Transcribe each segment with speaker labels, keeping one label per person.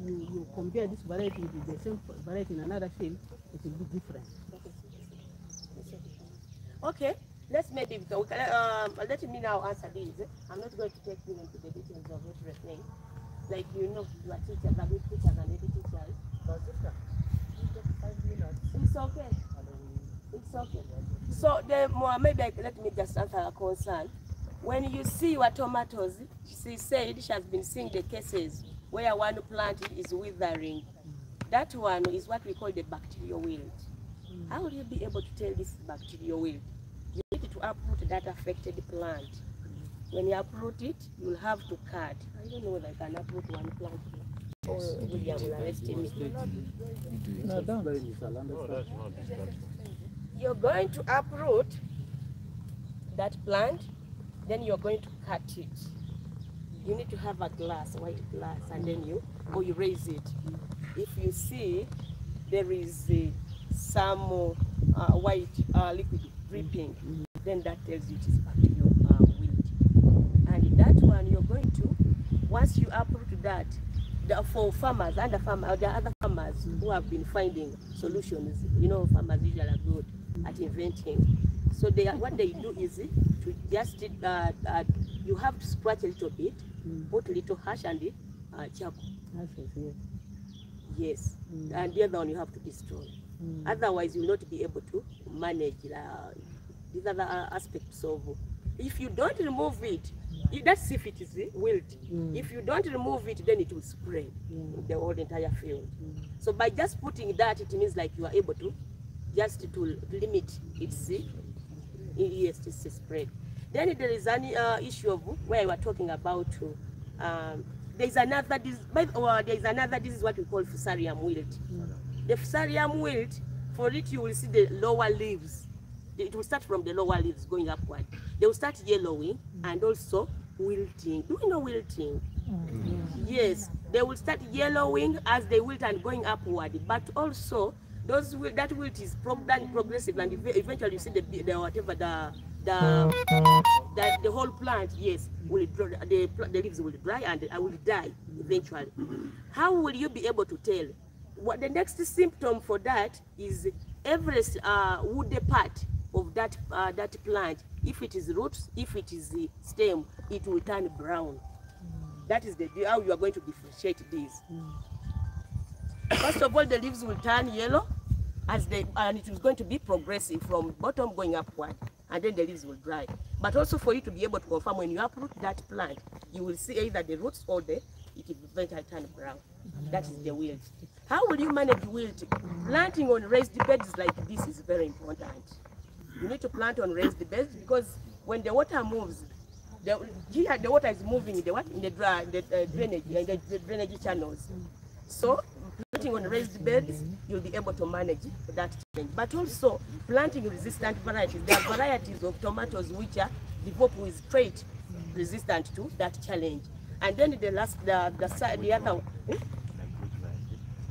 Speaker 1: you compare this variety with the same variety in another field, it will be different.
Speaker 2: Okay, let's maybe let me now answer this. I'm not going to take you into the details of everything. Like you are teachers, agric teachers and LSSC teachers. It's okay. It's okay. So maybe let me just answer a concern. When you see your tomatoes, she said she has been seeing the cases where one plant is withering. That one is what we call the bacterial wilt. How will you be able to tell this bacterial wilt? You need to uproot that affected plant. When you uproot it, you'll have to cut. I don't know whether I can uproot one plant. Or William will arrest me. You're going to uproot that plant, then you're going to cut it. You need to have a glass, white glass, and then you raise it. If you see there is some white liquid dripping, then that tells you it is bacterial wilt. And that one you're going to, once you uproot that, for farmers, there are other farmers who have been finding solutions. You know, farmers usually are good at inventing. So what they do is to just you have to scratch a little bit, put a little hash and charcoal. Yes, and the other one you have to destroy. Otherwise, you will not be able to manage these other aspects of. If you don't remove it, that's if it is wilt. If you don't remove it, then it will spread the whole entire field. So by just putting that, it means like you are able to just to limit its spread. Then there is an issue of where we are talking about. There is another disease, what we call fusarium wilt. The fusarium wilt, for it you will see the lower leaves. It will start from the lower leaves going upward. They will start yellowing and also wilting. Do you know wilting? Yes, they will start yellowing as they wilt and going upward. But also that wilt is progressive, and eventually you see the whole plant, yes, will the leaves will dry and will die eventually. How will you be able to tell? What the next symptom for that is every woody part of that plant, if it is roots, if it is the stem, it will turn brown. That is how you are going to differentiate these. First of all, the leaves will turn yellow and it is going to be progressive from bottom going upward, and then the leaves will dry. But also for you to be able to confirm, when you uproot that plant, you will see either the roots or it will eventually turn brown. That is the wilt. How will you manage wilt? Planting on raised beds like this is very important. You need to plant on raised beds because when the water moves, the water is moving in the drainage channels. So planting on raised beds, you'll be able to manage that change. But also planting resistant varieties. There are varieties of tomatoes which are developed with trait resistant to that challenge. And then the other one,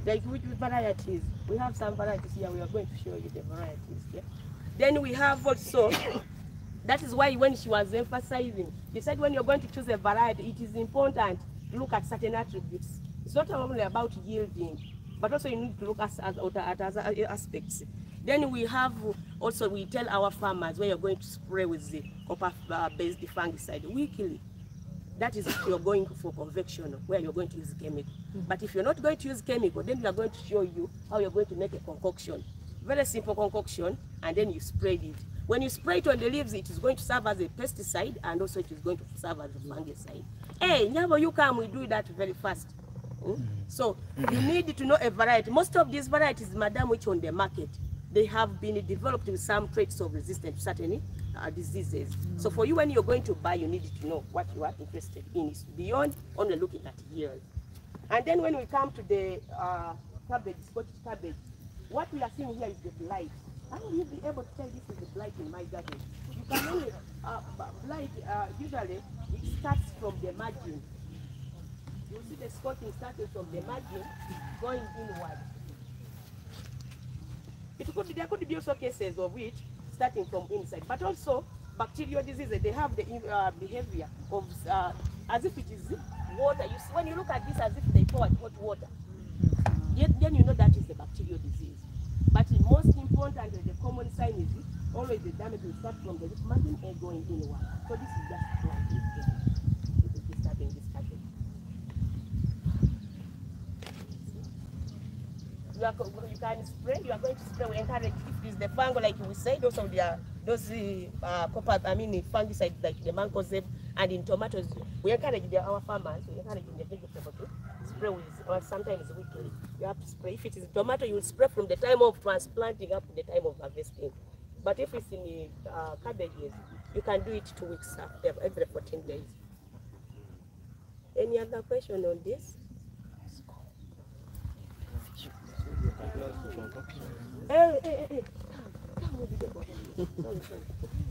Speaker 2: like which varieties? We have some varieties here. We are going to show you the varieties. Yeah? Then we have also, that is why when she was emphasizing, she said when you're going to choose a variety, it is important to look at certain attributes. It's not only about yielding, but also you need to look at other aspects. Then we have also, we tell our farmers where you're going to spray with the copper-based fungicide weekly. That is if you're going for convection, where you're going to use chemical. But if you're not going to use chemical, then we are going to show you how you're going to make a concoction. Very simple concoction, and then you spray it. When you spray it on the leaves, it is going to serve as a pesticide, and also it is going to serve as a fungicide. Hey, never you come, we do that very fast. So you need to know a variety. Most of these varieties, madam, which on the market, they have been developed with some traits of resistance to certain diseases. So for you, when you're going to buy, you need to know what you are interested in. It's beyond only looking at yield. And then when we come to the cabbage, Scottish cabbage, what we are seeing here is the blight. How will you be able to tell this is the blight in my garden? You can only, blight, usually it starts from the margin. You see the spotting starting from the margin going inward. There could be also cases of it starting from inside, but also bacterial diseases, they have the behavior of as if it is water. When you look at this as if they pour hot water. Then you know that is the bacterial disease. But the most important and the common sign is always the damage will start from the margin and going inward. So this is just one thing. It is disturbing this pattern. You can spray. You are going to spray. We encourage if it is the fungal, like we said, those fungicides like the mancozeb, and in tomatoes, we encourage our farmers. We encourage the vegetable to spray with, or sometimes weekly. You have to spray. If it is tomato, you will spray from the time of transplanting up to the time of harvesting. But if it's in cabbages, you can do it 2 weeks after, every 14 days. Any other question on this? Hey.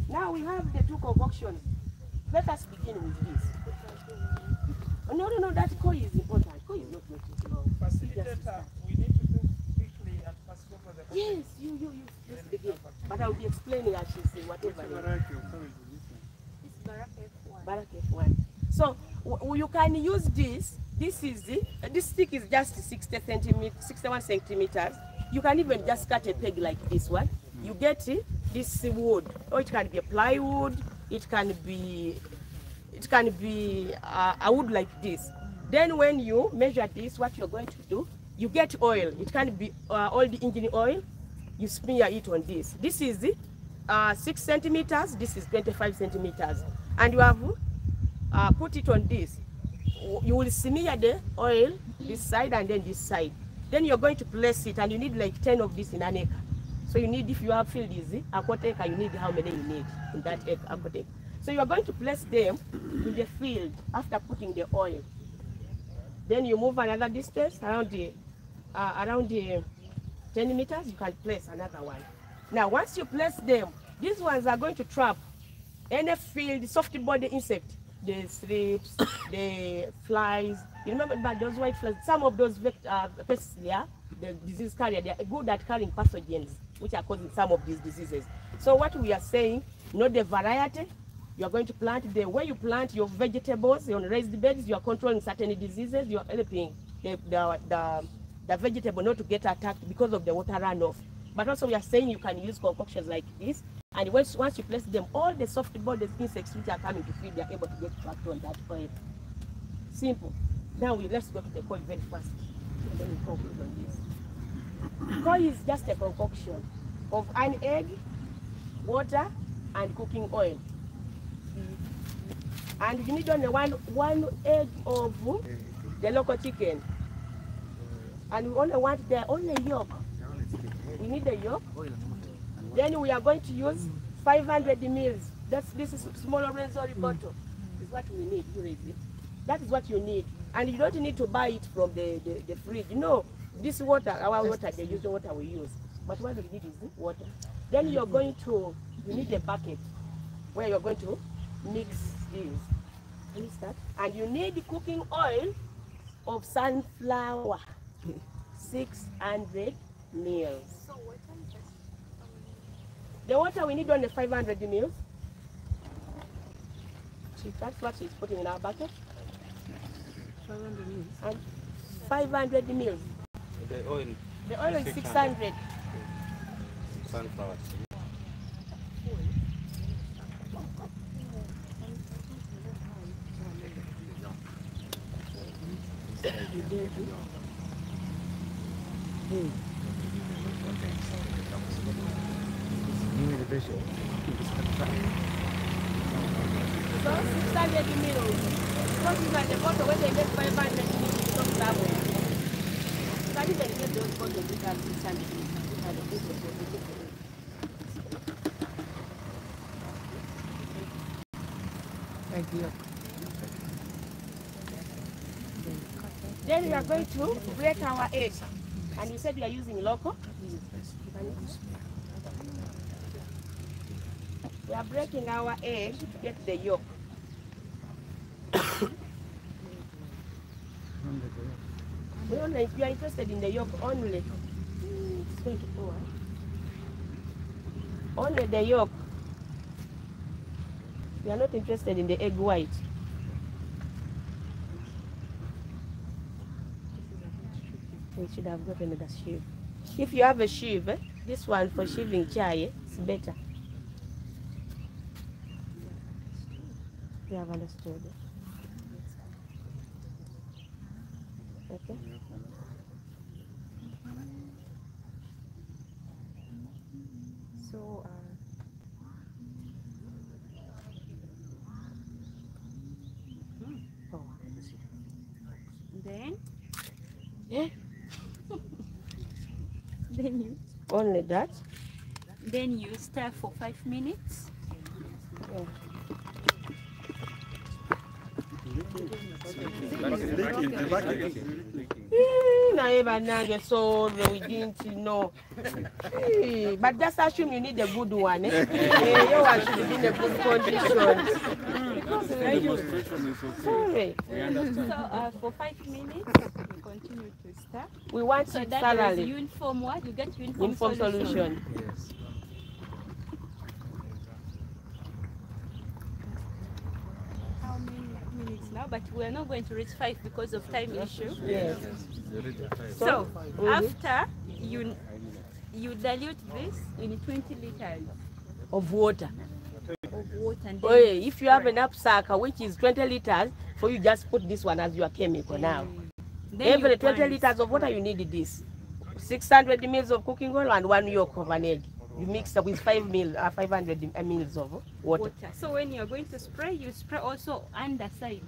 Speaker 2: Now we have the 2 concoctions. Let us begin with this. No, that koi is important. Koi is not long.
Speaker 3: Facilitator, we need to do quickly and pass over the...
Speaker 2: Yes, you begin. But I'll be explaining as she says whatever. It's Barak F1. So you can use this. This stick is just 61 centimeters. You can even just cut a peg like this one. You get this wood, or it can be a plywood. It can be a wood like this. Then when you measure this, what you're going to do, you get oil. It can be old engine oil. You smear it on this. This is 6 centimeters. This is 25 centimeters. And you have put it on this. You will smear the oil this side and then this side. Then you're going to place it, and you need like 10 of this in an acre. So you need, if you have field easy, a quarter acre, you need how many you need in that acre, a quarter acre. So you are going to place them in the field after putting the oil. Then you move another distance around the 10 meters, you can place another one. Now once you place them, these ones are going to trap any field, soft body insect, the thrips, the flies. You remember about those white flies? Some of those pests there, the disease carrier, they are good at carrying pathogens, which are causing some of these diseases. So what we are saying, know the variety. You are going to plant the way you plant your vegetables on raised beds. You are controlling certain diseases. You are helping the vegetable not to get attacked because of the water runoff. But also we are saying you can use concoctions like this. And once you place them, all the soft-bodied insects which are coming to feed, they are able to get trapped on that oil. Simple. Now let's go to the koi very fast. And then we conclude on this. Koi is just a concoction of an egg, water, and cooking oil. And you need only one egg of the local chicken. And we only want the only yolk. We need the yolk. Then we are going to use 500 mils. This is small orange bottle. Is what we need. That is what you need. And you don't need to buy it from the fridge. You know, this water, our water, the usual water we use. But what we need is the water. Then you need a bucket where you're going to mix this. And you need cooking oil of sunflower, 600 mils.
Speaker 4: So what is this?
Speaker 2: The water we need on the 500 mils. That's what she's putting in our bucket.
Speaker 1: 500 mils.
Speaker 2: And 500 mils.
Speaker 5: The oil.
Speaker 2: The oil is 600.
Speaker 5: Sunflowers.
Speaker 2: So 600 mils. Because you the bottle when they get 500 mils, it's not somewhere. You can even get those bottles which are 600 mils.
Speaker 1: Thank you.
Speaker 2: Then we are going to break our egg. And you said we are using local. We are breaking our egg to get the yolk. If you are interested in the yolk only, it's going to pour. Only the yolk. We are not interested in the egg white. We should have gotten the sheave. If you have a sheave, this one for sheaving chai, it's better. You have understood. Okay.
Speaker 4: So,
Speaker 2: Oh.
Speaker 4: then
Speaker 2: Yeah.
Speaker 4: only that.
Speaker 6: Then you stir for 5 minutes.
Speaker 2: Yeah. So we didn't know. But just assume you need a good one. You want to be in a good condition. Sorry.
Speaker 6: So for 5 minutes, you continue to stir.
Speaker 2: We want
Speaker 6: So
Speaker 2: it
Speaker 6: that is
Speaker 2: thoroughly.
Speaker 6: uniform what? You get uniform,
Speaker 2: Uniform solution.
Speaker 5: Yes.
Speaker 6: How many minutes now? But we are not going to reach 5 because of time issue.
Speaker 2: Yes.
Speaker 6: So after you dilute this in 20 liters
Speaker 2: Of water.
Speaker 6: of water, and
Speaker 2: Oh,
Speaker 6: then
Speaker 2: yeah. If you have an upsucker which is 20 liters, for you just put this one as your chemical now.
Speaker 6: then
Speaker 2: Every
Speaker 6: you
Speaker 2: 20
Speaker 6: can
Speaker 2: liters of water you need this. 600 mils of cooking oil and 1 yolk of an egg. You mix up with 500 mils of water.
Speaker 6: water. So when you are going to spray, you spray also underside,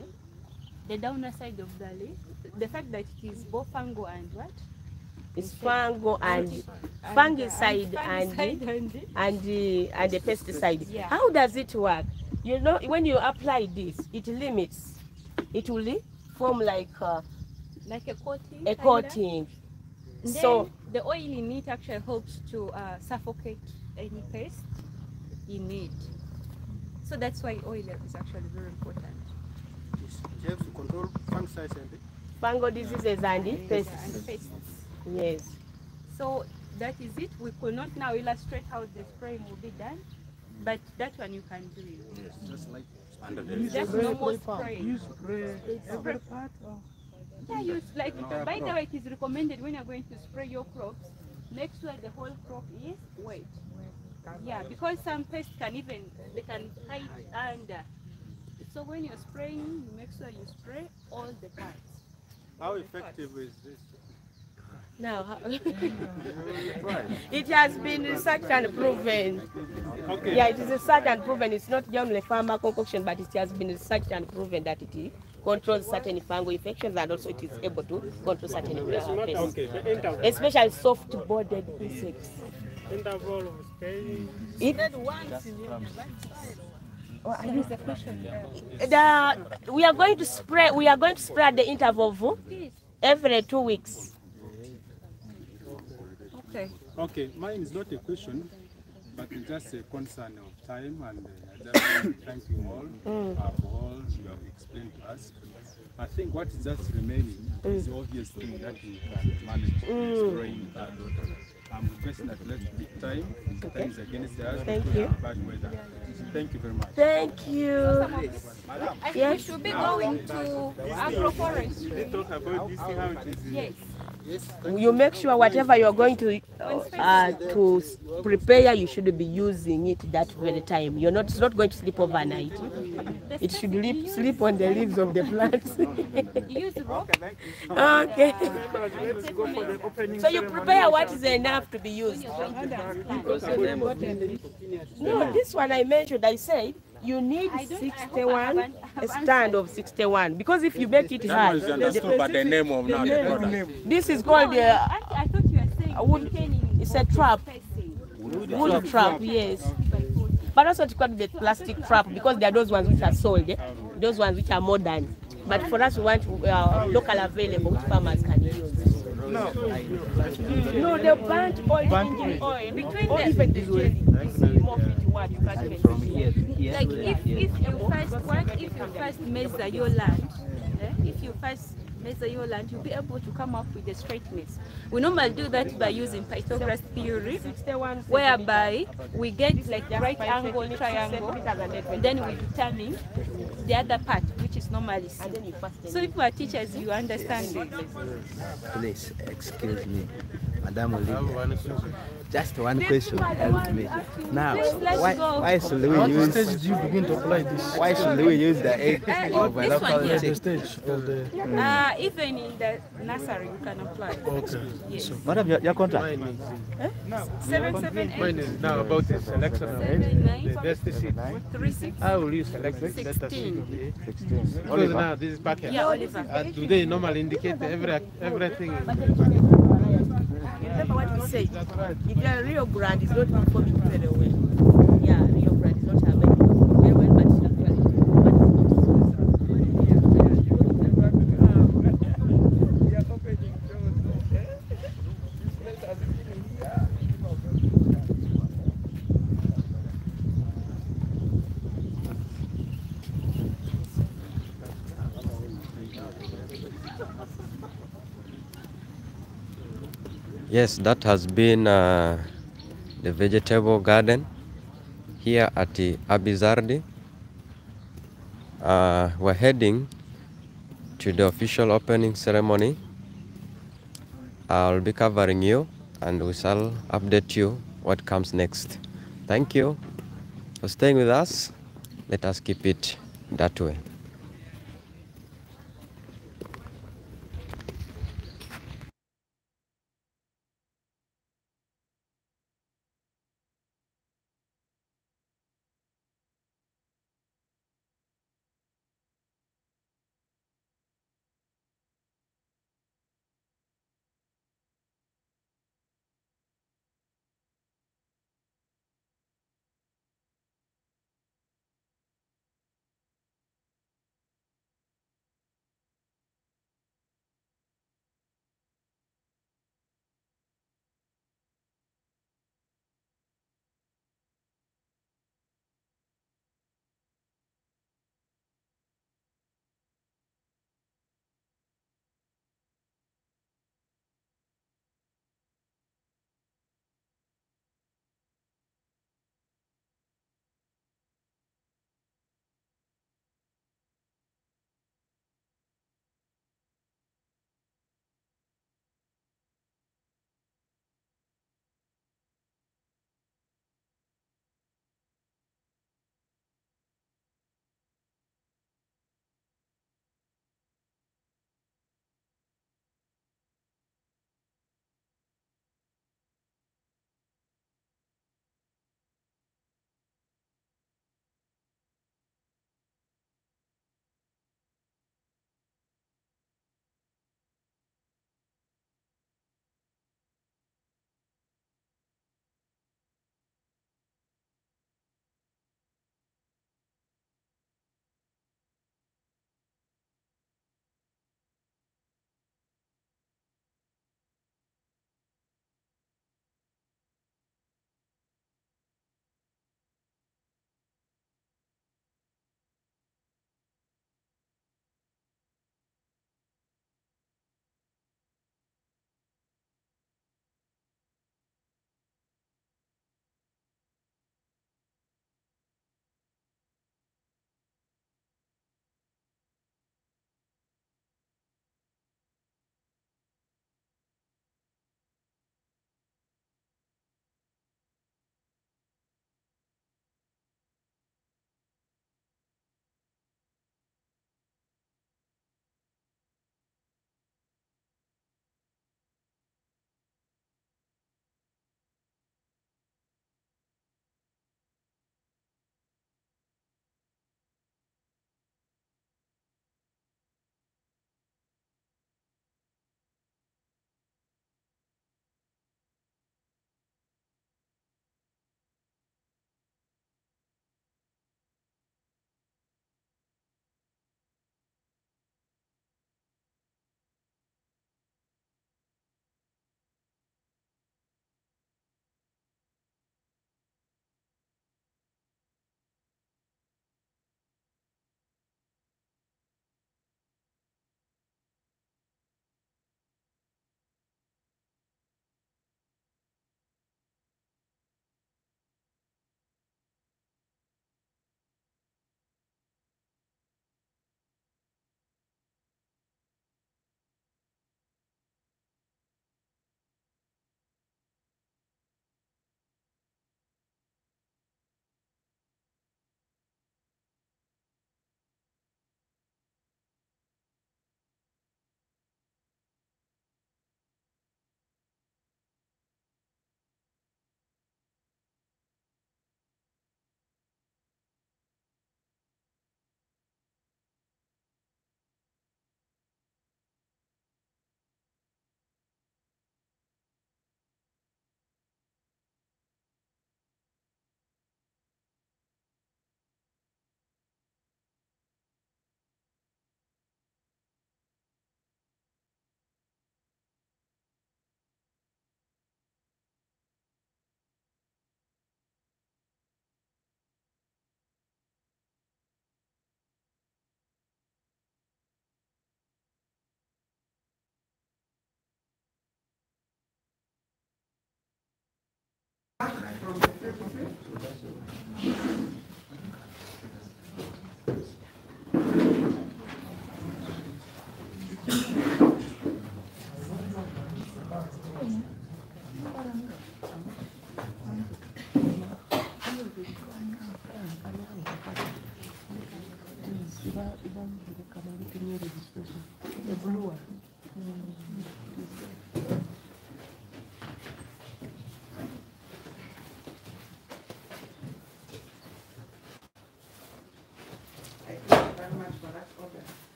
Speaker 6: the downer side of the leaf. The fact that it is both fungal and what?
Speaker 2: It's fungal and fungicide and the pesticide.
Speaker 6: Yeah.
Speaker 2: How does it work? You know, when you apply this, it limits. It will form like
Speaker 6: like a coating.
Speaker 2: a
Speaker 6: kinda.
Speaker 2: coating.
Speaker 6: Then
Speaker 2: So
Speaker 6: the oil in it actually helps to suffocate any pest in it. So that's why oil is actually very important.
Speaker 7: Jeff, to control fungicides and
Speaker 2: fungal diseases and pests.
Speaker 6: And pests.
Speaker 2: Yes.
Speaker 6: So that is it. We could not now illustrate how the spraying will be done, but that one you can do it.
Speaker 5: Just like under the
Speaker 6: Just normal spraying.
Speaker 3: You spray every part of
Speaker 6: Yeah, use like by the way, it is recommended when you're going to spray your crops, make sure the whole crop is wet. Yeah, because some pests can even they can hide under. So when you're spraying, you make sure you spray all the parts.
Speaker 7: how effective is this?
Speaker 2: Now, it has been researched and proven.
Speaker 7: Okay.
Speaker 2: Yeah, it is researched and proven. It's not only farmer concoction, but it has been researched and proven that it controls certain fungal infections and also it is able to control certain pests,
Speaker 3: okay. The interval,
Speaker 2: especially soft-bodied insects.
Speaker 3: interval of spraying.
Speaker 2: If, we are going to spray at the interval of every 2 weeks.
Speaker 6: Okay.
Speaker 7: Okay, mine is not a question, but it's just a concern of time, and I just want to thank you all for all you have explained to us. I think what is just remaining is the obvious thing that we can manage spraying that. I'm requesting that let's take time. Time is against us.
Speaker 2: Thank you.
Speaker 7: Bad weather. Thank you very much.
Speaker 2: Thank you.
Speaker 6: I
Speaker 2: Yes.
Speaker 6: we should be going to agroforestry.
Speaker 3: They talk about this, how it is.
Speaker 6: Yes.
Speaker 2: You make sure whatever you are going to prepare, you should be using it that very time. It's not going to sleep overnight. It should sleep on the leaves of the plants.
Speaker 6: Use rope.
Speaker 2: Okay.
Speaker 3: Let's go for the opening
Speaker 2: So you
Speaker 3: ceremony.
Speaker 2: prepare what is enough to be used. No, this one I mentioned, I said you need 61, a stand of 61. Because if you make it hard,
Speaker 5: understood by the name of now the product.
Speaker 2: this is called
Speaker 6: I thought you were saying
Speaker 2: wood.
Speaker 6: containing
Speaker 2: It's a trap.
Speaker 6: spacing.
Speaker 2: Wood trap, yes. But also it's called the plastic trap because there are those ones which are sold, those ones which are modern. But for us, we want local available which farmers can use. No, the burnt oil, engine oil,
Speaker 6: Between
Speaker 2: or
Speaker 6: them.
Speaker 2: even the jelly. This is more fit what you can even see.
Speaker 6: Like if you first measure your land, if you first measure your land, you'll be able to come up with the straightness. We normally do that by using Pythagoras theory,
Speaker 2: 61
Speaker 6: whereby we get like the right angle triangle, then we determine the other part, which is normally see.
Speaker 2: And then you pass them
Speaker 6: So
Speaker 2: in.
Speaker 6: if you are teachers, you understand it.
Speaker 8: Please excuse me, Madam Olivia. Just one question help me. Now,
Speaker 6: Please, let's go.
Speaker 8: why should we
Speaker 9: What
Speaker 8: use?
Speaker 9: stage did you begin to apply this?
Speaker 8: Why should we use the egg of a
Speaker 6: This one
Speaker 8: local
Speaker 6: here.
Speaker 9: The
Speaker 8: chick?
Speaker 9: stage of the.
Speaker 6: Even in the nursery, you can apply.
Speaker 9: Okay.
Speaker 6: Yes.
Speaker 8: Madam, your contract?
Speaker 6: 778
Speaker 3: Mine is now about the selection of
Speaker 6: 79
Speaker 3: the best seed.
Speaker 6: 36
Speaker 3: How will you select it? Let us
Speaker 6: 16.
Speaker 3: see.
Speaker 8: 16.
Speaker 3: Because now this is packet.
Speaker 6: Yeah, Oliver.
Speaker 3: Do they normally indicate everything?
Speaker 2: Remember what we said. If you are Rio Grande, it's not performing very well. Yeah, Rio Grande is not having very well, but it's actually.
Speaker 10: Yes, that has been the vegetable garden here at the Abi Zardi. We're heading to the official opening ceremony. I'll be covering you and we shall update you what comes next. Thank you for staying with us. Let us keep it that way.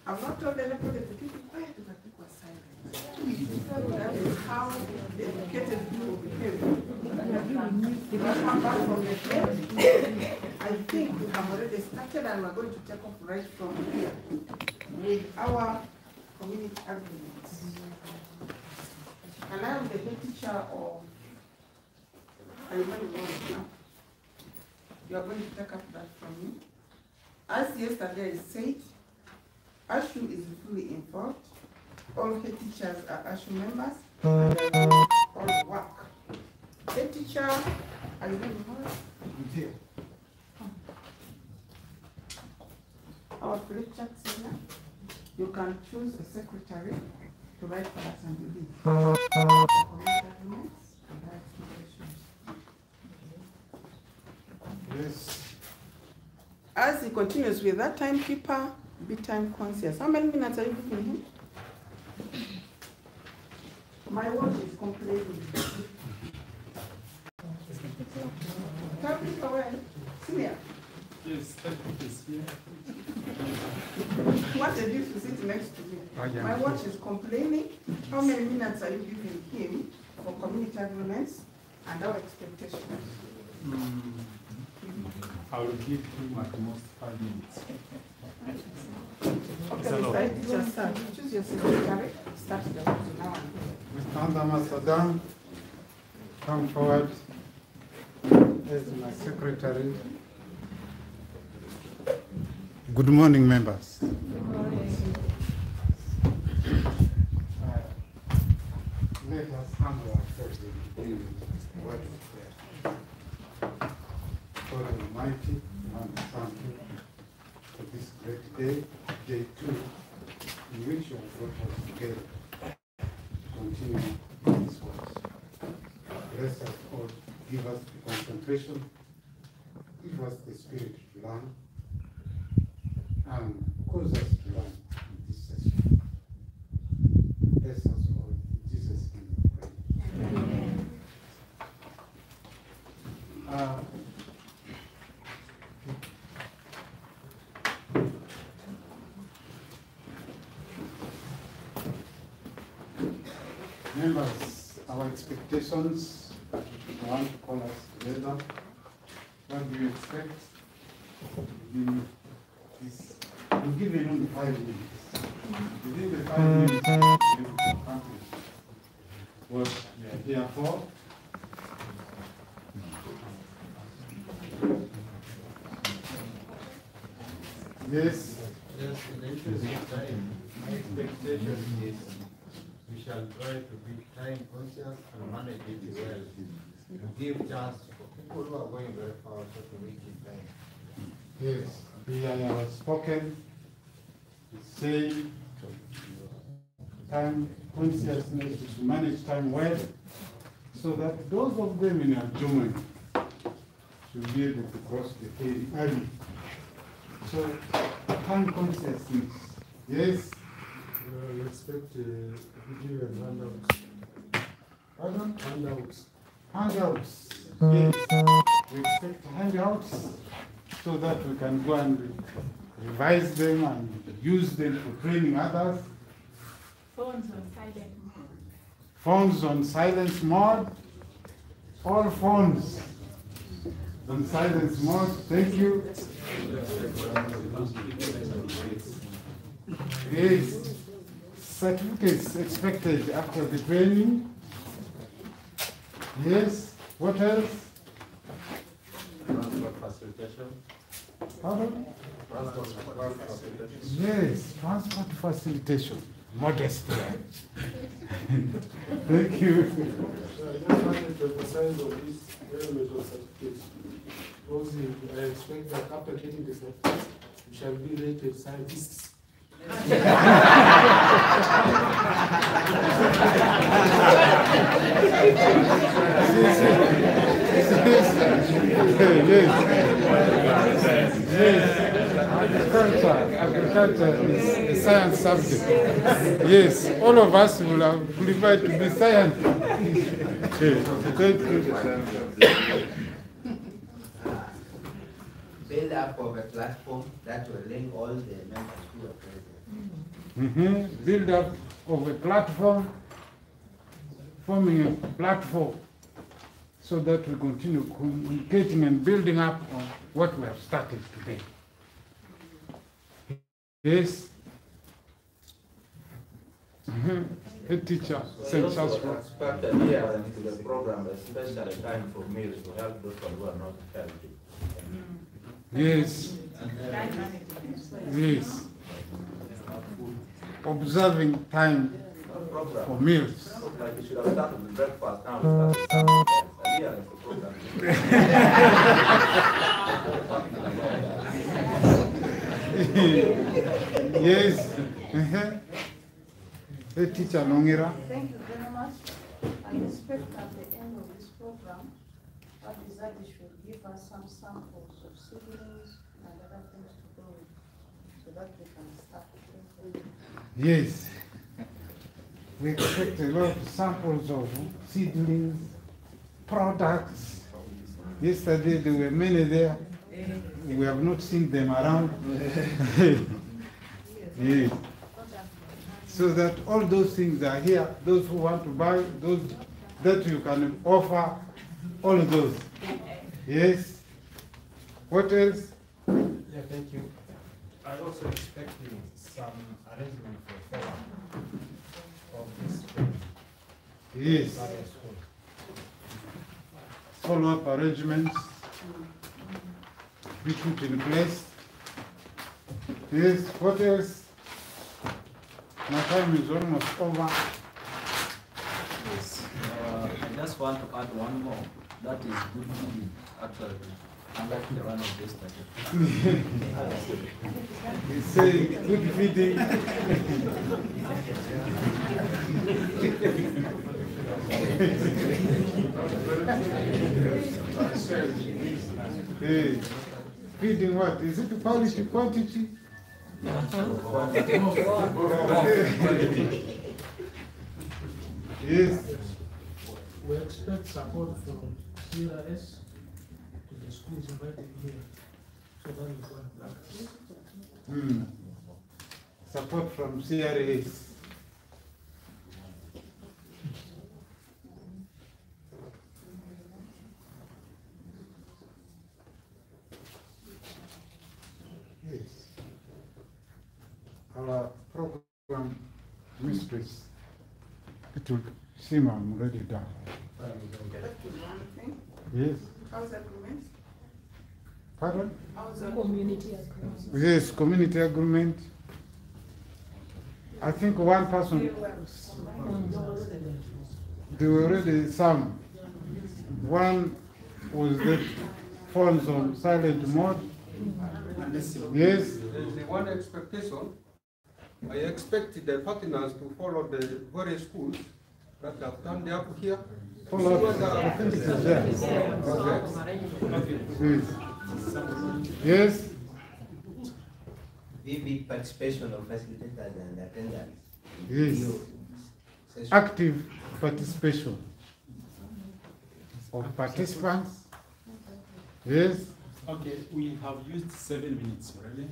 Speaker 11: I've not told anybody to keep it quiet, but people are silent. That is how the educated people behave. If I come back from the trip, I think we have already started and we're going to take off right from here with our community agreements. And I am the head teacher of now. You are going to take up that from me. As yesterday I said, ASHU is fully involved. All head teachers are ASHU members, and they all work. Head teacher, are you going to here? Our flip chat senior, you can choose a secretary to write for us and you leave. Yes. As he continues with that timekeeper, be time conscious. How many minutes are you giving him? My watch is complaining. Timekeeper, where? Senior.
Speaker 7: Yes, timekeeper is here.
Speaker 11: What a gift to sit next to me. My watch is complaining. How many minutes are you giving him for community agreements and our expectations?
Speaker 7: I will give him at most 5 minutes.
Speaker 11: Okay, just start. Choose your secretary. Start the watch now.
Speaker 12: Mr. Ambassador, come forward as my secretary. Good morning, members. Let us humble ourselves in what is there. God Almighty, and thank you for this great day, day 2, in which you have brought us together to continue this work. Bless us all, give us the concentration, give us the spirit to learn, and cause us to learn in this session. Bless us all, in Jesus' name we pray. Amen. Members, our expectations, I want to call us together. What do you expect? We'll give you only 5 minutes. Within the 5 minutes, we will accomplish what we are here for. Yes.
Speaker 13: Yes, in the interest of time, my expectation is we shall try to be time conscious and manage it well. To give chance for people who are going very far also to reach in time.
Speaker 12: Yes, we have spoken, saying time consciousness to manage time well, so that those of them in Germany should be able to cross the ferry early. So, time consciousness, yes.
Speaker 9: We expect video and handouts.
Speaker 12: Pardon?
Speaker 9: Handouts.
Speaker 12: Handouts, yes. We expect handouts so that we can go and revise them and use them for training others.
Speaker 6: Phones on silent mode.
Speaker 12: Phones on silence mode. All phones on silence mode. Thank you. Yes. Certificates expected after the training. Yes. What else?
Speaker 13: Transport facilitation.
Speaker 12: Pardon?
Speaker 13: Transport facilitation.
Speaker 12: Yes, transport facilitation. Modest. Thank you.
Speaker 9: I just wanted to emphasize on this element of certificates. Because I expect that after getting the certificates, we shall be rated scientists.
Speaker 12: Agriculture is a science subject. Yes, all of us will have preferred to be scientists.
Speaker 8: Build up of a platform that will link all the members who are present.
Speaker 12: Build up of a platform, forming a platform, so that we continue communicating and building up on what we have started today. Yes. A teacher, St. Charles.
Speaker 14: Expected here into the program, especially time for meals to help those who are not healthy.
Speaker 12: Yes. Yes. Observing time for meals.
Speaker 14: Like you should have started with breakfast, now we start here is the program.
Speaker 12: Yes. A teacher, Longira.
Speaker 11: Thank you very much. I expect at the end of this program, Abi Zardi should give us some samples of seedlings and other things to go with, so that we can start.
Speaker 12: Yes. We expect a lot of samples of seedlings, products. Yesterday there were many there. We have not seen them around. Yes. So that all those things are here, those who want to buy, those that you can offer, all of those. Yes. What else?
Speaker 3: Yeah, thank you. I also expecting some arrangement for follow-up of this training.
Speaker 12: Yes. Follow-up arrangements be put in place. Yes. What else? My time is almost over.
Speaker 15: Yes. I just want to add one more. That is good feeding, actually. Unlike the one of yesterday.
Speaker 12: He's saying good feeding. Hey, feeding what? Is it quality, quantity? Yes.
Speaker 9: We expect support from CRS to the schools invited here, so that is one plan.
Speaker 12: Support from CRS. Yes. Our program mistress, it will seem I'm already done. Yes.
Speaker 11: House agreements?
Speaker 12: Pardon?
Speaker 11: Community agreements.
Speaker 12: Yes, community agreement. I think one person, there were already some. One was the phones on silent mode. Yes.
Speaker 16: The one expectation, I expect the partners to follow the various schools that have turned up here.
Speaker 12: Follow up. I think it is there. Yes.
Speaker 8: Vivid participation of facilitators and attendants.
Speaker 12: Yes. Active participation of participants. Yes.
Speaker 7: Okay, we have used 7 minutes already.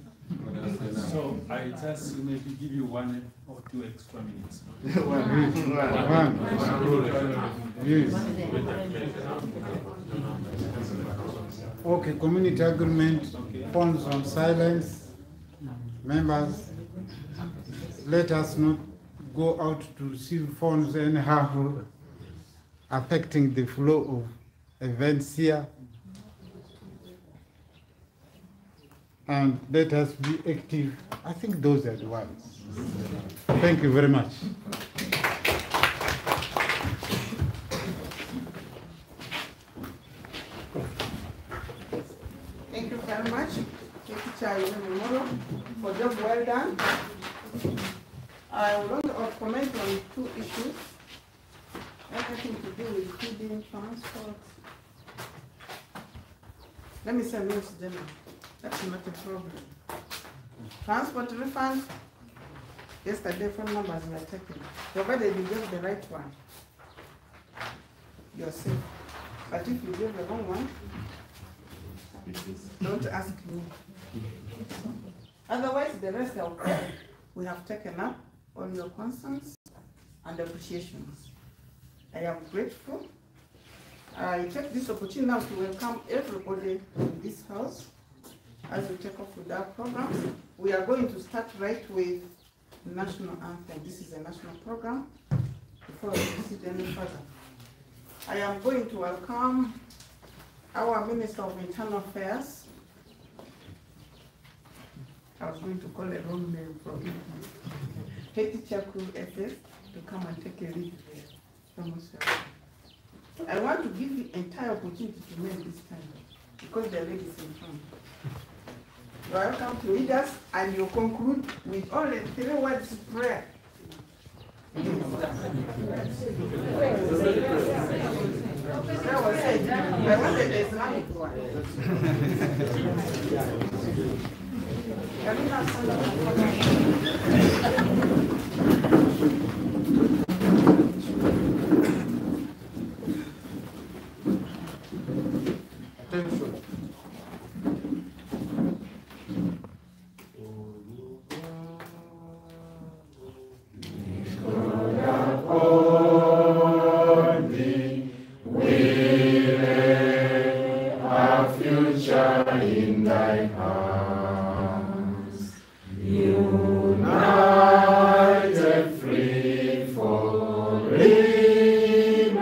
Speaker 7: So I just maybe give you 1 or 2 extra minutes.
Speaker 12: One. Yes. Okay, community agreement, phones on silence. Members, let us not go out to receive phones anyhow, affecting the flow of events here. And let us be active. I think those are the ones. Thank you very much.
Speaker 11: Thank you very much, Teacher Moro, for job well done. I would want to comment on 2 issues. Everything to do funding, transport. Let me say most general. That's not a problem. Transport refund. Yesterday phone numbers were taken. Provided you get the right one, you're safe. But if you give the wrong one, don't ask me. Otherwise, the rest are okay. We have taken up all your concerns and appreciations. I am grateful. I take this opportunity now to welcome everybody in this house as we take off with our program. We are going to start right with the national anthem. This is a national program before we proceed any further. I am going to welcome our Minister of Internal Affairs. I was going to call a wrong name from HT SS to come and take a lead there. I want to give you entire opportunity to make this time because the ladies in front. You are welcome to lead us and you conclude with only 3 words prayer. That was it. I wanted the Islamic one. Can we have
Speaker 9: Attention.
Speaker 17: In thy hands, united, free for liberty,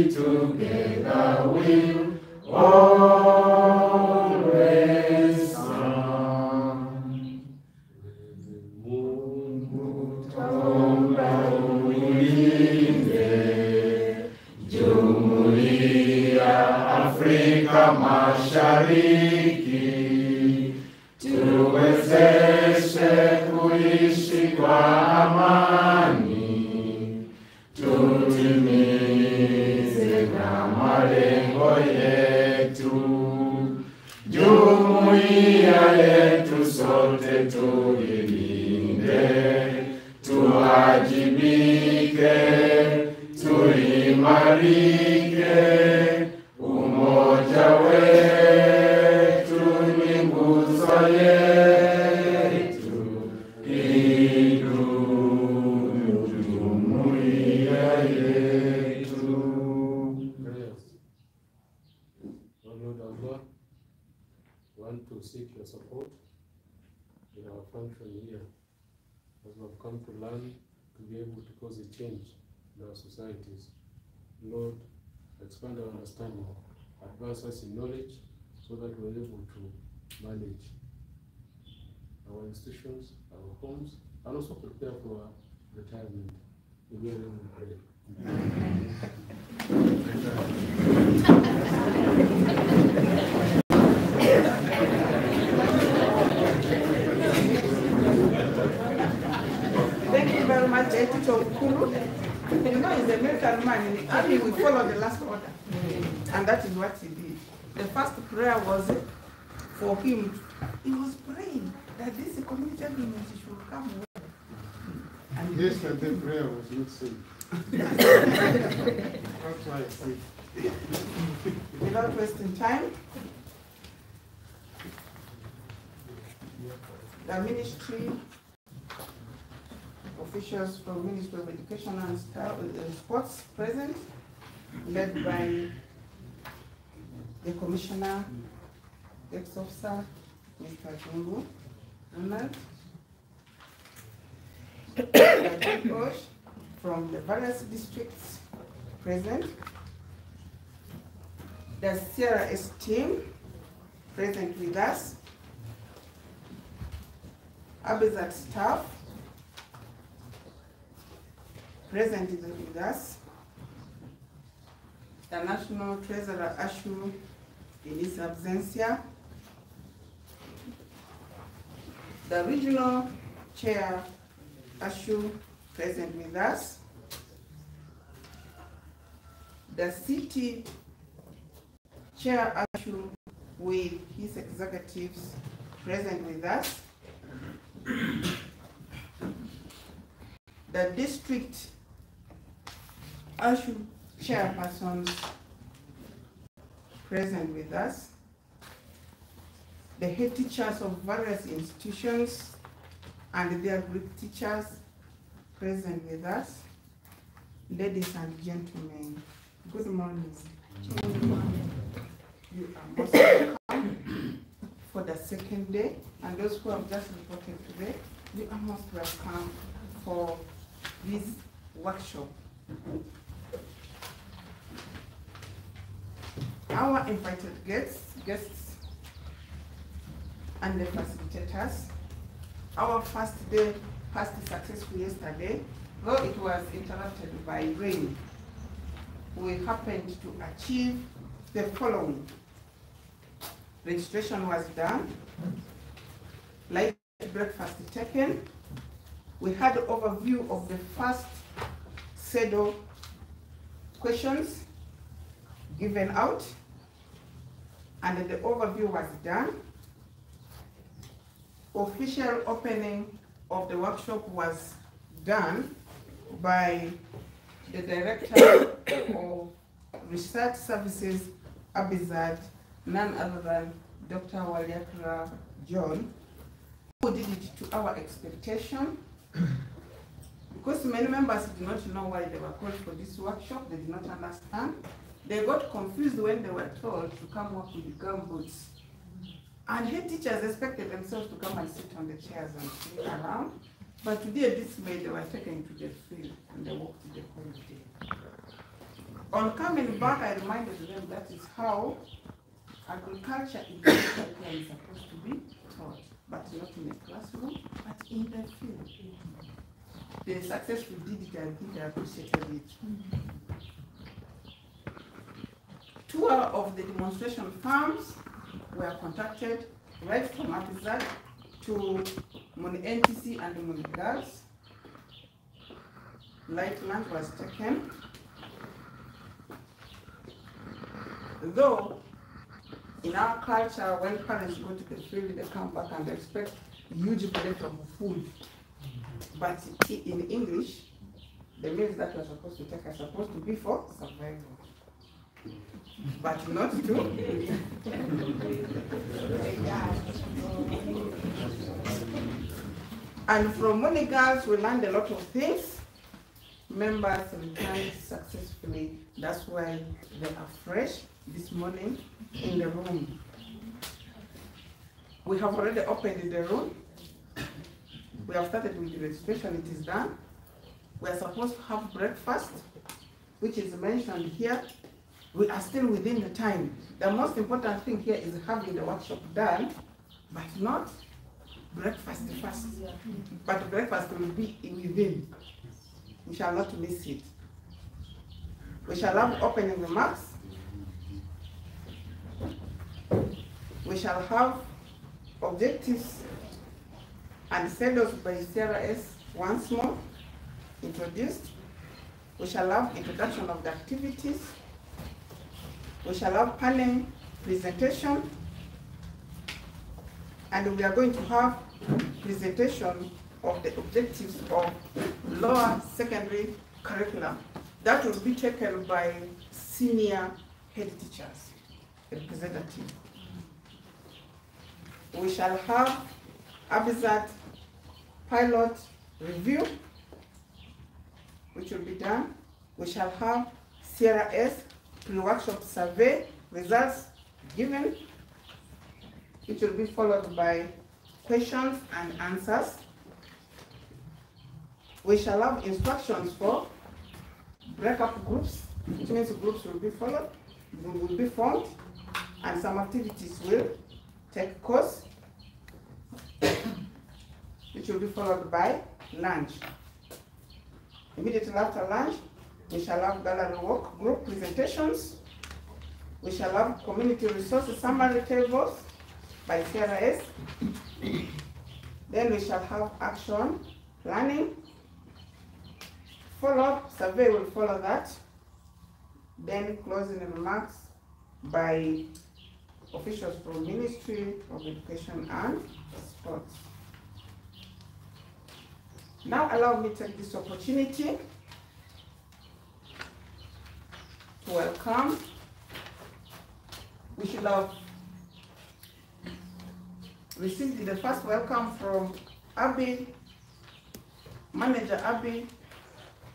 Speaker 17: together we'll always stand. Mungu tamba ulinde Jumuiya Afrika Mashariki, tuwezeshe kuishi kwa amani, tutimize na malengo yetu. Jumuiya yetu sote tuilinde, tuwajibike, tuimarike. Umoja wetu ni nguzo yetu, idumu jumuiya yetu.
Speaker 9: Prayers. O Lord Allah, we want to seek your support in our function here, as we have come to learn to be able to cause a change in our societies. Lord, expand our understanding, advance us in knowledge, so that we're able to manage our institutions, our homes, and also prepare for retirement. We will pray.
Speaker 11: Thank you very much, Teacher Kulu. You know, he's a military man. In the army, we follow the last order. And that is what he did. The first prayer was for him. He was praying that this community agreement should come. And
Speaker 12: yes, and the prayer was not said. That's why I said.
Speaker 11: Without wasting time, the ministry officials from Ministry of Education and Sports present, led by the Commissioner, ex-officer, Mr. Jungu Ronald, the coach from the various districts present, the CRS team present with us, Abi Zardi staff present with us, the National Treasurer Ashu in his absentia, the Regional Chair Ashu present with us, the city chair Ashu with his executives present with us, the district Ashu chairpersons present with us, the head teachers of various institutions and their group teachers present with us, ladies and gentlemen, good morning. Good morning. You are most welcome for the second day, and those who have just reported today, you are most welcome for this workshop. Our invited guests and the facilitators, our first day passed successfully yesterday, though it was interrupted by rain. We happened to achieve the following. Registration was done, light breakfast taken, we had an overview of the first set of questions given out, and the overview was done. Official opening of the workshop was done by the Director of Research Services, Abi Zardi, none other than Dr. Waliakra John, who did it to our expectation. Because many members did not know why they were called for this workshop, they did not understand. They got confused when they were told to come work with gumboots. And head teachers expected themselves to come and sit on the chairs and sit around. But today, this way, they were taken to the field and they walked the whole day. On coming back, I reminded them that is how agriculture in Ethiopia is supposed to be taught, but not in a classroom, but in the field. They successfully did it, I think they appreciated it. Tour of the demonstration farms were conducted right from Abi Zardi to Muni NTC and Muni Girls. Light lunch was taken. Though in our culture, when parents go to the field, they come back and they expect huge plate of food. But in English, the meals that we're supposed to take are supposed to be for survival. But not to. And from Muni Girls, we learned a lot of things. Members returned successfully. That's why they are fresh this morning in the room. We have already opened the room. We have started with the registration, it is done. We are supposed to have breakfast, which is mentioned here. We are still within the time. The most important thing here is having the workshop done, but not breakfast first. But breakfast will be within. We shall not miss it. We shall have opening remarks. We shall have objectives and schedules by CRS once more introduced. We shall have introduction of the activities. We shall have panel presentation, and we are going to have presentation of the objectives of lower secondary curriculum. That will be taken by senior head teachers, representative. We shall have Abi Zardi pilot review, which will be done. We shall have CRS pre-workshop survey results given, which will be followed by questions and answers. We shall have instructions for breakup groups, which means groups will be followed, will be formed, and some activities will take course, which will be followed by lunch. Immediately after lunch, we shall have gallery walk group presentations. We shall have community resources summary tables by CRS. Then we shall have action planning. Follow-up survey will follow that. Then closing remarks by officials from Ministry of Education and Sports. Now allow me to take this opportunity to welcome. We should have received the first welcome from Abi, Manager Abi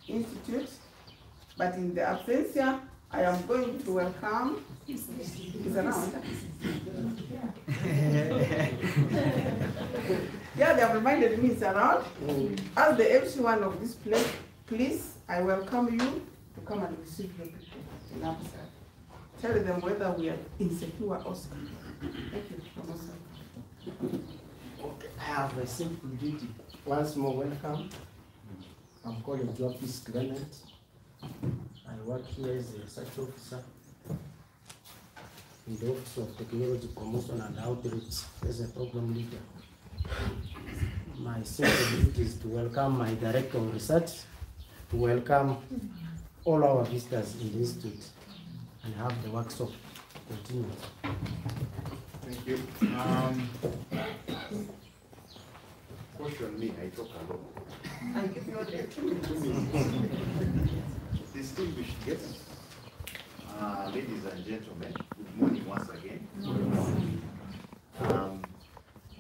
Speaker 11: Institute, but in the absence, I am going to welcome. He's around. Yeah, they have reminded me he's around. As the MC1 of this place, please, I welcome you to come and receive the people in Absa. Tell them whether we are insecure or scared. Thank you.
Speaker 18: Okay, I have a simple duty. Once more, welcome. I'm called Joffis Clement. I work here as a research officer in the Office of Technology Promotion and Outreach as a program leader. My simple duty is to welcome my director of research, to welcome all our visitors in the institute, and have the workshop continue.
Speaker 19: Thank you. Question me, I talk a lot.
Speaker 11: I give you
Speaker 19: Distinguished guests, ladies and gentlemen, good morning once again.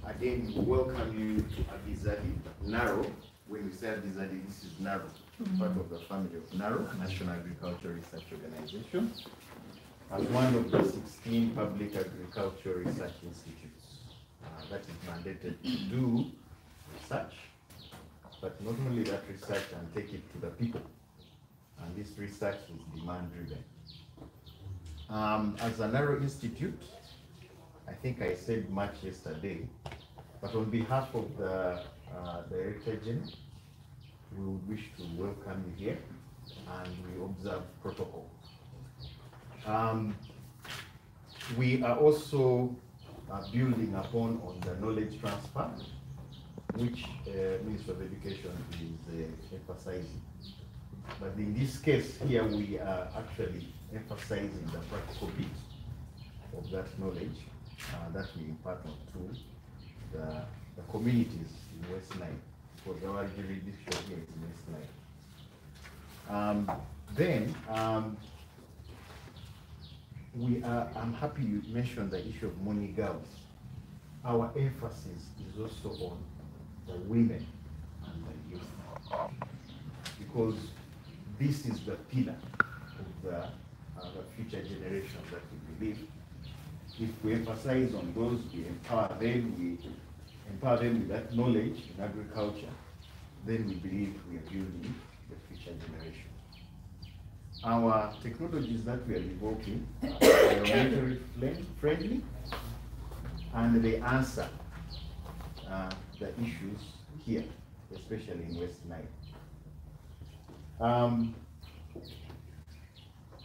Speaker 19: Again, we welcome you to Abi Zardi. Narrow, when we say Abi Zardi, this is Narrow, part of the family of Narrow, National Agricultural Research Organization, as one of the 16 public agricultural research institutes that is mandated to do research, but not only that research, and take it to the people. And this research is demand-driven. As a Narrow Institute, I think I said much yesterday, but on behalf of the Director General, we would wish to welcome you here, and we observe protocol. We are also building upon on the knowledge transfer, which Minister of Education is emphasizing. But in this case here, we are actually emphasizing the practical bit of that knowledge that we impart to the communities in West Nile, because our jurisdiction here is in West Nile. I'm happy you mentioned the issue of money girls. Our emphasis is also on the women and the youth, because this is the pillar of the future generation that we believe. If we emphasize on those, we empower them with that knowledge in agriculture, then we believe we are building the future generation. Our technologies that we are developing are environmentally friendly, and they answer the issues here, especially in West Nile.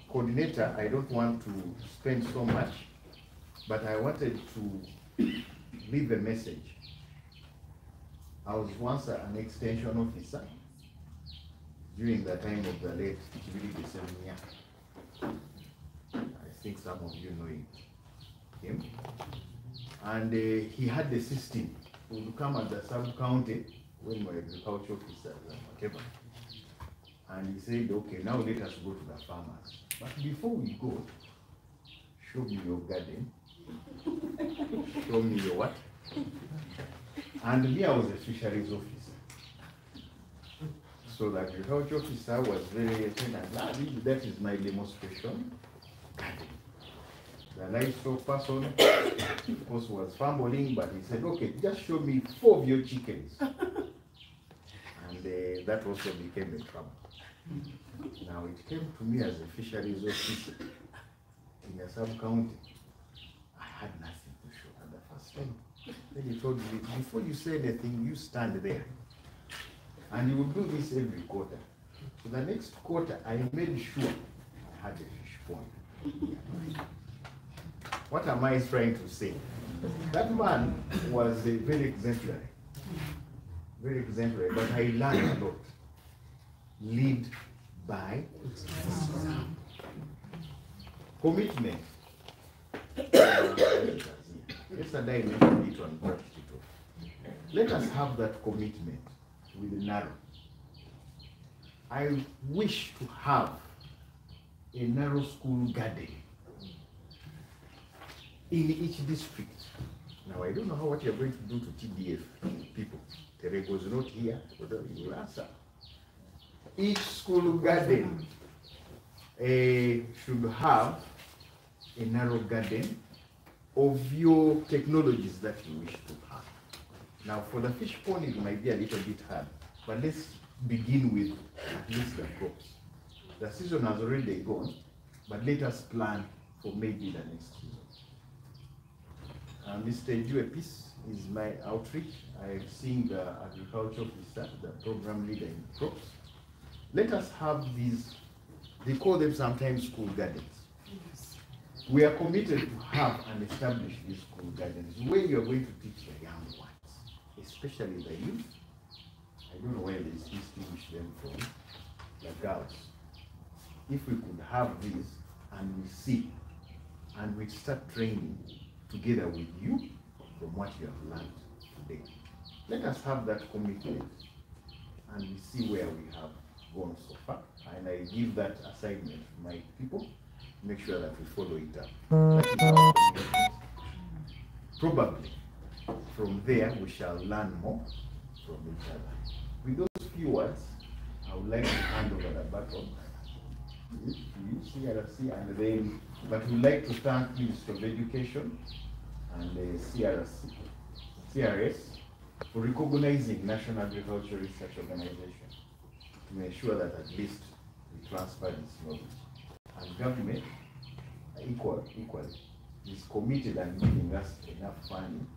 Speaker 19: Coordinator, I don't want to spend so much, but I wanted to leave a message. I was once an extension officer during the time of the late Kibili Semenya. I think some of you know him. And he had the system. He would come at the sub-county when my agriculture officer and whatever. And he said, okay, now let us go to the farmers. But before we go, show me your garden. Show me your what? And me, I was a fisheries officer. So the agriculture officer was very attentive. That is my demonstration. The livestock person, of course, was fumbling, but he said, okay, just show me 4 of your chickens. And that also became a trouble. Now it came to me as a fisheries officer in a sub-county. I had nothing to show at the first time. Then he told me, before you say anything, you stand there. And you will do this every quarter. So the next quarter, I made sure I had a fish pond. What am I trying to say? That man was very exemplary. Very exemplary, but I learned a lot. Lead by example. Commitment. Yesterday I mentioned it on March. Let us have that commitment with narrow. I wish to have a narrow school garden in each district. Now I don't know what you're going to do to TDF people. Terego is not here, but you will answer. Each school garden should have a narrow garden of your technologies that you wish to have. Now for the fish pond it might be a little bit hard, but let's begin with at least the crops. The season has already gone, but let us plan for maybe the next season. Mr. Juepis is my outreach. I am seeing the agriculture officer, the program leader in crops. Let us have these, they call them sometimes school gardens. We are committed to have and establish these school gardens where you are going to teach the young ones, especially the youth. I don't know where they distinguish them from the girls. If we could have this and we see and we start training together with you from what you have learned today. Let us have that commitment and we see where we have gone so far. And I give that assignment to my people to make sure that we follow it up. That is our commitment. Probably from there we shall learn more from each other. With those few words, I would like to hand over the baton to CRS, and then, but we'd like to thank the Ministry of Education and the CRS for recognizing National Agricultural Research Organization to ensure that at least we transfer this knowledge. And government, equally, is committed and giving us enough funding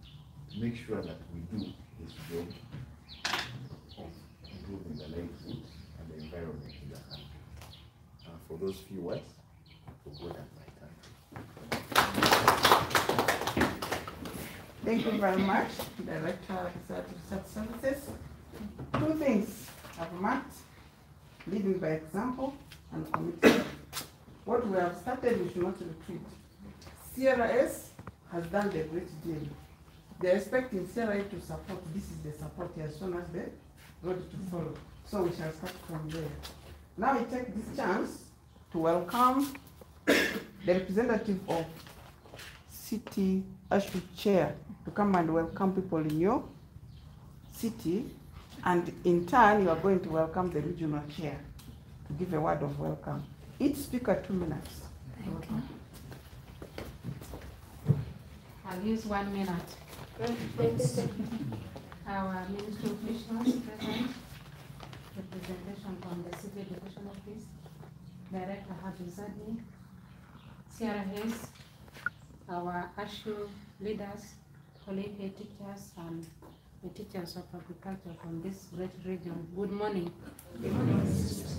Speaker 19: to make sure that we do this job of improving the livelihoods and the environment in the country. For those few words, for God and my country.
Speaker 11: Thank you very much, Director of Research Services. Two things have marked: leading by example and commitment. What we have started, we should not retreat. CRS has done the great deal. They're expecting CRS to support. This is the support as soon as the road to follow. So we shall start from there. Now we take this chance to welcome the representative of City Ashu Chair to come and welcome people in your city, and in turn you are going to welcome the regional chair to give a word of welcome. Each speaker 2 minutes.
Speaker 20: Thank you. I'll use 1 minute. Our ministry officials present, representation from the City Education Office, Director Abi Zardi, CRS, our ASHU leaders, colleague teachers, and the teachers of agriculture from this great region. Good morning.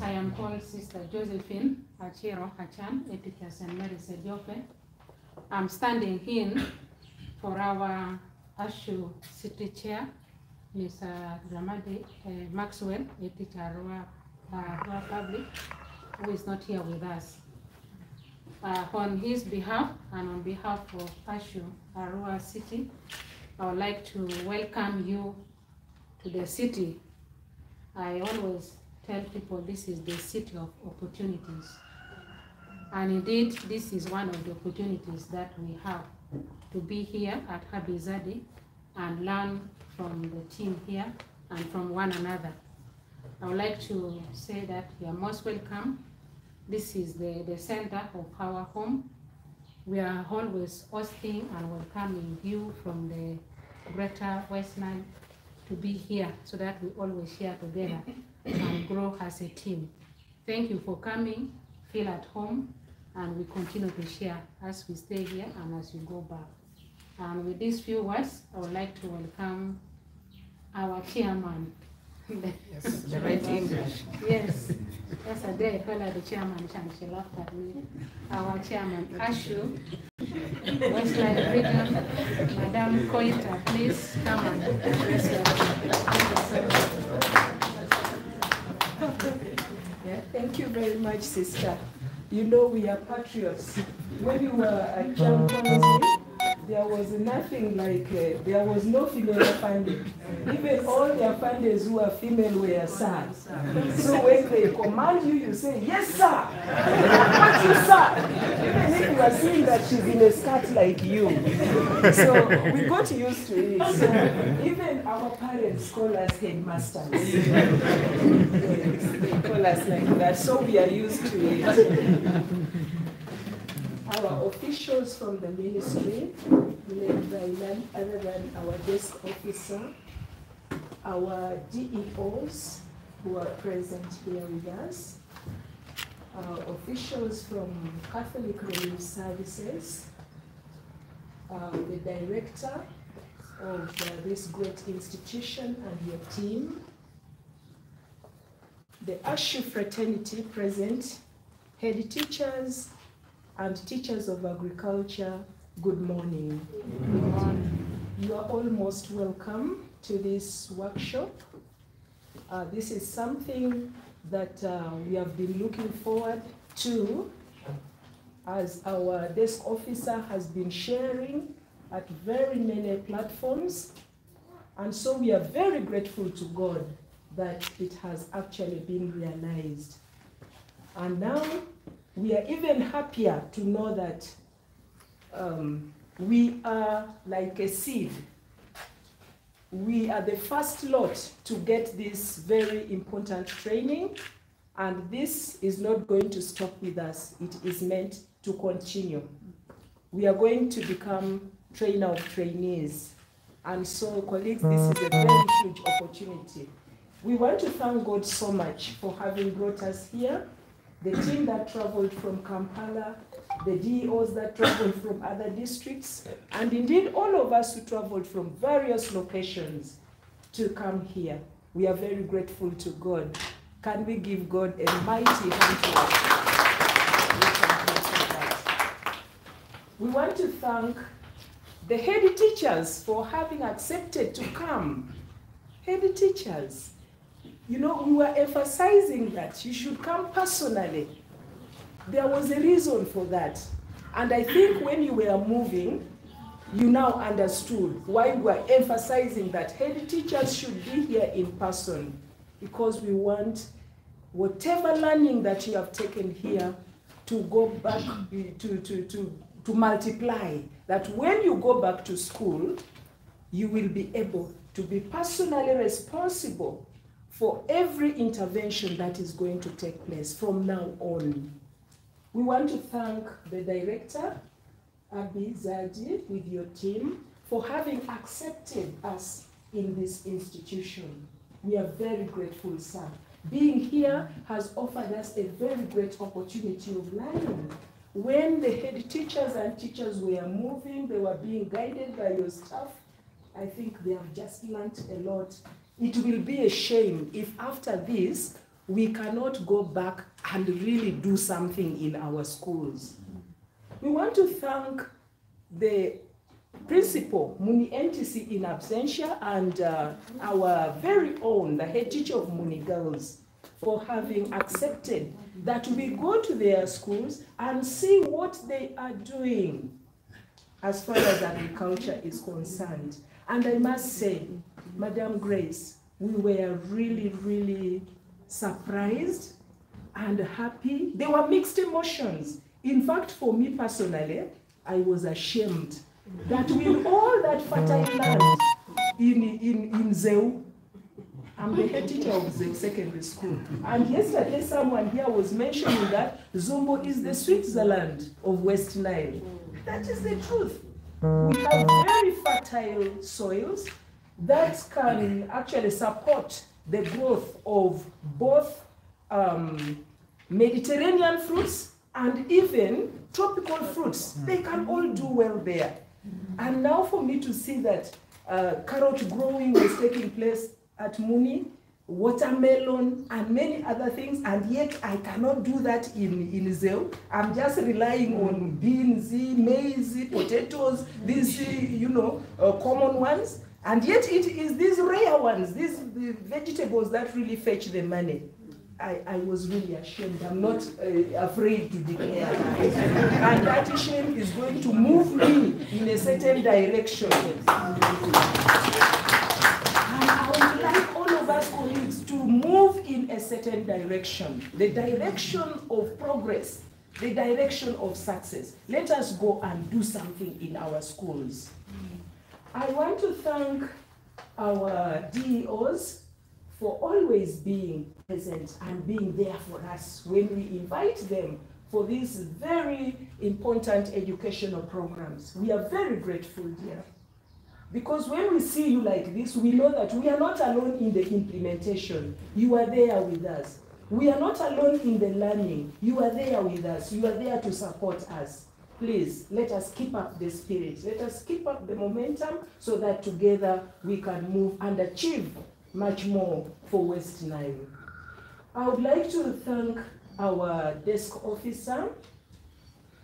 Speaker 20: I am called Sister Josephine Achiro Achan, a teacher at St. Mary's Ediope. I'm standing in for our ASHU City Chair, Ms. Ramadi Maxwell, a teacher at Arua Public, who is not here with us. On his behalf and on behalf of ASHU Arua City, I would like to welcome you to the city. I always tell people this is the city of opportunities. And indeed, this is one of the opportunities that we have to be here at Abi Zardi and learn from the team here and from one another. I would like to say that you are most welcome. This is the center of our home. We are always hosting and welcoming you from the Greater Westland to be here so that we always share together and grow as a team. Thank you for coming. Feel at home, and we continue to share as we stay here and as you go back. And with these few words, I would like to welcome our chairman.
Speaker 11: Yes, the right English.
Speaker 20: Yes. Yesterday I told her the chairman and she laughed at me. Our chairman, ASHU, Westland Region, Madam Koita, please come and address
Speaker 21: Yeah, thank you very much, Sister. You know, we are patriots. When you were at Champions, there was nothing like, there was no female funding. Even all their funders who are female were sir. So when they command you, you say, yes, sir. What you, sir? Even if you are seeing that she's in a skirt like you. So we got used to it. So even our parents call us headmasters. Yes, they call us like that. So we are used to it. Our officials from the ministry, led by none other than our desk officer, our DEOs who are present here with us, our officials from Catholic Relief Services, the director of this great institution and your team, the ASHU fraternity present, head teachers, and teachers of agriculture, good morning. Good morning. You are all most welcome to this workshop. This is something that we have been looking forward to, as our desk officer has been sharing at very many platforms. And so we are very grateful to God that it has actually been realized. And now, we are even happier to know that we are like a seed. We are the first lot to get this very important training, and this is not going to stop with us. It is meant to continue. We are going to become trainer of trainees. And so, colleagues, this is a very huge opportunity. We want to thank God so much for having brought us here. The team that traveled from Kampala, the DEOs that traveled from other districts, and indeed all of us who traveled from various locations to come here. We are very grateful to God. Can we give God a mighty hand to us? We want to thank the head teachers for having accepted to come. Head teachers. You know, we were emphasizing that you should come personally. There was a reason for that. And I think when you were moving, you now understood why we were emphasizing that head teachers should be here in person, because we want whatever learning that you have taken here to go back to multiply, that when you go back to school, you will be able to be personally responsible for every intervention that is going to take place from now on. We want to thank the director, Abi Zardi, with your team, for having accepted us in this institution. We are very grateful, sir. Being here has offered us a very great opportunity of learning. When the head teachers and teachers were moving, they were being guided by your staff. I think they have just learned a lot. It will be a shame if after this, we cannot go back and really do something in our schools. We want to thank the principal, Muni NTC in absentia, and our very own, the head teacher of Muni Girls, for having accepted that we go to their schools and see what they are doing as far as agriculture is concerned. And I must say, Madam Grace, we were really, really surprised and happy. There were mixed emotions. In fact, for me personally, I was ashamed that with all that fertile land in Zeu, I'm the head teacher of Zeu Secondary School. And yesterday, someone here was mentioning that Zombo is the Switzerland of West Nile. That is the truth. We have very fertile soils that can actually support the growth of both Mediterranean fruits and even tropical fruits. They can all do well there. And now for me to see that carrot growing was taking place at Muni, watermelon, and many other things, and yet I cannot do that in Zeu. I'm just relying on beans, maize, potatoes, these, common ones. And yet it is these rare ones, these vegetables that really fetch the money. I was really ashamed. I'm not afraid to declare that. And that shame is going to move me in a certain direction. And I would like all of us colleagues to move in a certain direction, the direction of progress, the direction of success. Let us go and do something in our schools. I want to thank our DEOs for always being present and being there for us when we invite them for these very important educational programs. We are very grateful, dear. Because when we see you like this, we know that we are not alone in the implementation. You are there with us. We are not alone in the learning. You are there with us. You are there to support us. Please, let us keep up the spirit. Let us keep up the momentum so that together we can move and achieve much more for West Nile. I would like to thank our desk officer.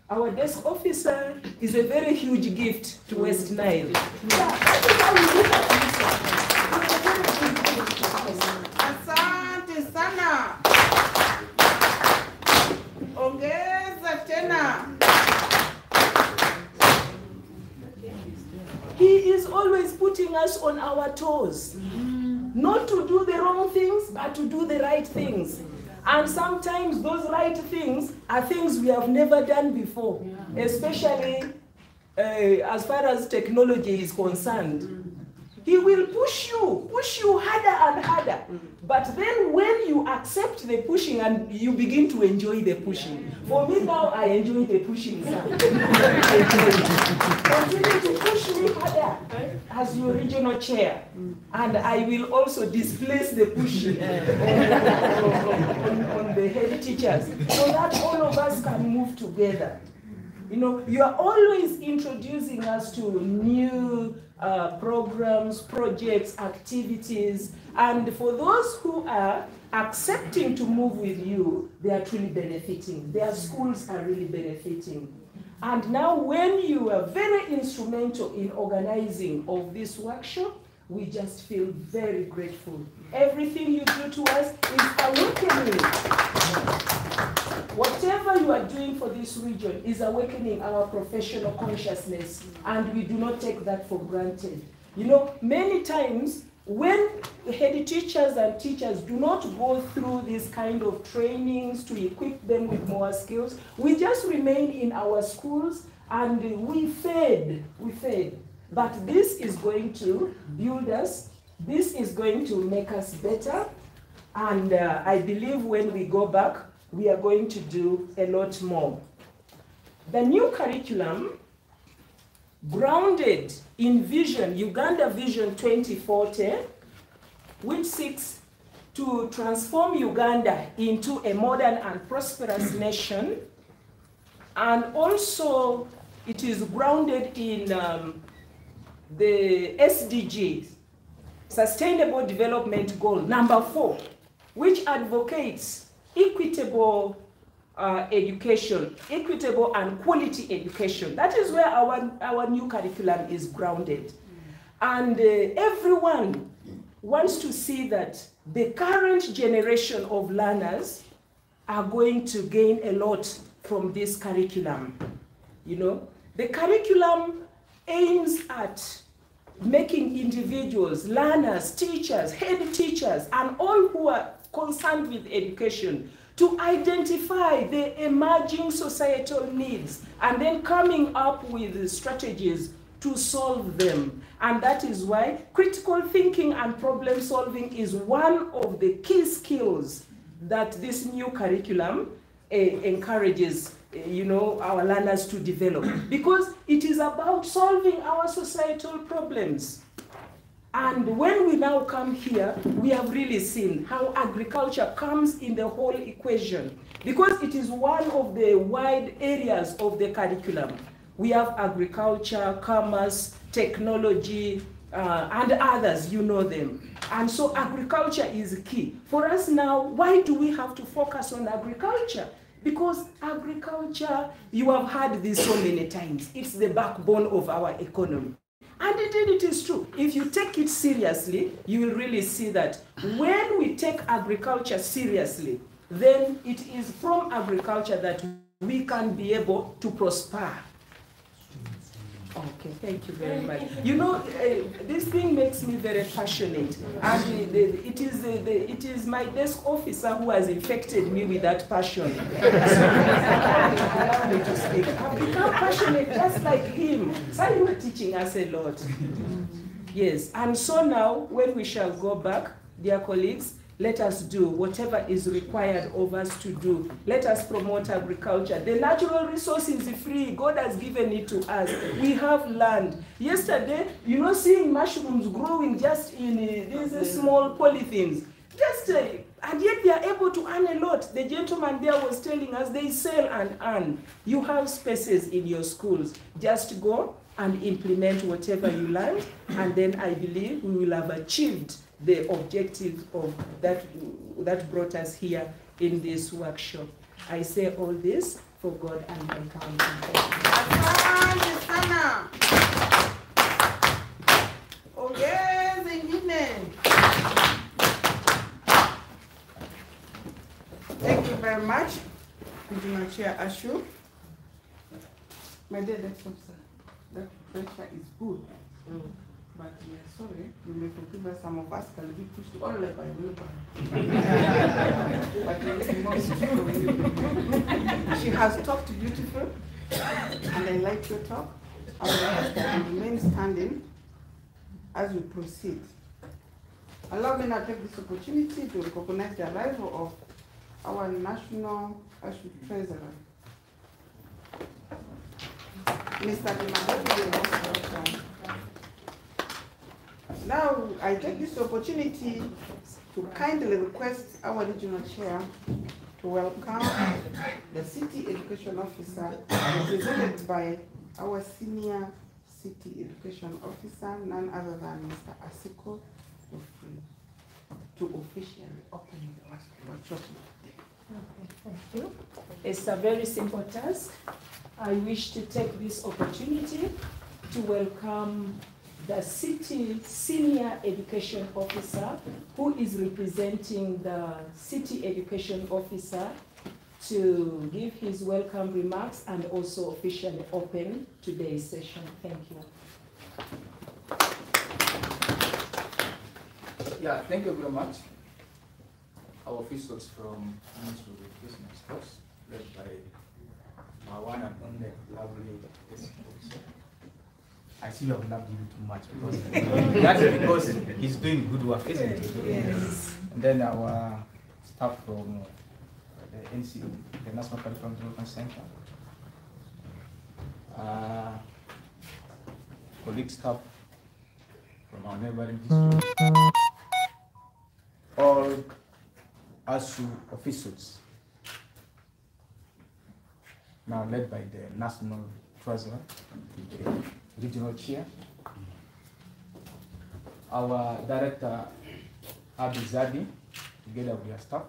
Speaker 21: Our desk officer is a very huge gift to West Nile.
Speaker 11: Asante sana. Ongeza tena.
Speaker 21: He is always putting us on our toes. Not to do the wrong things, but to do the right things. And sometimes those right things are things we have never done before, especially as far as technology is concerned. He will push you harder and harder. But then when you accept the pushing and you begin to enjoy the pushing. For me now, I enjoy the pushing. Continue to push me harder as your regional chair. And I will also displace the pushing on the head teachers so that all of us can move together. You know, you are always introducing us to new programs, projects, activities, and for those who are accepting to move with you, they are truly benefiting. Their schools are really benefiting. And now when you are very instrumental in organizing of this workshop, we just feel very grateful. Everything you do to us is awakening. Whatever you are doing for this region is awakening our professional consciousness, and we do not take that for granted. You know, many times when head teachers and teachers do not go through these kind of trainings to equip them with more skills, we just remain in our schools and we fade. But this is going to build us. This is going to make us better. And I believe when we go back, we are going to do a lot more. The new curriculum, grounded in Vision, Uganda Vision 2040, which seeks to transform Uganda into a modern and prosperous nation. And also, it is grounded in the SDGs, Sustainable Development Goal number 4, which advocates equitable education, equitable and quality education. That is where our new curriculum is grounded. And everyone wants to see that the current generation of learners are going to gain a lot from this curriculum. You know, the curriculum aims at making individuals, learners, teachers, head teachers, and all who are concerned with education to identify the emerging societal needs and then coming up with strategies to solve them. And that is why critical thinking and problem solving is one of the key skills that this new curriculum encourages our learners to develop, because it is about solving our societal problems. And when we now come here, we have really seen how agriculture comes in the whole equation, because it is one of the wide areas of the curriculum. We have agriculture, commerce, technology, and others, you know them. And so agriculture is key. For us now, why do we have to focus on agriculture? Because agriculture, you have heard this so many times, it's the backbone of our economy. And indeed it is true. If you take it seriously, you will really see that when we take agriculture seriously, then it is from agriculture that we can be able to prosper. Okay, thank you very much. You know, this thing makes me very passionate, and it is my desk officer who has infected me with that passion. Allow me to speak. I've become passionate just like him. So you were teaching us a lot. Yes, and so now when we shall go back, dear colleagues, let us do whatever is required of us to do. Let us promote agriculture. The natural resource is free. God has given it to us. We have land. Yesterday, you know, seeing mushrooms growing just in these small polythenes, and yet they are able to earn a lot. The gentleman there was telling us they sell and earn. You have spaces in your schools. Just go and implement whatever you learned, and then I believe we will have achieved the objective of that brought us here in this workshop. I say all this for God and mankind.
Speaker 11: Thank you very much, Regional Chair Ashu. My dear Desk Officer, that pressure is good. But we are sorry, you may forgive us, some of us can be pushed all the way by But she has talked beautiful, and I like your talk. I will ask that you remain standing as we proceed. Allow me now to take this opportunity to recognize the arrival of our National Treasurer, Mr. Dimadevi. Now, I take this opportunity to kindly request our regional chair to welcome the City Education Officer, represented by our Senior City Education Officer, none other than Mr. Asiko, to officially open the workshop.
Speaker 21: Thank you. It's a very simple task. I wish to take this opportunity to welcome the City Senior Education Officer, who is representing the City Education Officer, to give his welcome remarks and also officially open today's session. Thank you.
Speaker 1: Yeah, thank you very much. Our officials from Ministry of Education and Sports, led by our one and only lovely officer. I see you have loved him too much because that's because he's doing good work, isn't it? Yes. And then our staff from the NCU, the National Curriculum Development Center, colleague staff from our neighboring district, all ASU officials, now led by the National Treasurer, the Regional Chair, our Director Abi Zardi, together with your staff,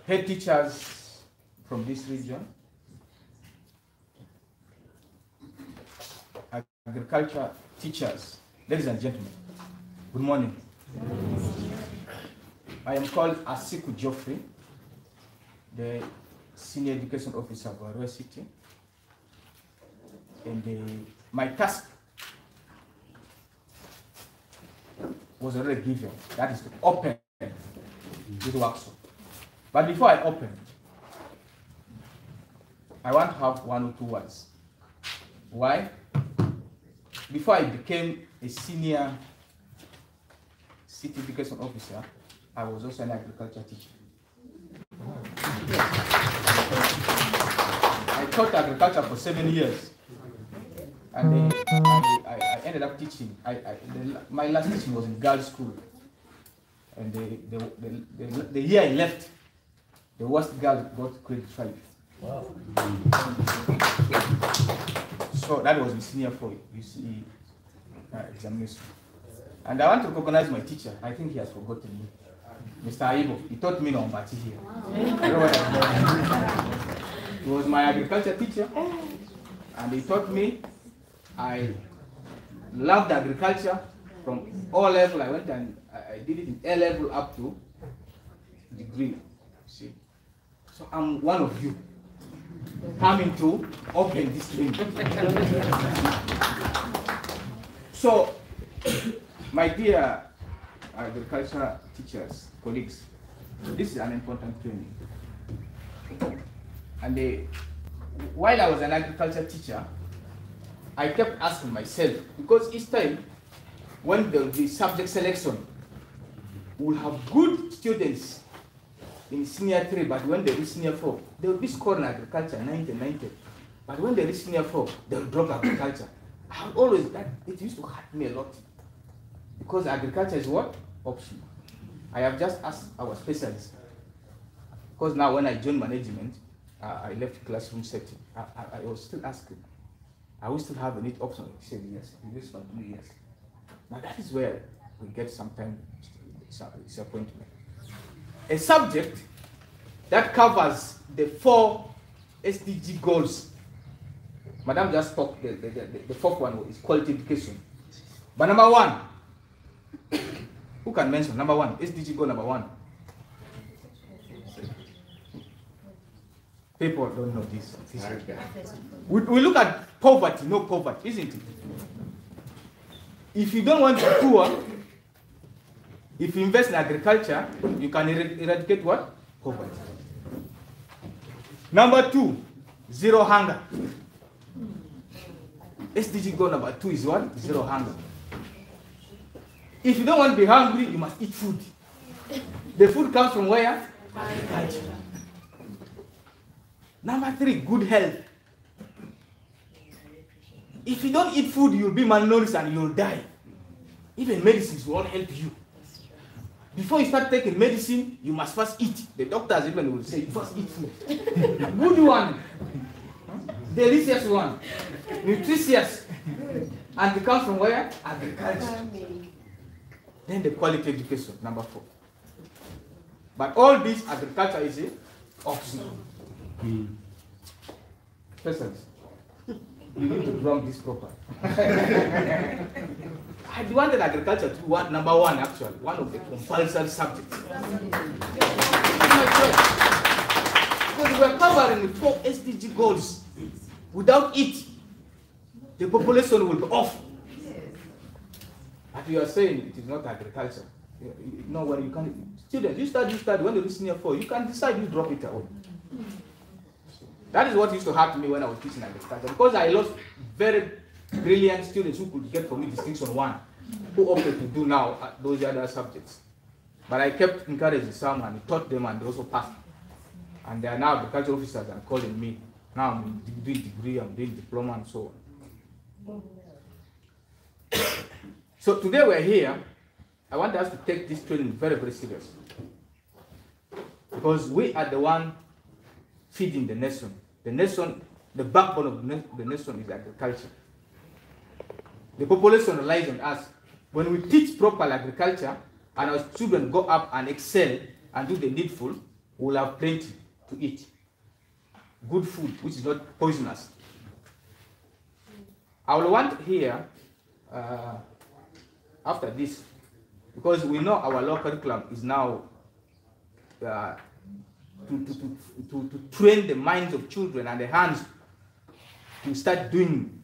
Speaker 1: head teachers from this region, agriculture teachers, ladies and gentlemen, good morning. I am called Asiku Geoffrey, the Senior Education Officer of Arua City, and my task was already given, that is to open this workshop. But before I open, I want to have one or two words. Why? Before I became a Senior City Education Officer, I was also an agriculture teacher. I taught agriculture for 7 years, and I ended up teaching. My last teaching was in girls' school, and the year I left, the worst girl got grade 5. Wow. So that was in senior 4, you see, examination. And I want to recognize my teacher. I think he has forgotten me. Mr. Aibo, he taught me Nombati here. He was my agriculture teacher, and he taught me. I loved agriculture from O level. I went and I did it in A level up to degree. See, so I'm one of you coming to open this dream. So, my dear agriculture teachers, colleagues, this is an important training. And while I was an agriculture teacher, I kept asking myself, because each time when there will be subject selection, we'll have good students in senior 3, but when they reach senior 4, they will be scoring agriculture 90. But when they reach senior 4, they will drop agriculture. I always, it used to hurt me a lot. Because agriculture is what? Optional. I have just asked our specialists. Because now when I joined management, I left classroom setting. I was still asking, I will still have a neat option. He said yes, this one, yes. Now that is where we get sometimes disappointment. A subject that covers the 4 SDG goals. Madam just spoke, the 4th one is quality education. But number 1, who can mention number 1, SDG goal number 1? People don't know this. We look at poverty, no poverty, isn't it? If you don't want to be poor, if you invest in agriculture, you can eradicate what? Poverty. Number 2, zero hunger. SDG goal number 2 is what? Zero hunger. If you don't want to be hungry, you must eat food. The food comes from where? Agriculture. Number 3, good health. If you don't eat food, you'll be malnourished and you'll die. Even medicines will not help you. Before you start taking medicine, you must first eat. The doctors even will say, first eat food. Good one, delicious one, nutritious. And it comes from where? Agriculture. Then the quality education, number 4. But all this agriculture is optional. Specialists, you need to drum this proper. I wanted agriculture to be number 1 actually, one of the compulsory subjects. Because we're covering the 4 SDG goals. Without it, the population will be off. But you are saying it is not agriculture. No, when you can, students, you study, when you reach senior 4, you can decide you drop it away. That is what used to happen to me when I was teaching agriculture, because I lost very brilliant students who could get for me distinction 1, who opted to do now those other subjects. But I kept encouraging some and taught them, and they also passed. And they are now agricultural officers and calling me. Now I'm doing degree, I'm doing diploma and so on. So today we're here, I want us to take this training very, very serious. Because we are the one feeding the nation. The nation, the backbone of the nation is agriculture. The population relies on us. When we teach proper agriculture and our children go up and excel and do the needful, we'll have plenty to eat. Good food, which is not poisonous. I will want here, after this, because we know our law curriculum is now to train the minds of children and the hands to start doing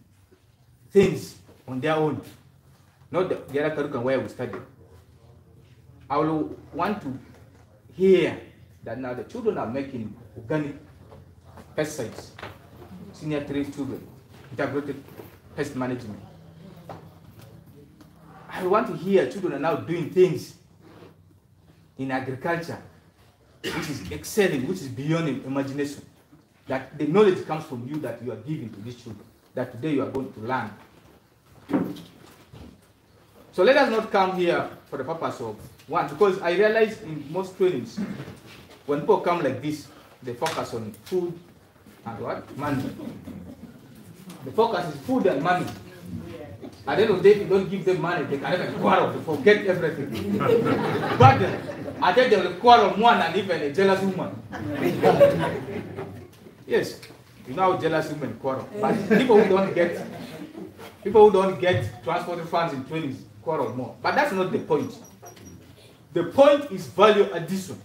Speaker 1: things on their own, not the other curriculum where we study. I will want to hear that now the children are making organic pesticides, senior 3 children, integrated pest management. I want to hear children are now doing things in agriculture, which is excelling, which is beyond imagination. That the knowledge comes from you that you are giving to these children, that today you are going to learn. So let us not come here for the purpose of one, because I realize in most trainings, when people come like this, they focus on food and what? Money. The focus is food and money. At the end of the day, if you don't give them money, they can even quarrel, they forget everything. But I think they will quarrel more than even a jealous woman. Yes, you know how jealous women quarrel. But people who don't get transport funds in trainings quarrel more. But that's not the point. The point is value addition.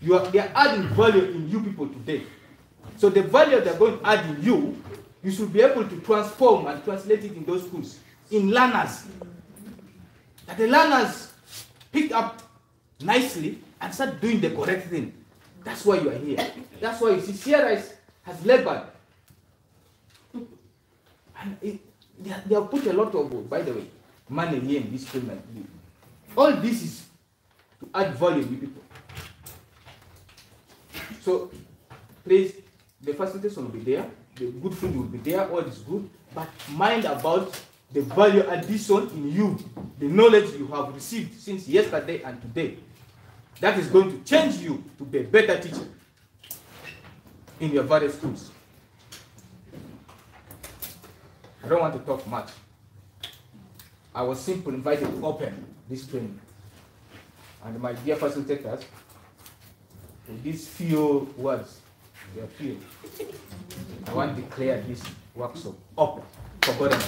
Speaker 1: They are adding value in you people today. So the value they're going to add in you, you should be able to transform and translate it in those schools, in learners. That the learners pick up nicely and start doing the correct thing. That's why you are here. That's why you see CRS has labored. And they have put a lot of, by the way, money here in this payment. All this is to add value to people. So, please, the facilitation will be there, the good food will be there, all is good, but mind about the value addition in you, the knowledge you have received since yesterday and today. That is going to change you to be a better teacher in your various schools. I don't want to talk much. I was simply invited to open this training. And my dear facilitators, with these few words, they are few, I want to declare this workshop open for God and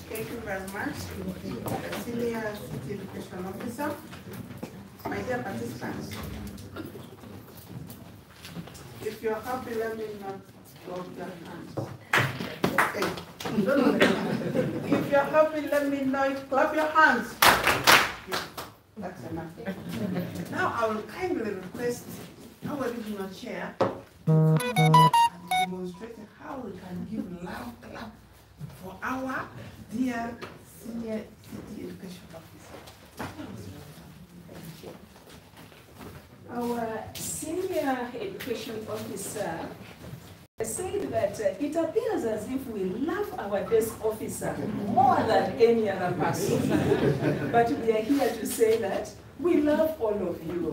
Speaker 11: Thank you very much, the Senior City Education Officer. My dear participants, if you're happy, let me not clap your hands. Okay. If you're happy, let me know it. Clap your hands. That's enough. Now I will kindly request our regional chair to come and demonstrate how we can give loud clap for our dear Senior City Education Officer.
Speaker 21: Our Senior Education Officer said that it appears as if we love our desk officer more than any other person. But we are here to say that we love all of you,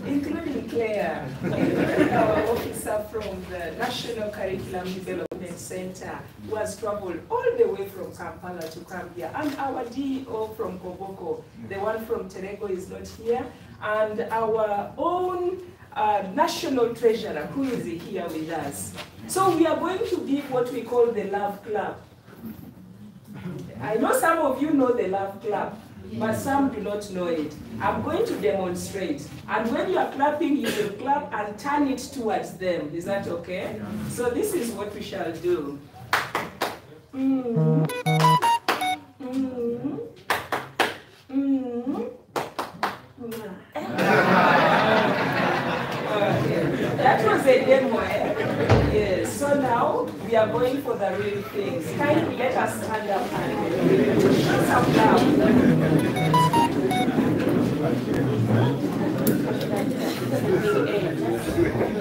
Speaker 21: including Claire, including our officer from the National Curriculum Development Center, who has traveled all the way from Kampala to come here, and our DO from Koboko, the one from Terego is not here, and our own national treasurer who is here with us. So we are going to give what we call the love clap. I know some of you know the love clap, but some do not know it. I'm going to demonstrate. And when you are clapping, you will clap and turn it towards them. Is that okay? So this is what we shall do. That was a demo, eh? Yes. So now we are going for the real things. Kindly let us stand up and show some love.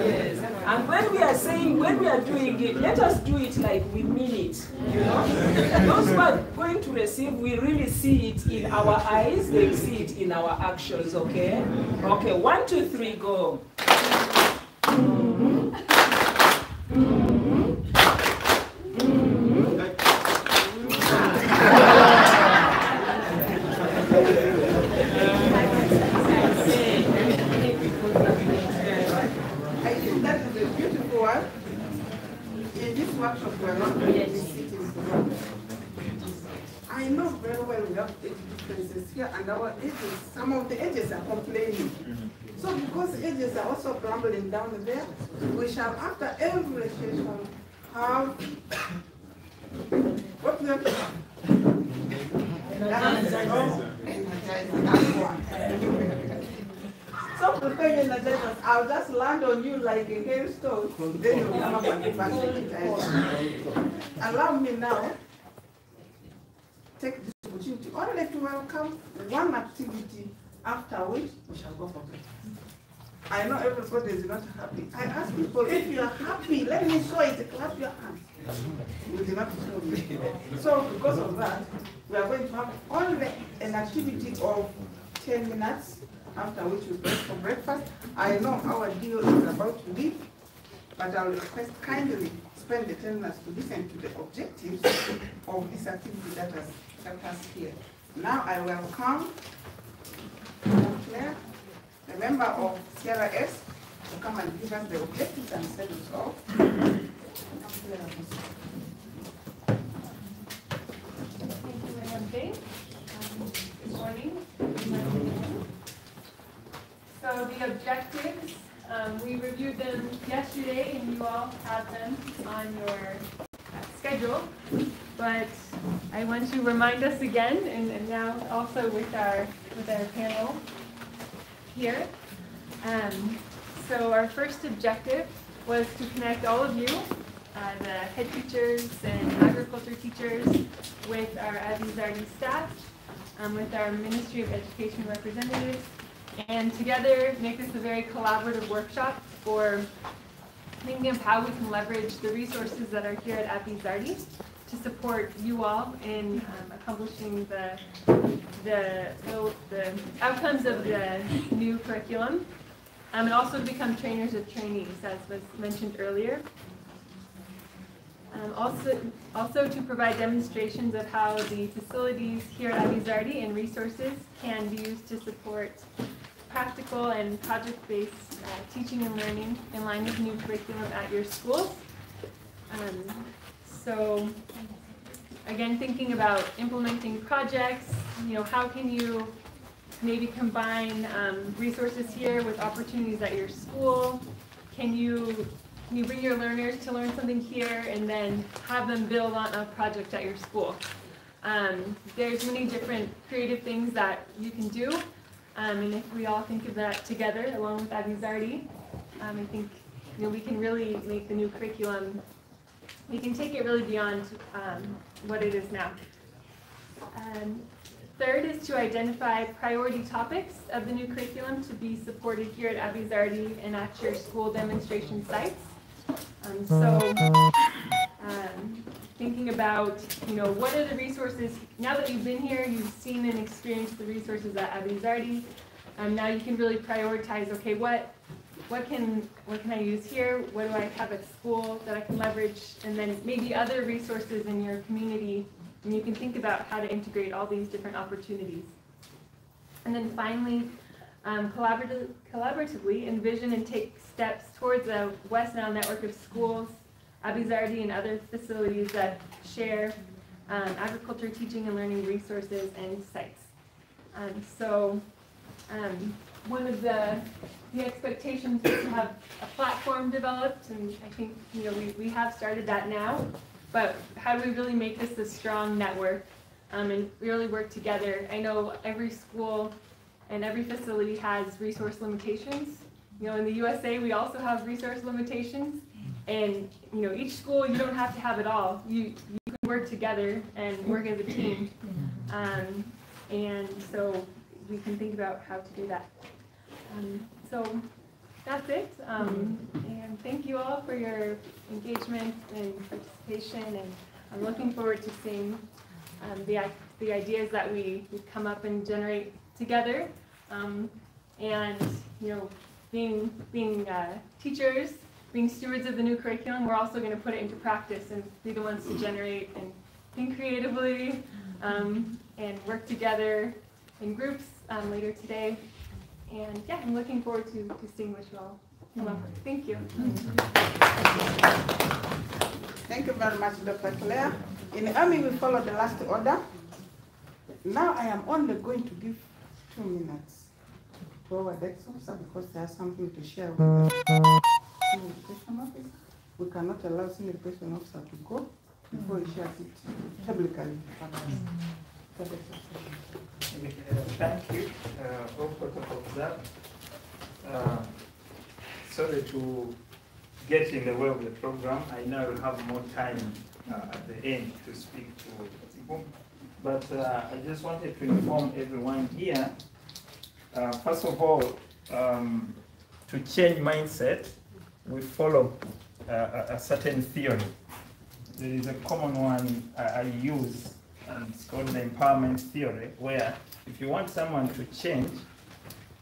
Speaker 21: Yes. And when we are saying, when we are doing it, let us do it like we mean it. You know? Those who are going to receive, we really see it in our eyes, they see it in our actions, okay? Okay, 1, 2, 3, go.
Speaker 11: I know very well we have age differences here, and our ages, some of the ages are complaining. So because ages are also grumbling down there, we shall, after every session, have what we have to have? So prepare your energizers. I'll just land on you like a hailstone, then you'll come up and back. Allow me now take this opportunity only to welcome one activity, after which we shall go for break. I know everybody is not happy. I ask people, if you are happy, let me show it, clap your hands. You did not show me. So because of that, we are going to have only an activity of 10 minutes, after which we break for breakfast. I know our deal is about to leave, but I will request kindly spend the 10 minutes to listen to the objectives of this activity that has kept us here. Now I welcome Claire member of CRS to come and give us the objectives and set us off.
Speaker 4: Thank you, Madam Day. Good morning. So the objectives, we reviewed them yesterday and you all have them on your schedule. But I want to remind us again, and now also with our panel here. So our first objective was to connect all of you, the head teachers and agriculture teachers, with our Abi Zardi staff, with our Ministry of Education representatives, and together make this a very collaborative workshop for thinking of how we can leverage the resources that are here at Abi Zardi to support you all in accomplishing the outcomes of the new curriculum, and also to become trainers of trainees, as was mentioned earlier. Also to provide demonstrations of how the facilities here at Abi Zardi and resources can be used to support practical and project-based teaching and learning in line with new curriculum at your schools. So again, thinking about implementing projects, how can you maybe combine resources here with opportunities at your school? Can you bring your learners to learn something here and then have them build on a project at your school? There's many different creative things that you can do, and if we all think of that together along with Abi Zardi, I think we can really make the new curriculum, we can take it really beyond what it is now. Third is to identify priority topics of the new curriculum to be supported here at Abi Zardi and at your school demonstration sites. Thinking about, what are the resources, now that you've been here, you've seen and experienced the resources at Abi Zardi, now you can really prioritize, okay, what can I use here, what do I have at school that I can leverage, and then maybe other resources in your community, and you can think about how to integrate all these different opportunities. And then finally, collaboratively envision and take steps towards a West Nile network of schools, Abi Zardi and other facilities that share agriculture teaching and learning resources and sites. One of the expectations is to have a platform developed, and I think we have started that now, but how do we really make this a strong network and really work together? I know every school and every facility has resource limitations. In the USA, we also have resource limitations. And each school, you don't have to have it all. You can work together and work as a team. And so we can think about how to do that. So that's it. And thank you all for your engagement and participation. And I'm looking forward to seeing the ideas that we come up and generate together. And being teachers, being stewards of the new curriculum, we're also going to put it into practice and be the ones to generate and think creatively and work together in groups later today. And yeah, I'm looking forward to seeing what you all come up with. Thank you.
Speaker 11: Thank you very much, Dr. Claire. In the Army, we follow the last order. Now I am only going to give 2 minutes to our desk officer because they have something to share with us. Senior Education Officer. We cannot allow Senior Education Officer to go before he shares it publicly.
Speaker 22: Thank you. All protocol observed. Sorry to get in the way of the program. I know I will have more time at the end to speak to people. But I just wanted to inform everyone here, first of all, to change mindset, we follow a certain theory. There is a common one I use, and it's called the empowerment theory, where if you want someone to change,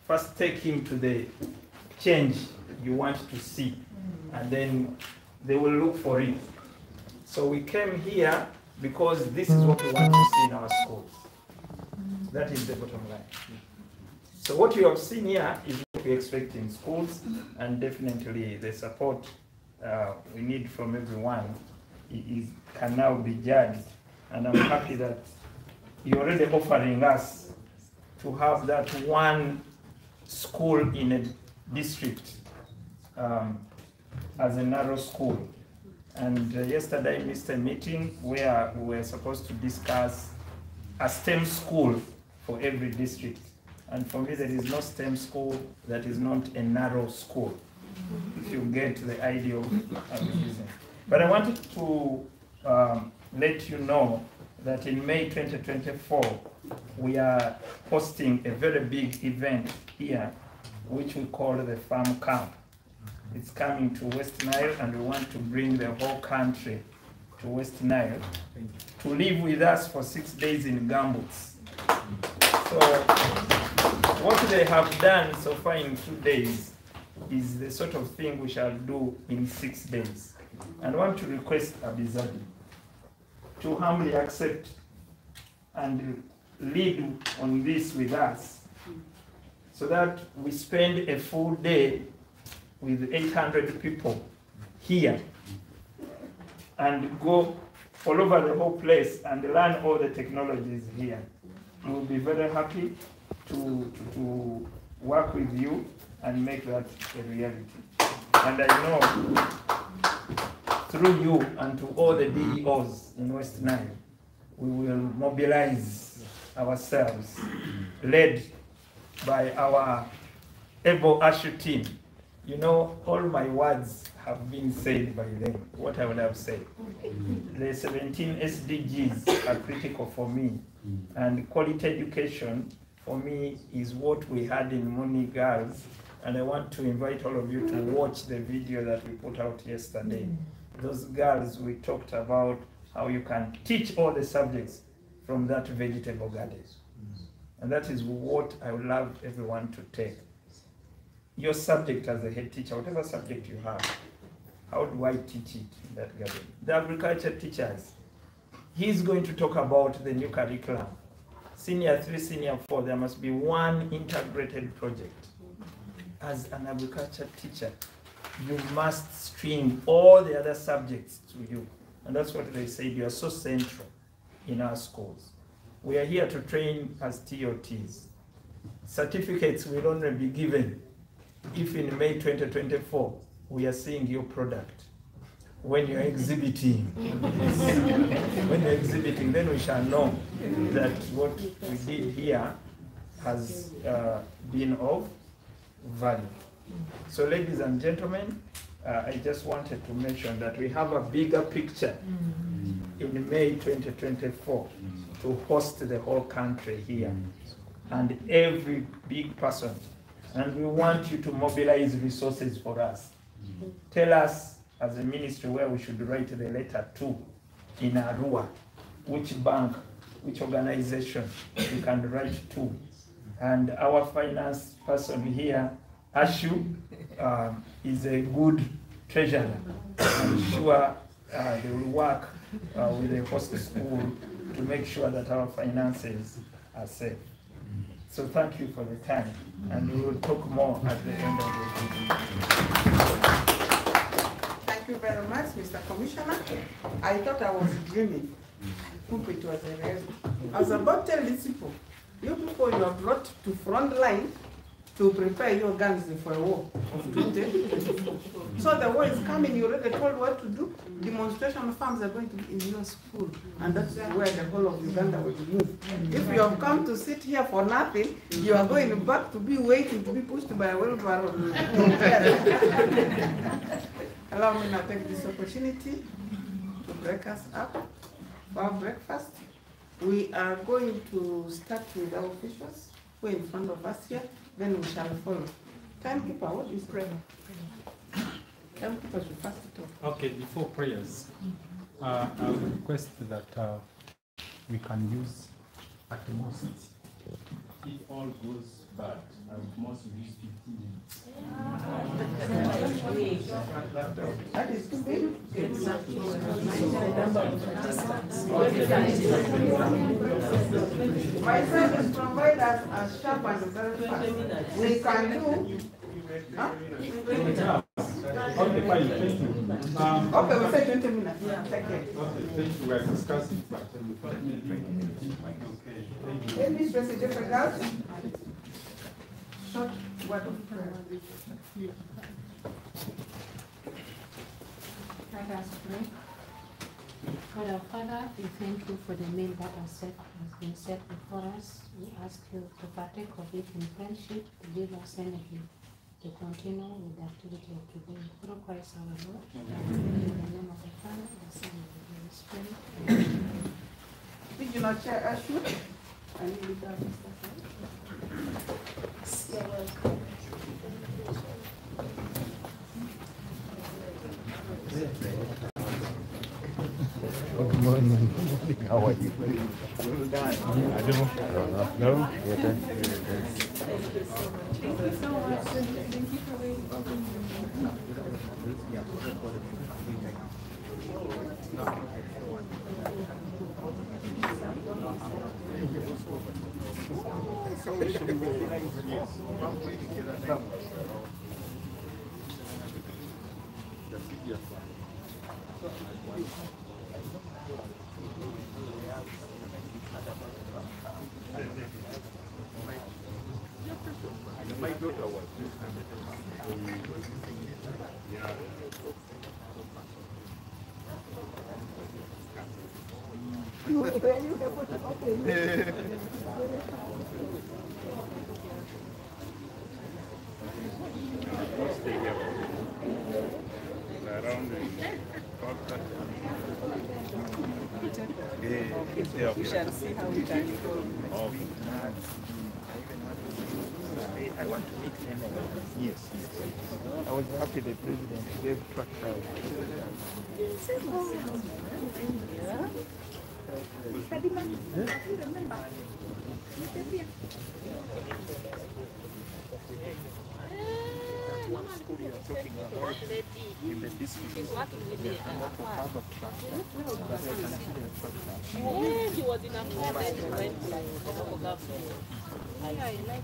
Speaker 22: first take him to the change you want to see, and then they will look for it. So we came here because this is what we want to see in our schools. That is the bottom line. So what you have seen here is what we expect in schools, and definitely the support we need from everyone can now be judged. And I'm happy that you're already offering us to have that one school in a district as a narrow school. And yesterday I missed a meeting where we were supposed to discuss a STEM school for every district. And for me, there is no STEM school that is not a narrow school, if you get the idea of using. But I wanted to let you know that in May 2024, we are hosting a very big event here, which we call the Farm Camp. It's coming to West Nile, and we want to bring the whole country to West Nile to live with us for 6 days in gumboots. So what they have done so far in 2 days is the sort of thing we shall do in 6 days. And I want to request Abi Zardi to humbly accept and lead on this with us, so that we spend a full day with 800 people here and go all over the whole place and learn all the technologies here. We will be very happy to work with you and make that a reality. And I know through you and to all the DEOs in West Nile, we will mobilize ourselves, led by our able ASHU team. You know, all my words have been said by them, what I would have said. The 17 SDGs are critical for me, and quality education for me is what we had in Muni Girls, and I want to invite all of you to watch the video that we put out yesterday. Those girls, we talked about how you can teach all the subjects from that vegetable garden. And that is what I would love everyone to take. Your subject as a head teacher, whatever subject you have, how do I teach it in that garden? The agriculture teachers, he's going to talk about the new curriculum. Senior 3, Senior 4, there must be one integrated project. As an agriculture teacher, you must stream all the other subjects to you. And that's what they said, you are so central in our schools. We are here to train as TOTs. Certificates will only be given if in May 2024, we are seeing your product. When you're exhibiting, when you're exhibiting, then we shall know that what we did here has been of value. So ladies and gentlemen, I just wanted to mention that we have a bigger picture in May 2024 to host the whole country here and every big person. And we want you to mobilize resources for us. Tell us as a ministry where we should write the letter to in Arua, which bank, which organization you can write to. And our finance person here, Ashu, is a good treasurer. I'm sure they will work with the host school to make sure that our finances are safe. So thank you for the time, and we will talk more at the end of the meeting.
Speaker 11: Thank you very much, Mr. Commissioner. I thought I was dreaming. Hope it was a reality. I was about to tell these people, you people you are brought to front line to prepare your guns for a war of 2024. So the war is coming, you already told what to do. Demonstration farms are going to be in your school, and that's where the whole of Uganda will move. If you have come to sit here for nothing, you are going back to be waiting to be pushed by a wheelbarrow. Allow me now to take this opportunity to break us up for our breakfast. We are going to start with our officials who are in front of us here. Then we shall follow. Timekeeper, what is prayer? Timekeeper should first talk.
Speaker 2: Okay, before prayers, I would request that we can use at most, if all goes but I would mostly use 15 minutes.
Speaker 11: That is too big. My service providers are sharp and very fast. We can do. Huh?
Speaker 2: Okay, fine, thank you.
Speaker 11: Okay, we say 20 minutes. Yeah, thank you.
Speaker 2: Okay, thank you. We are discussing, but okay, thank you.
Speaker 11: Any specific regards? Short word of prayer.
Speaker 20: Let us pray. God our Father, we thank you for the meal that has been set before us. We ask you to partake of it in friendship, to give us energy to continue with the activity of today. Through Christ our Lord. In the name of the Father, the Son, and the Holy Spirit. Amen.
Speaker 11: Regional Chair Ashwood. I need to go, Mr. You're welcome.
Speaker 19: Good morning. How are you? No?
Speaker 4: Thank you so much. Thank you so much. Thank you for waiting.
Speaker 12: My daughter was.
Speaker 11: We shall see how we can go.
Speaker 1: I want to meet him.
Speaker 12: Yes.
Speaker 1: I was happy the president gave tractors.
Speaker 6: He was in a car that he went to I like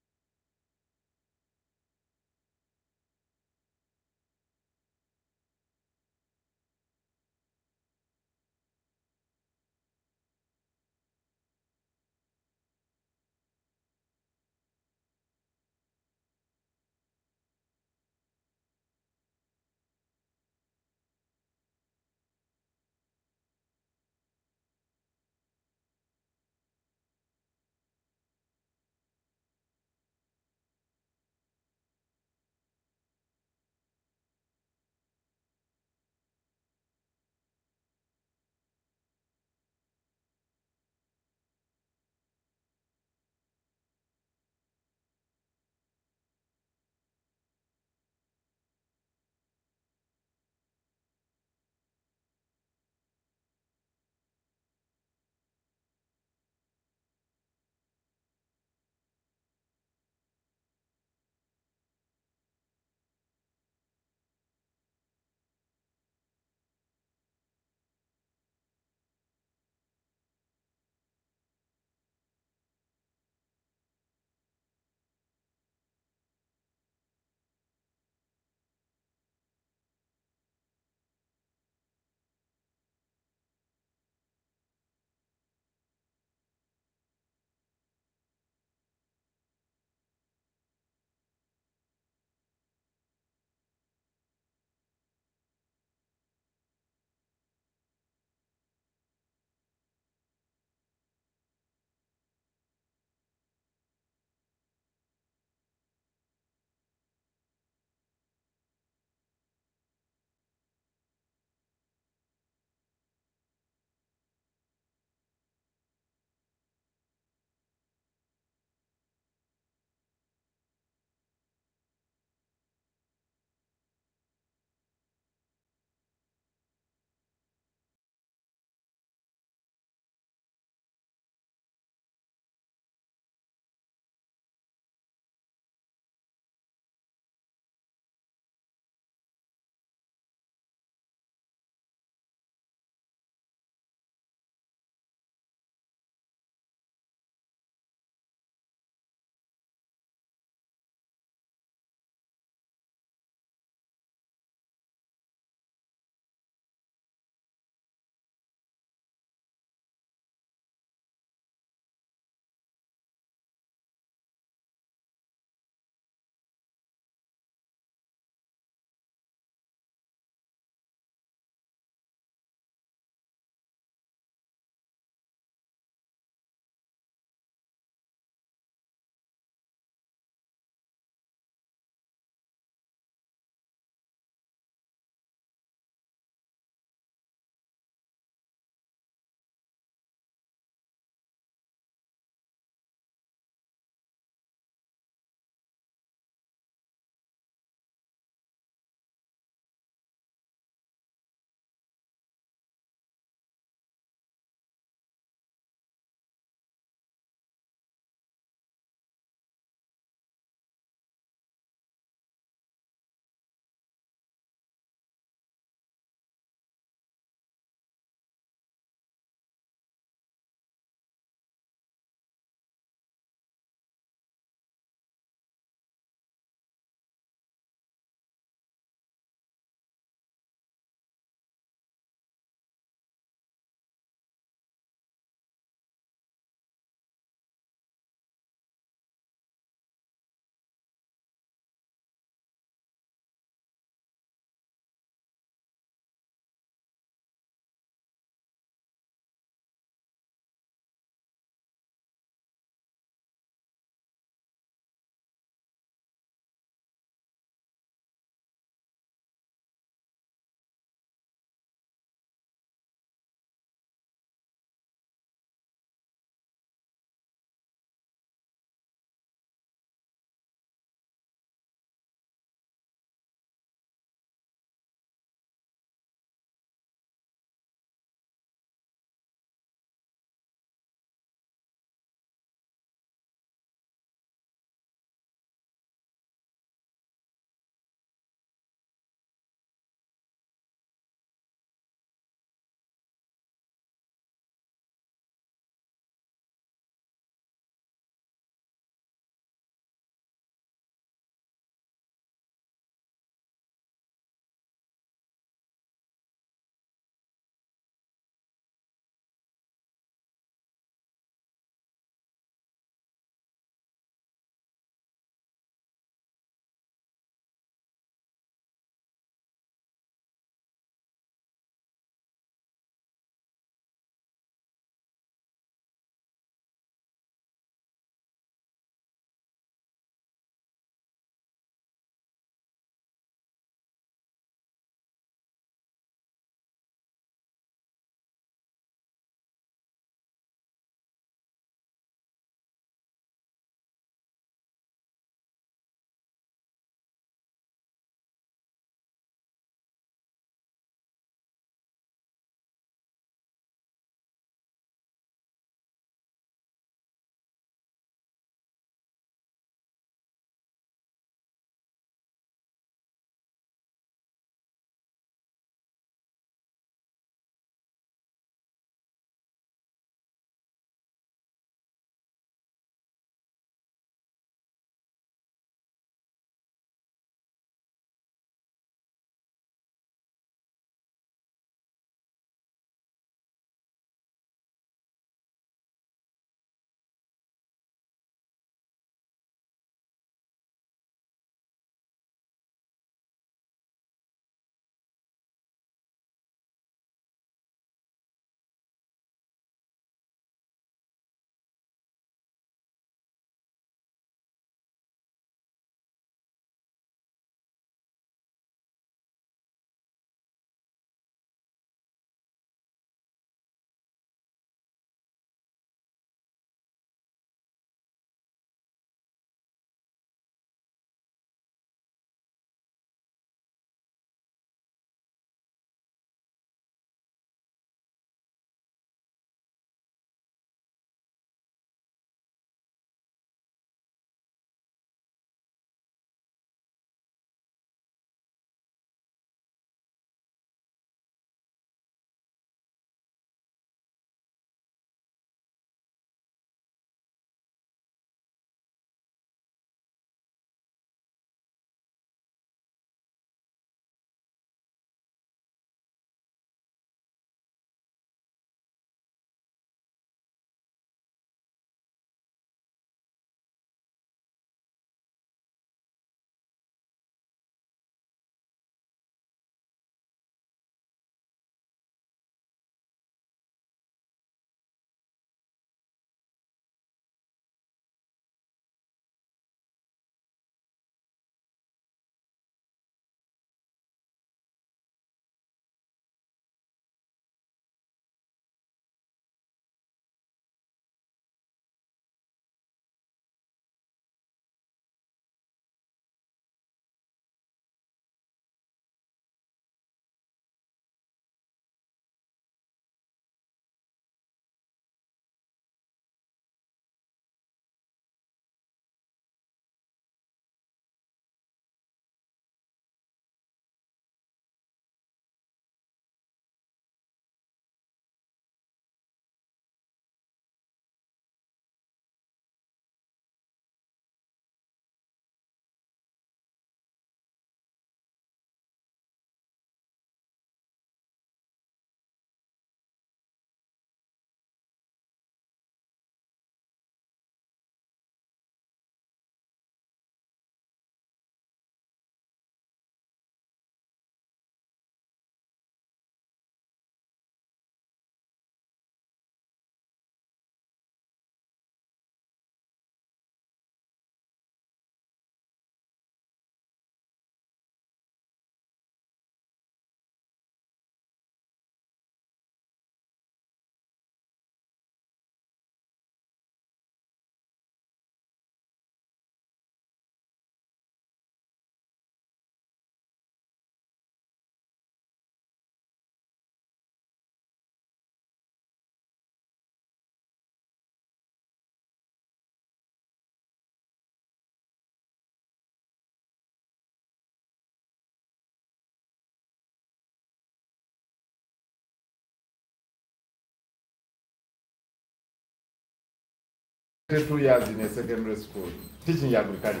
Speaker 5: 2 years in a secondary school, teaching agriculture.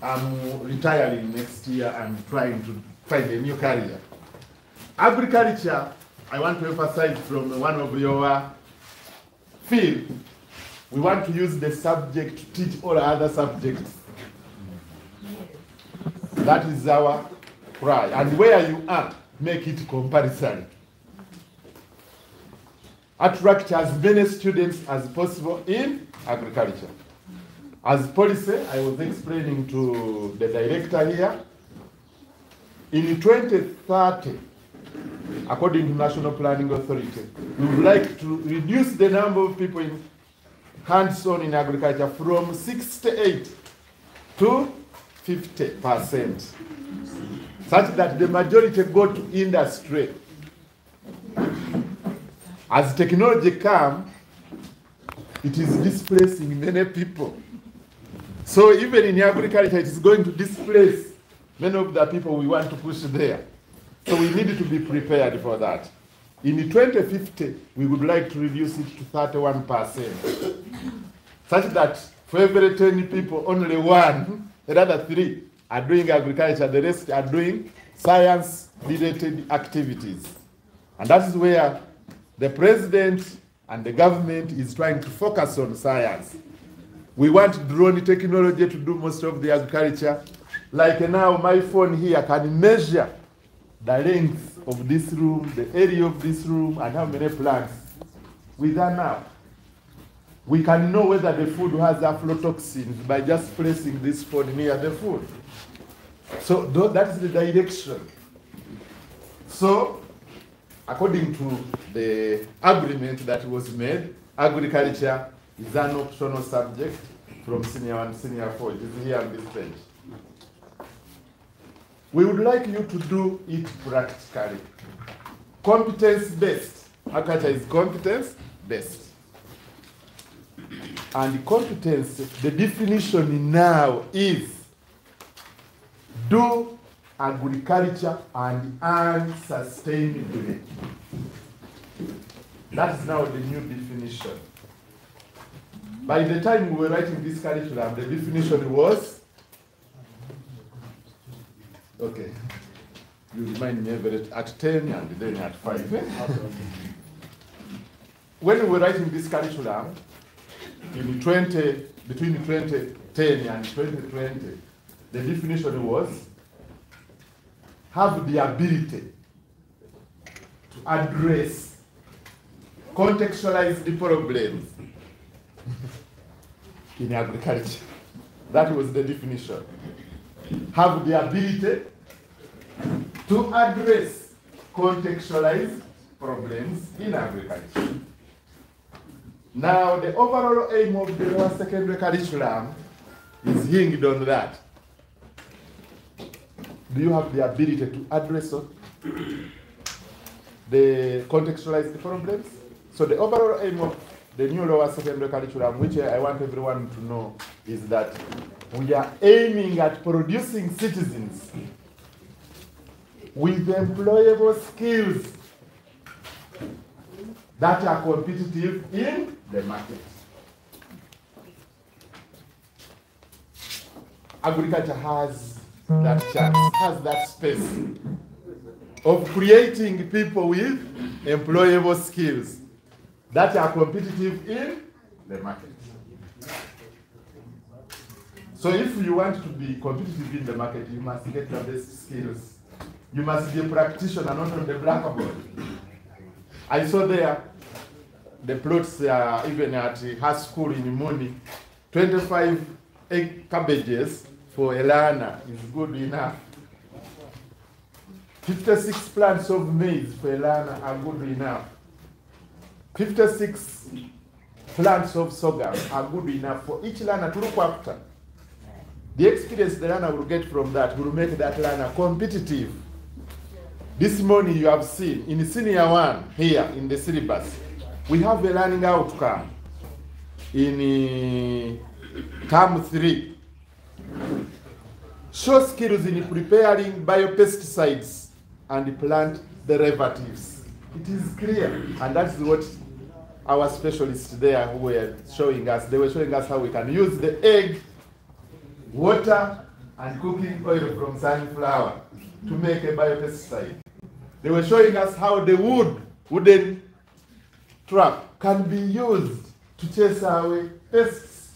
Speaker 5: I'm retiring next year and trying to find a new career. Agriculture, I want to emphasize from one of your field, we want to use the subject to teach all other subjects. That is our cry. And where you are, make it compulsory. Attract as many students as possible in agriculture. As policy, I was explaining to the director here, in 2030, according to National Planning Authority, we would like to reduce the number of people in hands-on in agriculture from 68 to 50%, such that the majority go to industry. As technology comes, it is displacing many people. So even in agriculture, it is going to displace many of the people we want to push there. So we need to be prepared for that. In 2050, we would like to reduce it to 31%, such that for every 10 people, only one, the other 3 are doing agriculture, the rest are doing science-related activities. And that is where the president and the government is trying to focus on science. We want drone technology to do most of the agriculture. Like now, my phone here can measure the length of this room, the area of this room, and how many plants. With that now, we can know whether the food has aflatoxins by just placing this phone near the food. So that is the direction. So, according to the agreement that was made, agriculture is an optional subject from Senior 1 to Senior 4. It is here on this page. We would like you to do it practically. Competence-based. Agriculture is competence-based. And competence, the definition now is do agriculture and earn sustainably. That is now the new definition. By the time we were writing this curriculum, the definition was, okay, you remind me at 10 and then at 5. When we were writing this curriculum, between 2010 and 2020, the definition was have the ability to address contextualized problems in agriculture. That was the definition. Have the ability to address contextualized problems in agriculture. Now, the overall aim of the lower secondary curriculum is hinged on that. Do you have the ability to address the contextualized problems? So the overall aim of the new lower secondary curriculum, which I want everyone to know, is that we are aiming at producing citizens with employable skills that are competitive in the market. Agriculture has that chance, has that space of creating people with employable skills that are competitive in the market. So if you want to be competitive in the market, you must get the best skills. You must be a practitioner, not on the blackboard. I saw there the plots even at high school in Moni, 25 egg cabbages for a learner is good enough. 56 plants of maize for a learner are good enough. 56 plants of sorghum are good enough for each learner to look after. The experience the learner will get from that will make that learner competitive. This morning you have seen in Senior 1 here in the syllabus, we have a learning outcome in term 3. Show skills in preparing biopesticides and plant derivatives. It is clear, and that's what our specialists there who were showing us, they were showing us how we can use the egg, water, and cooking oil from sunflower to make a biopesticide. They were showing us how the wooden trap can be used to chase away pests.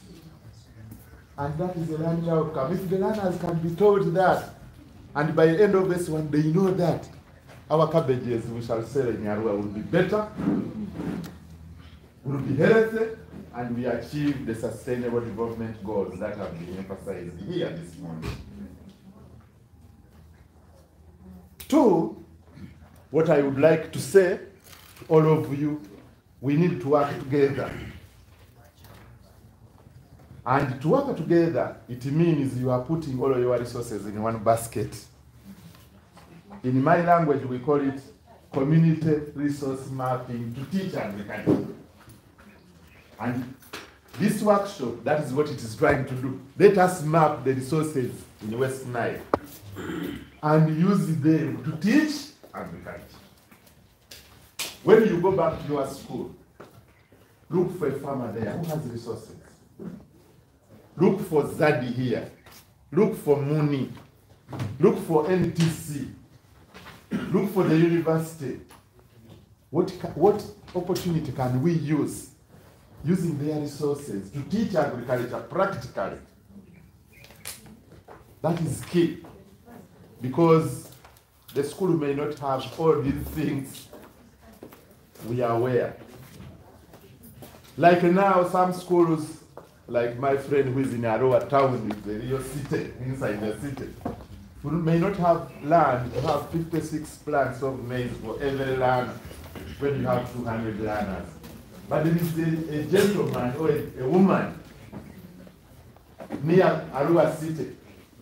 Speaker 5: And that is a learning outcome. If the learners can be told that, and by the end of this one, they know that our cabbages we shall sell in Arua will be better, will be healthy, and we achieve the sustainable development goals that have been emphasized here this morning. 2, what I would like to say to all of you, we need to work together. And to work together, it means you are putting all of your resources in one basket. In my language, we call it community resource mapping to teach agriculture. And this workshop, that is what it is trying to do. Let us map the resources in West Nile and use them to teach agriculture. When you go back to your school, look for a farmer there who has resources. Look for Zardi here. Look for Muni. Look for NTC. Look for the university. What opportunity can we use using their resources to teach agriculture practically? That is key. Because the school may not have all these things we are aware. Like now, some schools, like my friend who is in Arua town, is the real city, inside the city, we may not have land to have 56 plants of maize for every learner when you have 200 learners. But there is a gentleman or a woman near Arua City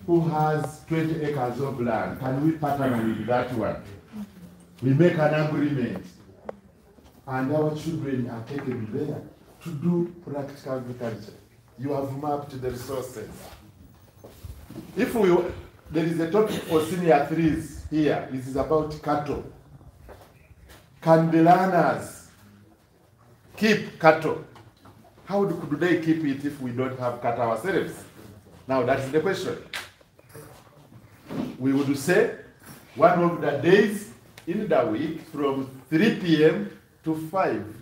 Speaker 5: who has 20 acres of land. Can we partner with that one? We make an agreement, and our children are taken there to do practical agriculture. You have mapped the resources. If there is a topic for senior 3s here, this is about cattle. Can the learners keep cattle? How could they keep it if we don't have cattle ourselves? Now that's the question. We would say one of the days in the week from 3 p.m. to 5.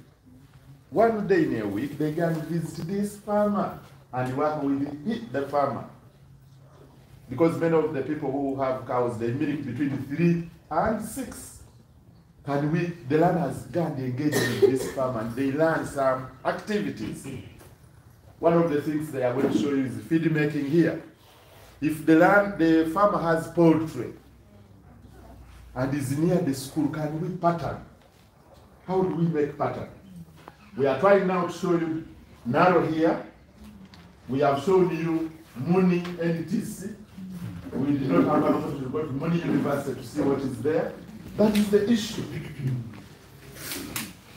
Speaker 5: One day in a week, they can visit this farmer and work with the farmer. Because many of the people who have cows, they milk between 3 and 6. And the learners can engage with this farmer and they learn some activities. One of the things they are going to show you is feed making here. If the farmer has poultry and is near the school, can we pattern? How do we make pattern? We are trying now to show you Naro here. We have shown you Muni NTC. We did not have an opportunity to go to Muni University to see what is there. That is the issue.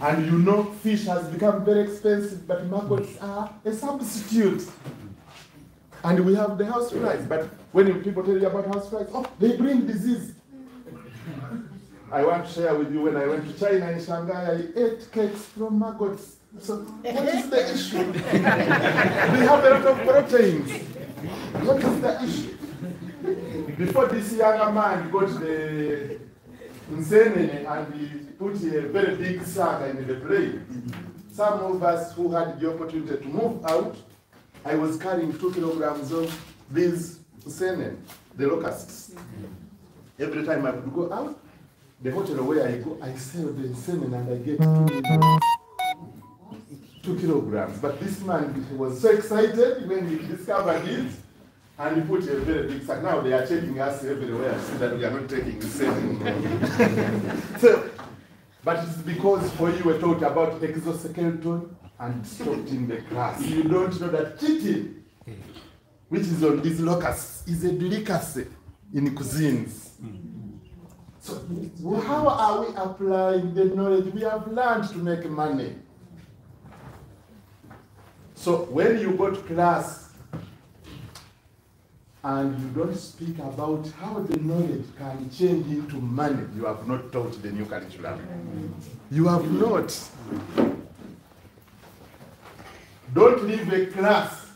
Speaker 5: And you know, fish has become very expensive, but maggots are a substitute. And we have the house flies, but when people tell you about house flies, oh, they bring disease. I want to share with you, when I went to China in Shanghai, I ate cakes from maggots. So what is the issue? They have a lot of proteins. What is the issue? Before this young man got the Nsenene and he put a very big sack in the plane, some of us who had the opportunity to move out, I was carrying 2 kilograms of these Nsenene, the locusts. Every time I would go out, the hotel where I go, I sell the Nsenene and I get 2 kilograms. But this man was so excited when he discovered it, and he put a very big sack. Now they are checking us everywhere so that we are not taking the same. So, but it's because for you were taught about exoskeleton and stopped in the class. You don't know that chicken, which is on these locusts, is a delicacy in cuisines. So how are we applying the knowledge we have learned to make money? So when you go to class, and you don't speak about how the knowledge can change into money, you have not taught the new curriculum. You have not. Don't leave a class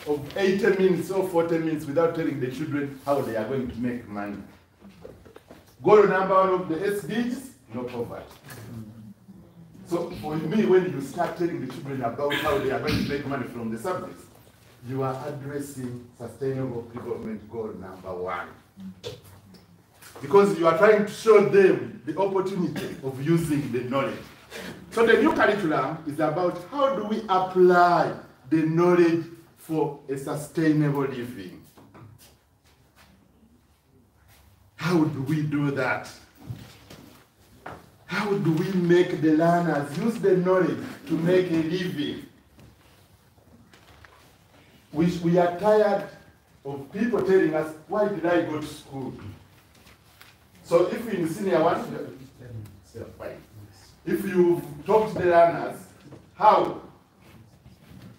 Speaker 5: of 80 minutes or 40 minutes without telling the children how they are going to make money. Goal number 1 of the SDGs, no poverty. So for me, when you start telling the children about how they are going to make money from the subjects, you are addressing sustainable development goal number 1. Because you are trying to show them the opportunity of using the knowledge. So the new curriculum is about how do we apply the knowledge for a sustainable living. How do we do that? How do we make the learners use the knowledge to make a living? We are tired of people telling us, why did I go to school? So if in senior 1, if you talk to the learners how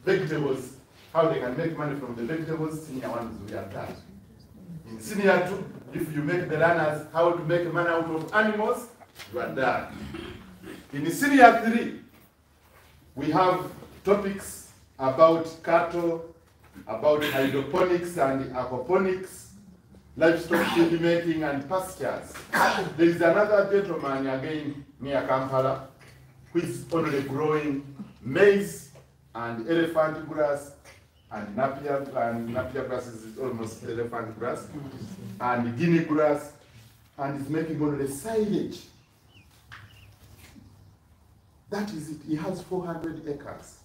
Speaker 5: vegetables, how they can make money from the vegetables, senior 1 we have that. In senior 2, if you make the learners how to make money out of animals, you are done. In senior 3, we have topics about cattle, about hydroponics and aquaponics, livestock feed making and pastures. There is another gentleman again near Kampala who is only growing maize and elephant grass and napier grass is almost elephant grass and guinea grass, and is making only silage. That is it. He has 400 acres.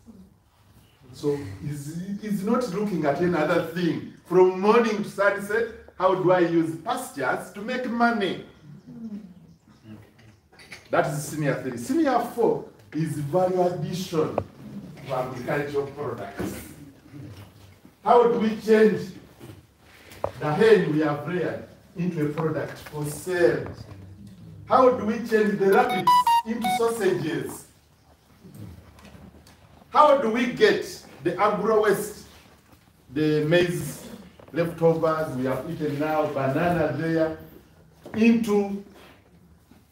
Speaker 5: So he's not looking at any other thing. From morning to sunset, how do I use pastures to make money? That is senior 3. Senior 4 is value addition to agricultural products. How do we change the hen we have reared into a product for sale? How do we change the rabbits into sausages? How do we get the agro waste, the maize leftovers we have eaten now, banana there, into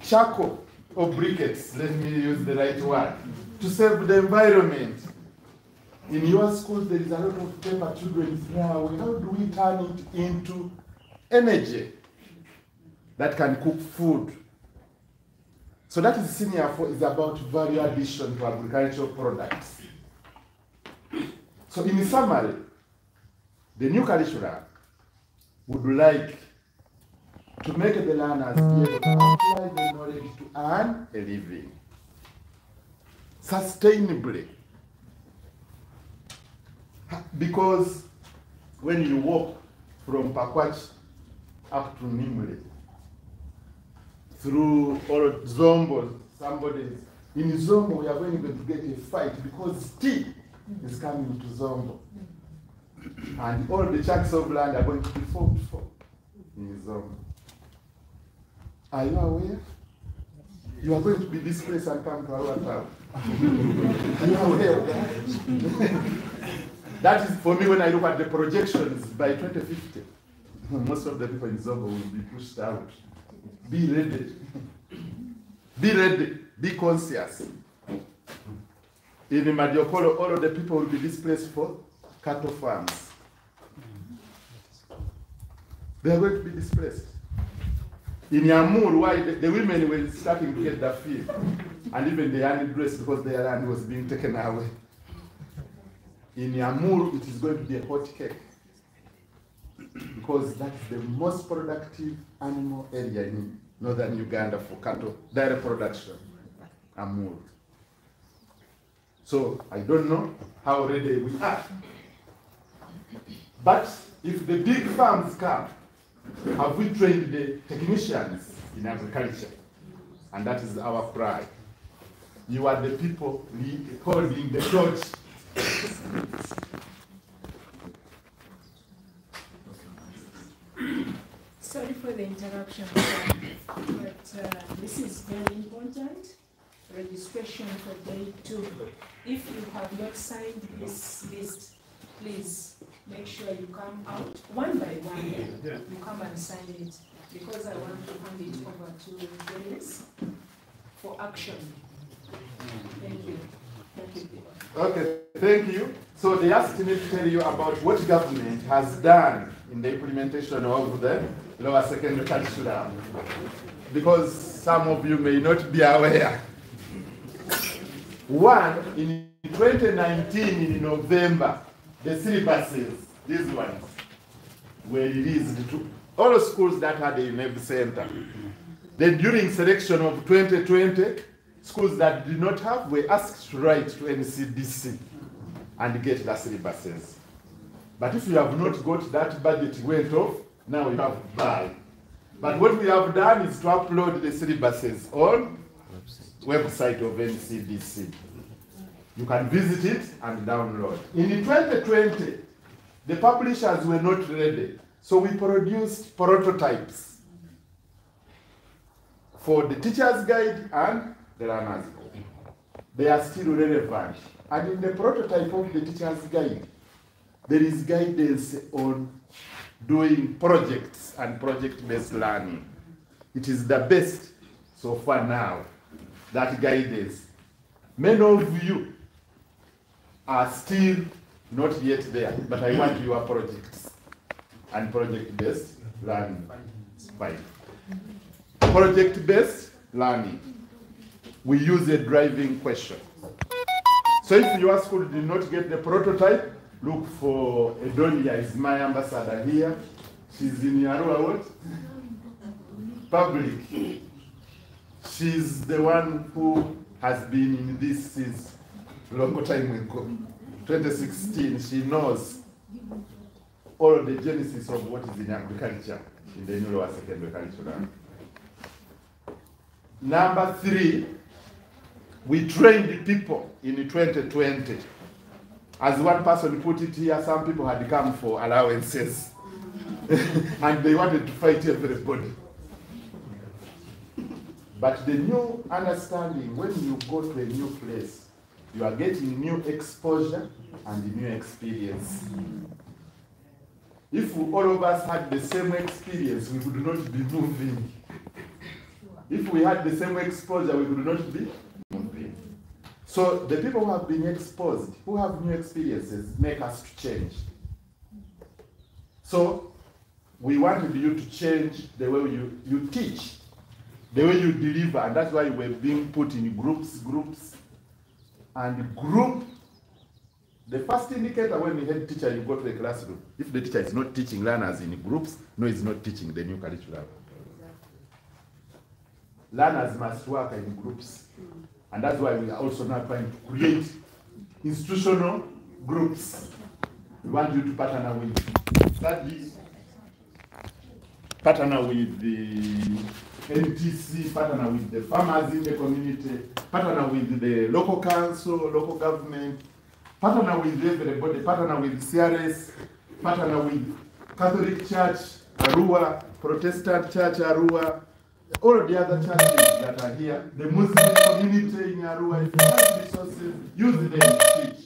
Speaker 5: charcoal or briquettes, let me use the right word, to save the environment? In your schools, there is a lot of paper children throw away. How do we turn it into energy that can cook food? So that is senior 4, is about value addition to agricultural products. So in summary, the new curriculum would like to make the learners be able to apply the knowledge to earn a living sustainably. Because when you walk from Pakwach up to Nimule, through or Zombo, somebody in Zombo, we are going to get a fight because tea is coming to Zombo. And all the chunks of land are going to be fought for in Zombo. Are you aware? You are going to be displaced and come to our town. Are you aware of that? That is for me when I look at the projections by 2050. Most of the people in Zombo will be pushed out. Be ready. Be ready. Be conscious. In Madiokolo, all of the people will be displaced for cattle farms. They are going to be displaced. In Yamur, why the women were starting to get their field, and even the undressed because their land was being taken away. In Yamur, it is going to be a hot cake because that is the most productive animal area in northern Uganda for cattle, dairy production, Amur. So I don't know how ready we are. But if the big farms come, have we trained the technicians in agriculture? And that is our pride. You are the people holding the torch.
Speaker 21: Sorry for the interruption, but this is very important. Registration for day 2. If you have not signed this list, please make sure you come out one by one. You come and sign it because I want to hand it over to Dennis for action. Thank you.
Speaker 5: Okay, thank you. So they asked me to tell you about what government has done in the implementation of the lower secondary curriculum, because some of you may not be aware. One, in 2019 in November, the syllabuses, these ones, were released to all schools that had a NEB center. Then during selection of 2020, schools that did not have were asked to write to NCDC and get the syllabuses. But if you have not got that budget went off, now you have to buy. But what we have done is to upload the syllabuses on website of NCDC. You can visit it and download. In 2020, the publishers were not ready, so we produced prototypes for the teacher's guide and the learner's guide. They are still relevant. And in the prototype of the teacher's guide, there is guidance on doing projects and project-based learning. It is the best so far now, that guidance. Many of you are still not yet there, but I want your projects and project-based learning. Fine. Project-based learning. We use a driving question. So if your school did not get the prototype, look for Edonia, is my ambassador here. She's in Arua what? Public. She's the one who has been in this since a long time ago. 2016, she knows all the genesis of what is in agriculture in the new lower secondary curriculum. Number 3, we trained people in 2020. As one person put it here, some people had come for allowances and they wanted to fight everybody. But the new understanding, when you go to a new place, you are getting new exposure and new experience. If all of us had the same experience, we would not be moving. If we had the same exposure, we would not be moving. So the people who have been exposed, who have new experiences, make us to change. So we wanted you to change the way you teach, the way you deliver, and that's why we're being put in groups, and group. The first indicator when the head teacher, you go to the classroom, if the teacher is not teaching learners in groups, no, he's not teaching the new curriculum. Learners must work in groups. And that's why we are also now trying to create institutional groups. We want you to partner with studies, partner with the NTC, partner with the farmers in the community, partner with the local council, local government, partner with everybody, partner with CRS, partner with Catholic Church, Arua, Protestant Church, Arua, all of the other churches that are here, the Muslim community in Arua, if you have resources, use them to teach.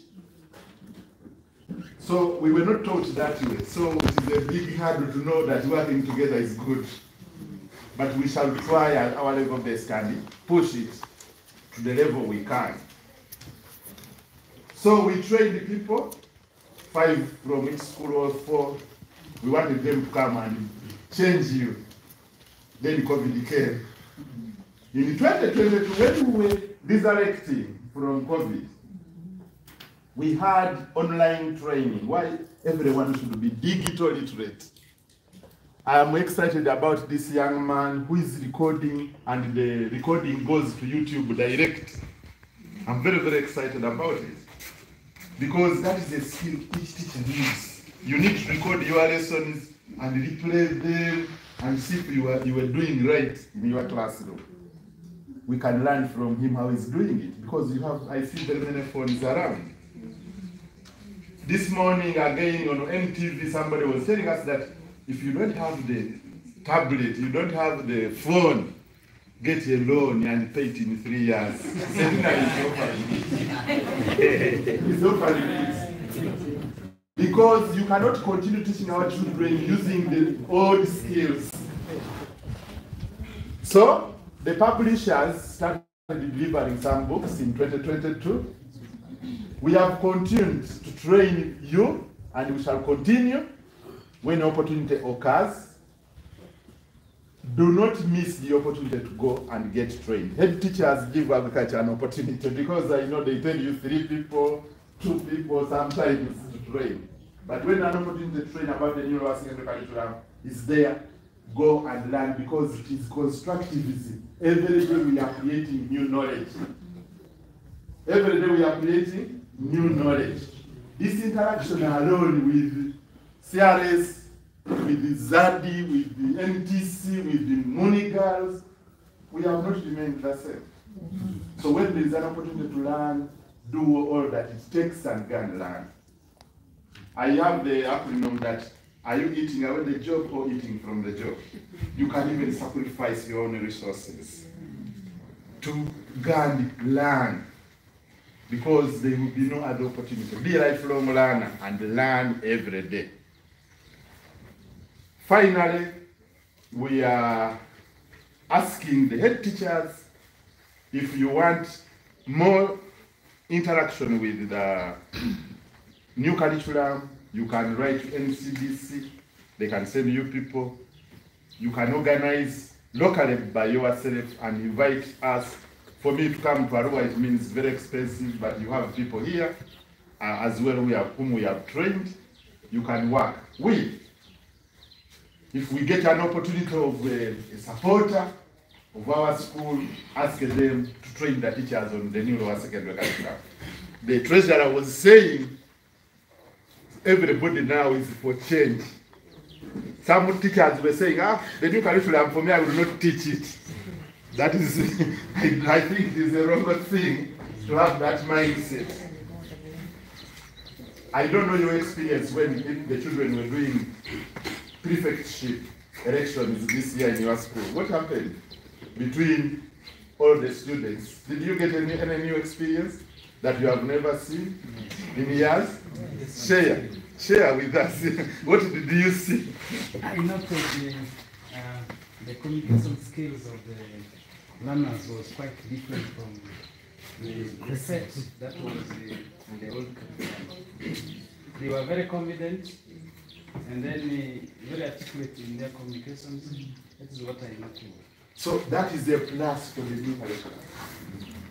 Speaker 5: So we were not taught that way. So it is a big hurdle to know that working together is good. But we shall try at our level best and push it to the level we can. So we trained people, 5 from each school or 4. We wanted them to come and change you. Then COVID came. In 2022, when we were resurrecting from COVID, we had online training. Why everyone should be digital literate. I am excited about this young man who is recording, and the recording goes to YouTube direct. I'm very, very excited about it. Because that is a skill each teacher needs. You need to record your lessons and replay them and see if you were doing right in your classroom. We can learn from him how he's doing it, because I see very many phones around. This morning again on NTV, somebody was telling us that if you don't have the tablet, you don't have the phone, get a loan and pay it in 3 years. It's offering it. Because you cannot continue teaching our children using the old skills. So the publishers started delivering some books in 2022. We have continued to train you, and we shall continue when opportunity occurs. Do not miss the opportunity to go and get trained. Head teachers give agriculture an opportunity, because I know they tell you 3 people, 2 people sometimes to train. But when an opportunity to train about the new secondary curriculum is there, go and learn, because it is constructivism. Every day we are creating new knowledge. Every day we are creating new knowledge. This interaction alone with CRS, with the Zardi, with the NTC, with the Muni girls, we have not remained the same. So when there is an opportunity to learn, do all that it takes and go and learn. I have the acronym that, are you eating away the job or eating from the job? You can even sacrifice your own resources to go and learn, because there will be no other opportunity. Be a lifelong learner and learn every day. Finally, we are asking the head teachers, if you want more interaction with the new curriculum, you can write to NCDC, they can send you people. You can organize locally by yourself and invite us. For me to come to Arua, it means very expensive, but you have people here as well whom we have trained. You can work with. If we get an opportunity of a supporter of our school, ask them to train the teachers on the new lower secondary curriculum. The treasurer was saying, everybody now is for change. Some teachers were saying, the new curriculum, for me, I will not teach it. That is, I think it is a wrong thing to have that mindset. I don't know your experience when the children were doing prefectship elections this year in your school. What happened between all the students? Did you get any new experience that you have never seen in years? Share with us. What did you see?
Speaker 2: I noticed the communication skills of the learners was quite different from the set that was in the old curriculum. They were very confident, and then very articulate in their communications. That is what I noticed.
Speaker 5: So that is a plus for the new curriculum.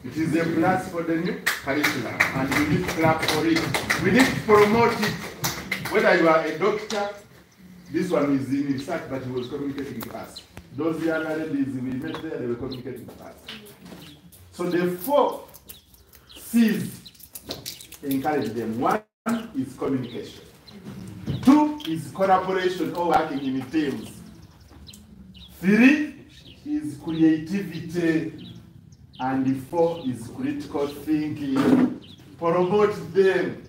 Speaker 5: It is a plus for the new curriculum, and we need to clap for it. We need to promote it. Whether you are a doctor, this one is in research, but he was communicating to us. Those young ladies we met there, they were communicating to us. So the 4 C's encourage them. 1 is communication. 2 is collaboration or working in teams. 3 is creativity. And 4 is critical thinking. Promote them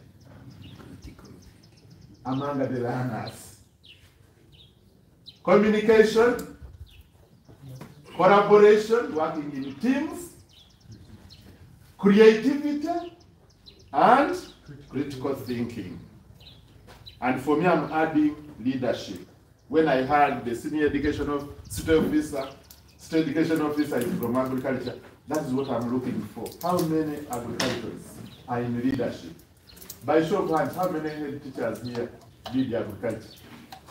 Speaker 5: among the learners. Communication, collaboration, working in teams, creativity, and critical thinking. And for me, I'm adding leadership. When I heard the senior education state education officer is from agriculture, that is what I'm looking for. How many agriculturists are in leadership? By show of hands, how many head teachers here did agriculture?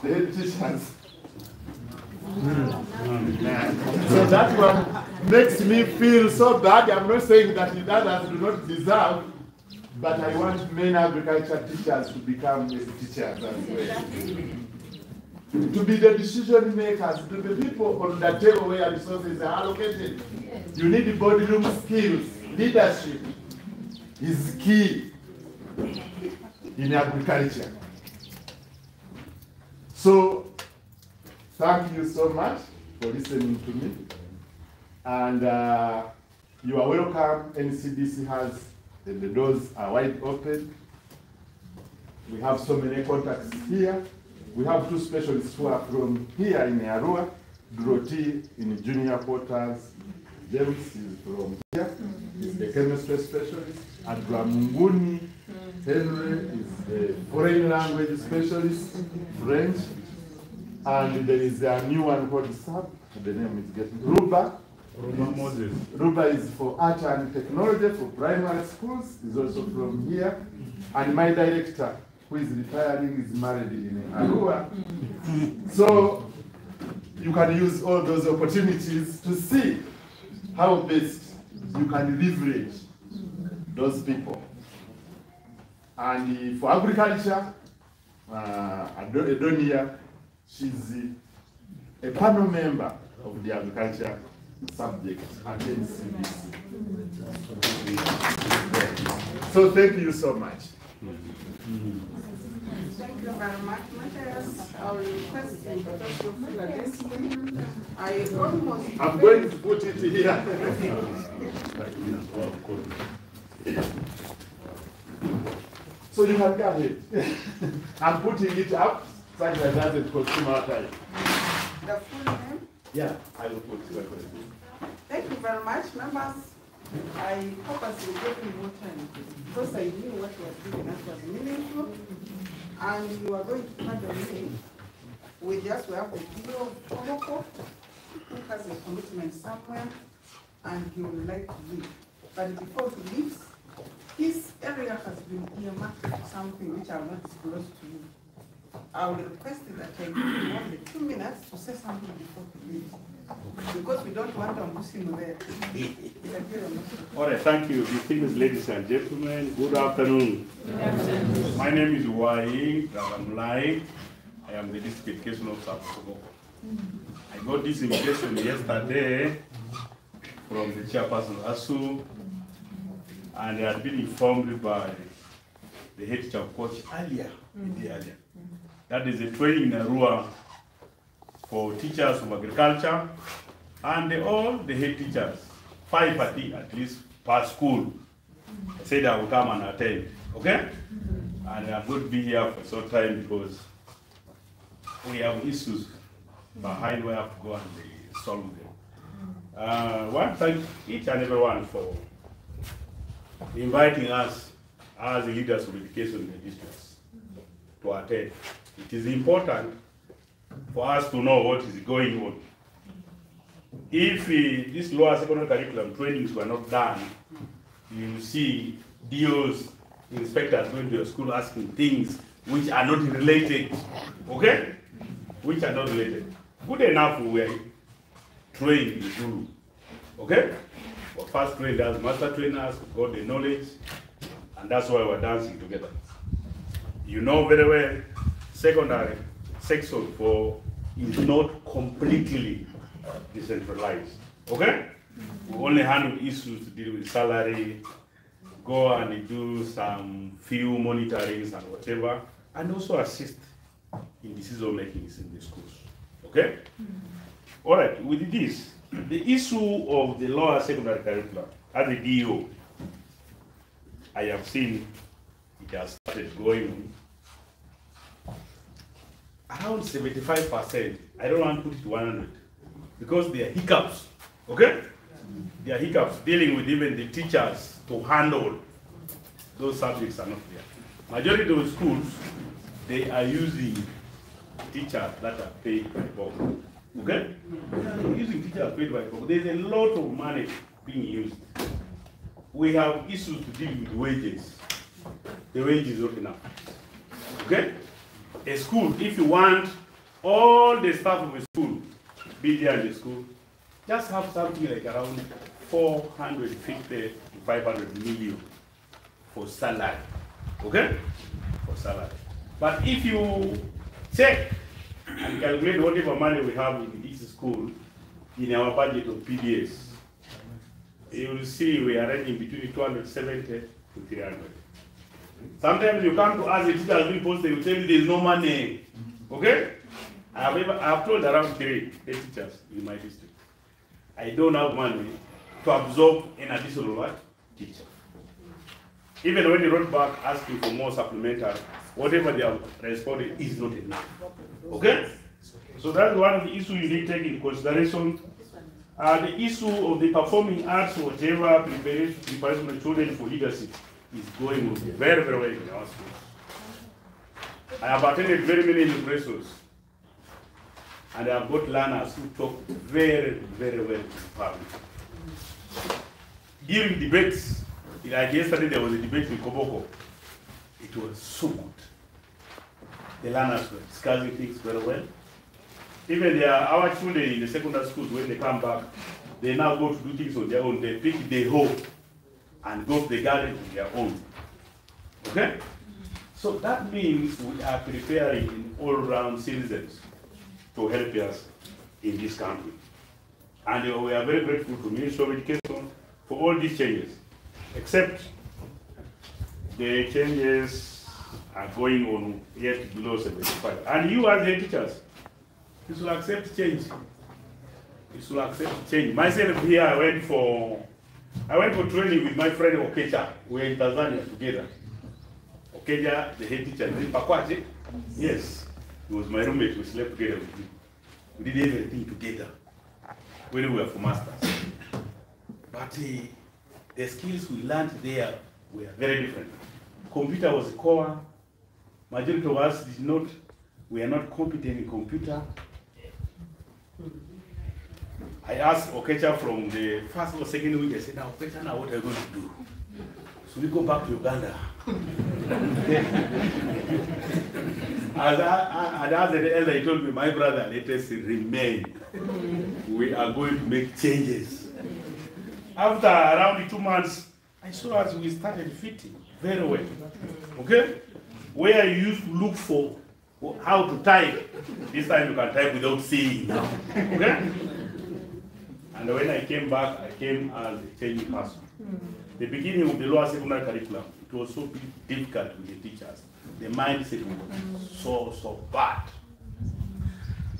Speaker 5: The head teachers. So that one makes me feel so bad. I'm not saying that the others do not deserve, but I want many agriculture teachers to become teachers as well. To be the decision makers, to be people on the table where resources are allocated. You need boardroom skills. Leadership is key in agriculture. So, thank you so much for listening to me. And you are welcome. NCDC has, the doors are wide open. We have so many contacts here. We have 2 specialists who are from here in Arua. Dorothy in junior quarters. James is from here. He's the chemistry specialist. And Ramunguni Henry is the foreign language specialist, French. And there is a new one called Sab. The name is getting Ruba. Ruba is for art and technology for primary schools, is also from here. And my director, who is retiring, is married in Arua. So you can use all those opportunities to see how best you can leverage those people. And for agriculture, Adonia, she's a panel member of the agriculture subject at NCBC. So thank you so much.
Speaker 11: Thank you very much, Matthias. I'll request you because you feel against me.
Speaker 5: I'm going to put it here. So you can go ahead. I'm putting it up such that it doesn't consume our time.
Speaker 11: The full name?
Speaker 5: Yeah, I will put it.
Speaker 11: Thank you very much, members. I purposely gave you more time because I knew what was given us was meaningful. And you are going to pardon me. We have the video of Tomoko, who has a commitment somewhere, and he would like to leave. But before he leaves, this area has been earmarked for something which I will not disclose to you. I will request that I give him only 2 minutes to say something before he leaves. Because we don't want to lose him there.
Speaker 10: All right, thank you. Distinguished ladies and gentlemen, good afternoon.
Speaker 4: Good afternoon.
Speaker 10: My name is Wai Ragamlai. I am the district education officer of Tomoko. I got this invitation yesterday from the chairperson ASU, and I had been informed by the head teacher coach earlier, That is a training in Arua for teachers of agriculture and all the head teachers, 5 at least per school. I said I will come and attend, okay? And I'm going to be here for some time because we have issues behind where I have to go and solve them. I want to thank each and everyone for inviting us as the leaders of education in the districts to attend. It is important for us to know what is going on. If these lower secondary curriculum trainings were not done, you see DOs, inspectors going to your school asking things which are not related, okay? Which are not related. Good enough we were trained in Zulu, okay? We're first trained as master trainers, we got the knowledge, and that's why we're dancing together. You know very well, secondary section 4 is not completely decentralized, okay? We only handle issues to deal with salary, go and do some few monitorings and whatever, and also assist in decision making in the schools, okay? All right, with this, the issue of the lower secondary curriculum, as a DO, I have seen it has started going around 75%. I don't want to put it to 100 because there are hiccups, okay? There are hiccups dealing with even the teachers to handle those subjects are not there. Majority of the schools, they are using teachers that are paid by both, okay? Using teachers paid by both. There's a lot of money being used. We have issues to deal with wages. The wage is not enough, okay? A school, if you want all the staff of a school be there in the school, just have something like around 450 to 500 million for salary, okay? For salary. But if you check and calculate whatever money we have in each school in our budget of PDS, you will see we are ranging between 270 to 300. Sometimes you come to us, the teacher has been posted, you tell me there is no money, okay? I have told around 3 teachers in my district. I don't have money to absorb an additional what? Teacher. Even when they wrote back asking for more supplementary, whatever they have responded is not enough. Okay? So that's one of the issues you need to take into consideration. The issue of the performing arts, whatever preparation of children for leadership is going on very, very well in our schools. I have attended very many celebrations. And I've got learners who talk very, very well in public. During debates, like yesterday there was a debate in Koboko. It was so good. The learners were discussing things very well. Even our children in the secondary schools, when they come back, they now go to do things on their own. They pick the hoe and go to the garden on their own. Okay? So that means we are preparing all-round citizens to help us in this country. And we are very grateful to the Ministry of Education for all these changes, except the changes are going on yet below 75. And you as head teachers, you should accept change. You should accept change. Myself here, I went for training with my friend Okecha. We were in Tanzania together. Okecha, the head teacher, in Pakwati. Yes, he was my roommate. We slept together with him. We did everything together when we were for masters. But the skills we learned there were very different. Computer was a core. Majority of us we are not competent in computer. I asked Okecha from the first or second week, I said, now Okecha, now what are you going to do? So we go back to Uganda. As the elder, he told me, my brother, let us remain. We are going to make changes. After around 2 months, I saw as we started fitting very well. Okay? Where you used to look for how to type, this time you can type without seeing now. Okay? And when I came back, I came as a changing person. The beginning of the lower secondary curriculum, it was so difficult with the teachers. The mindset was so bad.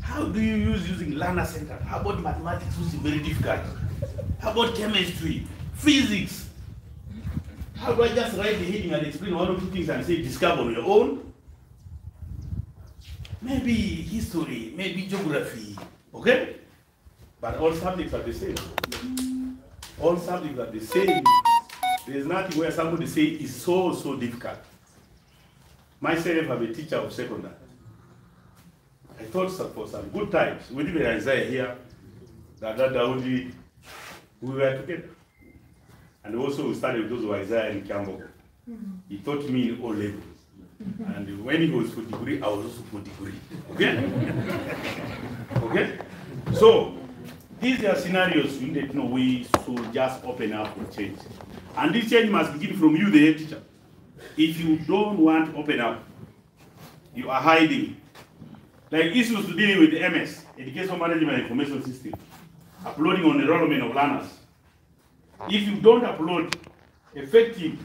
Speaker 10: How do you using learner center? How about mathematics, which is very difficult? How about chemistry, physics? How do I just write the heading and explain one or two things and say discover on your own? Maybe history, maybe geography, okay? But all subjects are the same. All subjects are the same. There's nothing where somebody say it's so difficult. Myself, I'm a teacher of secondary. I thought for some good times, with even Isaiah here, Daudi, we were together. And also we studied with those of Isaiah in Kiambo. He taught me in all levels. And when he was for degree, I was also for degree. Okay? Okay? So, these are scenarios we need to know we should just open up for change. And this change must begin from you, the head teacher. If you don't want to open up, you are hiding. Like issues to dealing with the MS, Education Management Information System, uploading on enrollment of learners. If you don't upload effective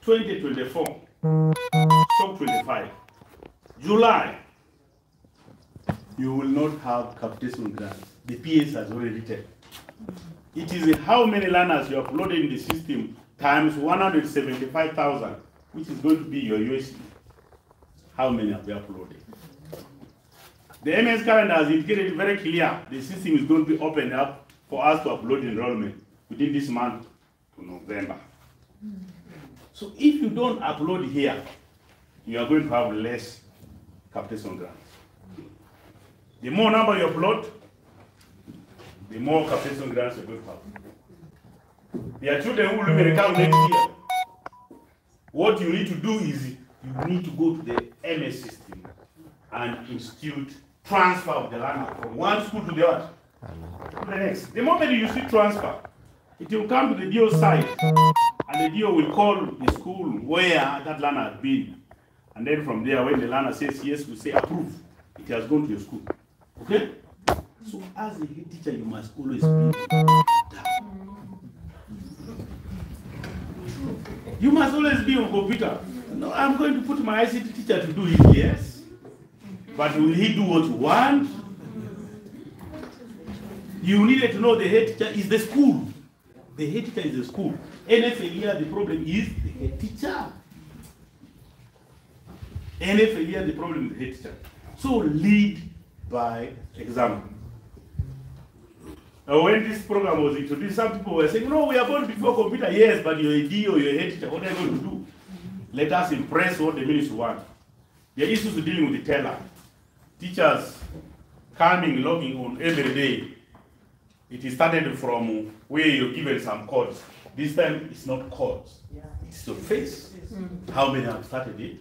Speaker 10: 2024, stock 25, July, you will not have capitation grants. The PS has already written. It is how many learners you uploaded in the system times 175,000, which is going to be your USD. How many have you uploaded? The MS calendar has indicated very clear the system is going to be opened up for us to upload enrollment within this month to November. So if you don't upload here, you are going to have less capitation grants. The more number you upload, the more capitation grants you're going to have. There are children who will become next year. What you need to do is you need to go to the MS system and institute transfer of the learner from one school to the other. To the next. The moment you see transfer, it will come to the DO side, and the DO will call the school where that learner has been. And then from there, when the learner says yes, we say approve. It has gone to your school. Okay? So as a head teacher, you must always be You must always be on computer. No, I'm going to put my ICT teacher to do it, yes. But will he do what you want? You needed to know the head teacher is the school. The head teacher is the school. NFL here, the problem is the head teacher. NFL here, the problem is the head teacher. So lead by example. When this program was introduced, some people were saying, no, we are going before computer. Yes, but you're a D or you're a head teacher. What are you going to do? Let us impress what the ministry want. There are issues dealing with the teller. Teachers coming, logging on every day. It started from where you're given some codes. This time it's not codes, it's your face. How many have started it?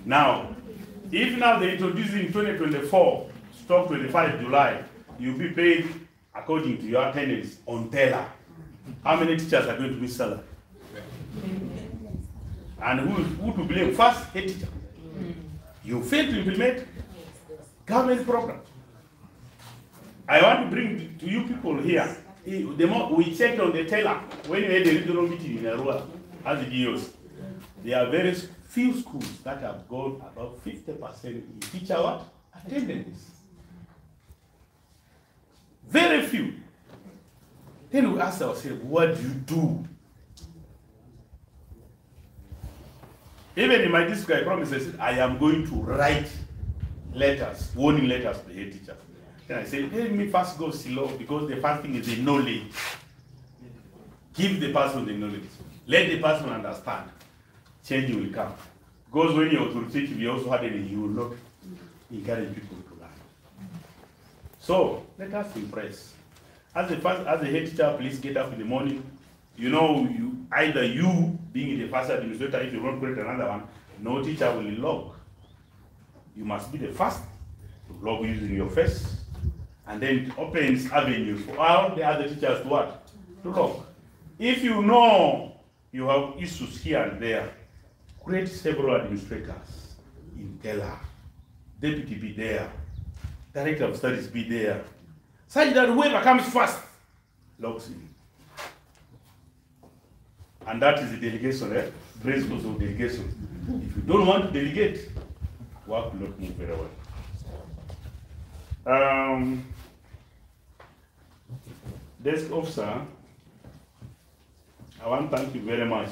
Speaker 10: Now, if now they introduce in 2024, stop 25 July, you'll be paid according to your attendance on teller. How many teachers are going to miss salary? And who to blame? First, head teacher. You fail to implement government program. I want to bring to you people here, the more we checked on the teller, when we had the regional meeting in Arua, as the DOs, there are very few schools that have gone about 50% in teacher what? Attendance. Very few. Then we ask ourselves, what do you do? Even in my district, I promised, I said, I am going to write letters, warning letters to the head teacher. Then I said, let me first go slow, because the first thing is the knowledge. Give the person the knowledge. Let the person understand. Change will come. Because when you're authoritative, you also had it, you will not encourage people to learn. So let us impress. As the head teacher, please get up in the morning. You know, either you being the first administrator, if you want to create another one, no teacher will log. You must be the first to log using your face. And then it opens avenues for all the other teachers to what? To log. If you know you have issues here and there, create several administrators in teller. Deputy be there. Director of studies be there. Such that whoever comes first logs in. And that is the delegation, principles of delegation. If you don't want to delegate, work will not move very well. Desk officer, I want to thank you very much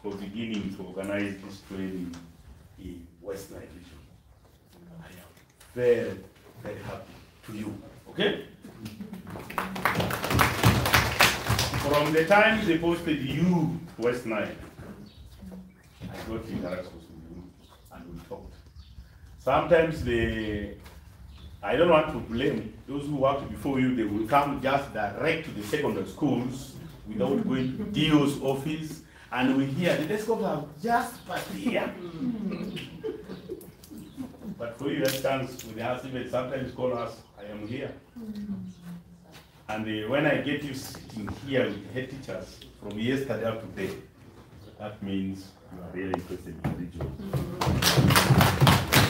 Speaker 10: for beginning to organize this training in West Nile region. I am very, very happy to you. Okay? From the time they posted you to West Nile, I got interactions with you and we talked. Sometimes I don't want to blame those who worked before you, they will come just direct to the secondary schools without going to DO's office, and we hear the desk officers have just passed here. But for you, that stands with us, even sometimes call us, I am here. And when I get you sitting here with head teachers from yesterday up to today, that means you are really interested in the region.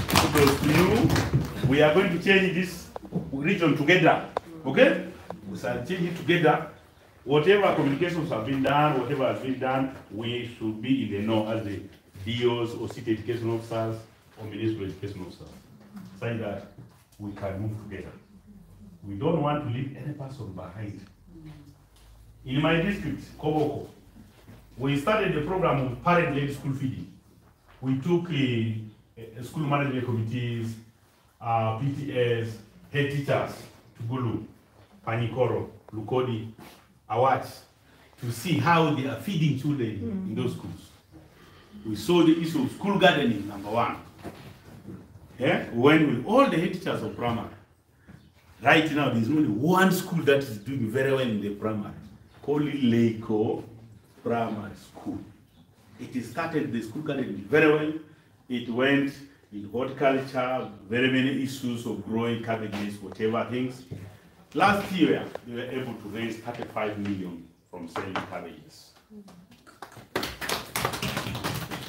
Speaker 10: Because to you, we are going to change this region together. Okay? We shall change it together. Whatever communications have been done, whatever has been done, we should be in the know as the DOs or city education officers or municipal education officers, so that we can move together. We don't want to leave any person behind. In my district, Koboko, we started the program of parent-led school feeding. We took school management committees, PTS, head teachers to Gulu, Panikoro, Lukodi, Awat, to see how they are feeding children in those schools. We saw the issue of school gardening, number one. Yeah? We went with all the head teachers of primary. Right now, there's only one school that is doing very well in the primary, called Leiko Primary School. It started the school gardening very well. It went in horticulture, very many issues of growing cabbages, whatever things. Last year, they were able to raise 35 million from selling cabbages.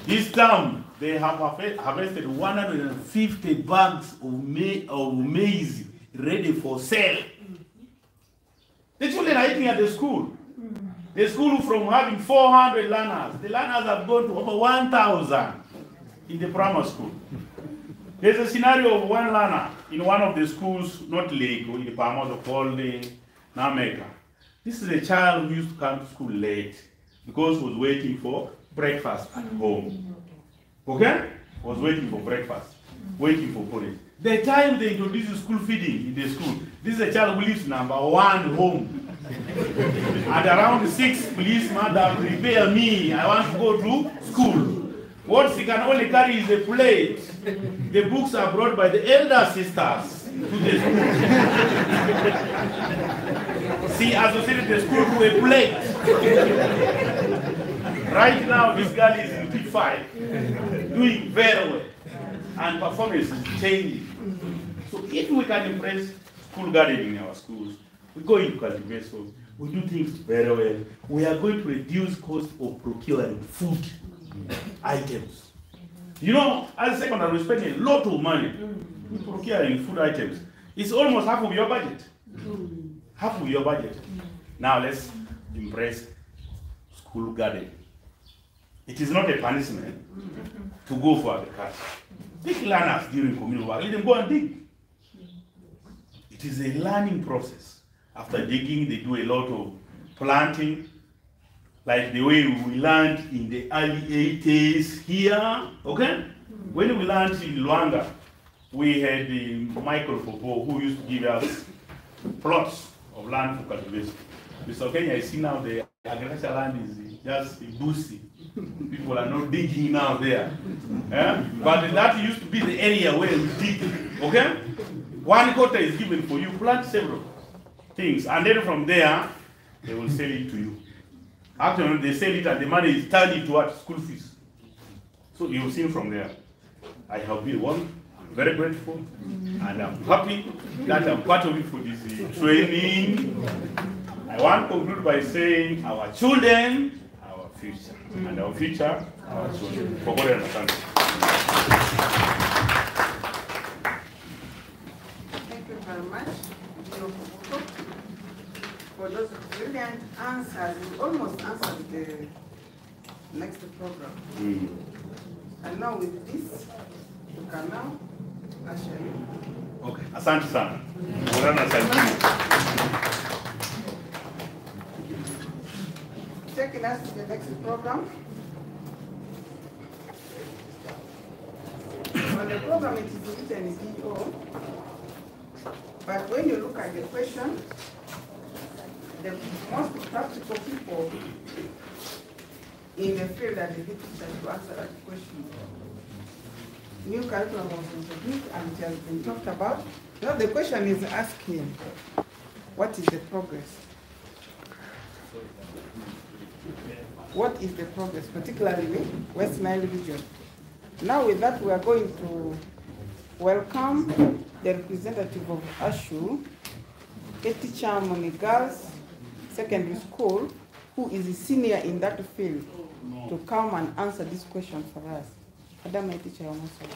Speaker 10: This time, they have harvested 150 bags of maize ready for sale. The children are eating at the school. The school from having 400 learners, the learners have gone to over 1,000 in the primary school. There's a scenario of one learner in one of the schools, not Lake, in the Pamato called Nameka. This is a child who used to come to school late because he was waiting for breakfast at home. Okay? Was waiting for breakfast, waiting for porridge. The time they introduced school feeding in the school, this is a child who lives number 1 home. At around 6, please, madam, prepare me. I want to go to school. What she can only carry is a plate. The books are brought by the elder sisters to the school. She associated the school to a plate. Right now, this girl is in P5, doing very well, and performance is changing. So if we can impress school gardening in our schools, we go into cultivation, we do things very well, we are going to reduce cost of procuring food items. You know, as a secondary, we're spending a lot of money procuring food items. It's almost half of your budget. Half of your budget. Now let's embrace school gardening. It is not a punishment to go for agriculture. Take learners during community work, let them go and dig. It is a learning process. After digging, they do a lot of planting, like the way we learned in the early 80s here, okay? When we learned in Luanga, we had Michael Popo who used to give us plots of land for cultivation. Mr. Kenya, I see now the agricultural land is just boosting. People are not digging now there. But that used to be the area where we dig, okay? 1 quarter is given for you, plant several things, and then from there, they will sell it to you. Actually, they sell it and the money is turned into what? School fees. So you've seen from there. I have been one, very grateful, and I'm happy that I'm part of it for this training. I want to conclude by saying our children, our future, and our future, our children. For God and
Speaker 11: Thank you very much for those brilliant answers. You almost answered the next program. And now with this, you can now usher in.
Speaker 10: Okay, asante sana.
Speaker 11: Taking us to the next program. On the program, it is written DO, but when you look at the question, the most practical people in the field are the teachers to answer that question. New curriculum was introduced and it has been talked about. Now the question is asking, what is the progress? What is the progress, particularly in West Nile region? Now with that, we are going to welcome the representative of ASHU, a teacher Moni Girls Secondary School, who is a senior in that field, to come and answer this question for us. Madam, my teacher, I want to say.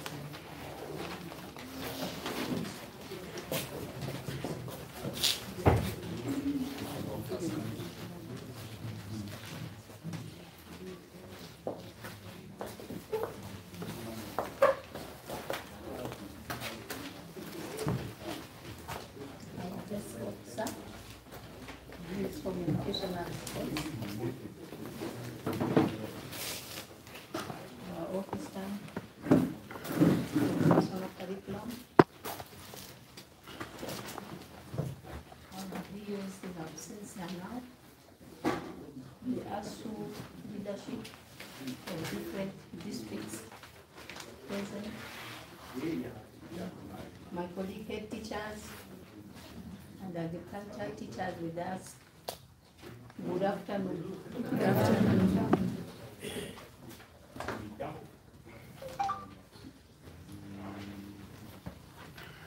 Speaker 20: My colleague head teachers and agricultural teachers with us. Good afternoon. Good afternoon.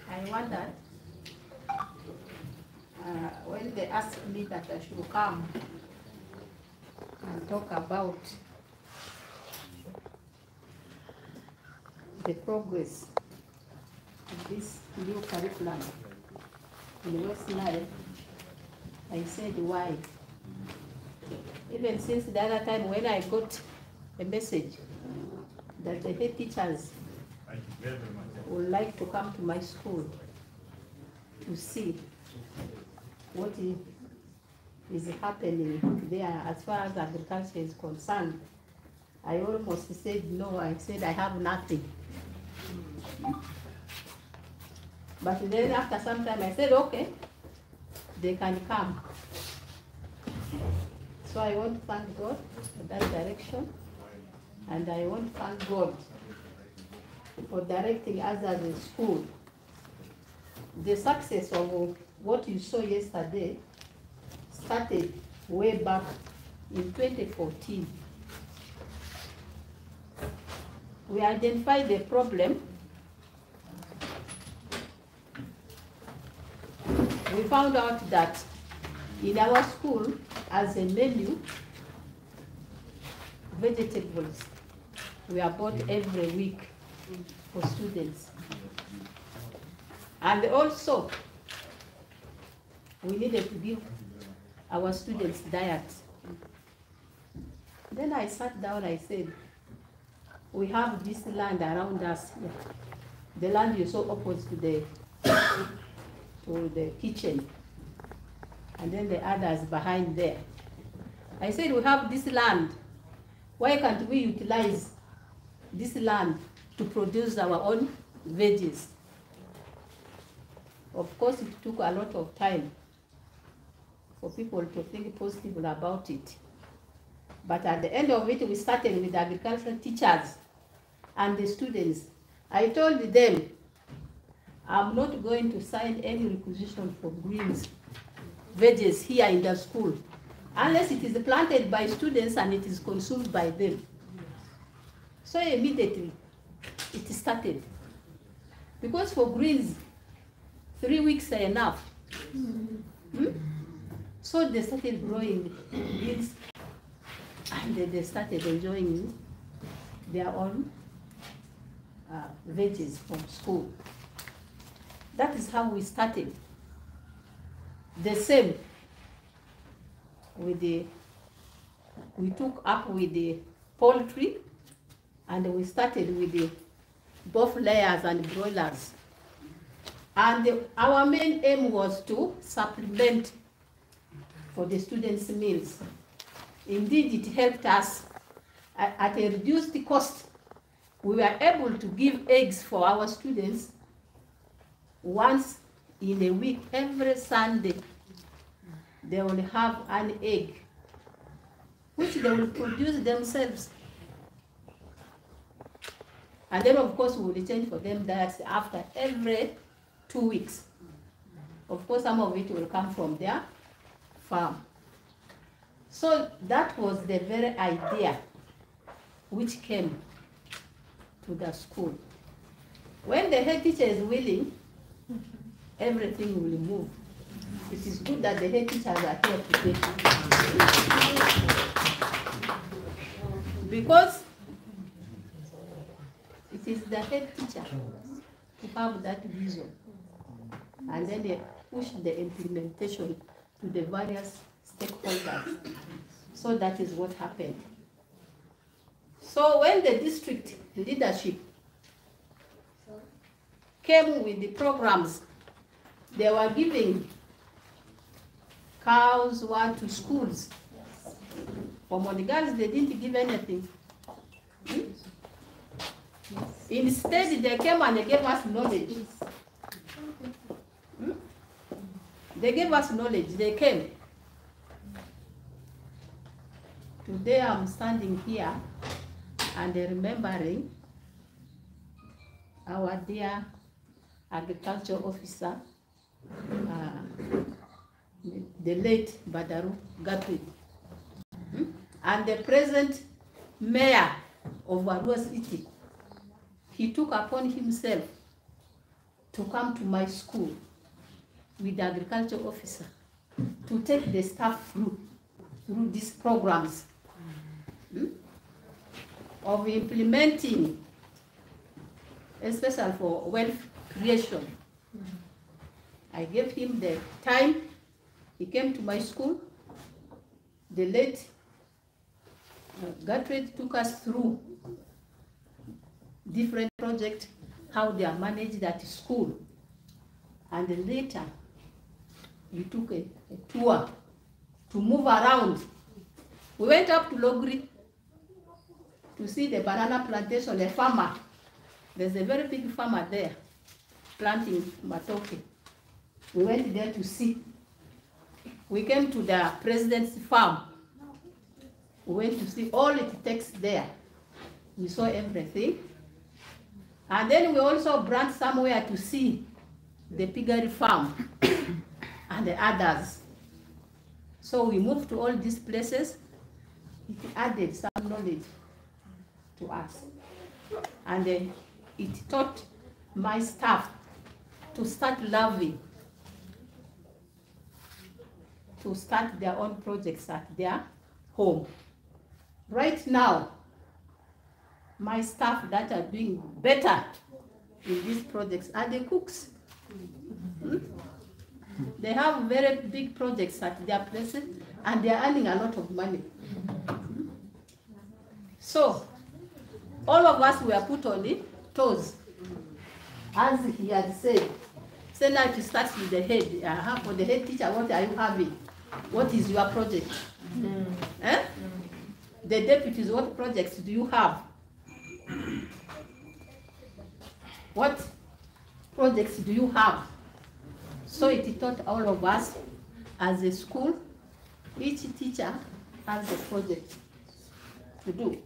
Speaker 20: I wondered when they asked me that I should come and talk about the progress of this new curriculum in West Nile, I said why. Even since the other time when I got a message that the head teachers would like to come to my school to see what is happening there as far as agriculture is concerned, I almost said no. I said I have nothing. But then after some time I said, okay, they can come. So I want to thank God for that direction.
Speaker 13: And I want to thank God for directing us as a school. The success of what you saw yesterday started way back in 2014. We identified the problem. We found out that in our school, as a menu, vegetables were bought every week for students. And also, we needed to give our students diet. Then I sat down, I said, we have this land around us here. The land you saw opposite to the kitchen, and then the others behind there. I said, we have this land. Why can't we utilize this land to produce our own veggies? Of course, it took a lot of time for people to think positively about it. But at the end of it, we started with the agricultural teachers and the students. I told them, I'm not going to sign any requisition for greens, veggies here in the school, unless it is planted by students and it is consumed by them. So immediately, it started. Because for greens, 3 weeks are enough. So they started growing greens, and they started enjoying their own veggies from school. That is how we started. The same with we took up with the poultry, and we started with the both layers and broilers. And our main aim was to supplement for the students' meals. Indeed, it helped us at a reduced cost. We were able to give eggs for our students once in a week. Every Sunday, they will have an egg, which they will produce themselves. And then, of course, we will change for them diets after every 2 weeks. Of course, some of it will come from their farm. So that was the very idea which came to the school. When the head teacher is willing, everything will move. It is good that the head teachers are here today. Because it is the head teacher to have that vision. And then they push the implementation to the various stakeholders. So that is what happened. So when the district leadership came with the programs, they were giving cows to schools. For Monigas, they didn't give anything. Instead, they came and they gave us knowledge. They gave us knowledge. They came. Today, I'm standing here and remembering our dear agriculture officer, the late Badaru Gatwit, and the present mayor of Arua City. He took upon himself to come to my school with the agriculture officer to take the staff through these programs of implementing, especially for wealth creation. I gave him the time. He came to my school. The late Gertrude took us through different projects, how they are managed at school. And then later, we took a tour to move around. We went up to Logri to see the banana plantation, a farmer. There's a very big farmer there planting matoke. We went there to see. We came to the president's farm. We went to see all it takes there We saw everything. And then we also brought somewhere to see the piggery farm and the others. So we moved to all these places. It added some knowledge to us. And it taught my staff to start loving, to start their own projects at their home. Right now, my staff that are doing better in these projects are the cooks. They have very big projects at their places and they are earning a lot of money. So, all of us were put on the toes. As he had said, say now to start with the head. For the head teacher, what are you having? What is your project? Eh? The deputies, what projects do you have? What projects do you have? So it taught all of us as a school, each teacher has a project to do.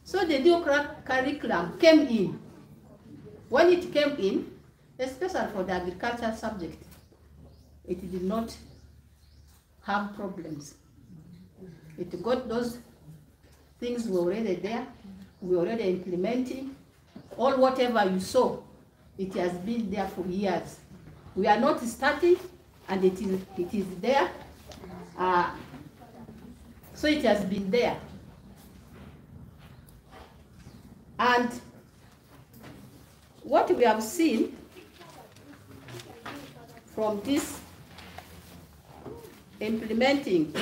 Speaker 13: So the new curriculum came in. When it came in, especially for the agriculture subject, it did not have problems. It got those things were already there, we were already implementing. All whatever you saw, it has been there for years. We are not starting, and it is there. So it has been there. And what we have seen from this implementing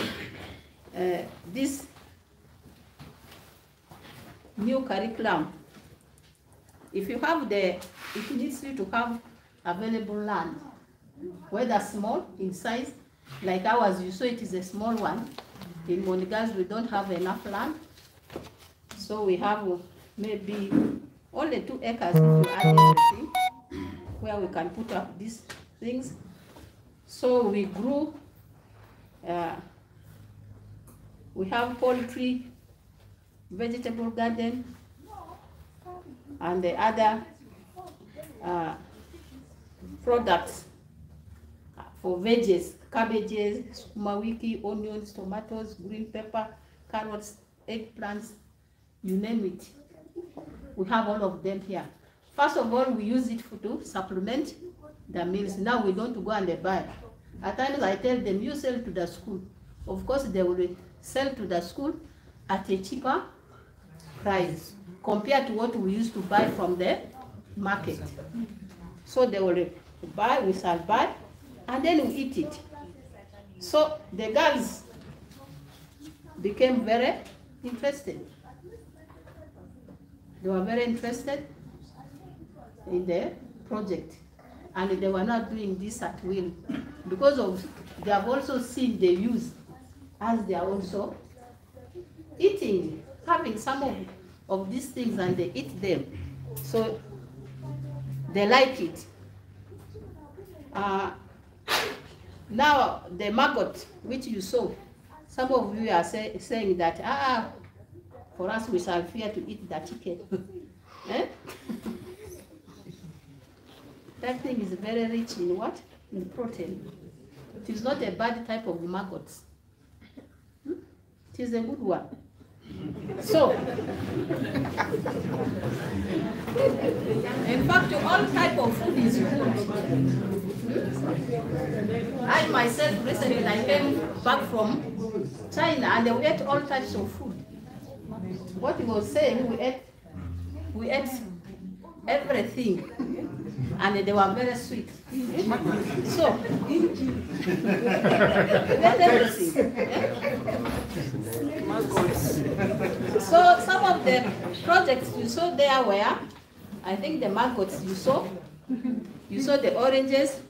Speaker 13: this new curriculum, if you have it needs you to have available land, whether small in size, like ours, you saw it is a small one. In Monigas, we don't have enough land, so we have maybe only 2 acres if you add everything, where we can put up these things. So we grew, we have poultry, vegetable garden, and the other products for veggies, cabbages, sukuma wiki, onions, tomatoes, green pepper, carrots, eggplants, you name it. We have all of them here. First of all, we use it to supplement the meals. Now we don't go and buy. At times I tell them, you sell to the school. Of course, they will sell to the school at a cheaper price compared to what we used to buy from the market. So they will buy, we shall buy, and then we eat it. So the girls became very interested. They were very interested in the project, and they were not doing this at will because of they have also seen the use as they are also eating, having some of these things, and they eat them, so they like it. Now the maggot which you saw, some of you are saying that for us we shall fear to eat the chicken. Eh? That thing is very rich in what? In protein. It is not a bad type of maggot. It is a good one. So, in fact, all type of food is good. I myself recently, I came back from China and we ate all types of food. What he was saying, we ate everything, and they were very sweet. So, we ate everything. So some of the projects you saw there were, I think the maggots you saw the oranges.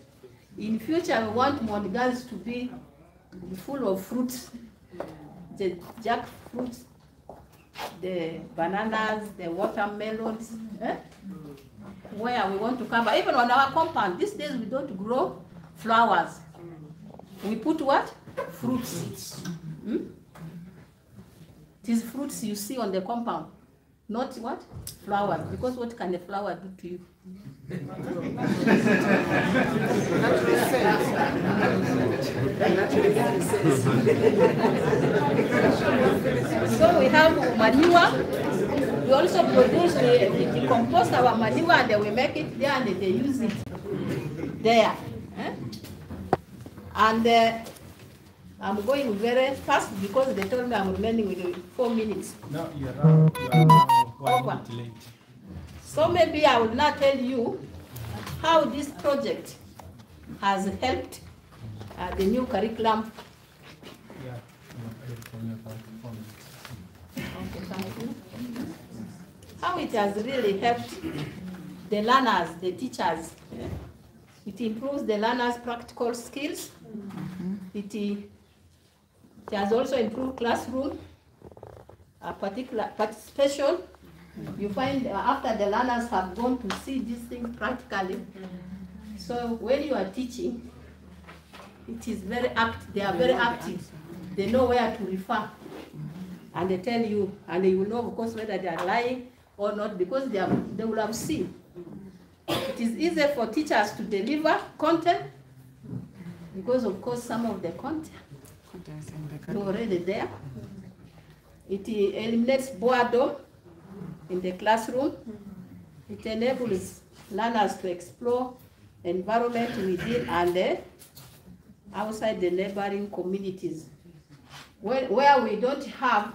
Speaker 13: In future, we want Monigas to be full of fruits, the jackfruits, the bananas, the watermelons, where we want to cover. Even on our compound, these days we don't grow flowers. We put what? Fruits. These fruits you see on the compound. Not what? Flowers, because what can a flower do to you? So we have manure. We also produce, we decompose our manure and then we make it there and they use it there. And I'm going very fast because they told me I'm remaining with 4 minutes.
Speaker 2: No, you are now 1 minute late.
Speaker 13: So maybe I will now tell you how this project has helped the new curriculum.
Speaker 2: Yeah.
Speaker 13: Okay, thank you. How it has really helped the learners, the teachers. It improves the learners' practical skills. It has also improved classroom particular participation. You find after the learners have gone to see these things practically. So when you are teaching, it is very active. They are very active. They know where to refer, and they tell you, and you will know, of course, whether they are lying or not, because they will have seen. It is easier for teachers to deliver content, because of course some of the content is already there. It eliminates boredom in the classroom. It enables learners to explore environment within and outside the neighboring communities. Where we don't have,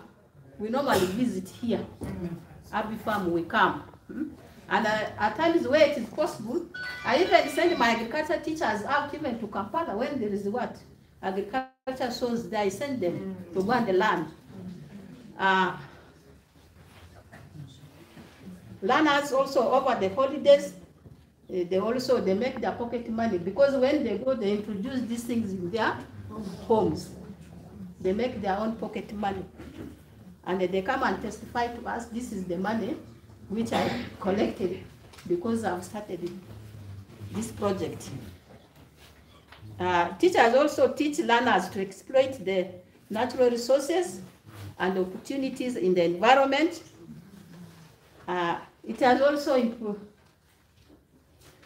Speaker 13: we normally visit here. Abi Farm, we come. And at times where it is possible, I even send my agriculture teachers out even to Kampala when there is what? Agriculture shows there, I send them to go on the land. Learners also over the holidays, they make their pocket money, because when they go, they introduce these things in their homes. They make their own pocket money. And they come and testify to us, this is the money which I collected because I've started this project. Teachers also teach learners to exploit the natural resources and opportunities in the environment. It has also improved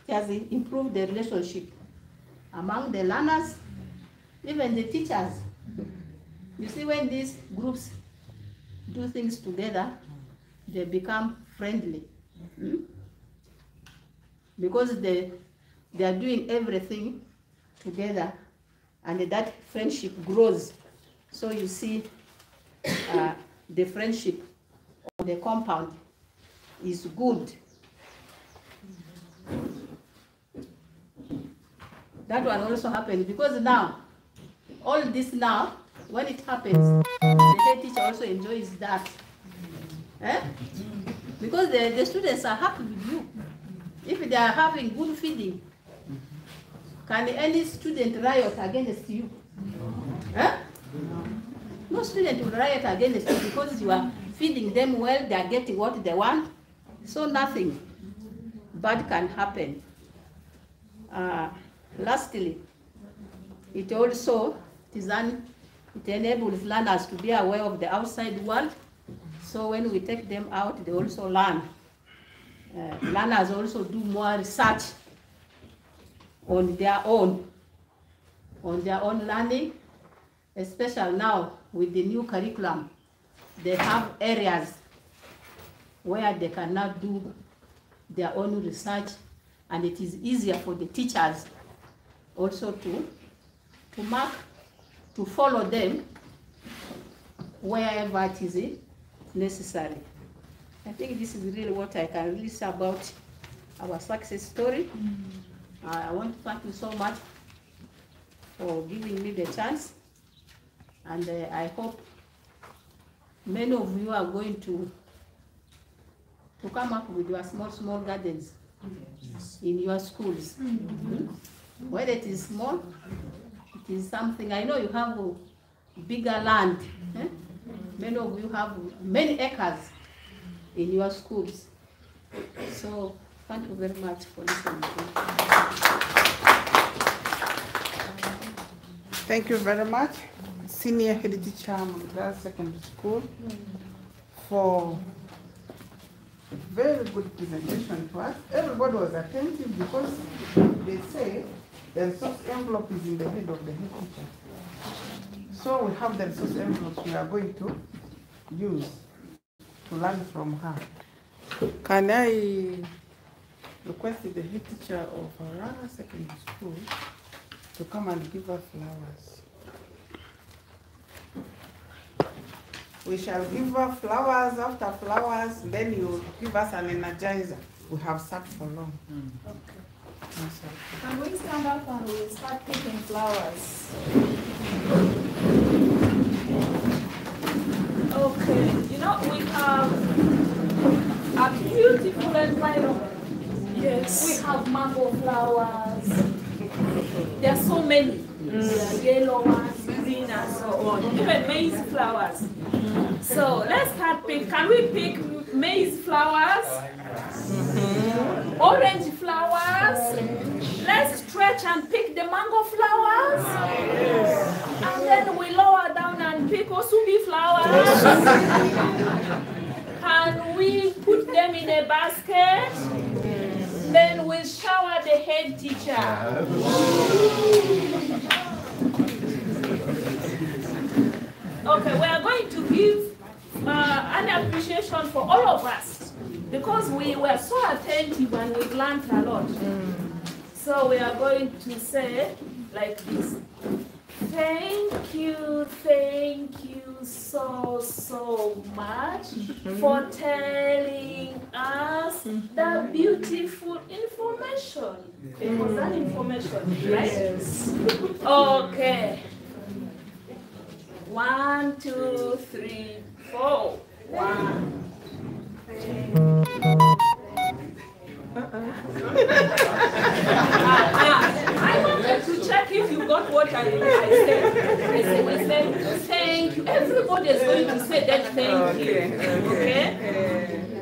Speaker 13: the relationship among the learners, even the teachers. You see, when these groups do things together, they become friendly. Because they are doing everything together, and that friendship grows. So you see, the friendship on the compound is good. That one also happens because now, all this now, when it happens, the head teacher also enjoys that. Because the students are happy with you. If they are having good feeding, can any student riot against you? No student will riot against you because you are feeding them well, they are getting what they want. So nothing bad can happen. Lastly, it enables learners to be aware of the outside world. So when we take them out, they also learn. Learners also do more research on their own learning, especially now with the new curriculum. They have areas where they cannot do their own research, and it is easier for the teachers also to mark, to follow them wherever it is necessary. I think this is really what I can really say about our success story. I want to thank you so much for giving me the chance, and I hope many of you are going to come up with your small gardens in your schools. Whether it is small, it is something. I know you have a bigger land. Many of you have many acres in your schools. So thank you very much for listening.
Speaker 11: Thank you very much, Senior Head Teacher, Mangla Secondary School, for very good presentation to us. Everybody was attentive because they say the resource envelope is in the head of the head teacher. So we have the resource envelopes we are going to use to learn from her. Can I request the head teacher of Arua Secondary School to come and give her flowers? We shall give her flowers after flowers, then you give us an energizer. We have sat for long.
Speaker 3: Okay. Can we stand up and we'll start picking flowers? Okay, you know, we have a beautiful environment. Yes. We have mango flowers. There are so many. There are yellow ones, green and so on. Even maize flowers. So let's start pick. Can we pick maize flowers? Orange flowers. Let's stretch and pick the mango flowers. And then we lower down and pick osubi flowers. Can we put them in a basket? Then we'll shower the head teacher. Okay, we are going to give an appreciation for all of us because we were so attentive and we learned a lot. So we are going to say like this. Thank you so much for telling us the beautiful information. It was that information, right? Yes. Okay. 1, 2, 3, 4. 1. I wanted to check if you got what I said. I said, we said thank you. Everybody is going to say that thank you. Okay?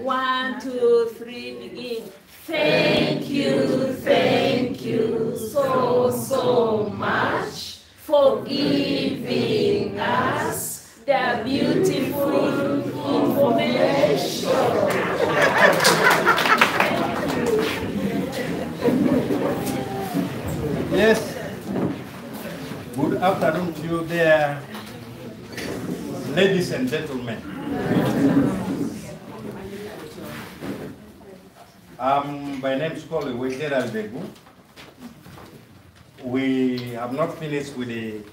Speaker 3: 1, 2, 3, begin. Thank you so much for giving us the beautiful information.
Speaker 14: Yes. Good afternoon to you there, ladies and gentlemen. My name is called Gerald Begu. We have not finished with the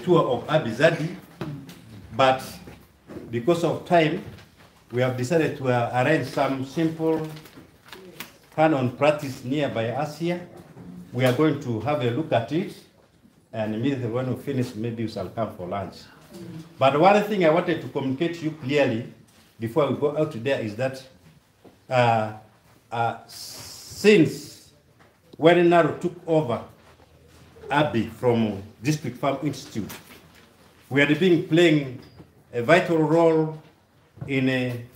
Speaker 14: tour of Abi Zardi, but because of time, we have decided to arrange some simple hand-on practice nearby us here. We are going to have a look at it, and immediately when we finish, maybe we shall come for lunch. But one thing I wanted to communicate to you clearly before we go out there is that since when Naru took over Abi from District Farm Institute, we have been playing a vital role in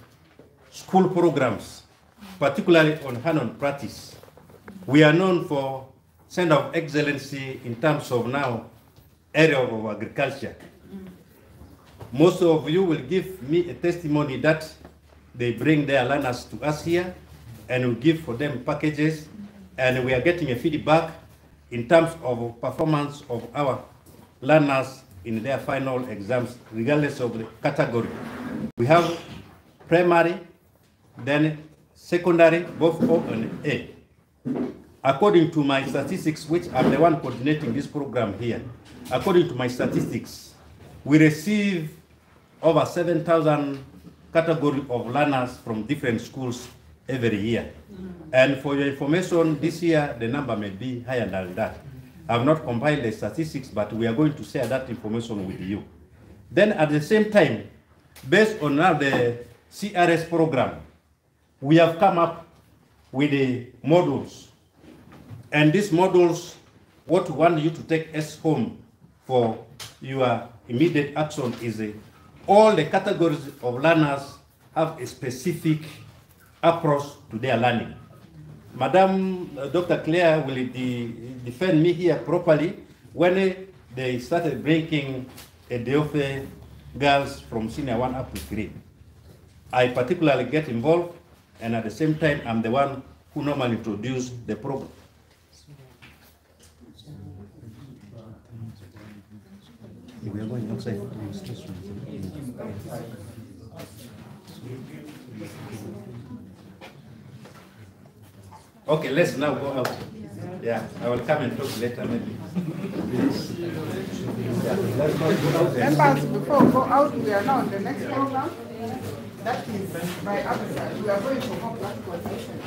Speaker 14: school programs, particularly on hand-on practice. We are known for center of excellency in terms of now area of agriculture. Most of you will give me a testimony that they bring their learners to us here and we give for them packages, and we are getting a feedback in terms of performance of our learners in their final exams, regardless of the category. We have primary, then secondary, both O and A. According to my statistics, which I'm the one coordinating this program here, according to my statistics, we receive over 7,000 category of learners from different schools every year. And for your information, this year, the number may be higher than that. I've not compiled the statistics, but we are going to share that information with you. Then at the same time, based on now the CRS program, we have come up with the modules. And these modules, what we want you to take as home for your immediate action is all the categories of learners have a specific approach to their learning. Madam Dr. Claire will defend me here properly when they started bringing a DOFE girls from senior 1 up to 3. I particularly get involved, and at the same time, I'm the one who normally introduce the program. We are going outside. Okay, let's now go out. Yeah, I will come and talk later maybe.
Speaker 11: Members, before we go out, we are now on the next program. That is by Abi Zardi. We are going to have that position.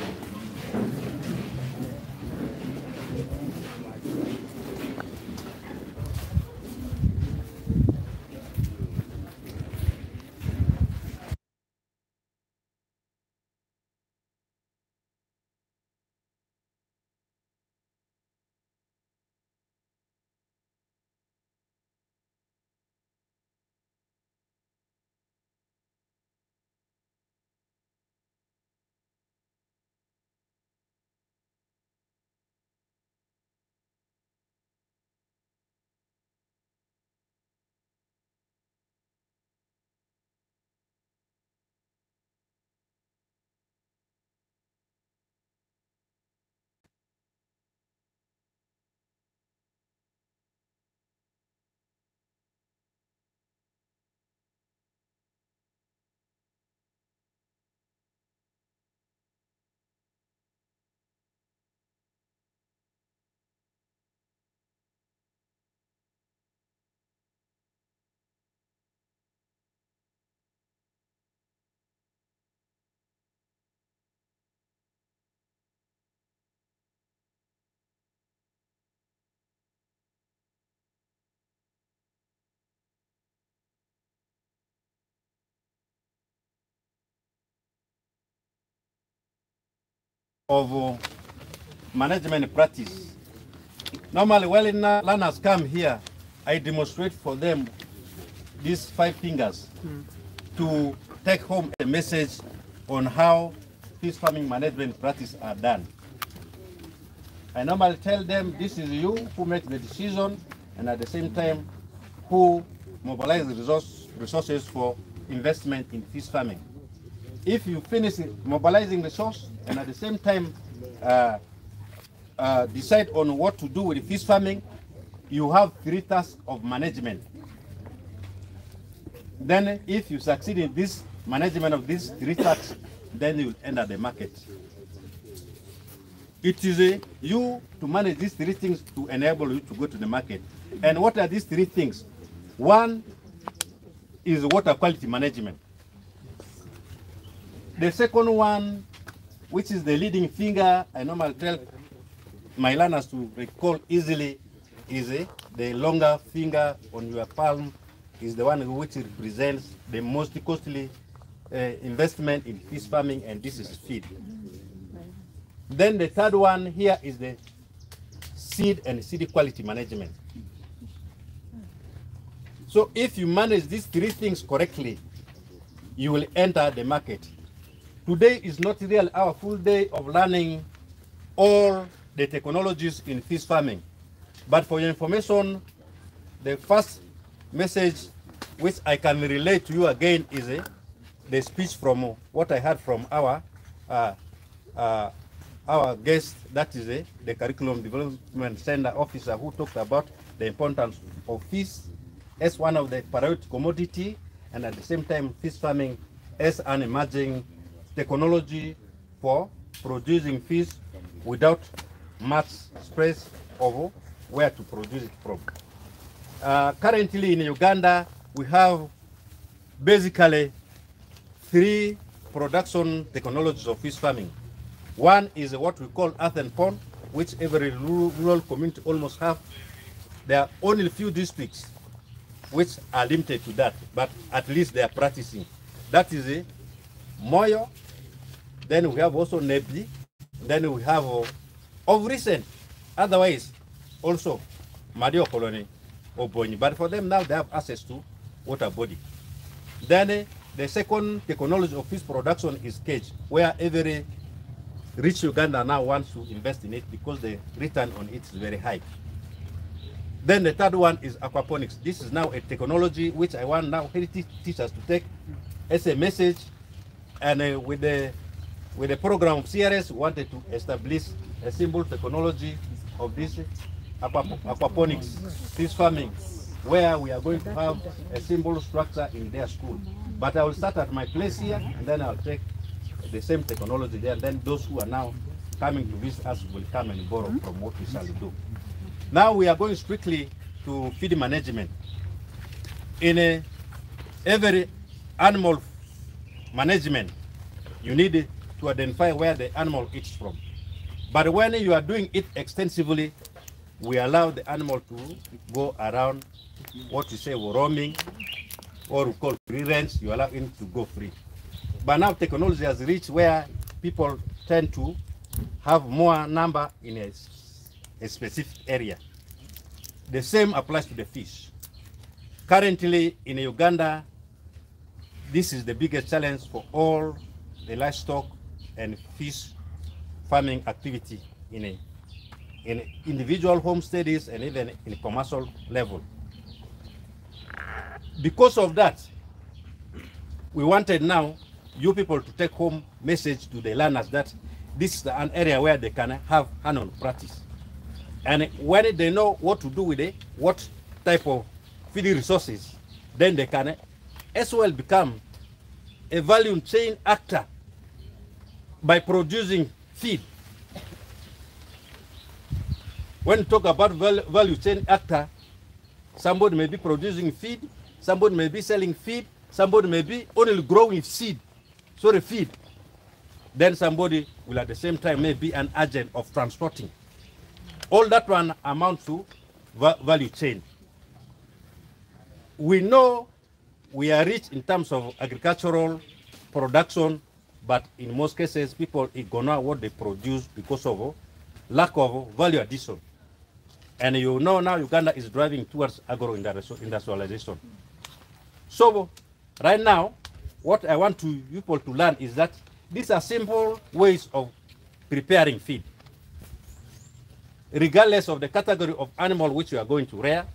Speaker 14: Of management practice. Normally, when learners come here, I demonstrate for them these 5 fingers to take home a message on how fish farming management practice are done. I normally tell them this is you who make the decision, and at the same time who mobilize the resources for investment in fish farming. If you finish mobilizing resource and at the same time decide on what to do with fish farming, you have 3 tasks of management. Then if you succeed in this management of these 3 tasks, then you will enter the market. It is you to manage these 3 things to enable you to go to the market. And what are these 3 things? One is water quality management. The second one, which is the leading finger, I normally tell my learners to recall easily, is the longer finger on your palm, is the one which represents the most costly investment in fish farming, and this is feed. Then the third one here is the seed and seed quality management. So if you manage these 3 things correctly, you will enter the market. Today is not really our full day of learning all the technologies in fish farming. But for your information, the first message which I can relate to you again is the speech from what I heard from our guest, that is the Curriculum Development Center officer, who talked about the importance of fish as one of the priority commodity, and at the same time fish farming as an emerging technology for producing fish without much space of where to produce it from. Currently in Uganda, we have basically 3 production technologies of fish farming. One is what we call earth and pond, which every rural community almost have. There are only a few districts which are limited to that, but at least they are practicing. That is Moyo. Then we have also Nebli. Then we have of recent, otherwise also Madio Colony or Boni. But for them now they have access to water body. Then the second technology of fish production is cage, where every rich Uganda now wants to invest in it because the return on it is very high. Then the third one is aquaponics. This is now a technology which I want now heritage teachers to take as a message And with the program of CRS, we wanted to establish a simple technology of this aquaponics, fish farming, where we are going to have a simple structure in their school. But I will start at my place here, and then I'll take the same technology there, and then those who are now coming to visit us will come and borrow from what we shall do. Now we are going strictly to feed management. In every animal management, you need to identify where the animal eats from. But when you are doing it extensively, we allow the animal to go around what we say roaming, or we call free range. You allow him to go free. But now technology has reached where people tend to have more number in a specific area. The same applies to the fish. Currently in Uganda, this is the biggest challenge for all the livestock and fish farming activity in individual homesteads and even in commercial level. Because of that, we wanted now you people to take home message to the learners that this is an area where they can have hand-on practice. And when they know what to do with it, what type of feeding resources, then they can as well become a value chain actor by producing feed. When you talk about value chain actor, somebody may be producing feed, somebody may be selling feed, somebody may be only growing feed. Then somebody will at the same time may be an agent of transporting. All that one amounts to value chain. We know we are rich in terms of agricultural production, but in most cases people ignore what they produce because of lack of value addition. And you know now Uganda is driving towards agro-industrialization. So right now, what I want people to learn is that these are simple ways of preparing feed. Regardless of the category of animal which you are going to rear,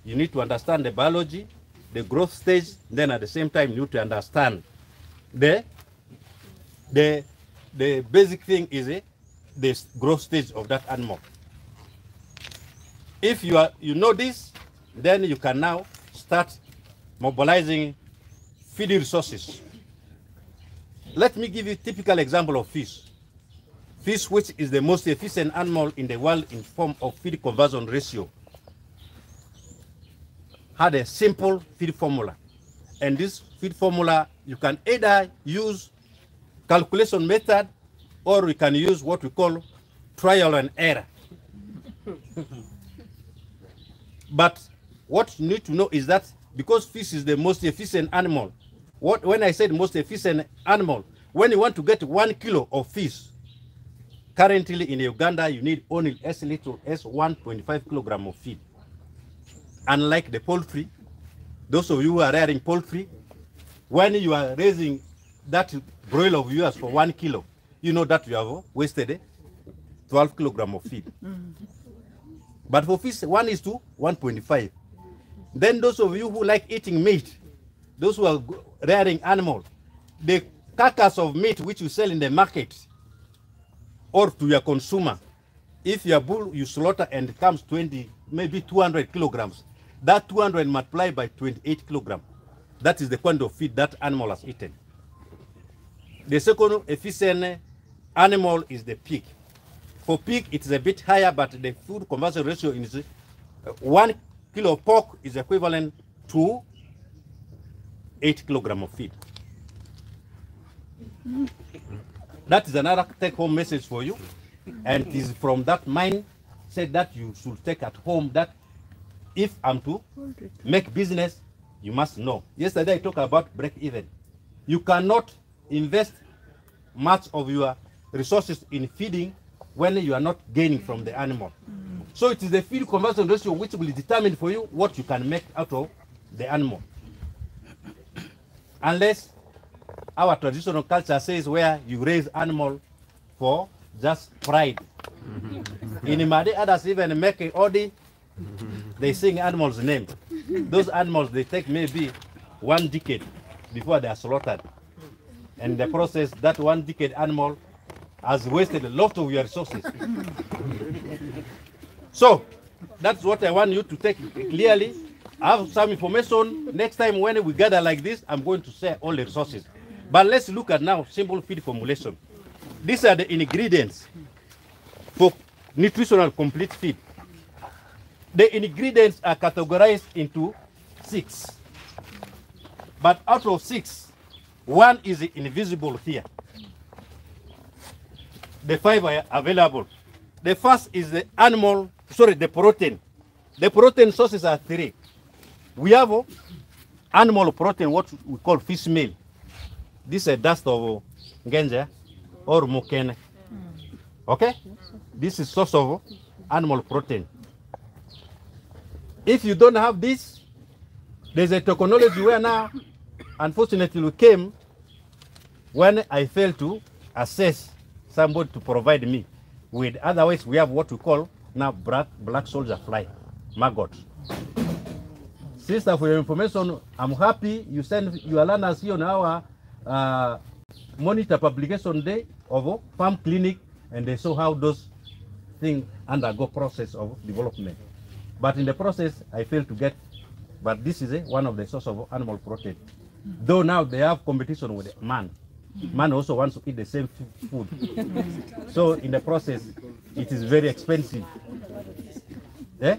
Speaker 14: you need to understand the biology, the growth stage, then at the same time you need to understand the basic thing is the growth stage of that animal. If you know this, then you can now start mobilizing feeding resources. Let me give you a typical example of fish. Fish, which is the most efficient animal in the world in form of feed conversion ratio, had a simple feed formula. And this feed formula, you can either use calculation method or we can use what we call trial and error. But what you need to know is that because fish is the most efficient animal, when I said most efficient animal, when you want to get 1 kilo of fish, currently in Uganda, you need only as little as 1.5 kilogram of feed. Unlike the poultry, those of you who are rearing poultry, when you are raising that broiler of yours for 1 kilo, you know that you have wasted 12 kilogram of feed. But for fish, 1:1.5. Then those of you who like eating meat, those who are rearing animal, the carcass of meat which you sell in the market or to your consumer, if your bull you slaughter and it comes 20, maybe 200 kilograms, that 200 multiplied by 28 kilograms, that is the quantity of feed that animal has eaten. The second efficient animal is the pig. For pig, it is a bit higher, but the food conversion ratio is 1 kilo of pork is equivalent to 8 kilograms of feed. That is another take-home message for you, and it is from that mindset that you should take at home that if I'm to make business, you must know. Yesterday I talked about break-even. You cannot invest much of your resources in feeding when you are not gaining from the animal. So it is the feed conversion ratio which will determine for you what you can make out of the animal. Unless our traditional culture says where you raise animal for just pride. In Madi, others even make a odi, they sing animals' name. Those animals, they take maybe 1 decade before they are slaughtered. And in the process, that one decade animal has wasted a lot of your resources. So, that's what I want you to take clearly. I have some information. Next time when we gather like this, I'm going to share all the resources. But let's look at now simple feed formulation. These are the ingredients for nutritional complete feed. The ingredients are categorized into 6. But out of 6, 1 is invisible here. The 5 are available. The first is the the protein. The protein sources are 3. We have animal protein, what we call fish meal. This is a dust of genja or mukene. Okay? This is source of animal protein. If you don't have this, there's a technology where now, unfortunately, we came when I failed to assess somebody to provide me with. Otherwise, we have what we call now black soldier fly, maggot. Sister, for your information, I'm happy you send your learners here on our monitor publication day of farm clinic, and they saw how those things undergo process of development. But in the process, I failed to get. But this is one of the source of animal protein. Though now they have competition with man. Man also wants to eat the same food. So in the process, it is very expensive. Eh?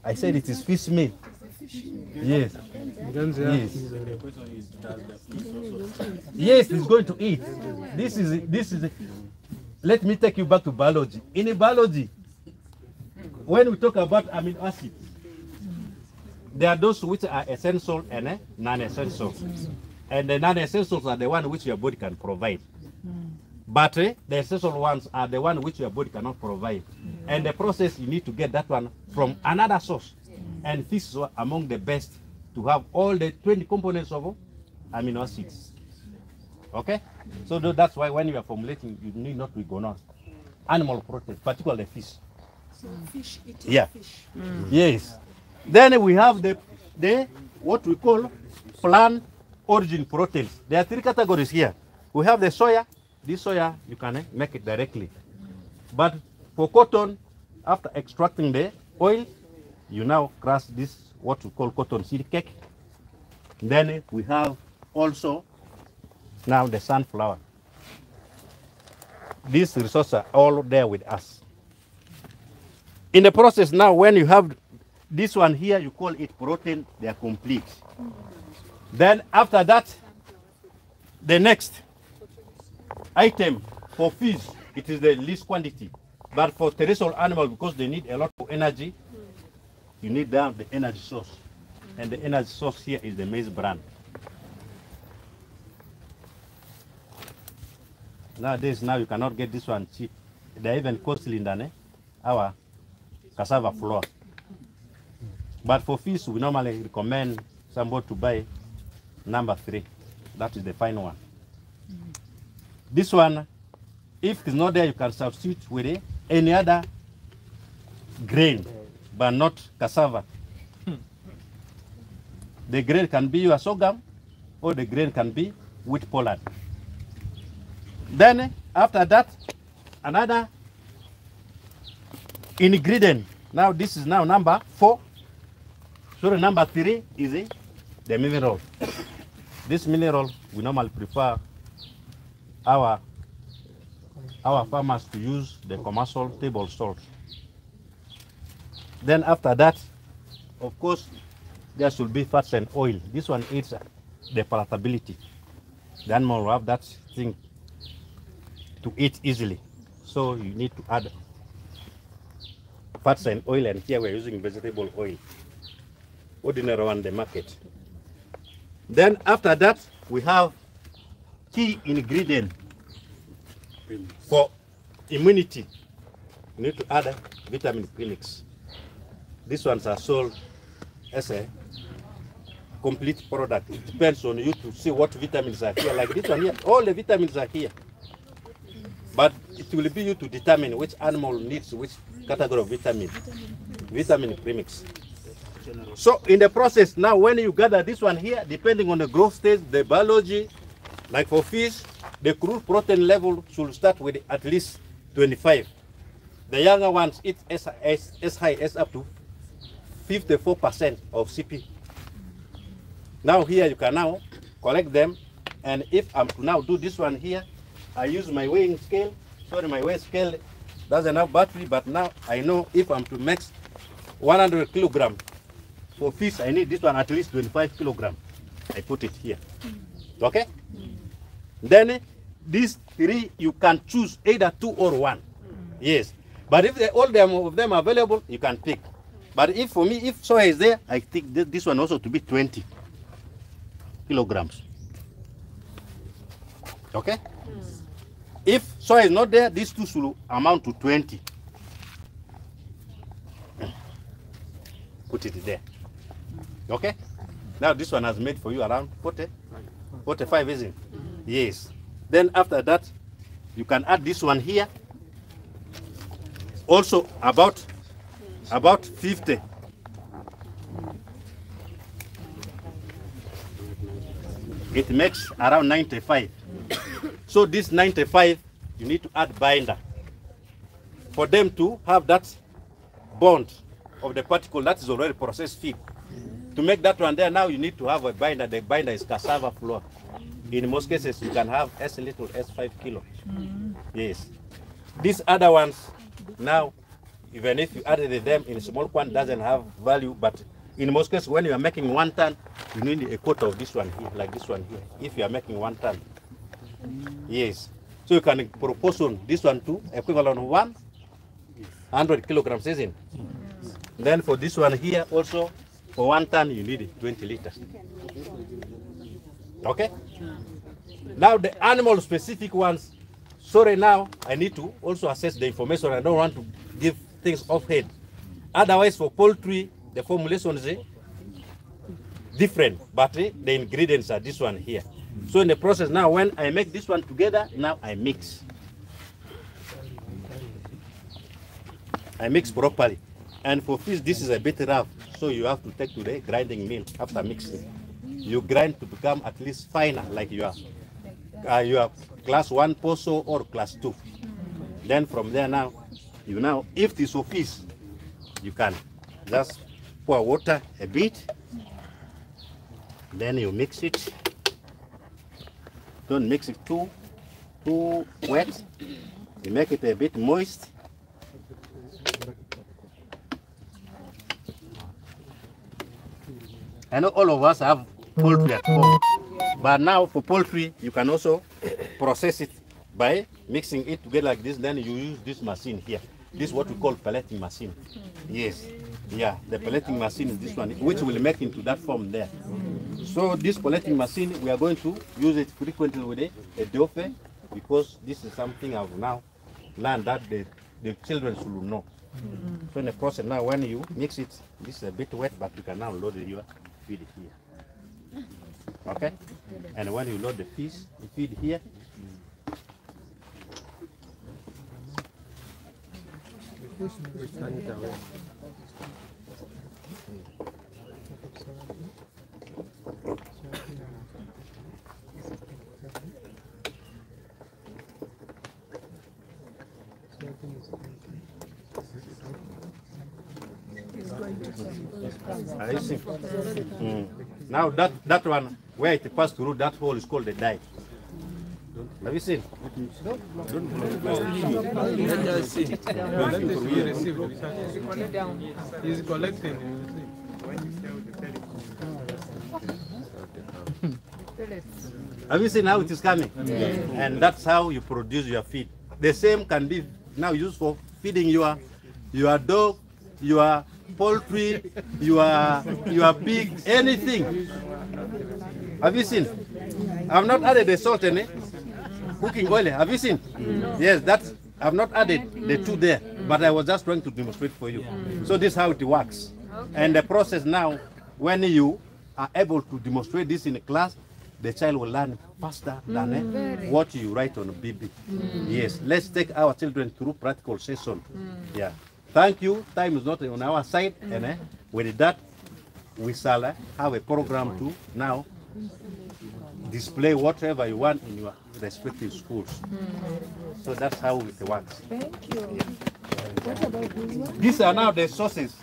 Speaker 14: I said it is fish meal. Yes. Yes. Yes, it's going to eat. This is. Let me take you back to biology. In biology, when we talk about amino acids, there are those which are essential and non-essential. And the non-essentials are the ones which your body can provide. But the essential ones are the ones which your body cannot provide. And the process, you need to get that one from another source. And this is among the best to have all the 20 components of amino acids. Okay? So that's why when you are formulating, you need not to ignore animal protein, particularly fish.
Speaker 21: So fish eating fish.
Speaker 14: Yes. Then we have the what we call plant origin proteins. There are 3 categories here. We have the soya. This soya, you can make it directly. But for cotton, after extracting the oil, you now crush this, what we call cotton seed cake. Then we have also now the sunflower. These resources are all there with us. In the process now, when you have this one here, you call it protein, they are complete. Then after that, the next item for fish, it is the least quantity. But for terrestrial animals, because they need a lot of energy, you need down the energy source. And the energy source here is the maize bran. Nowadays, now you cannot get this one cheap. They're even costly than our cassava flour. But for fish, we normally recommend somebody to buy number 3. That is the fine one. This one, if it's not there, you can substitute with any other grain, but not cassava. The grain can be your sorghum, or the grain can be wheat pollard. Then, after that, another ingredient. Now, this is now number 4. So, number 3 is the mineral. This mineral, we normally prefer our farmers to use the commercial table salt. Then after that, of course, there should be fats and oil. This one aids the palatability. The animal will have that thing to eat easily. So you need to add fats and oil, and here we're using vegetable oil. Ordinary on the market. Then after that, we have key ingredient for immunity. You need to add vitamin premix. These ones are sold as a complete product. It depends on you to see what vitamins are here. Like this one here, all the vitamins are here. But it will be you to determine which animal needs which category of vitamin. Vitamin premix. So in the process now, when you gather this one here, depending on the growth stage, the biology, Like for fish, the crude protein level should start with at least 25. The younger ones eat as high as up to 54% of CP. Now here you can now collect them, and if I'm to now do this one here, I use my weighing scale. Sorry, my weighing scale doesn't have battery, but now I know if I'm to mix 100 kilogram for fish, I need this one at least 25 kilogram. I put it here. Okay? Then these three you can choose either 2 or 1. Yes. But if all of them are available, you can pick. But if for me, if soy is there, I think this one also to be 20 kilograms. Okay? If soy is not there, these two should amount to 20. Put it there. Okay? Now this one has made for you around 45, isn't it? Yes. Then after that, you can add this one here. Also about 50. It makes around 95. So this 95, you need to add binder. For them to have that bond of the particle that is already processed feed. To make that one there, now you need to have a binder. The binder is cassava flour. In most cases, you can have as little as 5 kilos. Yes. These other ones, now, even if you added them in small quantity, doesn't have value, but in most cases, when you are making 1 ton, you need a quarter of this one here, like this one here, if you are making 1 ton. Yes. So you can proportion this one to equivalent of 100 kilograms, isn't it? Then for this one here also, for 1 ton, you need 20 liters. Okay? Now the animal specific ones, sorry, now I need to also assess the information. I don't want to give things off head. Otherwise, for poultry, the formulation is different, but the ingredients are this one here. So in the process now, when I make this one together, now I mix. I mix properly. And for fish, this is a bit rough, so you have to take to the grinding mill after mixing. You grind to become at least finer, like you are class 1 poso or class 2. Then from there now, if this is fish, you can just pour water a bit, then you mix it. Don't mix it too wet. You make it a bit moist. I know all of us have poultry at home, but now for poultry, you can also process it by mixing it together like this. Then you use this machine here. This is what we call pelleting machine. Yes, yeah, the pelleting machine is this one, which will make into that form there. So this pelleting machine, we are going to use it frequently with a dofe, because this is something I've now learned that the children should know. So in the process now, when you mix it, this is a bit wet, but you can now load your feed here. Okay? And when you load the fish, you feed here. I see. Now that one, where it passed through that hole is called the dye. Have you seen?
Speaker 9: He's collecting.
Speaker 14: Have you seen how it is coming? Yes. And that's how you produce your feed. The same can be now used for feeding your dog, your poultry, your pig, anything. Have you seen? I've not added the salt in it. Cooking oil, have you seen? Yes, that's, I've not added the two there, but I was just trying to demonstrate for you. So this is how it works. And the process now, when you are able to demonstrate this in a class, the child will learn faster than what you write on a BB. Yes, let's take our children through practical session. Yeah. Thank you. Time is not on our side, and with that, we shall have a program to now display whatever you want in your respective schools. So that's how it works.
Speaker 21: Thank you. What about this one?
Speaker 14: These are now the sources.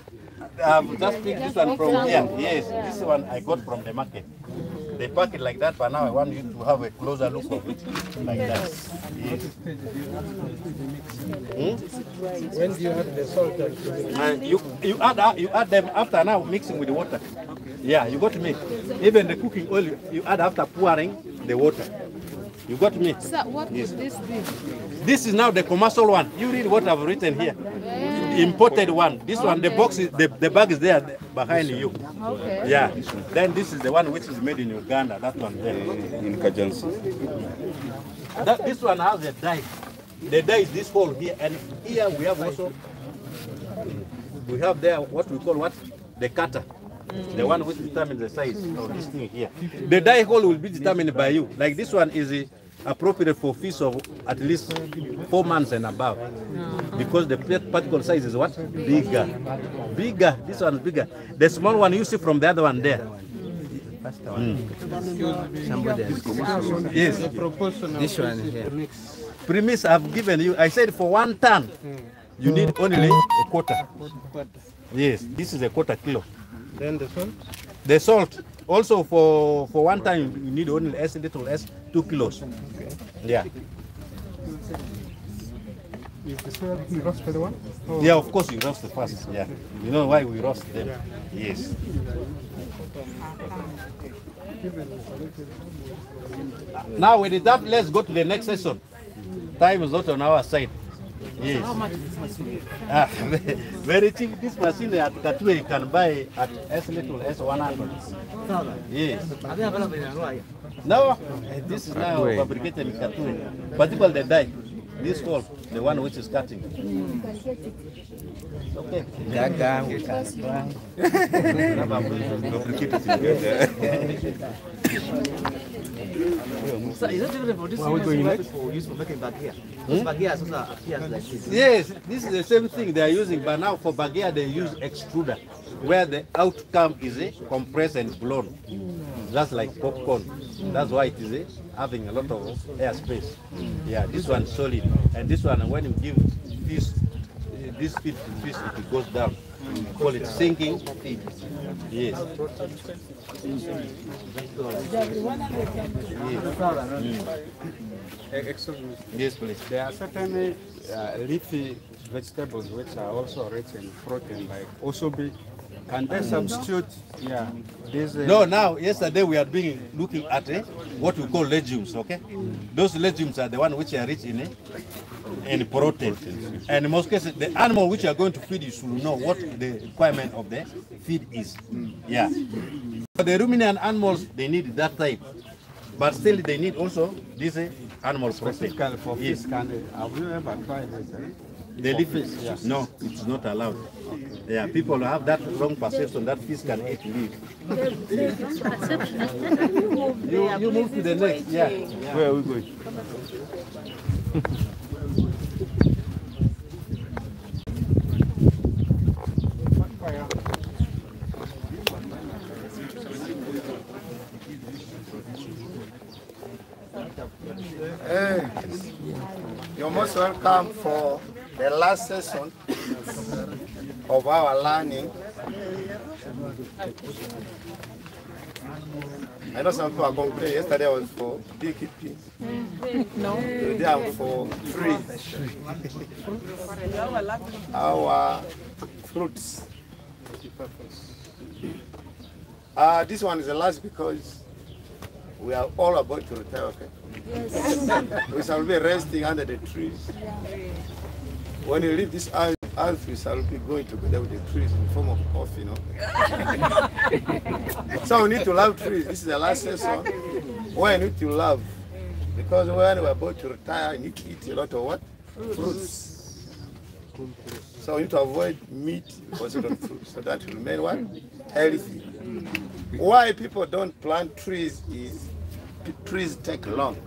Speaker 14: Just pick this one from here. Yes, this one I got from the market. They pack it like that, but now I want you to have a closer look of it, like that. Yes.
Speaker 9: When do you add the salt?
Speaker 14: You add them after now mixing with the water. Yeah, you got me. Even the cooking oil you add after pouring the water. You got me.
Speaker 20: So what
Speaker 14: yes.
Speaker 20: would this be?
Speaker 14: This is now the commercial one. You read what I've written here. Imported one. This one, the box is the bag is there behind you.
Speaker 20: Okay.
Speaker 14: Yeah. Then this is the one which is made in Uganda. That one there in Kajansi. This one has a dye. The dye is this hole here, and here we have also there what we call the cutter. The one which determines the size of this thing here. The dye hole will be determined by you. Like this one is appropriate for fish of at least 4 months and above. Because the particle size is what? Bigger. Bigger. This one is bigger. The small one you see from the other one there. Yes.
Speaker 8: This one here.
Speaker 14: Premise I've given you. I said for 1 ton, you need only a quarter. Yes, this is a quarter kilo.
Speaker 9: Then the salt?
Speaker 14: The salt, also for 1 time, you need only little 2 kilos. Okay. Yeah.
Speaker 9: Is the soil roasted one? Oh.
Speaker 14: Yeah, of course you roast it first. Yeah. You know why we roast them? Yeah. Yes. Now with that, let's go to the next session. Time is not on our side. Yes.
Speaker 20: How much is this machine?
Speaker 14: Very cheap. This machine at Katwe you can buy at little S100. Yes.
Speaker 8: Are they available in Arua?
Speaker 14: No, this is now fabricated in Katwe. Particularly the dye. This hole, the one which is cutting. Okay.
Speaker 8: Daga, we can So is it different for this one for use for making bagia? Because bagia also appears like this.
Speaker 14: Yes, this is the same thing they are using, but now for bagia they use extruder, where the outcome is compressed and blown. That's like popcorn. That's why it is having a lot of air space. Yeah, this one solid, and this one when you give fish, this feed to fish, it goes down. We call it sinking feed. Yes.
Speaker 9: Excuse me.
Speaker 14: Yes, please.
Speaker 9: There are certain leafy vegetables which are also rich in protein, like osobi. Can they substitute? Yeah.
Speaker 14: No, now, yesterday we are looking at what we call legumes, okay? Those legumes are the ones which are rich in protein. And in most cases, the animal which you are going to feed, you should know what the requirement of the feed is. Yeah. For the ruminant animals, they need that type. But still, they need also this animal protein.
Speaker 9: For fish, have you ever tried this?
Speaker 14: The leaf, yes. No, it's not allowed. Yeah, people have that wrong perception that fish can eat leaf. You move to the next. Yeah. Where are we going?
Speaker 15: You're most welcome for the last session of our learning. I know some people are complaining. Yesterday I was for beekeeping.
Speaker 21: No.
Speaker 15: Today I'm for trees. Our fruits. This one is the last because we are all about to retire, okay? Yes. We shall be resting under the trees. When you leave this earth, we shall be going together with the trees in the form of coffee, you know. So we need to love trees. This is the last session. Why need to love? Because when we're about to retire, you need to eat a lot of what? Fruits. So we need to avoid meat or certain fruits so that will remain what? Healthy. Why people don't plant trees is trees take long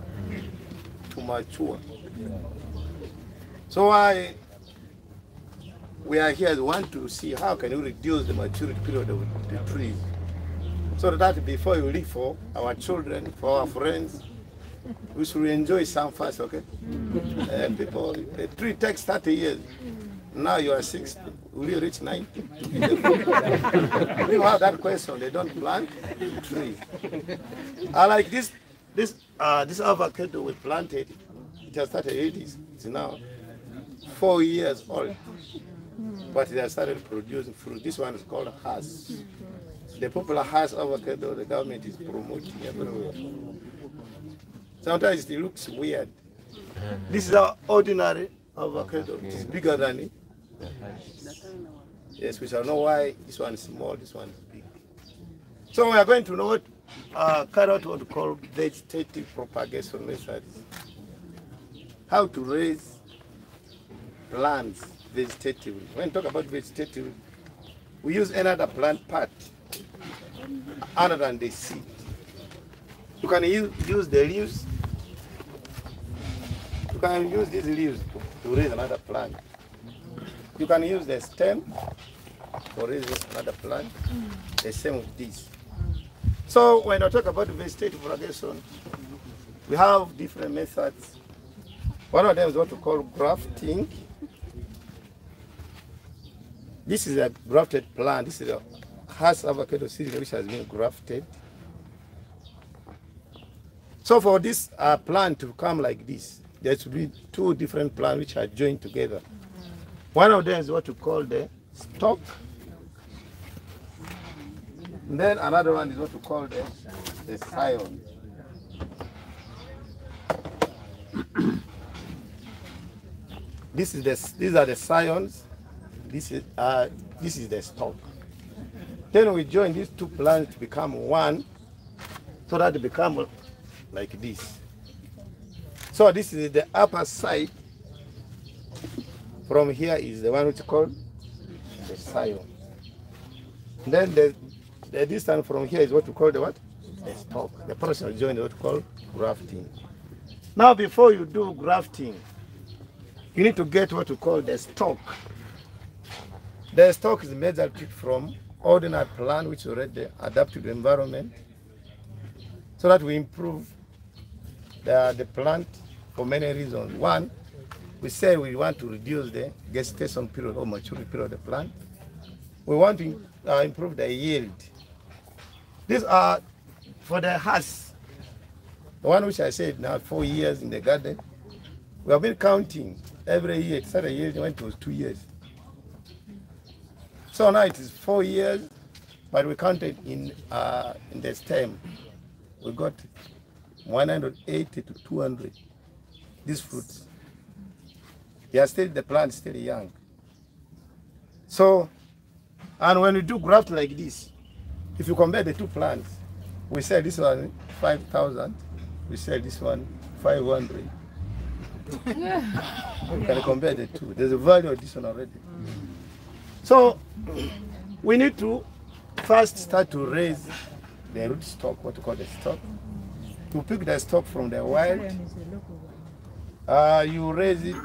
Speaker 15: to mature. So why we are here, we want to see how can we reduce the maturity period of the trees So that before you leave for our children, for our friends, we should enjoy some first, okay? And people, a tree takes 30 years. Now you are 60. Will you reach 90? You have that question. They don't plant trees. I like this avocado we planted. It has started 80s. It's now 4 years old. But it has started producing fruit. This one is called Hass. The popular Hass avocado, the government is promoting everywhere. Sometimes it looks weird. This is our ordinary avocado. It is bigger than it. Yes, we shall know why this one is small, this one is big. So we are going to know what carry out what we call vegetative propagation methods. How to raise plants vegetatively. When we talk about vegetative, we use another plant part other than the seed. You can use the leaves. You can use these leaves to raise another plant. You can use the stem for raising another plant. The same with this. So when I talk about vegetative propagation, we have different methods. One of them is what we call grafting. This is a grafted plant. This is a Hass avocado seed which has been grafted. So for this plant to come like this, there should be two different plants which are joined together. One of them is what we call the stalk. And then another one is what we call the scion. These are the scions. This is the stalk. Then we join these two plants to become one, so that they become like this. So this is the upper side. From here is the one which is called the scion. Then the distance from here is what we call the what? The stalk. The process of joining is what we call grafting. Now before you do grafting, you need to get what we call the stalk. The stalk is made from ordinary plant which already adapt to the environment, so that we improve the plant for many reasons. One, we say we want to reduce the gestation period or maturity period of the plant. We want to improve the yield. These are for the Hass. The one which I said now 4 years in the garden. We have been counting every year. It started a year when it was 2 years. So now it is 4 years, but we counted in the stem. We got 180 to 200. These fruits. The plant is still young. So, and when we do graft like this, if you compare the two plants, we sell this one 5,000, we sell this one 500. You can compare the two. There's a value of this one already. So, we need to first start to raise the root stock, what we call the stock. You pick the stock from the wild, you raise it,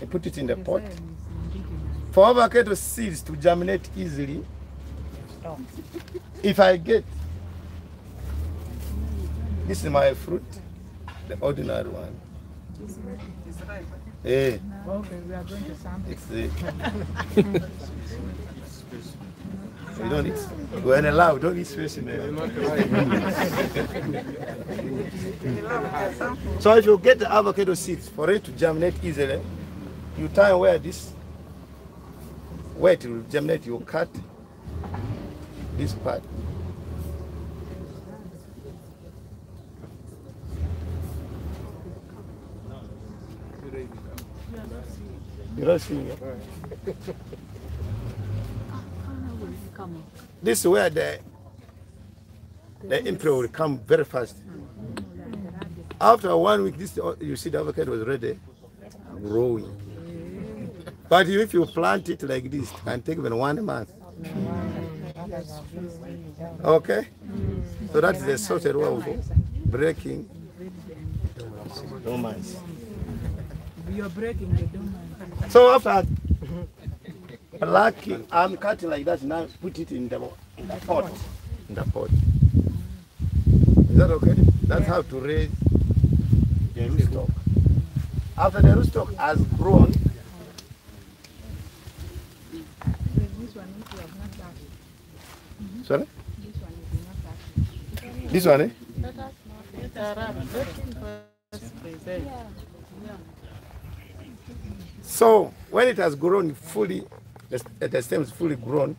Speaker 15: you put it in the pot. For avocado seeds to germinate easily, if I get, this is my fruit, the ordinary one.
Speaker 21: Okay, we are going to sample.
Speaker 15: We don't eat. When allowed, don't eat specimen. So if you get the avocado seeds, for it to germinate easily, you time where it will germinate, you cut this part. You're not seeing it? This is where the embryo will come very fast. After 1 week, you see the avocado was ready, growing. But if you plant it like this, it can take even 1 month. Okay? So that is the sorted way of breaking dormants.
Speaker 21: You're breaking the dormant.
Speaker 15: So after blacking, I'm cutting like that now, put it in the pot. in the pot. Is that okay? That's how to raise the rootstock. After the rootstock has grown, sorry? This one, eh? So when it has grown fully, the stem is fully grown,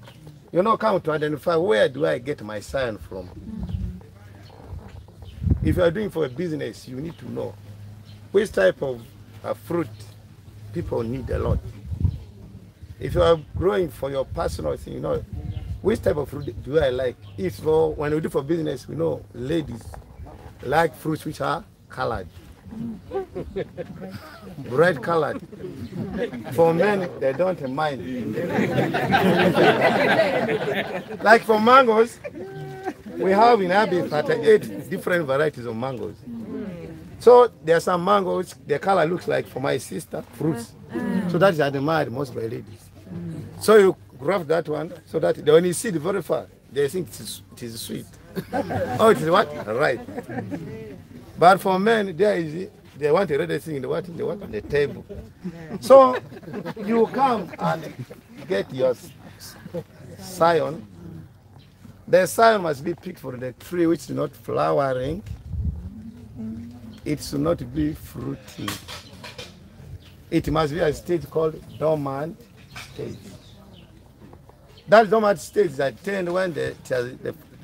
Speaker 15: you now come to identify where do I get my scion from. If you are doing for a business, you need to know which type of fruit people need a lot. If you are growing for your personal thing, you know which type of fruit do I like. If for when we do for business, we know ladies like fruits which are colored. Bright colored. For men, they don't mind. Like for mangoes, we have in Abi 38 different varieties of mangoes. So there are some mangoes, the color looks like, for my sister, fruits. So that is admired most by ladies. So you grab that one, so that when you see it very far, they think it is sweet. Oh, it is what? Right. But for men, they want a red thing in the what? In the what? On the table. So you come and get your scion. The scion must be picked from the tree which is not flowering. It should not be fruiting. It must be a stage called dormant stage. That dormant stage is attained when the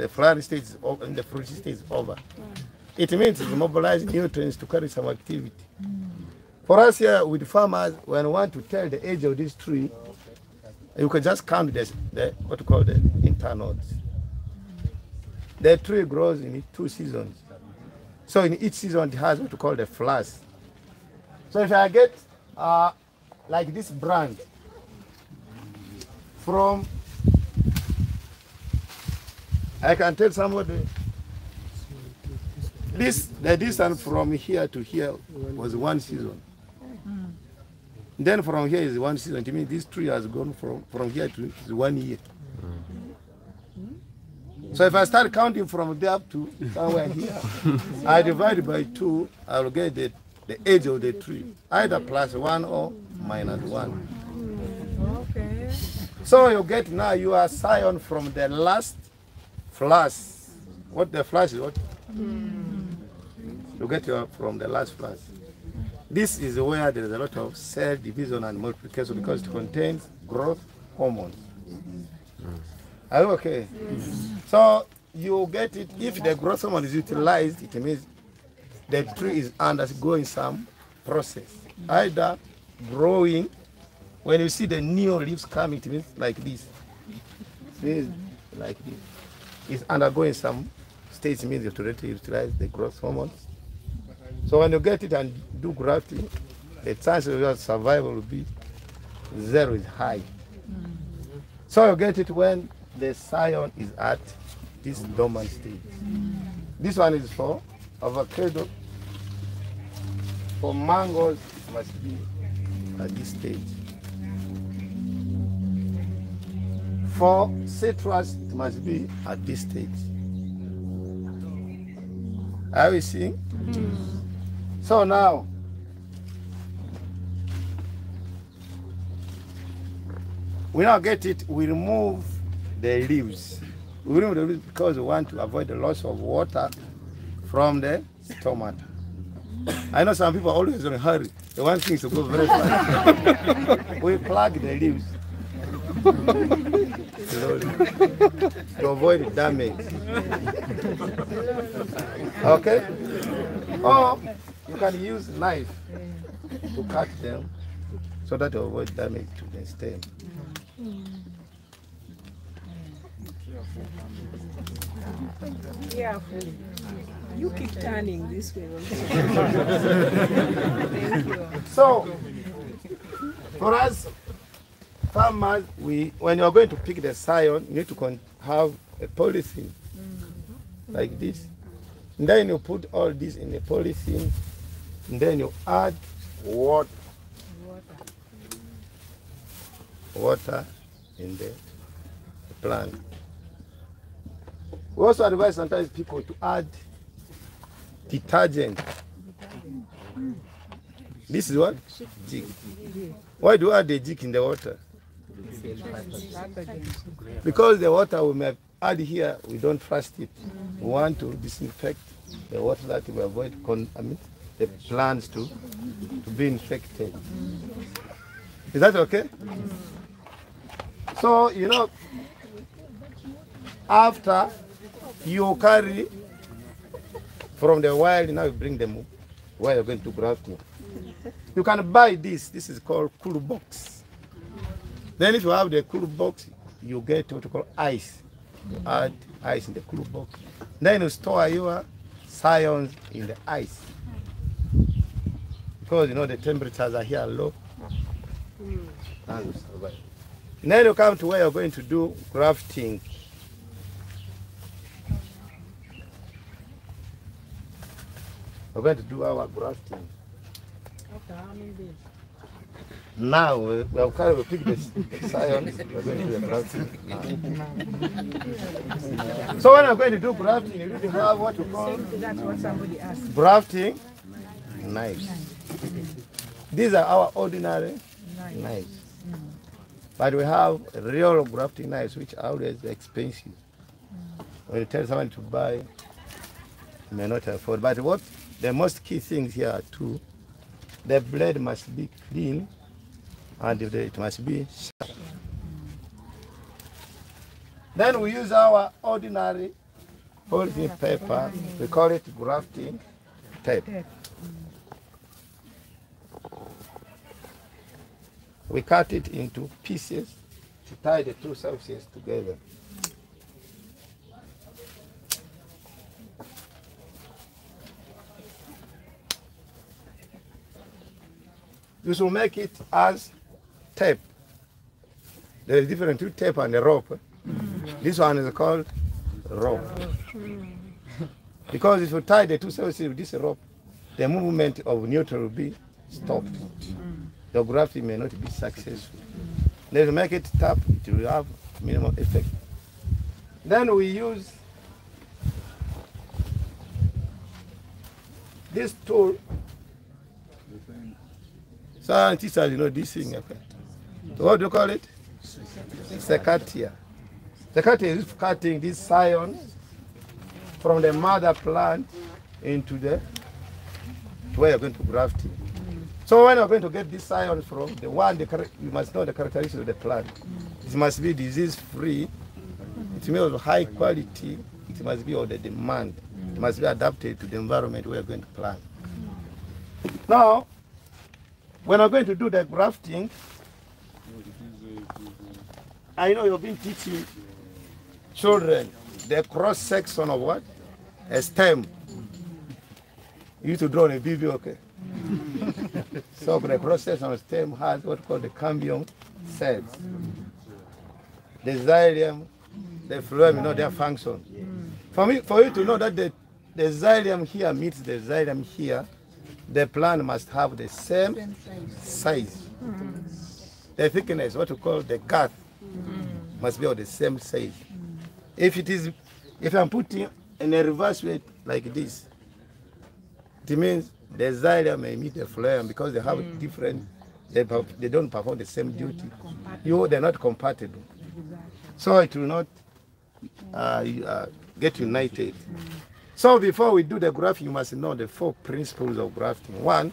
Speaker 15: flowering stage is over and the fruiting stage is over. It means it's mobilizing nutrients to carry some activity. For us here with farmers, when we want to tell the age of this tree, you can just count the what we call the internodes. The tree grows in 2 seasons. So in each season it has what we call the flowers. So if I get like this brand from, I can tell somebody the distance from here to here was 1 season. Then from here is 1 season. It means this tree has gone from here to 1 year. So if I start counting from there up to somewhere here, I divide by 2, I will get the age of the tree, either +1 or -1.
Speaker 11: Okay.
Speaker 15: So you get now your scion from the last flash. What the flash is what? You get your from the last flash. This is where there is a lot of cell division and multiplication because it contains growth hormones. Are you okay? Yes. So you get it, if the growth hormone is utilized, it means the tree is undergoing some process. Either growing, when you see the new leaves coming, it means like this. This like this. It's undergoing some stage, means you have to utilize the growth hormones. So when you get it and do grafting, the chance of your survival will be 0 is high. So you get it when the scion is at this dormant stage. This one is for avocado. For mangoes, it must be at this stage. For citrus, it must be at this stage. Are we seeing? So now, we now get it, we remove the leaves. We remove the leaves because we want to avoid the loss of water from the stomach. I know some people are always in a hurry. They want things to go very fast. We plug the leaves to avoid damage. Okay? Or you can use knife to cut them so that you avoid damage to the stem.
Speaker 21: Careful. You keep turning this way.
Speaker 11: Thank you.
Speaker 15: So, for us farmers, when you're going to pick the scion, you need to have a polythene like this. And then you put all this in the polythene, and then you add water in the plant. We also advise sometimes people to add detergent. This is what? Jig. Why do you add the jig in the water? Because the water we may add here, we don't trust it. We want to disinfect the water that we avoid the plants to be infected. Is that okay? So, you know, after you carry from the wild, now you bring them where you're going to grafting. You can buy this. This is called cool box. Then if you have the cool box, you get what you call ice. You add ice in the cool box. Then you store your scions in the ice. Because you know the temperatures are here low. And then you come to where you're going to do grafting. We're going to do our grafting. Now we pick the scions. We're going to do the grafting now. So when I'm going to do grafting, you need to have what you call grafting knives. These are our ordinary knives. But we have real grafting knives, which are always expensive. When you tell someone to buy, you may not afford. But what the most key things here are two. The blade must be clean and it must be sharp. Then we use our ordinary polythene paper. We call it grafting tape. We cut it into pieces to tie the two surfaces together. You should make it as tape. There is difference between tape and a rope. This one is called rope. Because if you tie the two surfaces with this rope, the movement of neutral will be stopped. The grafting may not be successful. Then to make it tough, it will have minimal effect. Then we use this tool. Scientists, you know this thing. Okay. So what do you call it? Secatia. Secatia is cutting these scions from the mother plant into the where you're going to graft it. So when you're going to get these scions from the one, you must know the characteristics of the plant. It must be disease-free. It must be of high quality. It must be of the demand. It must be adapted to the environment where you're going to plant. Now, when I'm going to do the grafting, I know you've been teaching children the cross section of what? A stem. You need to draw a BB, okay? So the cross section of stem has what's called the cambium cells. The xylem, the phloem, you know their function. For you to know that the xylem here meets the xylem here, the plant must have the same size. The thickness, what we call the girth, must be of the same size. If I'm putting in a reverse way like this, it means the xylem may meet the phloem because they have different, they don't perform the same duty. They're not compatible. So it will not get united. So before we do the grafting, you must know the 4 principles of grafting. 1,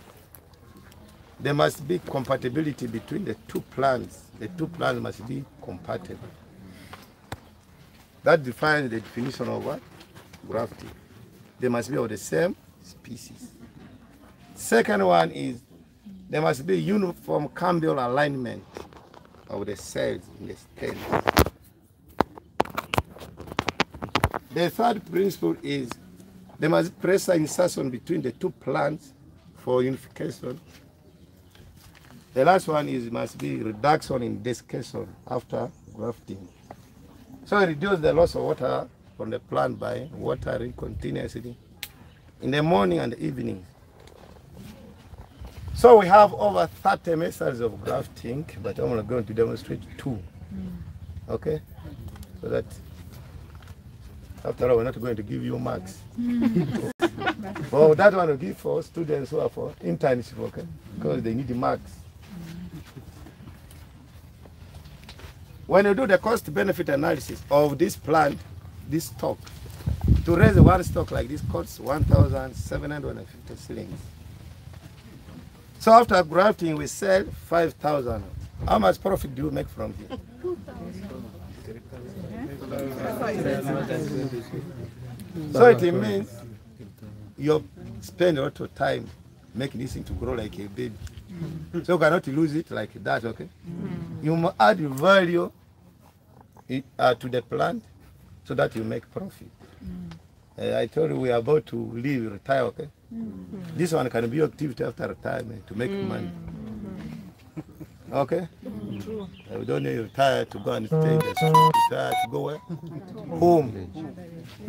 Speaker 15: there must be compatibility between the 2 plants. The 2 plants must be compatible. That defines the definition of what? Grafting. They must be of the same species. Second one is there must be uniform cambial alignment of the cells in the stem. The third principle is there must be pressure insertion between the 2 plants for unification. The last one is must be reduction in desiccation after grafting. So it reduces the loss of water from the plant by watering continuously in the morning and the evening. So we have over 30 methods of grafting, but I'm going to demonstrate 2. Okay? So that After all, we're not going to give you marks. Well, that one will give for students who are for internship, okay? Because they need the marks. When you do the cost-benefit analysis of this plant, this stock, to raise one stock like this costs 1,750 shillings. So after grafting, we sell 5,000. How much profit do you make from here? So it means you spend a lot of time making this thing to grow like a baby. So you cannot lose it like that, okay? You must add value to the plant so that you make profit. I told you we are about to leave, retire, okay? This one can be your activity after retirement to make money. Okay? We don't need to retire to go and stay in the street, retire to go where? Home.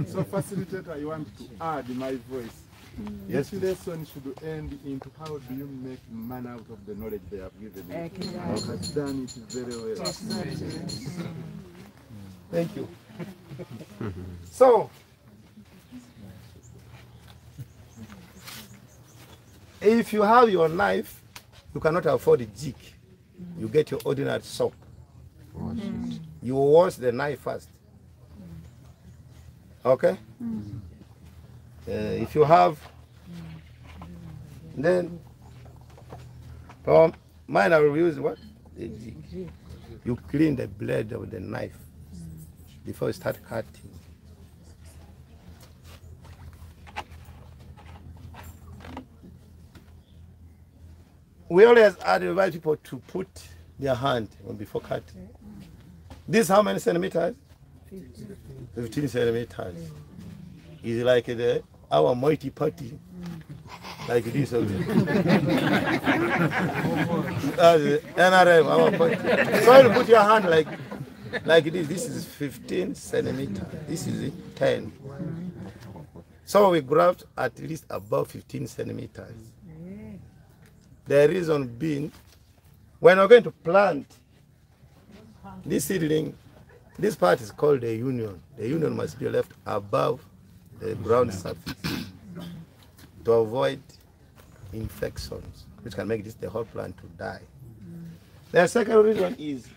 Speaker 5: So facilitator, I want to add my voice.
Speaker 15: Yes.
Speaker 5: This lesson should end into how do you make money out of the knowledge they have given you.
Speaker 15: Okay.
Speaker 5: I've done it very well.
Speaker 15: Thank you. So, if you have your knife, you cannot afford a jig. You get your ordinary soap. You wash the knife first. Okay? If you have, then mine I will use what? The jig. You clean the blade of the knife before you start cutting. We always advise people to put their hand before cutting. This how many centimeters? 15 centimeters. It's like our mighty party. Like this. NRM, our party. So you put your hand like this. This is 15 centimeters. This is 10. So we graft at least above 15 centimeters. The reason being, when we're going to plant this seedling, this part is called the union. The union must be left above the ground surface to avoid infections, which can make the whole plant to die. The second reason is,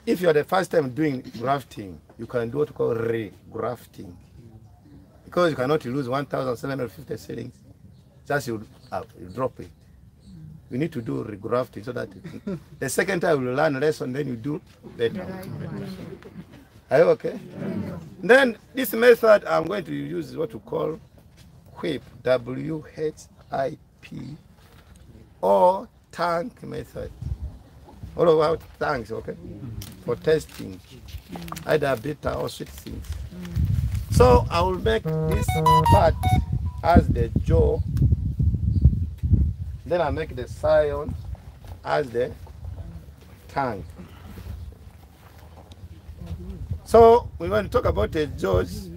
Speaker 15: if you're the first time doing grafting, you can do what we call re-grafting. Because you cannot lose 1,750 shillings, just you drop it. You need to do regrafting so that the second time you learn a lesson, then you do better. Are you okay? Then this method I'm going to use is what we call WHIP, W-H-I-P, or tank method. All about tanks, okay? For testing, either bitter or sweet things. So I will make this part as the jaw. Then I make the scion as the tank. So we want to talk about the jaws.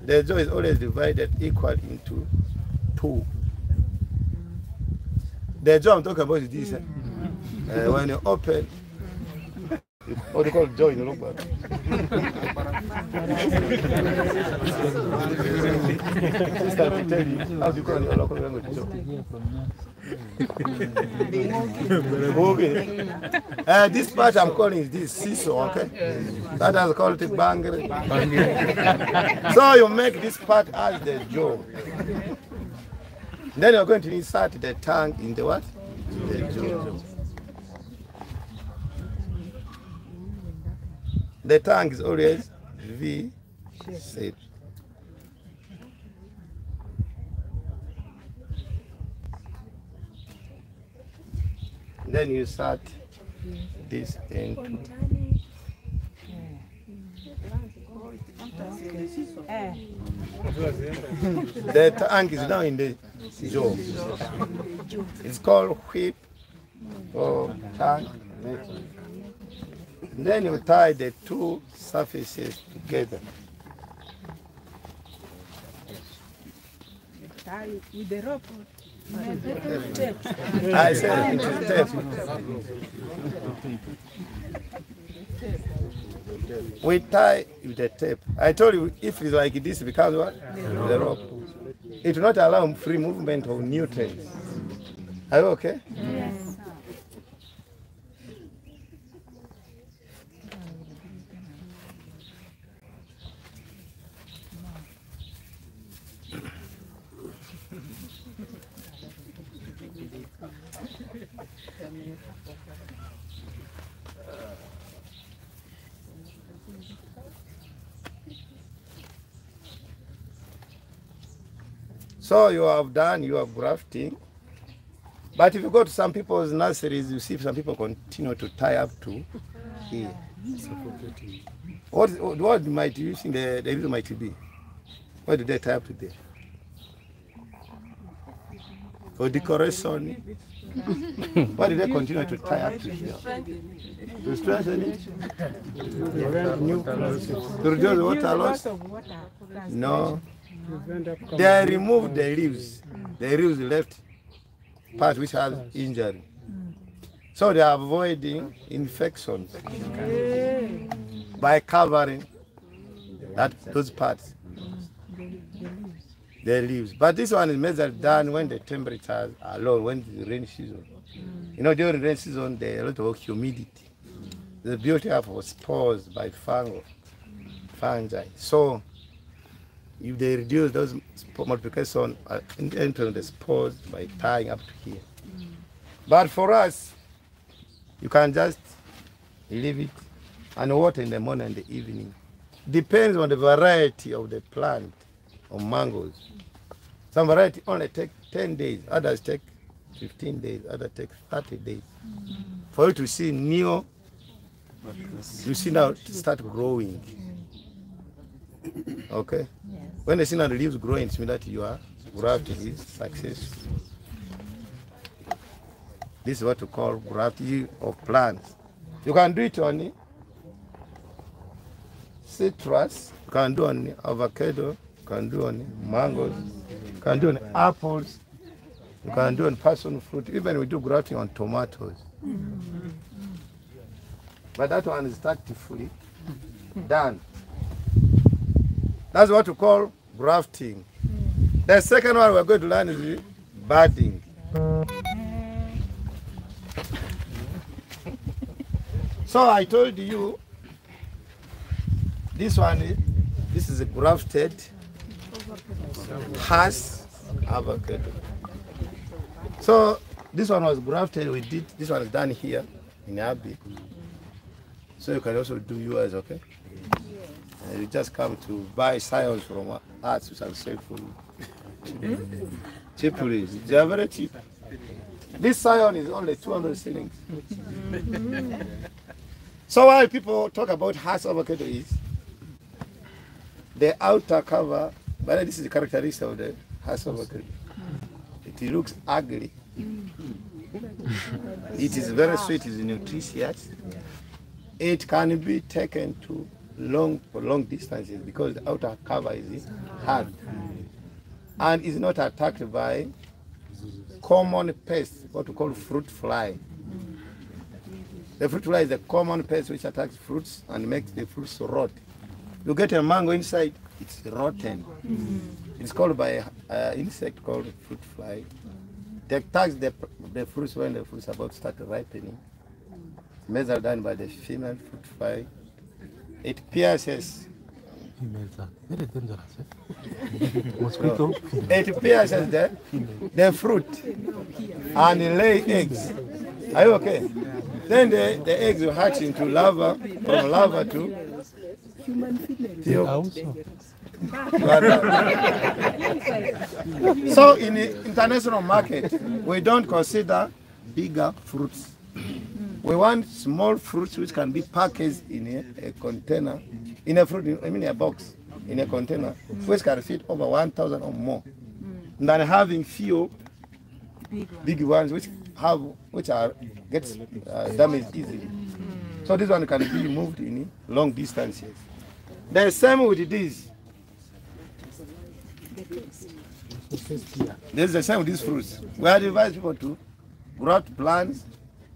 Speaker 15: The jaw is always divided equal into two. The jaw I'm talking about is this. When you open, what do you call jaw in Yoruba? Sister, I will tell you, how do you call it in your local language jaw? Okay. This part I'm calling is this seesaw, okay? That is called it bangre. So you make this part as the jaw. Then you're going to insert the tongue in the what? The jaw. The tongue is always V-shaped. Then you start this into. The tongue is now in the jaw. It's called whip or tongue method. Then you tie the two surfaces together.
Speaker 21: Tie with the rope.
Speaker 15: I said it is tape. We tie with the tape. I told you, if it's like this, because what? The rope. It will not allow free movement of nutrients. Are you okay?
Speaker 6: Yes.
Speaker 15: So you have done your grafting. But if you go to some people's nurseries, you see some people continue to tie up to here. What might you think the reason might be? Why do they tie up to there? For decoration? Why do they continue to tie up to here? To strengthen it? To reduce the water loss? No. They removed the leaves. The leaves left part which has injury. So they are avoiding infections by covering those parts, the leaves. But this one is measured done when the temperatures are low, when it's the rain season. You know, during rain season, there is a lot of humidity. The beauty of spores by fungi. So if they reduce those multiplication entering the spores by tying up to here. But for us, you can just leave it and water in the morning and the evening. Depends on the variety of the plant of mangoes. Some variety only take 10 days, others take 15 days, others take 30 days. For you to see new, you see now start growing. Okay? When they see now the leaves growing, it means that your grafting is successful. This is what we call grafting of plants. You can do it on citrus, you can do on avocado, you can do on mangoes, you can do on apples, you can do on passion fruit. Even we do grafting on tomatoes. But that one is tactfully done. That's what we call grafting. The second one we're going to learn is budding. So I told you, this is a grafted Hass avocado. So this one was grafted, this one is done here in Abi. So you can also do yours, okay? You just come to buy science from us, which are safe for you. Cheaply. They are very cheap. This scion is only 200 shillings. So why people talk about Hass avocado is the outer cover, but this is the characteristic of the Hass avocado. It looks ugly. It is very sweet, it is nutritious. It can be taken to long distances because the outer cover is hard and is not attacked by common pests, what we call fruit fly. The fruit fly is a common pest which attacks fruits and makes the fruits rot. You get a mango inside, it's rotten. It's called by an insect called fruit fly. They attacks the fruits when the fruits are about to start ripening. Measured done by the female fruit fly. It pierces.
Speaker 7: Females are very dangerous. Mosquito.
Speaker 15: It pierces the fruit and lay eggs. Are you okay? Then the eggs will hatch into larva, from larva to pupa. So in the international market, we don't consider bigger fruits. We want small fruits which can be packaged in a container, a box, in a container, which can fit over 1,000 or more, than having few big ones which get damaged easily. So this one can be moved in long distances. The same with this. This is the same with these fruits. We advise people to graft plants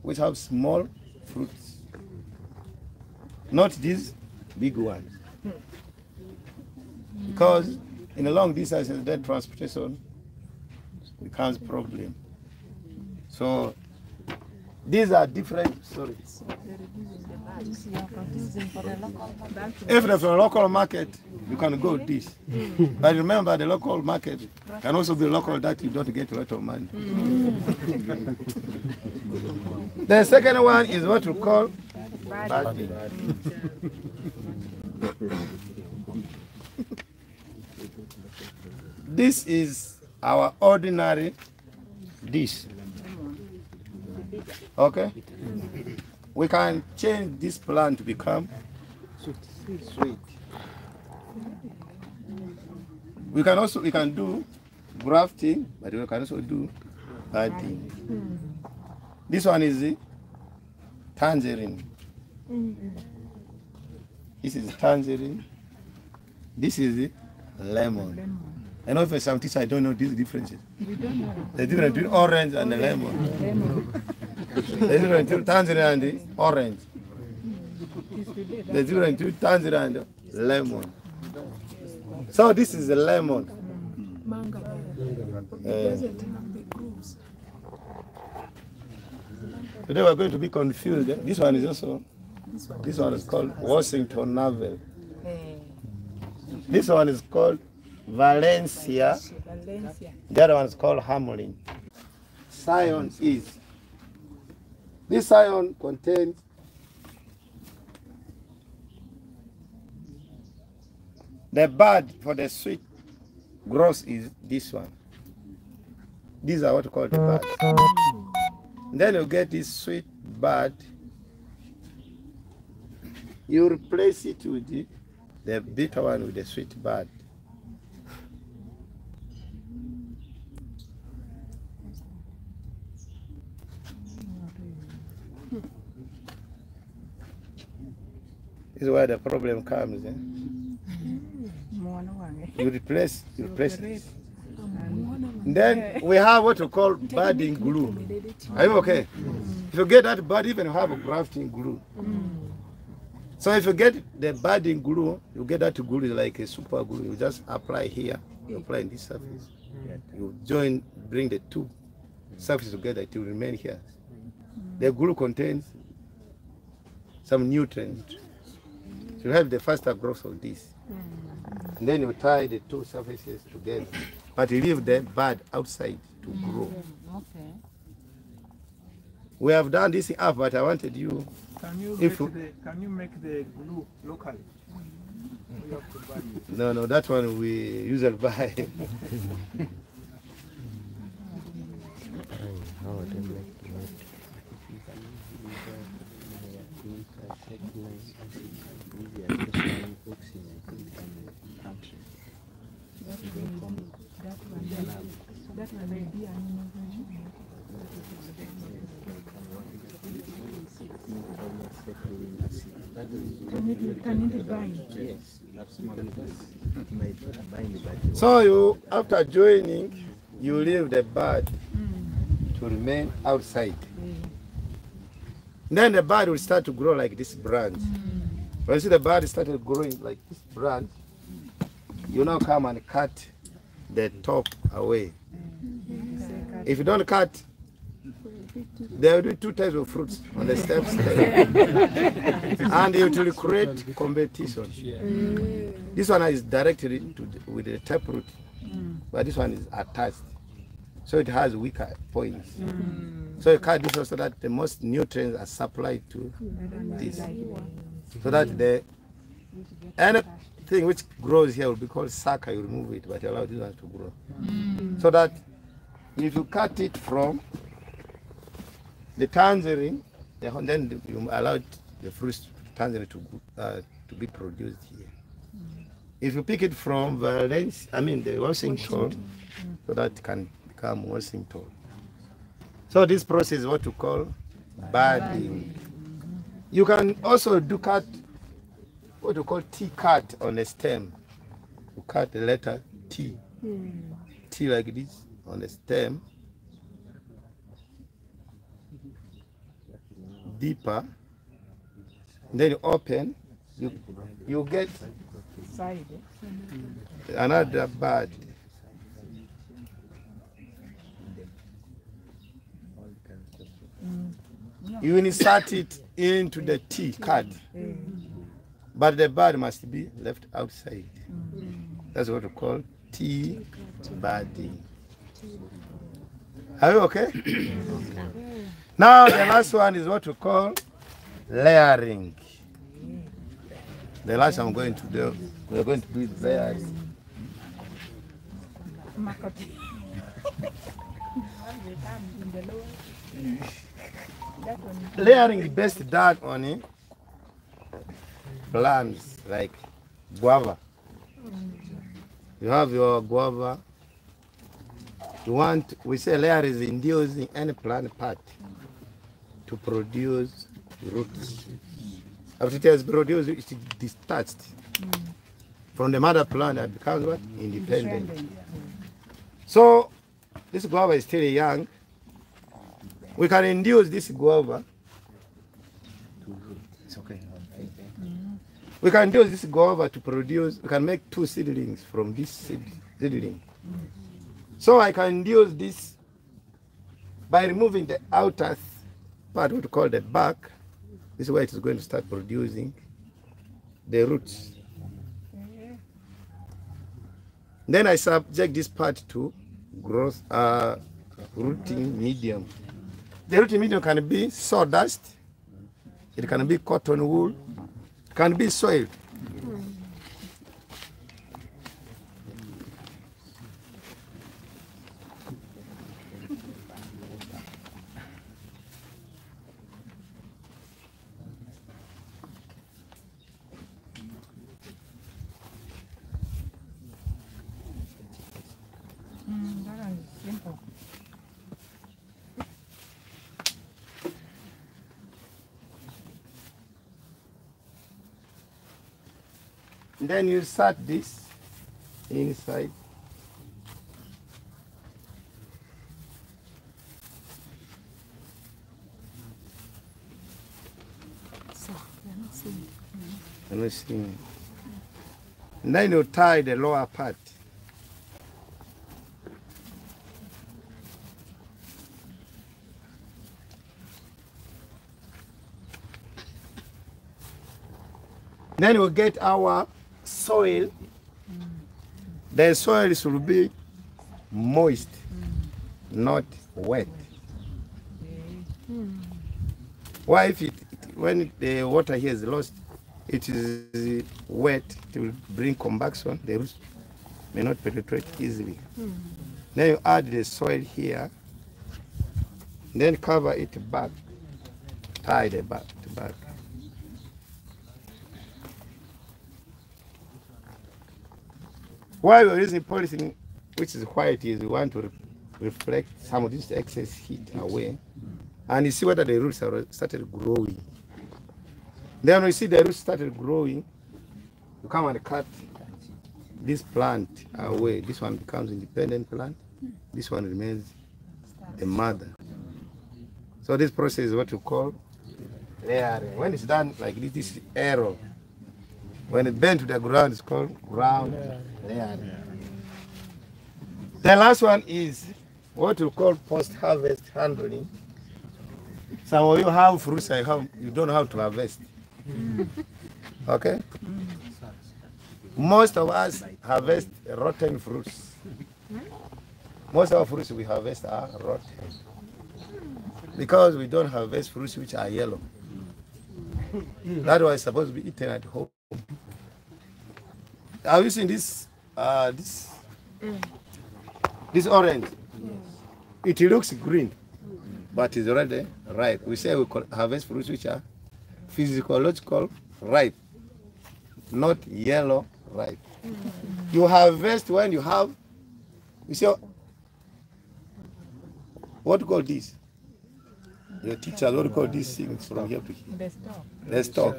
Speaker 15: which have small fruits. not these big ones. Because in the long distances, that transportation becomes a problem. So these are different, sorry. If it's a local market, you can go with this. But remember, the local market can also be local that you don't get a lot of money. The second one is what we call bagging. This is our ordinary dish. Okay? We can change this plant to become sweet. We can do grafting, but we can also do budding. This one is the tangerine. This is tangerine. This is the lemon. I know for some teachers I don't know these differences. The difference between orange and the lemon. The difference between tangerine and the orange. The difference between tangerine and the lemon. So this is the lemon. Today we're going to be confused. This one is also, this one is called Washington Navel. This one is called Valencia. The other one is called Hamlin. Scion is. This scion contains the bud for the sweet growth is this one. These are what we call the buds. Then you get this sweet bud. You replace it with the bitter one with the sweet bud. This is where the problem comes. You replace it. Then we have what we call budding glue. Are you okay? If you get that bud, even have a grafting glue. So if you get the budding glue, you get that glue like a super glue. You just apply here, you apply in this surface. You join, bring the two surfaces together, it will remain here. The glue contains some nutrients. So you have the faster growth of this. And then you tie the two surfaces together. But you leave the bud outside to grow.
Speaker 11: Okay.
Speaker 15: We have done this up, but I wanted you.
Speaker 16: Can you make the glue locally? We have to buy it.
Speaker 15: No, that one we usually buy. So you, after joining, you leave the bud to remain outside. Then the bud will start to grow like this branch. When you see the bud started growing like this branch, you now come and cut the top away. If you don't cut, there will be two types of fruits on the stems, and it will create competition. This one is directly with the taproot, but this one is attached, so it has weaker points. So you cut this so that the most nutrients are supplied to this, so that anything which grows here will be called sucker. You remove it, but you allow this one to grow, so that if you cut it from the tangerine, then you allow the fruit tangerine to be produced here. If you pick it from the Washington, so that it can become Washington. So this process is what we call budding. You can also do what we call T cut on the stem. You cut the letter T, T like this on the stem. Deeper, then you open you get another bird. You insert it into the T card, but the bird must be left outside. That's what we call T birding. Are you okay? Now the last one is what we call layering. The last I'm going to do, we're going to do is layering. Layering is best done on plants like guava. You have your guava. You want, we say layer is inducing any plant part to produce roots. After it has produced, it is detached from the mother plant and becomes what? Independent. So this guava is still young. We can induce this guava. It's okay. We can induce this guava to produce, we can make 2 seedlings from this seedling. So I can induce this by removing the outer part, what we call the bark. This is where it is going to start producing the roots. Then I subject this part to growth, rooting medium. The rooting medium can be sawdust, it can be cotton wool, it can be soil.
Speaker 17: That is simple.
Speaker 15: Then you start this inside.
Speaker 17: So, you're not seeing it.
Speaker 15: You're not seeing it. And then you tie the lower part. Then we get our soil. The soil should be moist, not wet. Why? If when the water here is lost, it is wet, it will bring compaction. The roots may not penetrate easily. Then you add the soil here, then cover it back, tie the back to back. Why we're using polythene, which is white, is we want to reflect some of this excess heat away, and you see whether the roots are started growing. Then when you see the roots started growing, you come and cut this plant away. This one becomes independent plant. This one remains the mother. So this process is what you call layering. When it's done like this, this is arrow. When it bends to the ground, it's called ground layering. The last one is what we call post-harvest handling. Some of you have fruits you don't know how to harvest. Okay? Most of us harvest rotten fruits. Most of our fruits we harvest are rotten. Because we don't harvest fruits which are yellow. That was supposed to be eaten at home. Are you seeing this? This orange. It looks green, but it's already ripe. We say we harvest fruits which are physiological ripe, not yellow ripe. You harvest when you have. You see what do you call this? Your teachers, what do you call these things from here to here? The stalk.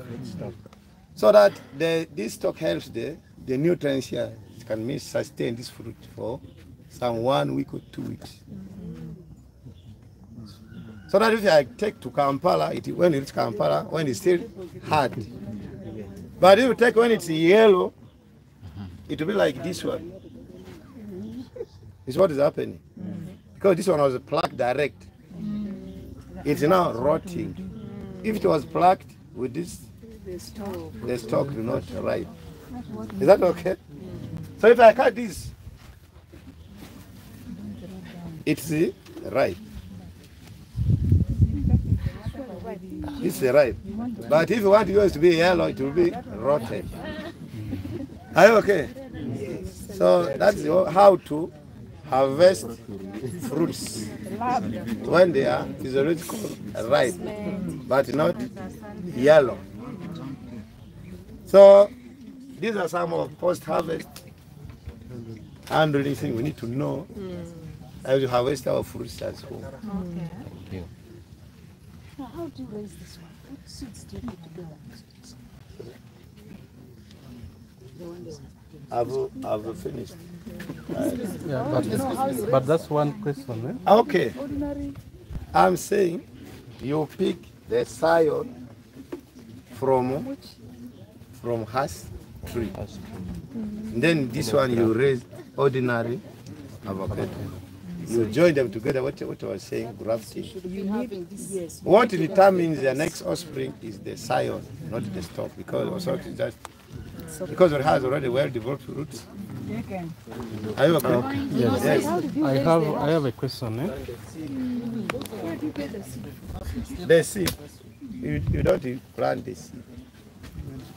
Speaker 15: So that this stalk helps the nutrients here. It can sustain this fruit for some 1 week or 2 weeks. So that if I take to Kampala, when you reach Kampala, when it's still hard, But if you take when it's yellow, it will be like this one. It's what is happening. Because this one was plucked direct. It's now rotting. If it was plucked with this, the stalk will not ripe. Is that okay? So if I cut this, it's ripe. It's ripe. But if you want yours to be yellow, it will be rotten. Are you okay? So that's how to harvest fruits when they are physiologically ripe, but not yellow. So these are some of post-harvest handling things we need to know as we harvest our fruits at home.
Speaker 17: Okay. Now, how do you raise this one? What seeds do you put together?
Speaker 15: I've finished.
Speaker 7: Yeah, but that's one question. Eh?
Speaker 15: Okay. I'm saying you pick the scion from hash tree. Then this one you raise ordinary avocado. You join them together, what I was saying, grafting. What determines the next offspring is the scion, not the stock, because also it's just because it has already well-developed roots. Are you okay?
Speaker 7: Okay. Yes. I have a question. Eh?
Speaker 17: Where do you get the seed?
Speaker 15: The seed, you don't plant the seed.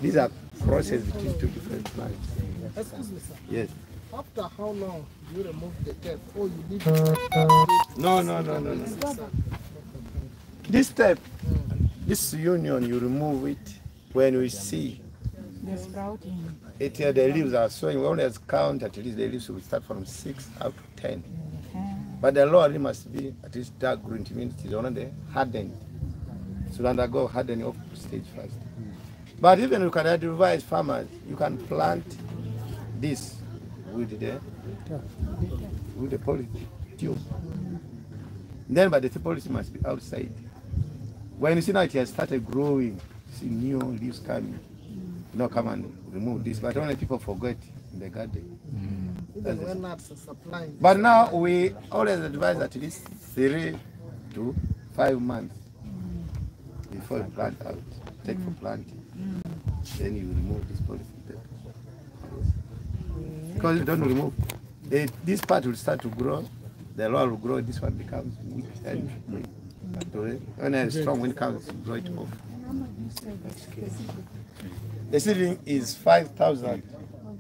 Speaker 15: These are crosses between two different plants.
Speaker 18: Excuse me, sir.
Speaker 15: Yes.
Speaker 18: After how long do you remove the tape or you leave
Speaker 15: No. This tape, this union, you remove it when we see
Speaker 17: The sprouting.
Speaker 15: the leaves are showing. We always count at least the leaves will start from 6 up to 10. But the lower leaf must be at least dark green. It means it's already hardened. So undergo hardening of stage first. But even you can advise farmers, you can plant this with the polytube. Then, but the polytube must be outside. When you see now it has started growing, see new leaves coming. Come and remove this. But only people forget in the garden.
Speaker 18: Even when not supplying.
Speaker 15: But now we always advise at least 3 to 5 months before you plant out. Take for planting. Then you remove this polytube. Because you don't remove, this part will start to grow, the lower will grow, this one becomes weak and when a strong wind comes, blow it off. The seedling is 5,000,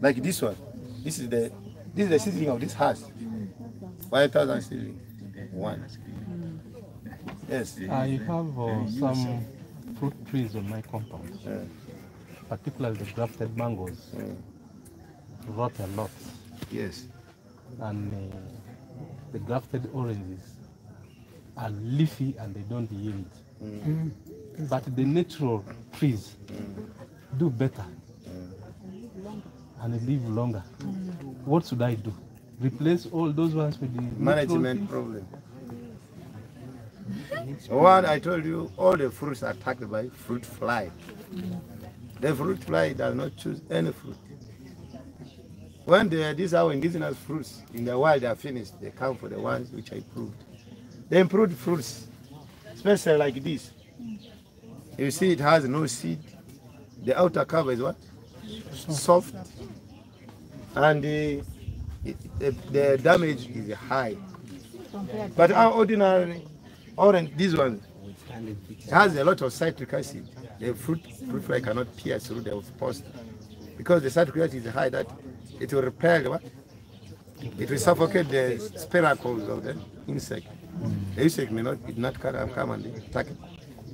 Speaker 15: like this one. This is the seedling of this house. 5,000 seedling, one. Yes.
Speaker 7: I have some fruit trees on my compound, particularly the grafted mangoes. Rot a lot.
Speaker 15: Yes.
Speaker 7: And the grafted oranges are leafy and they don't yield. But the natural trees do better and they live longer. What should I do? Replace all those ones with the
Speaker 15: management problem. One, I told you, all the fruits are attacked by fruit fly. The fruit fly does not choose any fruit. When these are indigenous fruits in the wild are finished, they come for the ones which I proved. The improved fruits, especially like this. You see it has no seed. The outer cover is what? Soft. And the damage is high. But our ordinary orange, this one, has a lot of citric acid. The fruit fly cannot pierce through the post because the citric acid is high that it will repel what? It will suffocate the spiracles of the insect. The insect may not come and attack it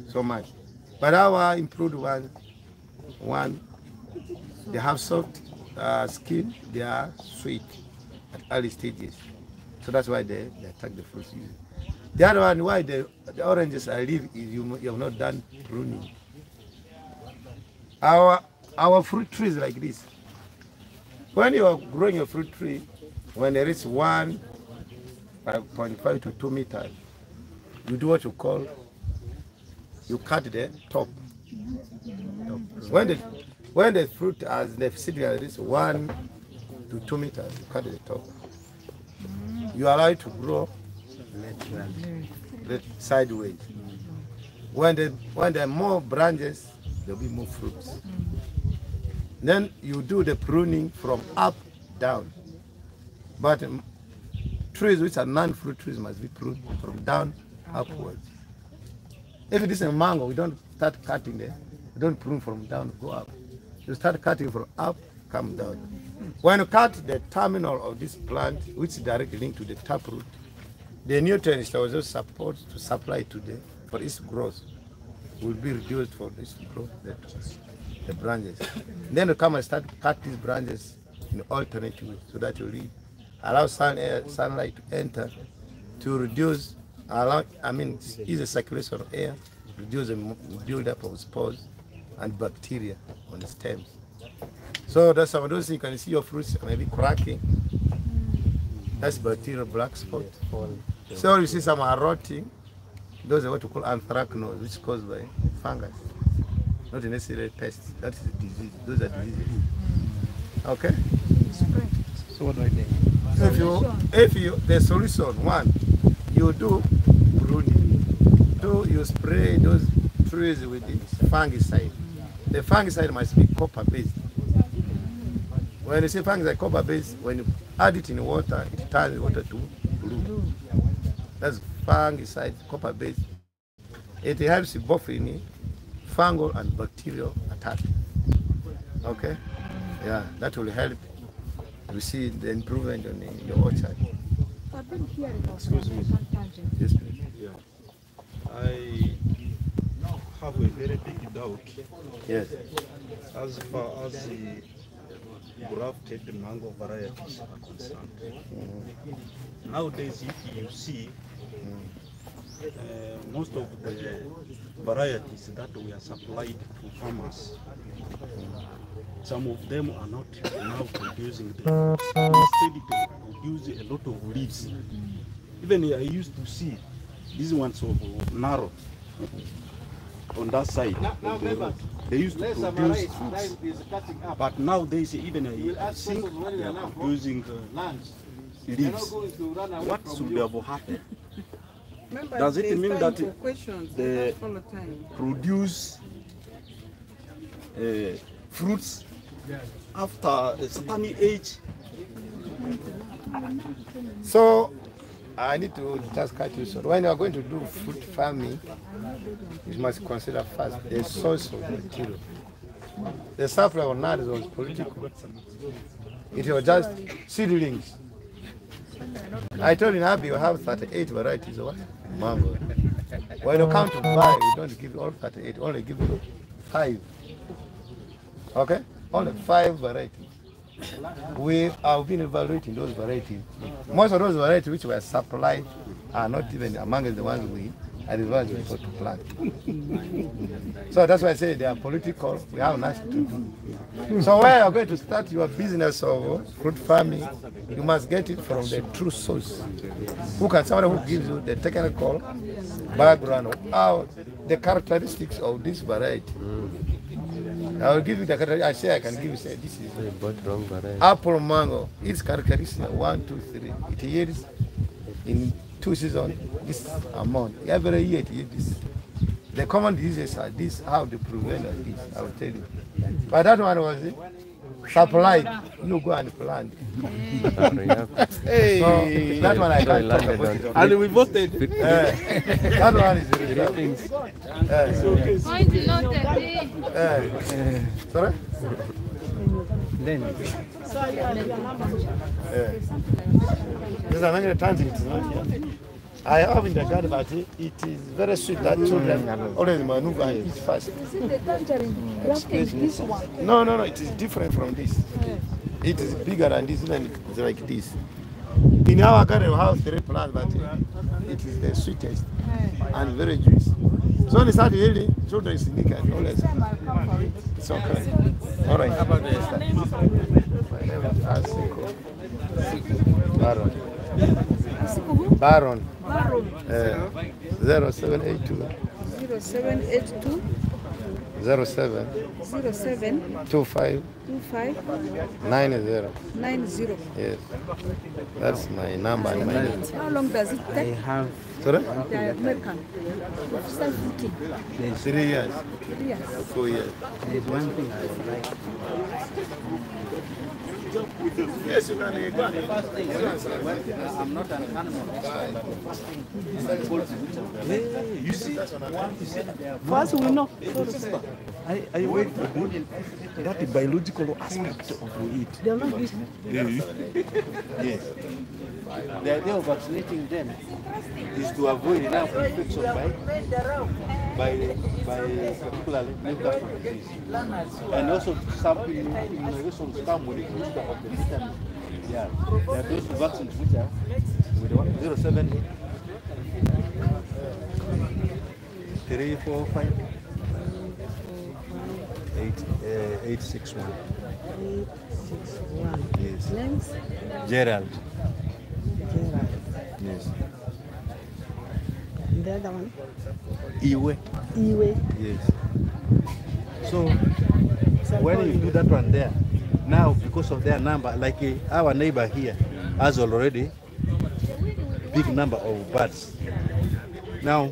Speaker 15: so much. But our improved one, they have soft skin, they are sweet at early stages. So that's why they attack the fruits. The other one, why the oranges are leaf is you have not done pruning. Our fruit trees like this. When you are growing a fruit tree, when there is 1.5 to 2 meters, you do what you call, you cut the top. When When the fruit has the seedling at least 1 to 2 meters, you cut the top. You allow it to grow sideways. When there are more branches, there will be more fruits. Then you do the pruning from up down. But trees which are non-fruit trees must be pruned from down upwards. If it is a mango, we don't start cutting there. We don't prune from down, go up. You start cutting from up, come down. When you cut the terminal of this plant, which is directly linked to the taproot, the nutrients that was supposed to supply to for its growth will be reduced for this growth, the branches. Then you come and start cut these branches in alternate ways so that you allow sunlight to enter to reduce, ease the circulation of air, reduce the buildup of spores and bacteria on the stems. So that's some of those things. You can see your fruits maybe cracking. That's bacterial black spot. So you see some are rotting. Those are what we call anthracnose, which is caused by fungus, not necessarily pests. That is a disease. Those are diseases. Okay.
Speaker 7: So what do I do?
Speaker 15: If you the solution, one, you do pruning. Two, you spray those trees with the fungicide. The fungicide must be copper-based. When you say fungicide copper-based, when you add it in water, it turns water to blue. That's fungicide copper-based. It helps both in fungal and bacterial attack. Okay? Yeah, that will help you see the improvement in your orchard.
Speaker 20: I've been hearing about
Speaker 15: Excuse me. Yes, please.
Speaker 19: Yeah. I have a very big doubt.
Speaker 15: Yes.
Speaker 19: As far as the grafted mango varieties are concerned. Nowadays, if you see, most of the varieties that we are supplied to farmers, some of them are not now producing them. Instead, they produce a lot of leaves. Even I used to see these ones of narrow on that side of the road. They used to produce fruits. But nowadays, even I think they are producing leaves. What should have happened? Does it mean that they produce fruits after a certain age?
Speaker 15: So, I need to just cut you short. When you are going to do fruit farming, you must consider first the source of material. The supply of nuts was political. It was just seedlings. I told you, Abi, you have 38 varieties of mango. When you come to buy, you don't give all 38, only give you 5. Okay? Only 5 varieties. We have been evaluating those varieties. Most of those varieties which were supplied are not even among the ones we advised people to plant. So that's why I say they are political. We have nothing to do. So when you are going to start your business of fruit farming, you must get it from the true source. Somebody who gives you the technical background of how the characteristics of this variety. I will give you the characteristics. I say I can give you, say this is
Speaker 22: wrong variety.
Speaker 15: Apple mango. Its characteristics 1, 2, 3. It yields in 2 seasons this amount. Every year it yields this. The common diseases are this, how they prevent this, I will tell you. But that one was supplied. You go and plant.
Speaker 22: Hey.
Speaker 15: So that one I can't talk about it.
Speaker 22: And we voted.
Speaker 15: That one is really sorry? I have in the garden, but it is very sweet that children always maneuver and eat fast.
Speaker 20: Is it the tangerine grafting this one?
Speaker 15: No, it is different from this. It is bigger than this, and it's like this. In our garden, we have 3 plants, but it is the sweetest and very juicy. So when it starts yielding, children sneak and always. It's okay. All right. How about this? My name is Asiko. Baron. Baron. 0782.
Speaker 20: 0782.
Speaker 15: 07
Speaker 17: 07
Speaker 15: 25
Speaker 17: 25
Speaker 15: 90.
Speaker 17: 90.
Speaker 15: Yes. That's my number and my name.
Speaker 17: How long does it take?
Speaker 15: Sorry?
Speaker 17: The American. To start cooking.
Speaker 15: 3 years.
Speaker 17: 3 years.
Speaker 15: 4 years.
Speaker 8: There's one thing I would like.
Speaker 15: Yes, you can go on.
Speaker 8: I'm not an animal expert, but
Speaker 19: You see,
Speaker 17: First we know.
Speaker 19: I wait for that biological aspect of it.
Speaker 17: They are not this.
Speaker 8: yes. The idea of vaccinating them is to avoid enough infection by particularly Newcastle disease. And also some immunizations come with a booster of the vitamin. Yeah. There are those vaccines which are with the 07 3 4 5 861.
Speaker 17: 861.
Speaker 8: Yes.
Speaker 17: Names?
Speaker 8: Gerald.
Speaker 17: Gerald.
Speaker 8: Yes.
Speaker 17: And the other one?
Speaker 8: Iwe.
Speaker 17: Iwe.
Speaker 8: Yes. So when you do that one there, now because of their number, like our neighbor here has already big number of birds. Now,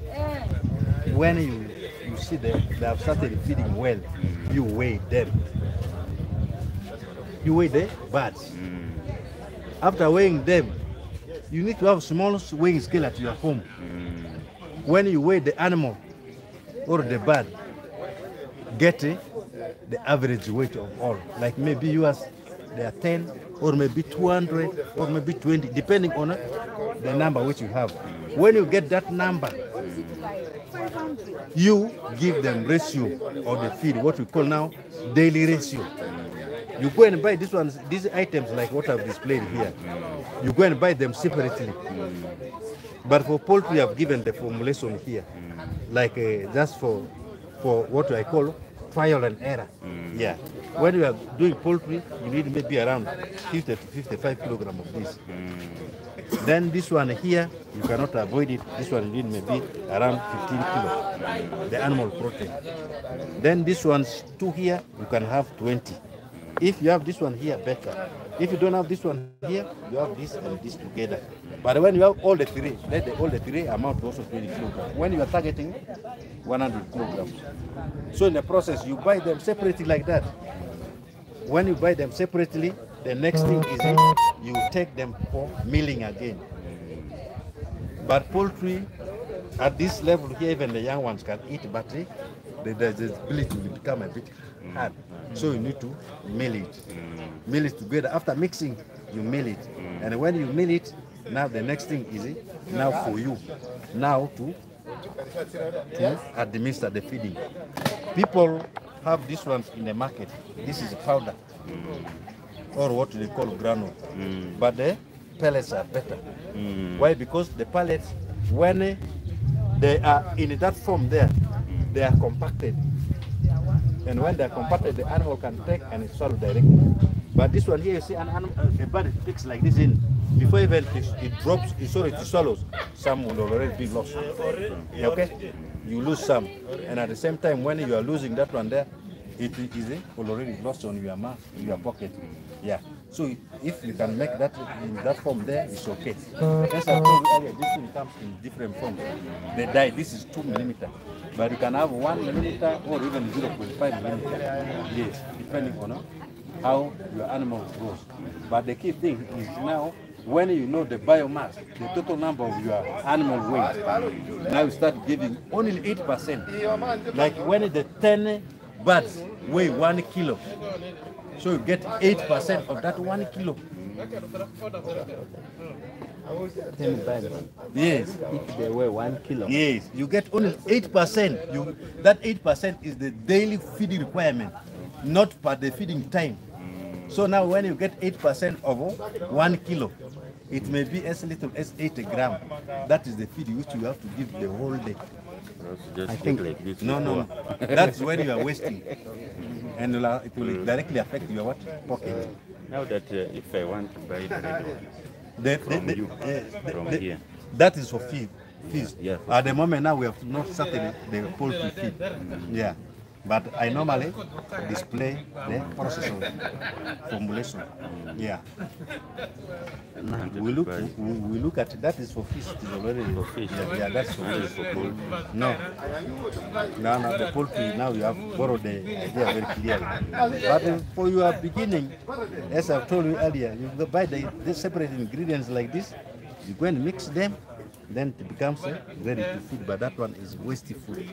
Speaker 8: when you see them, they have started feeding well, you weigh them. You weigh the birds. After weighing them, you need to have a small weighing scale at your home. When you weigh the animal or the bird, get the average weight of all. Like maybe yours, they are 10, or maybe 200, or maybe 20, depending on the number which you have. When you get that number, you give them ratio of the feed, what we call now daily ratio. You go and buy these items like what I've displayed here. You go and buy them separately. But for poultry, I've given the formulation here, like just for what I call trial and error. Yeah. When you are doing poultry, you need maybe around 50 to 55 kilograms of this. Then this one here, you cannot avoid it. This one you need maybe around 15 kilos, the animal protein. Then this one's 2 here, you can have 20. If you have this one here, better. If you don't have this one here, you have this and this together. But when you have all the three, let all the three amount to also 20 kilograms. When you are targeting 100 kilograms. So in the process, you buy them separately like that. When you buy them separately, the next thing is you take them for milling again. But poultry, at this level here, even the young ones can eat, but the ability will become a bit hard. So you need to mill it. Mill it together. After mixing, you mill it. And when you mill it, now the next thing is now for you, now to administer the feeding. People have these ones in the market. This is powder, or what they call granule. But the pellets are better. Why? Because the pellets, when they are in that form there, they are compacted. And when they are compacted, the animal can take and swallow directly. But this one here, you see an animal, a bird picks like this in. Before even it drops, it swallows, some will already be lost. Okay? You lose some. And at the same time, when you are losing that one there, it is already lost on your mouth, your pocket. Yeah. So if you can make that in that form there, it's okay. As I told you earlier, this thing comes in different forms. The dye, this is 2 millimeter. But you can have 1 millimeter or even 0.5 millimeter. Yes, depending on how your animal grows. But the key thing is now, when you know the biomass, the total number of your animal weight, now you start giving only 8%. Like when the 10 birds weigh 1 kilo, so you get 8% of that 1 kilo. 10 birds. Yes. If they weigh 1 kilo. Yes, you get only 8%. That 8% is the daily feeding requirement, not per the feeding time. So now when you get 8% of 1 kilo, it may be as little as 80 grams. That is the feed which you have to give the whole day.
Speaker 22: Just
Speaker 8: I think
Speaker 22: like this.
Speaker 8: no. That's when you are wasting. And it will directly affect your what? Pocket.
Speaker 22: Now that if I want to buy the red one from here.
Speaker 8: That is for feed.
Speaker 22: Yeah,
Speaker 8: At the moment now we have not started the poultry feed. Yeah. But I normally display the process of formulation. Yeah. We look at that is for fish. It is already for fish. Yeah, that's for fish. No, the poultry. Now you have borrowed the idea very clearly. But for your beginning, as I've told you earlier, you buy the separate ingredients like this. You go and mix them. Then it becomes ready to feed, but that one is wasted food.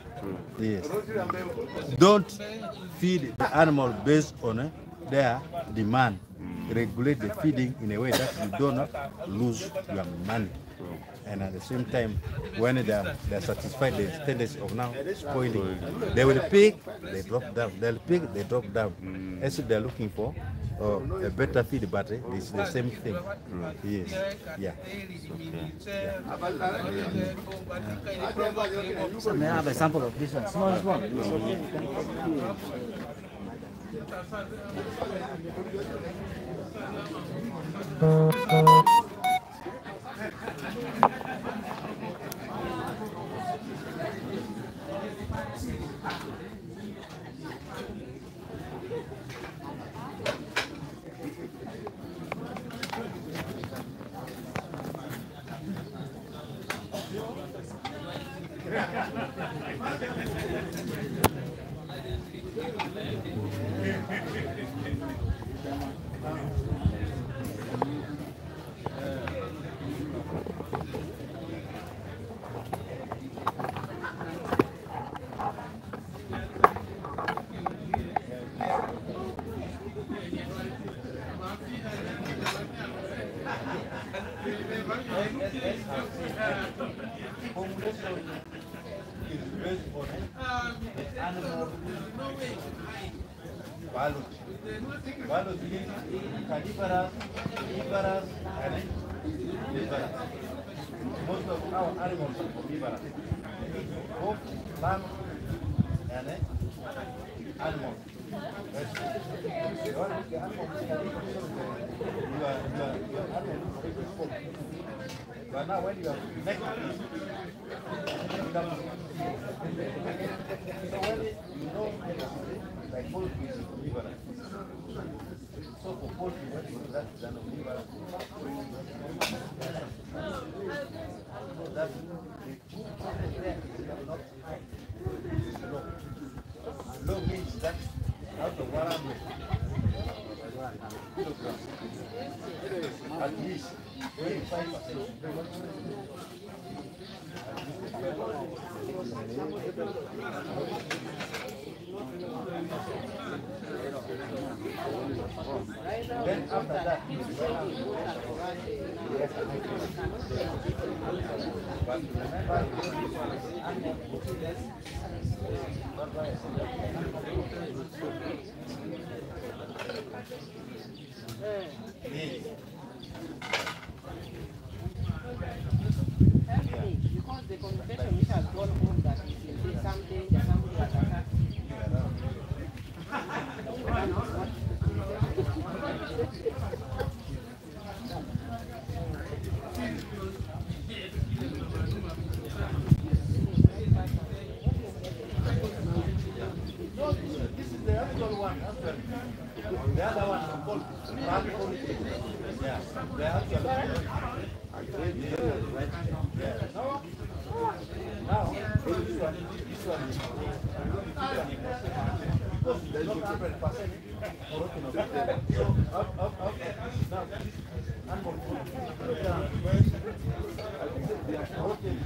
Speaker 8: Yes. Don't feed the animal based on their demand. Regulate the feeding in a way that you do not lose your money. And at the same time, when they are satisfied the tendency of now spoiling, they will pick, they drop down. They'll pick, they drop down. As if they're looking for a better feed, but it's the same thing. Yes. Yeah.
Speaker 1: So may I have a sample of this one? Small.
Speaker 8: Most of our animals are carnivorous. Both land and animals. But now when you are next to this, it becomes so when you know like poultry is carnivorous. So for poultry, what is that than omnivorous? So that the food there is not low. Low means that out of 100 kilograms, at least 25%. Then after that, but
Speaker 1: because the communication which has gone home that is in some danger, somebody has attacked.
Speaker 8: This is the actual one, actually. The other one is called poultry. Yeah, the actual one. Yeah. Now, this one is because there is not 100% protein of it. So, now this animal food, they are protein.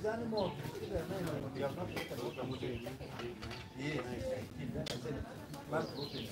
Speaker 8: these animals, you have not taken water protein. Yes, I said plant protein.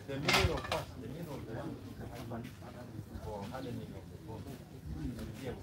Speaker 8: The mineral first, the mineral for hardening of the bone. Here,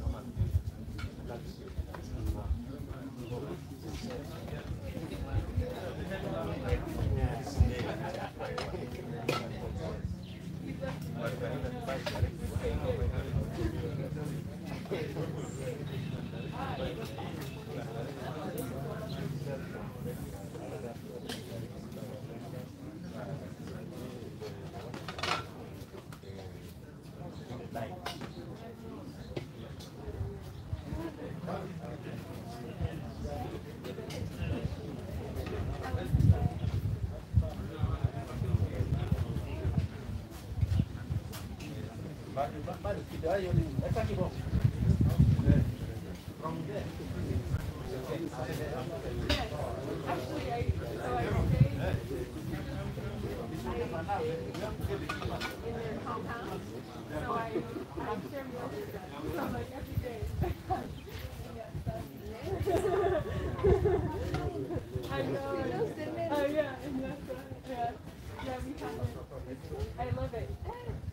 Speaker 3: I love it.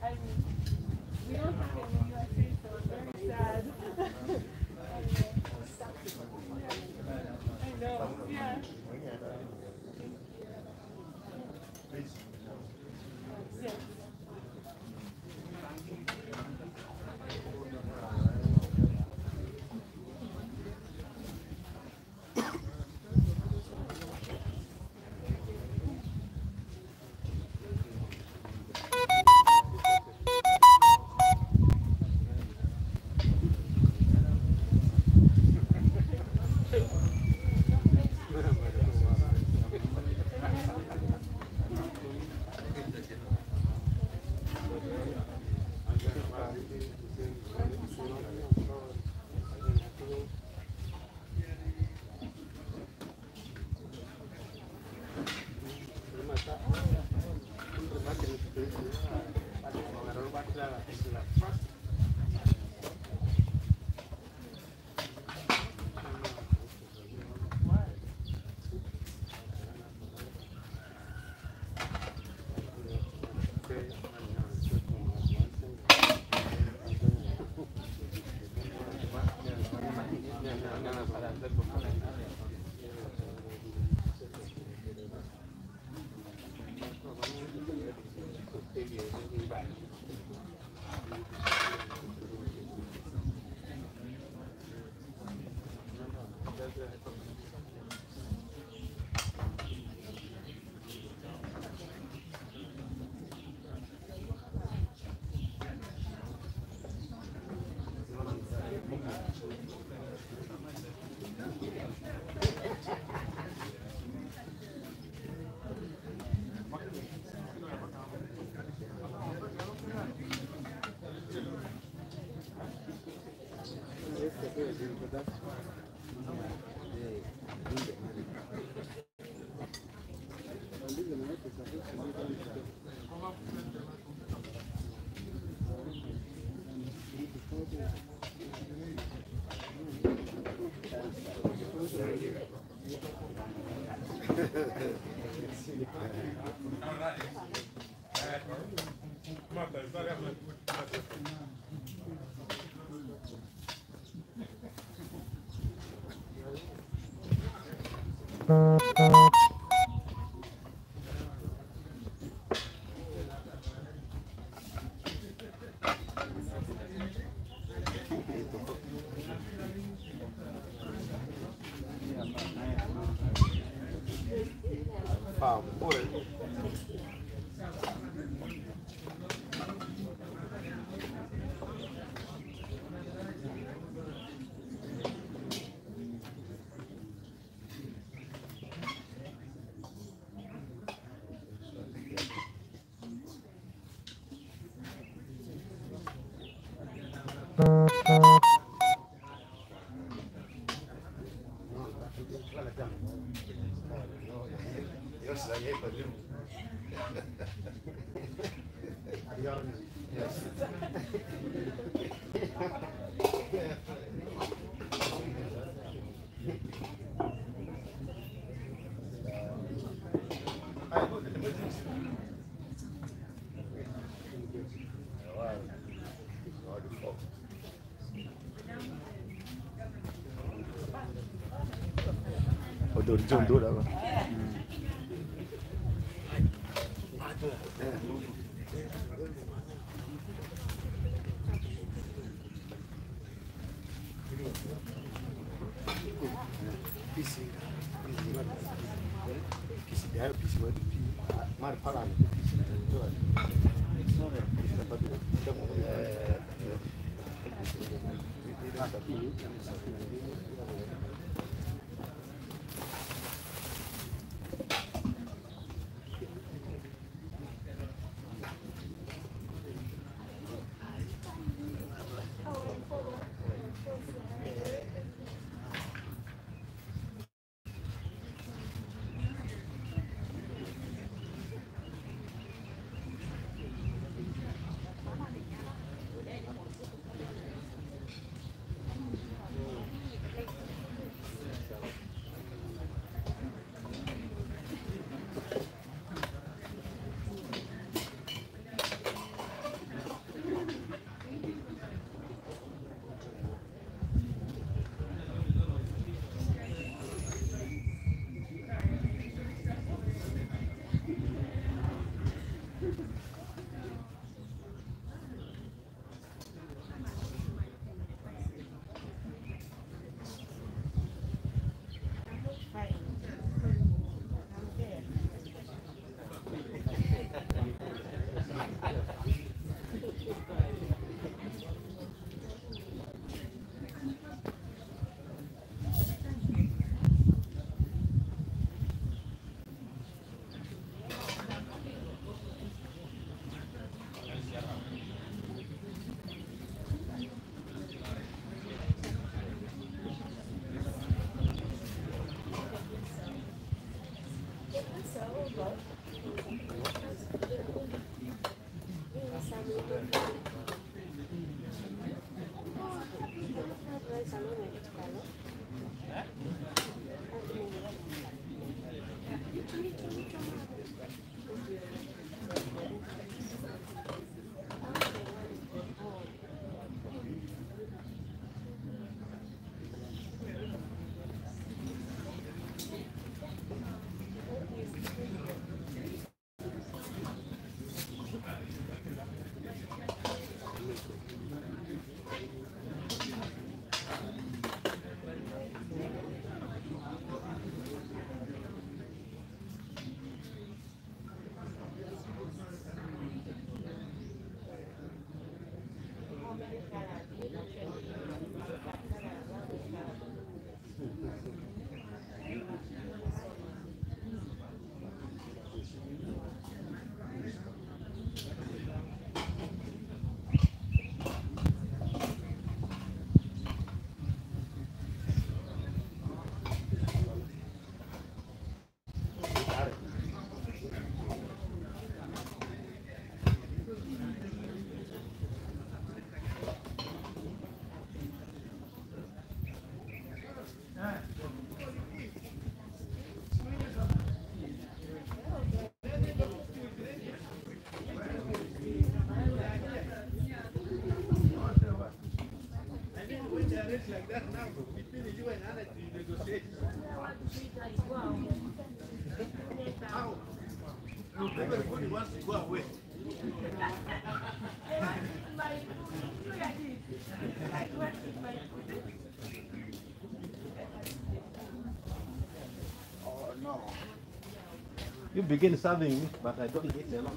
Speaker 3: I mean, we don't have it in the USA, so it's very sad. I know, yeah. Yes.
Speaker 15: palm oil. John do that one.
Speaker 2: like that now, between you and Anna to negotiate. How? Everybody wants to go away.
Speaker 15: Oh no.
Speaker 8: begin serving it, but I don't eat a lot.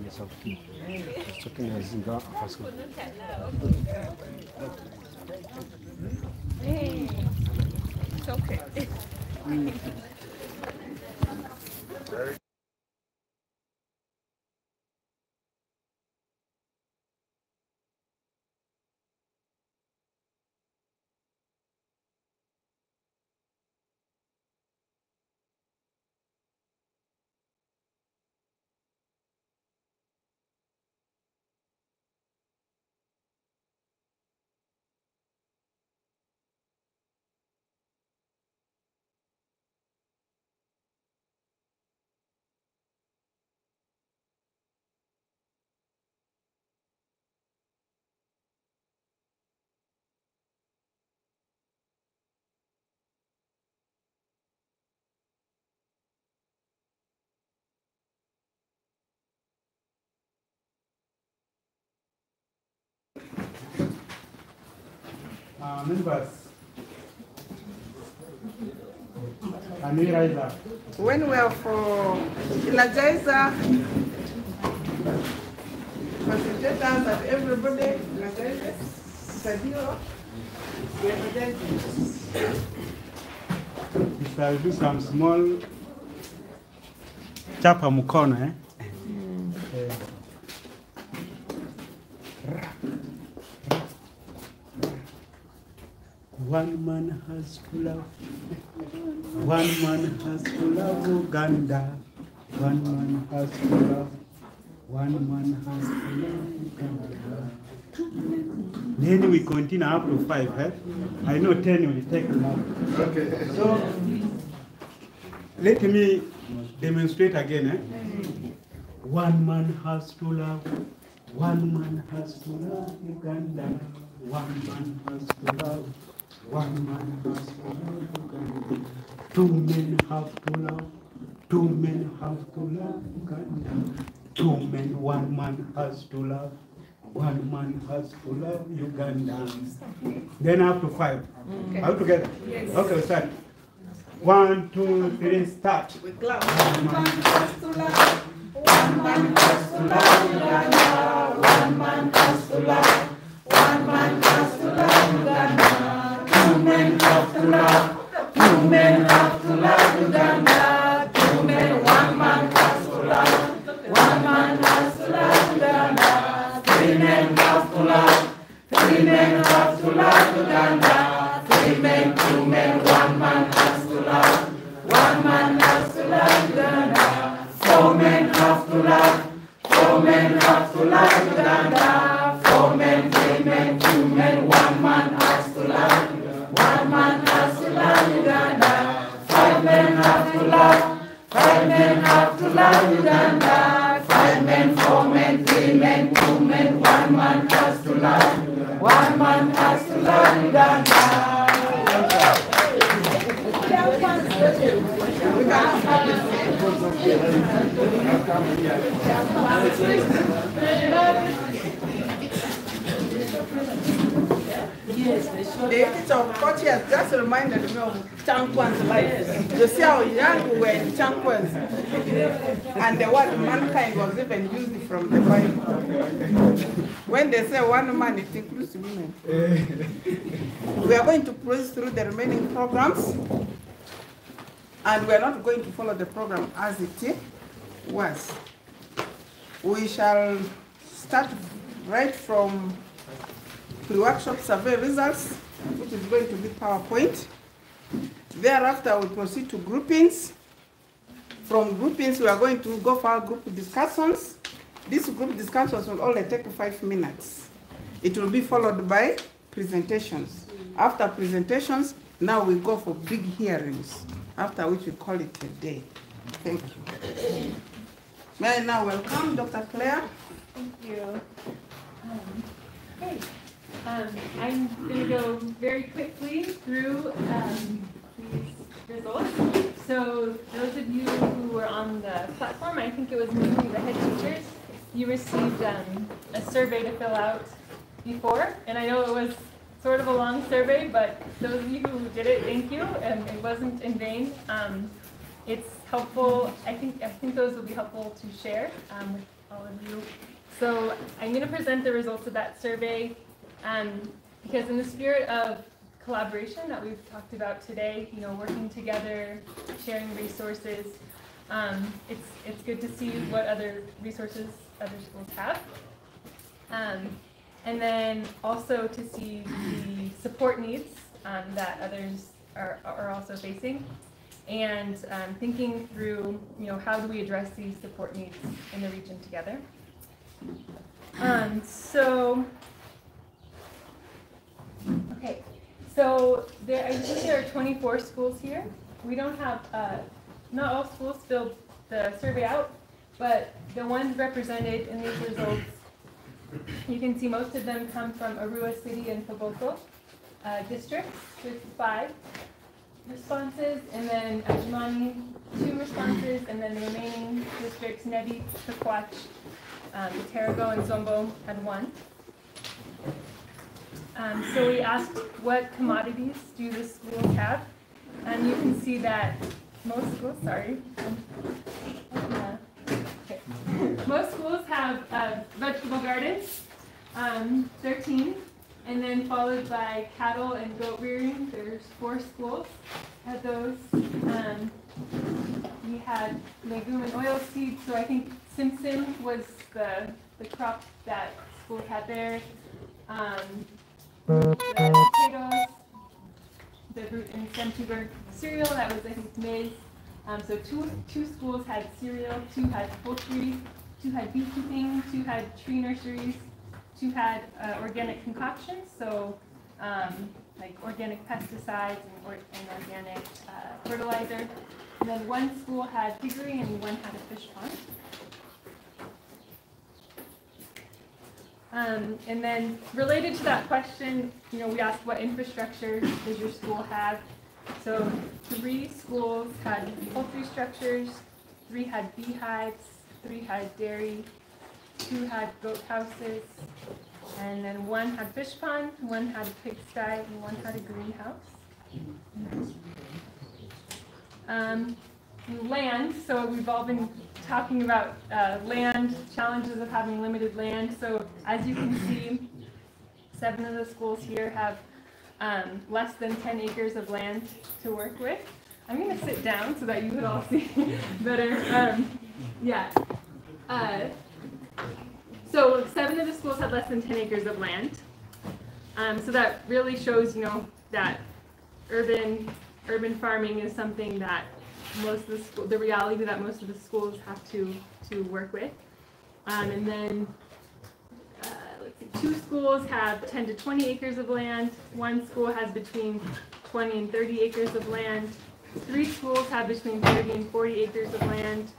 Speaker 6: Hey, it's okay.
Speaker 2: Members, can we rise up?
Speaker 11: When we are for energizer, facilitators and everybody, energizers, Sadio, we energize.
Speaker 2: We shall do some small chapa mkono, eh? One man has to love. One man has to love Uganda. One man has to love. One man has to love Uganda. Then we continue up to 5. Eh? I know 10 will take long. Okay. So let me demonstrate again. Eh? One man has to love. One man has to love Uganda. One man has to love. One man has to love Uganda. Two men have to love. Two men have to love Uganda. Two men, one man has to love. One man has to love Uganda. Then up to 5. Okay. All together? Yes. Okay, start. 1, 2, 3, start.
Speaker 11: With love. One man has to love. One man has to love Uganda. One man has to love. One man has to love Uganda. Two men have to love. Two men have to love Uganda. Two men, one man has to love. One man has to love Uganda. Three men have to love. Three men have to love Uganda. Three men, two men, one man has to love. One man has to love Uganda. Four men have to love. Four men have to love Uganda. Four men, three men, two men, one man has to love. One man has to love Uganda. Five men have to love. Five men have to love Uganda. Five men, four men, three men, two men, one man has to love. One man has to love Uganda. The teacher of coach has just reminded me of Chankwan's life. You see how young we were in Chankwan's, and the word mankind was even used from the Bible. When they say one man, it includes women. We are going to proceed through the remaining programs, and we are not going to follow the program as it was. We shall start right from pre-workshop survey results, which is going to be PowerPoint. Thereafter, we proceed to groupings. From groupings, we are going to go for our group discussions. These group discussions will only take 5 minutes. It will be followed by presentations. After presentations, now we go for big hearings, after which we call it a day. Thank you. May I now welcome Dr. Claire?
Speaker 3: Thank you. Hey. I'm going to go very quickly through these results. So those of you who were on the platform, I think it was mainly the head teachers, you received a survey to fill out before. And I know it was sort of a long survey, but those of you who did it, thank you. And it wasn't in vain. It's
Speaker 4: helpful. I think those will be helpful to share with all of you. So I'm going to present the results of that survey because in the spirit of collaboration that we've talked about today, working together, sharing resources, it's good to see what other resources other schools have. And then also to see the support needs that others are also facing, and thinking through, how do we address these support needs in the region together. So I think there are 24 schools here. We don't have, not all schools filled the survey out, but the ones represented in these results, you can see most of them come from Arua City and Toboso districts with 5 responses, and then Ajimani 2 responses, and then the remaining districts, Nebi, Pequach, Tarago, and Zombo had 1. So we asked what commodities do the schools have, and you can see that most schools, most schools have vegetable gardens, 13, and then followed by cattle and goat rearing. There's 4 schools at those. We had legume and oil seeds, so I think Simsim was the crop that schools had there. The potatoes, the root and stem tuber cereal, that was I think maize. So two schools had cereal, 2 had poultry, 2 had beekeeping, 2 had tree nurseries, 2 had organic concoctions, so like organic pesticides and organic fertilizer. And then 1 school had piggery and 1 had a fish pond. And then related to that question, we asked what infrastructure does your school have? So 3 schools had poultry structures, 3 had beehives, 3 had dairy, 2 had goat houses, and then 1 had fish pond, 1 had a pigsty, and 1 had a greenhouse. Land, so we've all been talking about land, challenges of having limited land. So as you can see, 7 of the schools here have less than 10 acres of land to work with. I'm going to sit down so that you could all see better. So 7 of the schools had less than 10 acres of land. So that really shows, that urban farming is something that most of the reality that most of the schools have to work with. And then let's see, 2 schools have 10 to 20 acres of land. 1 school has between 20 and 30 acres of land. 3 schools have between 30 and 40 acres of land.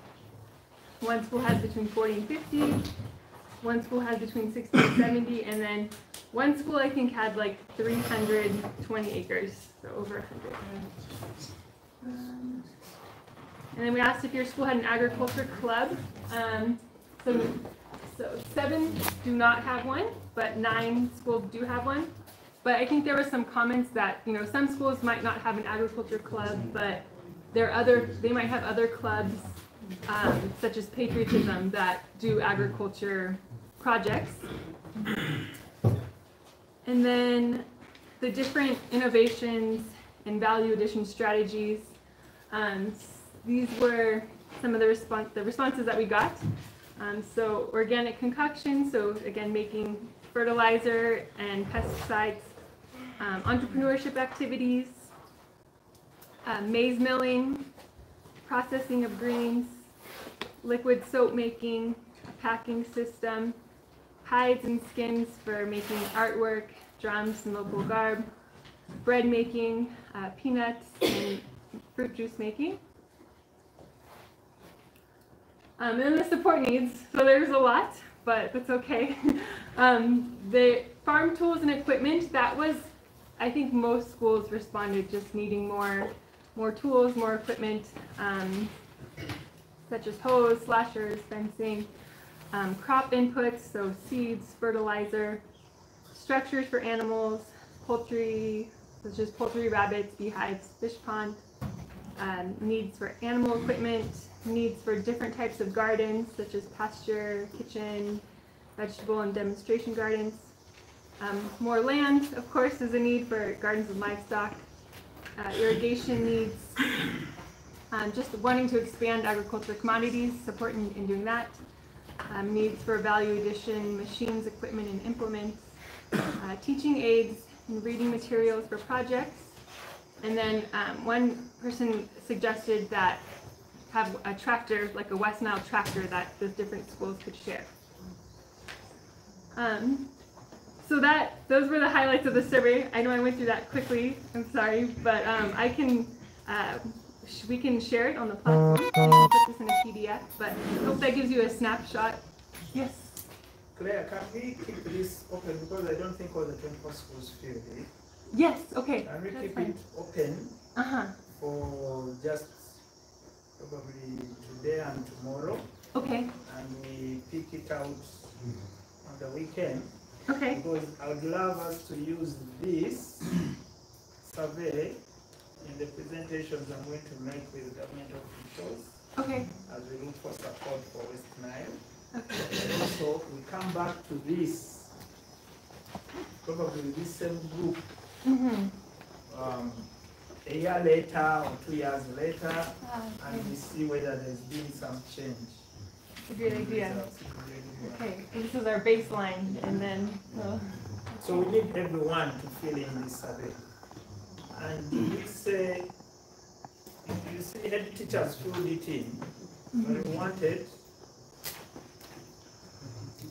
Speaker 4: 1 school has between 40 and 50. 1 school has between 60 and 70, and then 1 school I think had like 320 acres, so over 100. And then we asked if your school had an agriculture club. So 7 do not have one, but 9 schools do have one. But I think there were some comments that some schools might not have an agriculture club, but they might have other clubs such as Patriotism that do agriculture projects. And then the different innovations and value addition strategies. These were some of the responses that we got. So organic concoction, so again making fertilizer and pesticides, entrepreneurship activities, maize milling, processing of grains, liquid soap making, a packing system, hides and skins for making artwork, drums and local garb, bread making, peanuts, and fruit juice making. And then the support needs, so there's a lot, but that's okay. The farm tools and equipment, that was, I think most schools responded just needing more tools, more equipment, such as hoes, slashers, fencing, crop inputs, so seeds, fertilizer, structures for animals, poultry, such as poultry, rabbits, beehives, fish pond, needs for animal equipment, needs for different types of gardens, such as pasture, kitchen, vegetable and demonstration gardens. More land, of course, is a need for gardens and livestock. Irrigation needs, just wanting to expand agricultural commodities, support in doing that. Needs for value addition, machines, equipment, and implements. Teaching aids and reading materials for projects. And then one person suggested that have a tractor, like a West Nile tractor, that the different schools could share. So those were the highlights of the survey. I know I went through that quickly, I'm sorry, but we can share it on the platform. You can put this in a PDF, but I hope that gives you a snapshot. Yes?
Speaker 16: Claire, can we keep this open, because I don't think all the 24 schools filled it.
Speaker 4: Yes, okay.
Speaker 16: Can we keep
Speaker 4: fine.
Speaker 16: it open for just probably today and tomorrow?
Speaker 4: Okay.
Speaker 16: And we pick it out on the weekend.
Speaker 4: Okay.
Speaker 16: Because I would love us to use this survey in the presentations I'm going to make with government officials.
Speaker 4: Okay.
Speaker 16: As we look for support for West Nile.
Speaker 4: Okay.
Speaker 16: And also, we come back to this, probably this same group, a year later or 2 years later, and we see whether there's been some change.
Speaker 4: That's a great idea. Okay, this is our baseline, and then.
Speaker 16: So we need everyone to fill in this survey. And you say, you see, head teachers filled it in, but we wanted.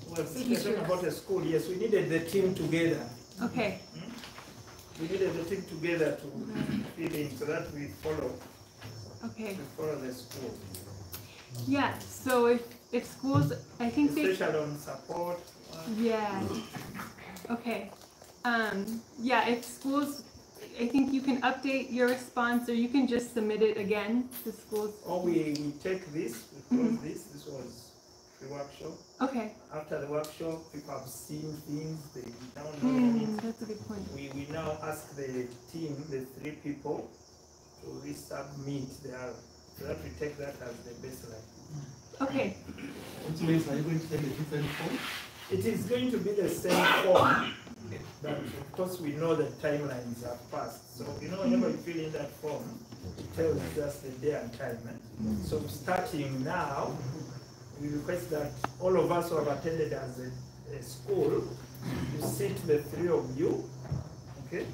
Speaker 16: Well, since we're talking about a school, yes, we needed the team together.
Speaker 4: Okay.
Speaker 16: We needed the team together to fill in so that we follow.
Speaker 4: Okay.
Speaker 16: We follow the school.
Speaker 4: Yeah. So if schools, I think
Speaker 16: especially on support.
Speaker 4: Yeah. Okay. Yeah. If schools, I think you can update your response, or you can just submit it again to schools.
Speaker 16: Or we take this, we close this. This was the workshop.
Speaker 4: Okay.
Speaker 16: After the workshop, people have seen things, they now know it.
Speaker 4: That's a good point.
Speaker 16: We now ask the team, the 3 people, to resubmit their, so that we take that as the baseline.
Speaker 4: Okay.
Speaker 18: Which means, are you going to take a different form?
Speaker 16: It is going to be the same form, but of course we know that timelines have passed. So, you know, whenever you fill in that form, it tells just the day and time. So starting now, we request that all of us who have attended as a school, you sit the 3 of you, okay,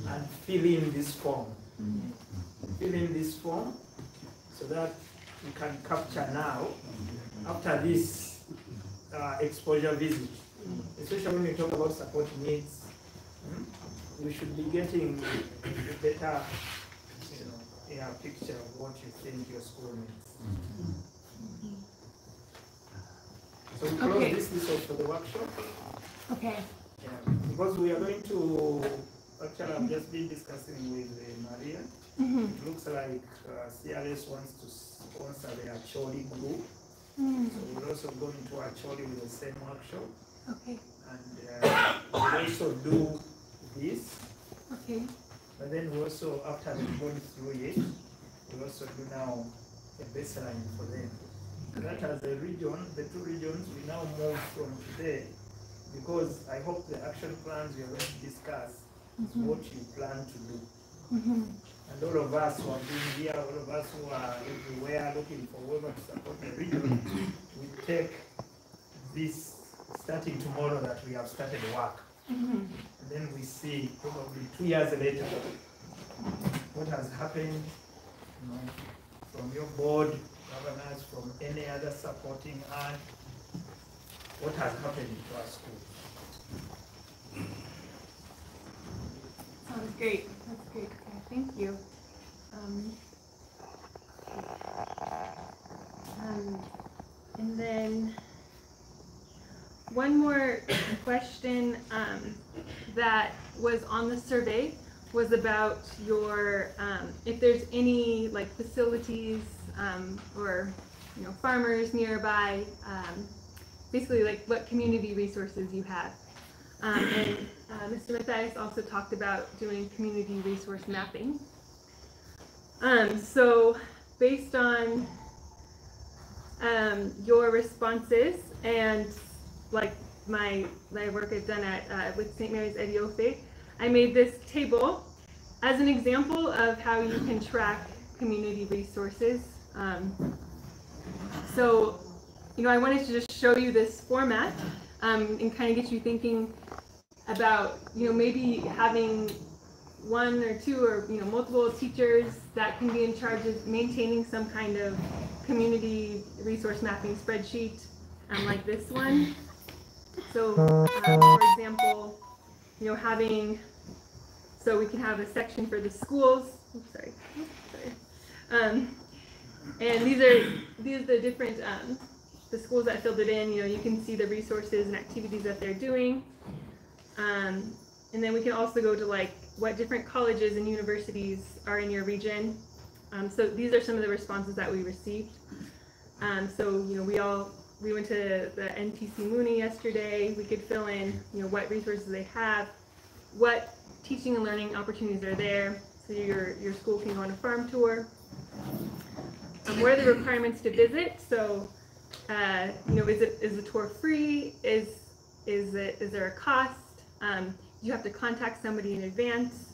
Speaker 16: and fill in this form. Fill in this form so that we can capture now, after this exposure visit, especially when we talk about support needs, we should be getting a better, picture of what you think your school needs. So we close this was for the workshop.
Speaker 4: Okay.
Speaker 16: Yeah, because we are going to, actually I've just been discussing with Maria. It looks like CRS wants to sponsor the Acholi group. So we'll also go into Acholi with the same workshop.
Speaker 4: Okay.
Speaker 16: And we'll also do this.
Speaker 4: Okay.
Speaker 16: But then we also, after we've gone through it, we'll also do now a baseline for them. That as a region, the 2 regions, we now move from today, because I hope the action plans we are going to discuss is what you plan to do. And all of us who have been here, all of us who are everywhere looking for whoever to support the region, we take this starting tomorrow that we have started work. And then we see probably 2 years later what has happened, from your board, governors, from any other supporting hand, what has happened to our school.
Speaker 4: Sounds great. That's great. Okay, thank you. And then one more question that was on the survey was about your, if there's any like facilities or farmers nearby, basically like what community resources you have. And Mr. Mathias also talked about doing community resource mapping. So based on your responses and like my work I've done at with St. Mary's Ethiopia, I made this table as an example of how you can track community resources. So, I wanted to just show you this format and kind of get you thinking about, maybe having one or two or multiple teachers that can be in charge of maintaining some kind of community resource mapping spreadsheet like this one. So for example, having, so we can have a section for the schools. Oops, sorry. And these are the different the schools that filled it in. You can see the resources and activities that they're doing. And then we can also go to like what different colleges and universities are in your region. So these are some of the responses that we received. So we went to the NTC Mooney yesterday. We could fill in what resources they have, what teaching and learning opportunities are there. So your school can go on a farm tour. What are the requirements to visit? So is the tour free? Is there a cost? You have to contact somebody in advance.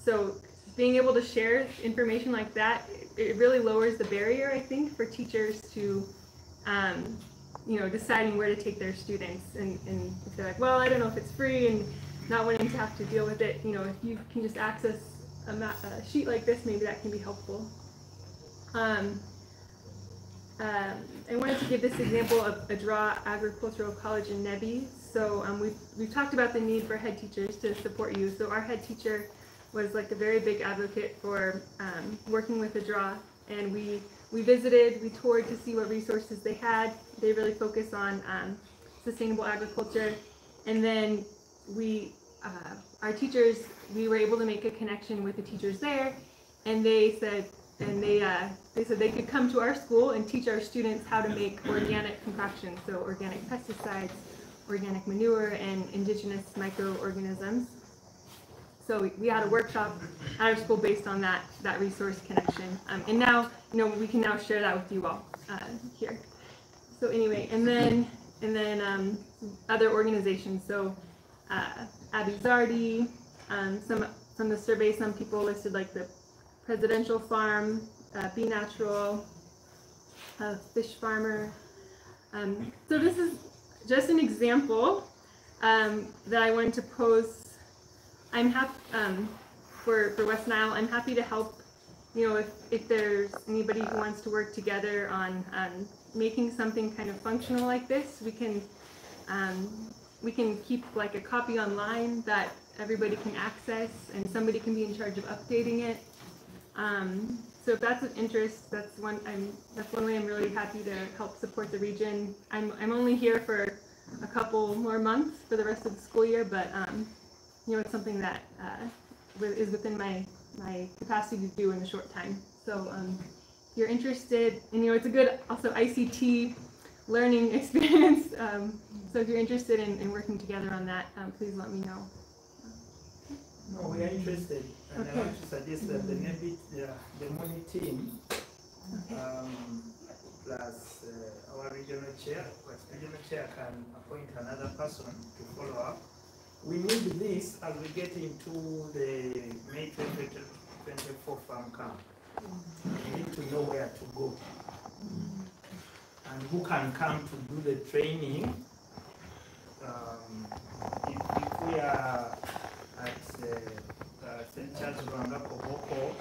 Speaker 4: So being able to share information like that, it really lowers the barrier, I think, for teachers to, deciding where to take their students. And if they're like, well, I don't know if it's free, and not wanting to have to deal with it, if you can just access a sheet like this, maybe that can be helpful. I wanted to give this example of Arua Agricultural College in Nebi. So we've talked about the need for head teachers to support you. So our head teacher was like a very big advocate for working with Arua, and we visited, we toured to see what resources they had. They really focus on sustainable agriculture, and then our teachers, we were able to make a connection with the teachers there, and they said they could come to our school and teach our students how to make organic concoctions, so organic pesticides, organic manure, and indigenous microorganisms. So we had a workshop at our school based on that resource connection, and now we can now share that with you all here. So anyway, and then other organizations. So Abi Zardi, from the survey, some people listed like the Presidential Farm, Be Natural, Fish Farmer. So this is just an example that I wanted to pose. I'm happy for West Nile. I'm happy to help. If there's anybody who wants to work together on making something kind of functional like this, we can keep like a copy online that everybody can access, and somebody can be in charge of updating it. So if that's of interest, that's one way I'm really happy to help support the region. I'm only here for a couple more months for the rest of the school year, but it's something that is within my capacity to do in a short time. So if you're interested, and it's a good also ICT learning experience. So if you're interested in working together on that, please let me know.
Speaker 16: No, we are interested, and
Speaker 4: Okay.
Speaker 16: I want to suggest that the Mooney team, plus our regional chair can appoint another person to follow up. We need this as we get into the May 2024 farm camp. We need to know where to go and who can come to do the training. If we are at St. Charles Rwanga Koboko,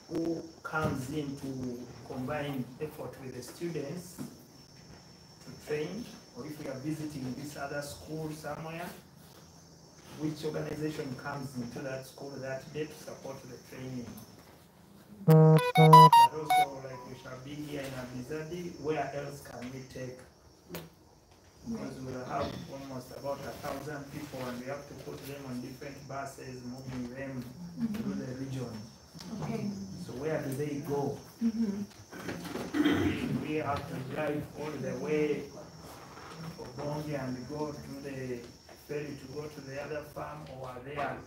Speaker 16: who comes in to combine effort with the students to train, or if we are visiting this other school somewhere, which organization comes into that school that day to support the training. But also, like we shall be here in Abi Zardi, where else can we take? Because we will have almost about 1,000 people, and we have to put them on different buses, moving them through the region.
Speaker 21: Okay.
Speaker 16: So where do they go? We have to drive all the way for Bongi and go to the ferry to go to the other farm, or are there?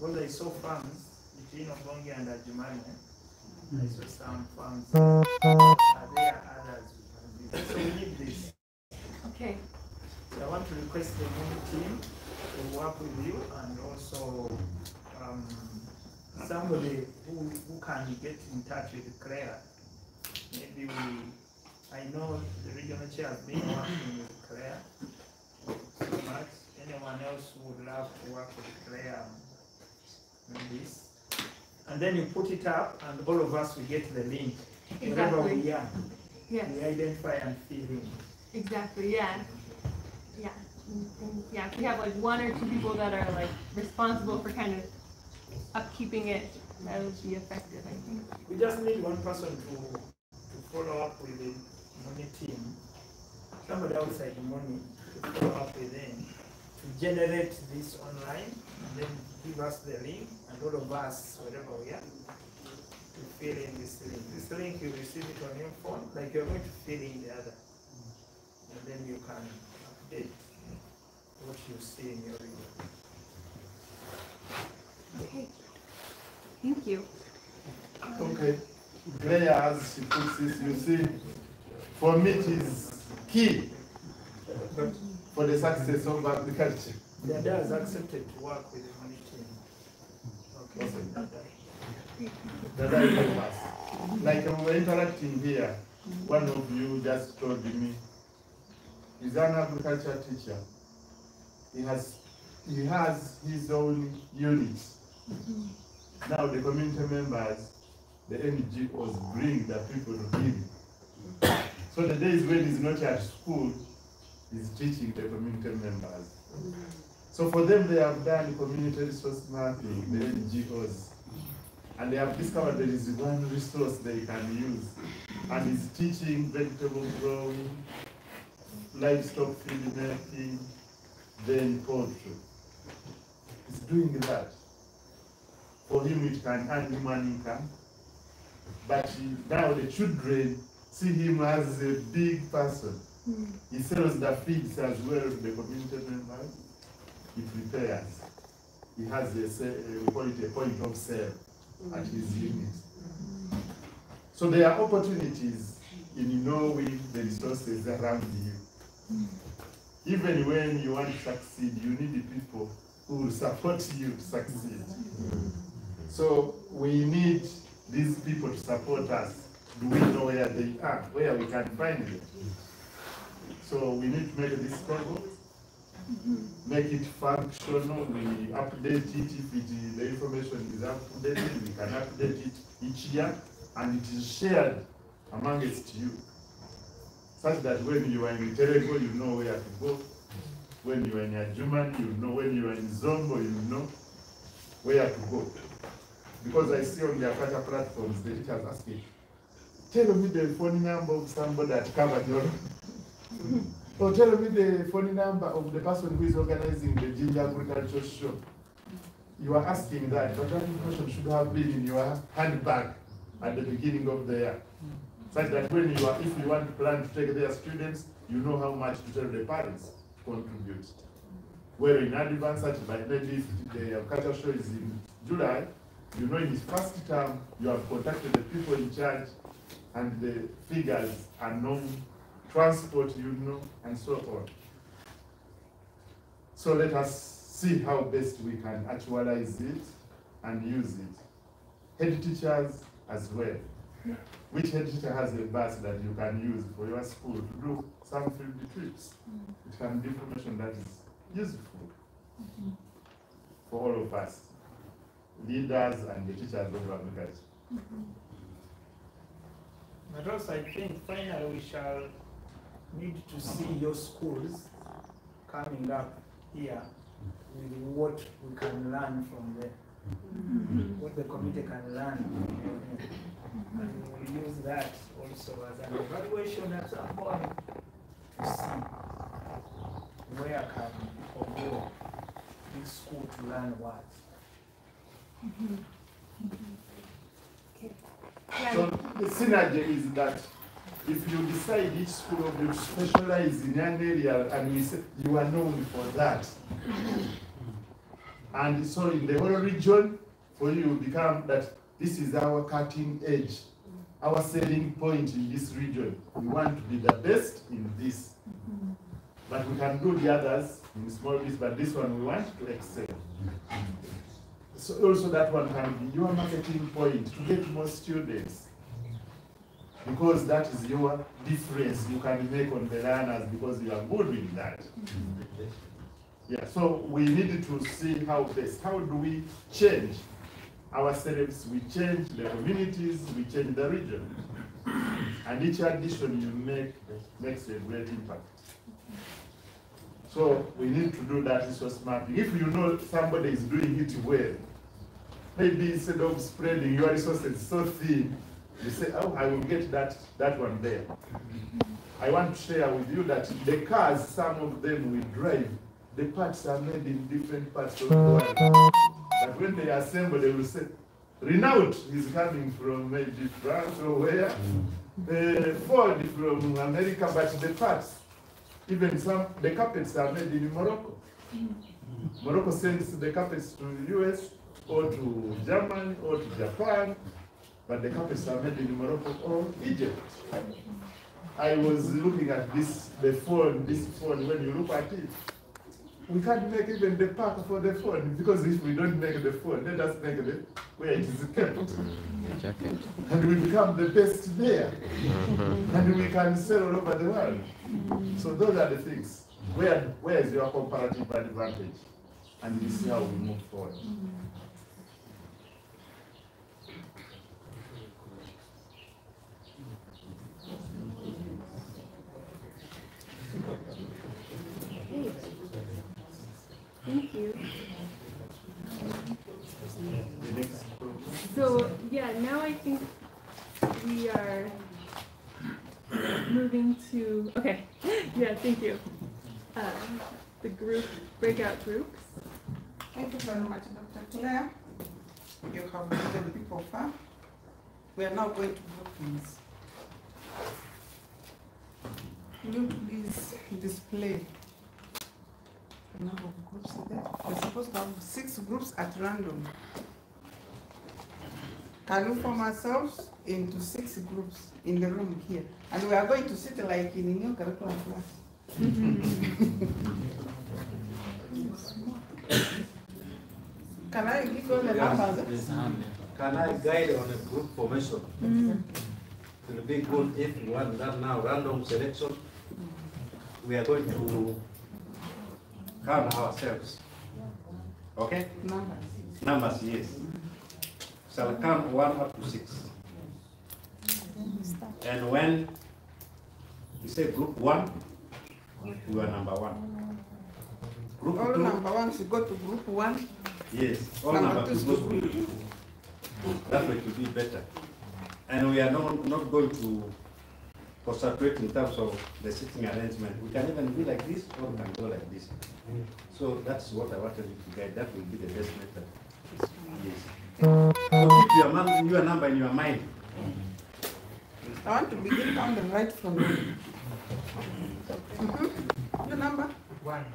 Speaker 16: Well, they saw farms, it between Obongi and Ajumani. I saw some farms. There are others. So we need this.
Speaker 4: Okay.
Speaker 16: So I want to request the new team to work with you, and also somebody who can get in touch with Claire. Maybe I know the regional chair has been working with Claire so much. Anyone else who would love to work with Claire on this? And then you put it up, and all of us will get the link. Wherever
Speaker 4: Exactly.
Speaker 16: we are,
Speaker 4: Yes.
Speaker 16: we identify and fill in.
Speaker 4: Exactly, yeah. Yeah. And yeah, if we have like one or two people that are like responsible for kind of upkeeping it, that would be effective, I think.
Speaker 16: We just need one person to follow up with the money team. Somebody outside the money to follow up with them to generate this online and then give us the link, and all of us, wherever we are, to fill in this link. This link, you receive it on your phone, like you're going to fill in the other. And then you can update what you see in your region.
Speaker 4: Okay. Thank you.
Speaker 5: Okay. Claire, as she puts this, you see, for me it is key for the success of agriculture.
Speaker 16: The other has accepted to work with the money team. Okay.
Speaker 5: That I help us. Like we were interacting here, one of you just told me, he's an agriculture teacher. He has his own units. Now the community members, the NGOs bring the people to him. So the days when he's not at school, he's teaching the community members. So for them, they have done community resource mapping, the NGOs. And they have discovered there is one resource they can use. And he's teaching vegetable growing, livestock feed making, then poultry. He's doing that. For him, it can earn him an income. But now the children see him as a big person. He sells the feeds as well to the community members. He prepares. He has we call it a point of sale at his unit. So there are opportunities in knowing the resources around you. Even when you want to succeed, you need people who will support you to succeed. So we need these people to support us. Do we know where they are, where we can find them? So we need to make this table, make it functional, we update it. If the information is updated, we can update it each year, and it is shared amongst you, such that when you are in Terego, you know where to go. When you are in Adjumani, you know. When you are in Zombo, you know where to go. Because I see on the Akata platforms, the teachers asking, tell me the phone number of somebody at Kabadon. Or tell me the phone number of the person who is organizing the Ginger Agriculture Show. You are asking that, but that information should have been in your handbag at the beginning of the year. Such that when you are, if you want to plan to take their students, you know how much to tell the parents to contribute. Where in advance, such by maybe if the agriculture show is in July, you know in his first term, you have contacted the people in charge, and the figures are known, transport you know, and so on. So let us see how best we can actualize it and use it. Head teachers as well. Which head teacher has a bus that you can use for your school to do some field trips? It can be information that is useful for all of us, leaders and the teachers of agriculture.
Speaker 16: But also I think finally we shall need to see your schools coming up here with what we can learn from them, what the committee can learn from them. And we will use that also as an evaluation at some point to see where can people go in school to learn what.
Speaker 5: So the synergy is that if you decide each school of you specialize in an area and we say you are known for that, and so in the whole region, for you become that this is our cutting edge, our selling point in this region. We want to be the best in this. But we can do the others in small bits, but this one we want to excel. So also that one can be your marketing point to get more students. Because that is your difference you can make on the learners because you are good with that. Yeah, so we need to see how do we change ourselves, we change the communities, we change the region. And each addition you make makes a great impact. So we need to do that resource mapping. If you know somebody is doing it well, maybe instead of spreading your resources so thin, you say, oh, I will get that one there. I want to share with you that the cars, some of them we drive, the parts are made in different parts of the world. But when they assemble, they will say, Renault is coming from maybe France or where, Ford from America, but the parts, even the carpets are made in Morocco. Morocco sends the carpets to the US or to Germany or to Japan, but the carpets are made in Morocco or Egypt. I was looking at this phone, when you look at it, we can't make even the pack for the phone, because if we don't make the phone, let us make the where it is kept. And we become the best there. And we can sell all over the world. So those are the things. Where is your comparative advantage? And this is how we move forward.
Speaker 4: Thank you. So yeah, now I think we are moving to, okay, yeah, thank you. The breakout groups.
Speaker 11: Thank you very much, Dr. Claire. You have the people far. We are now going to groupings. Will you please display the number of groups there? We're supposed to have 6 groups at random. Can we form ourselves into 6 groups in the room here? And we are going to sit like in a new curriculum class. Can I give you the numbers?
Speaker 8: Can I guide on a group formation? It will be good if we want that now, random selection. We are going to count ourselves. Okay?
Speaker 11: Numbers.
Speaker 8: Numbers, yes. Shall count 1 up to 6. And when you say group 1, you are number 1. Group
Speaker 11: all
Speaker 8: 2,
Speaker 11: number 1 should go to group 1.
Speaker 8: yes, all number 2 goes to group 2. That way it will be better. And we are not going to concentrate in terms of the sitting arrangement. We can even be like this or we can go like this. So that's what I wanted you to guide. That will be the best method. Yes. So keep your number in your mind.
Speaker 11: I want to begin counting right from you. Your number?
Speaker 2: 1,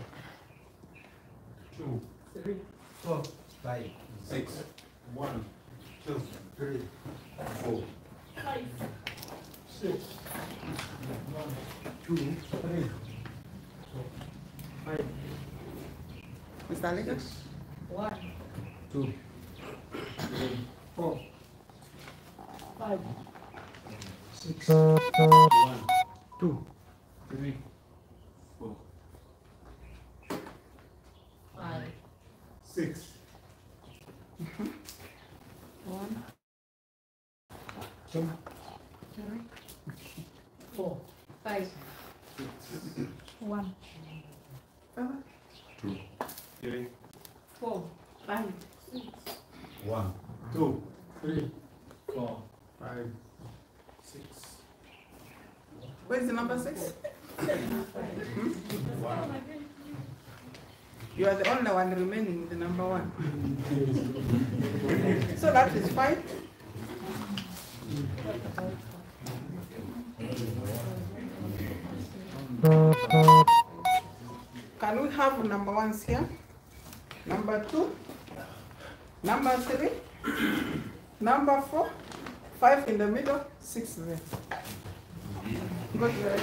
Speaker 2: 2, 3, 4, 5, 6. 1, 2, 3, 4,
Speaker 3: 5,
Speaker 2: 6. 1, 2, 3, 4, 5.
Speaker 11: Mr. Alex?
Speaker 2: 1, 2, 3, 4, 5, 6. 1, 2, 3, 4, 5, 6. 1, 2, 3, 4,
Speaker 3: 5, 1,
Speaker 2: 2, 3,
Speaker 3: 4, 5, 6.
Speaker 2: 1, 2, 3, 4, 5, 6.
Speaker 11: Where's the number 6? You are the only one remaining with the number 1. So that is 5. Can we have number 1s here? Number 2? Number 3? Number 4, 5 in the middle, 6 there. Go to the right,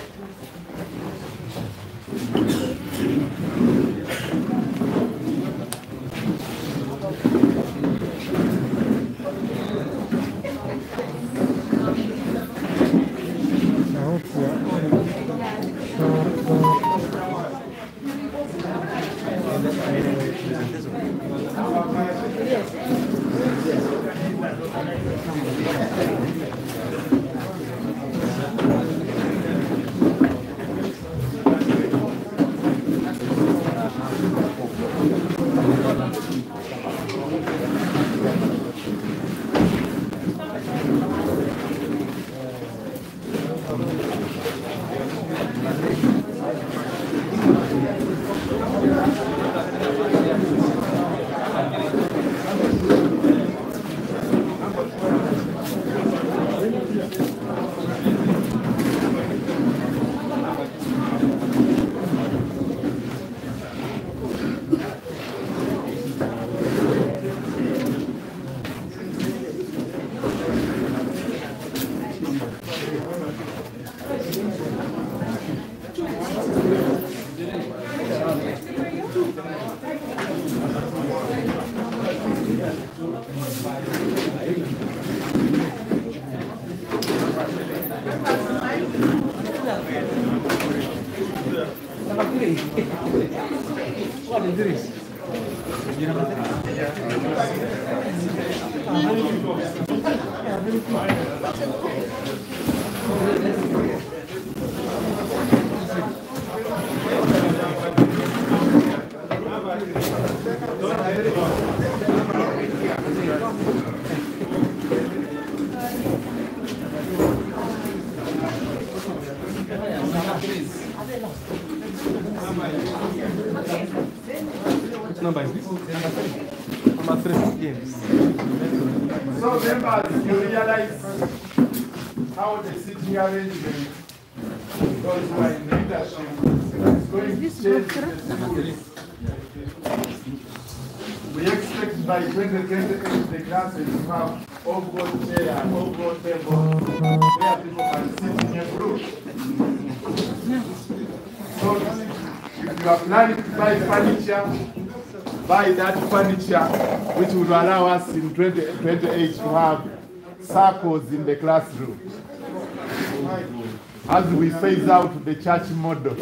Speaker 2: What is this?
Speaker 7: Which number is this? Number 3. Yes.
Speaker 5: So members, you realize how the city arrangement, because we are in leadership, is going to change the schools. We expect by 2028 the classes to have off-board chair, off-board table, where people can sit in a group. So if you are planning to buy furniture, buy that furniture which would allow us in 2028 to have circles in the classroom as we phase out the church model.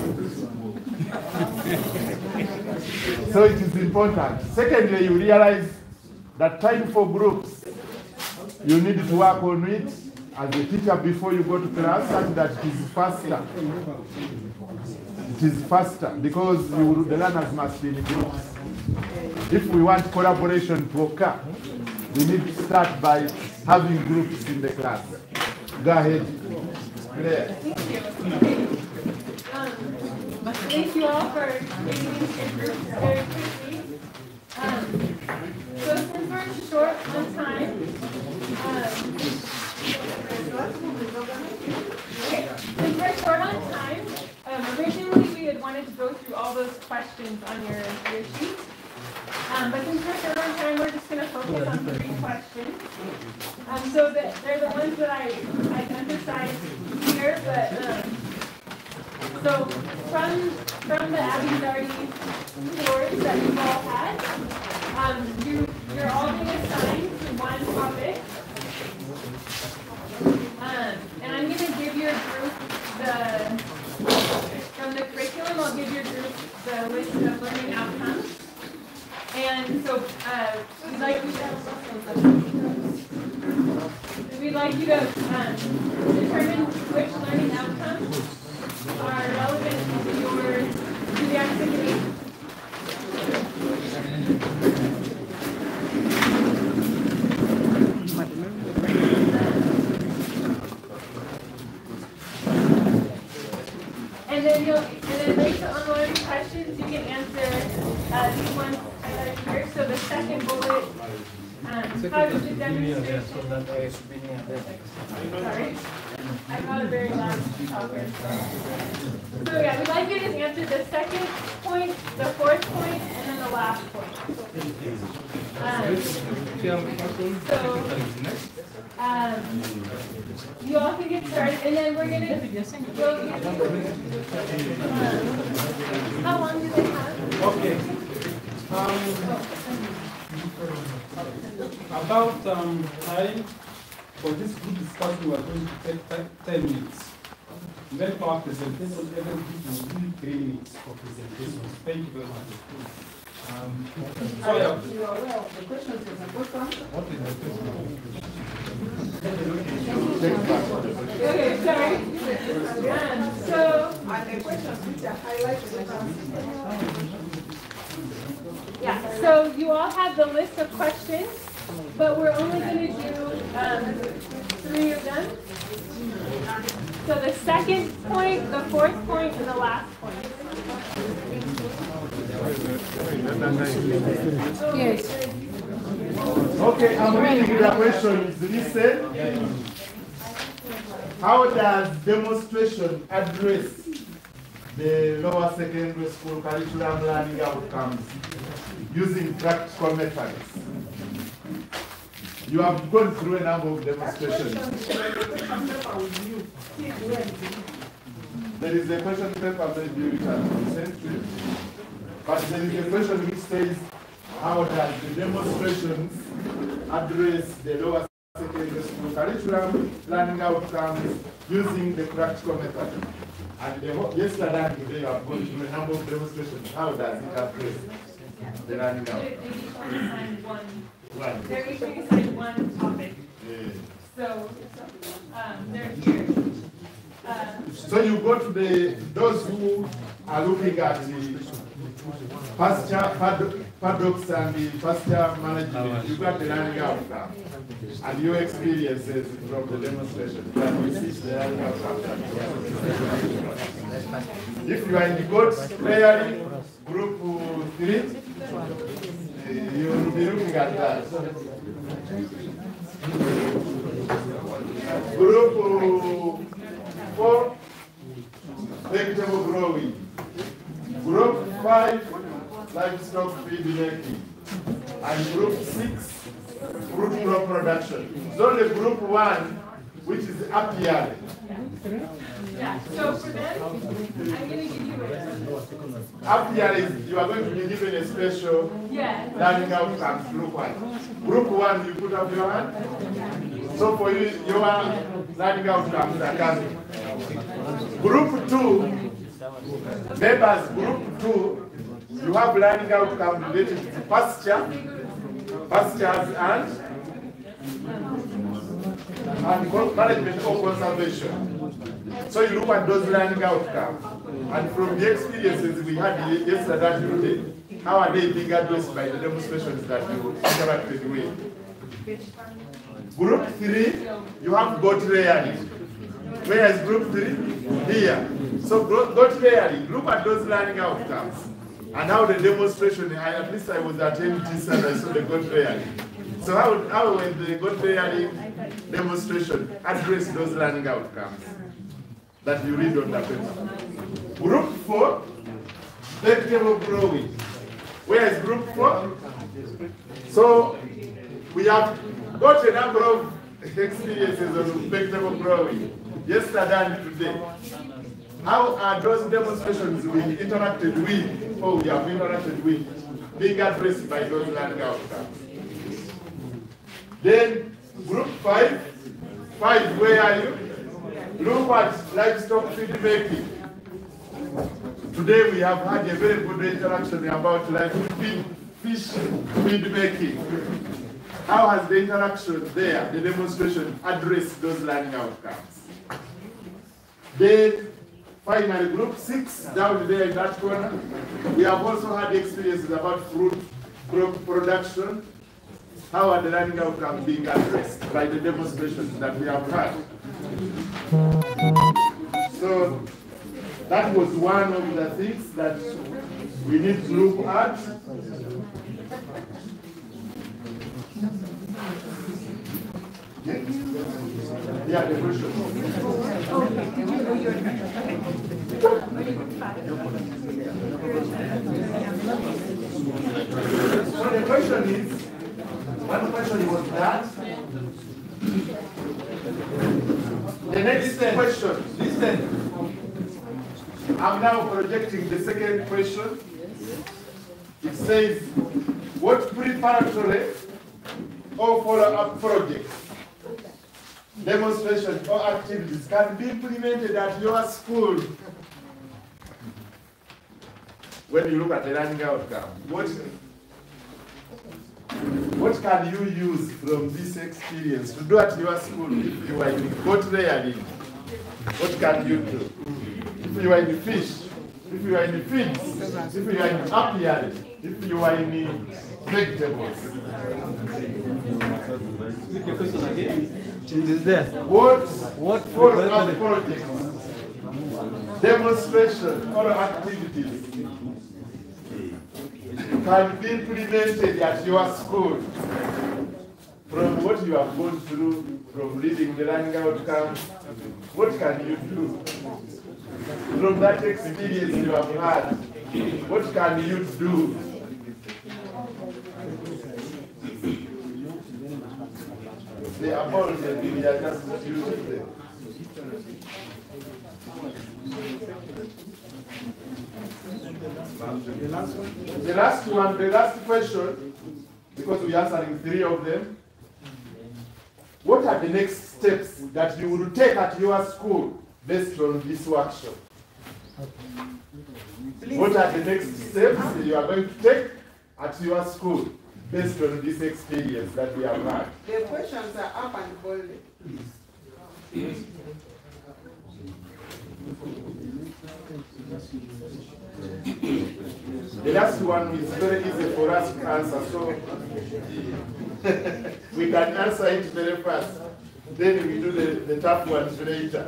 Speaker 5: So it is important. Secondly, you realize that time for groups, you need to work on it as a teacher before you go to class, such that it is faster. It is faster because the learners must be in groups. If we want collaboration to occur, we need to start by having groups in the class. Go ahead. Claire.
Speaker 4: Thank you all for getting into groups very quickly. So since we're short on time, since we're short on time, originally we had wanted to go through all those questions on your sheet. But since we're short on time, we're just going to focus on 3 questions. So they're the ones that I emphasized here, but so from the Abi Zardi tours that you've all had, you're all being assigned to one topic. And I'm going to give your group from the curriculum, I'll give your group the list of learning outcomes. And so we'd like you to determine which learning outcomes are relevant to the activity. And then based on learning questions, you can answer these ones highlighted here. So the second bullet, how does the demonstration? Sorry, I'm not a very loud talker. So yeah, we'd like you to answer the second point, the fourth point, and then the last point. You all can get started, and then we're going to go. How long do they have?
Speaker 2: Okay. About time for this group discussion, we are going to take 10 minutes. Then for our presentation, every group will do 3 minutes for presentation. Thank you very much.
Speaker 21: You are well. The question is what is the
Speaker 4: Okay, sorry. So,
Speaker 21: and the questions which are highlighted.
Speaker 4: yeah, so you all have the list of questions, but we're only going to do 3 of them. So the second point, the fourth point, and the last point.
Speaker 21: Yes.
Speaker 5: Okay, I'm reading the question. Listen. How does demonstration address the lower secondary school curriculum learning outcomes using practical methods? You have gone through a number of demonstrations. There is a question paper maybe we can send to you. But there is a question which says, how does the demonstrations address the lower secondary school curriculum learning outcomes using the practical method? And yesterday and today I've gone through a number of demonstrations. How does it address the learning outcomes?
Speaker 4: They're each assigned one topic. So they're here.
Speaker 5: So you go to those who are looking at the pasture paddocks and the pasture management. You got the learning outcome and your experiences from the demonstration. You see the learning outcome. If you are in the goat layering group 3, you will be looking at that. Group 4, vegetable growing. Group 5, livestock feed making. And group 6, fruit crop production. So the group 1, which is apiary.
Speaker 4: Yeah, so for them, I'm going to give you
Speaker 5: apiary, you are going to be given a special learning outcomes, group 1. Group 1, you put up your hand. So for you, your learning outcomes are coming. Group 2, members, group 2, you have learning outcomes related to pastures and management or conservation. So you look at those learning outcomes. And from the experiences we had yesterday and today, how are they being addressed by the demonstrations that you interacted with? Group 3, you have goat rearing. Where is group 3? Here. So goat rearing, look at those learning outcomes. And how the demonstration, at least I was at MT and I saw the goat rearing. So how will the goat rearing demonstration address those learning outcomes that you read on the paper? Group 4, vegetable growing. Where is group 4? So we have got a number of experiences of vegetable growing yesterday and today. How are those demonstrations we interacted with, or we have interacted with, being addressed by those learning outcomes? Then group 5, where are you? Look at livestock feed making. Today we have had a very good interaction about fish feed making. How has the interaction there, the demonstration, addressed those learning outcomes? Then finally, group 6, down there in that corner, we have also had experiences about fruit crop production. How are the learning outcomes being addressed by the demonstrations that we have had? So that was one of the things that we need to look at. Yeah, the question. So the question is, one question was that. The next question. Listen. I'm now projecting the second question. It says, what preparatory or follow-up projects, demonstrations or activities can be implemented at your school? When you look at the learning outcome, what can you use from this experience to do at your school if you are in goat rearing? What can you do? If you are in fish, if you are in fields, if you are in apiary, if you are in vegetables. What follow-up projects, demonstration or activities can be implemented at your school from what you have gone through, from reading the learning outcomes? What can you do? From that experience you have had, what can you do? They are all there, we are just using them. The last question, because we are answering 3 of them. What are the next steps that you will take at your school based on this workshop? What are the next steps you are going to take at your school based on this experience that we have had?
Speaker 11: The questions are up and bold.
Speaker 5: The last one is very easy for us to answer, so we can answer it very fast. Then we do the tough ones later.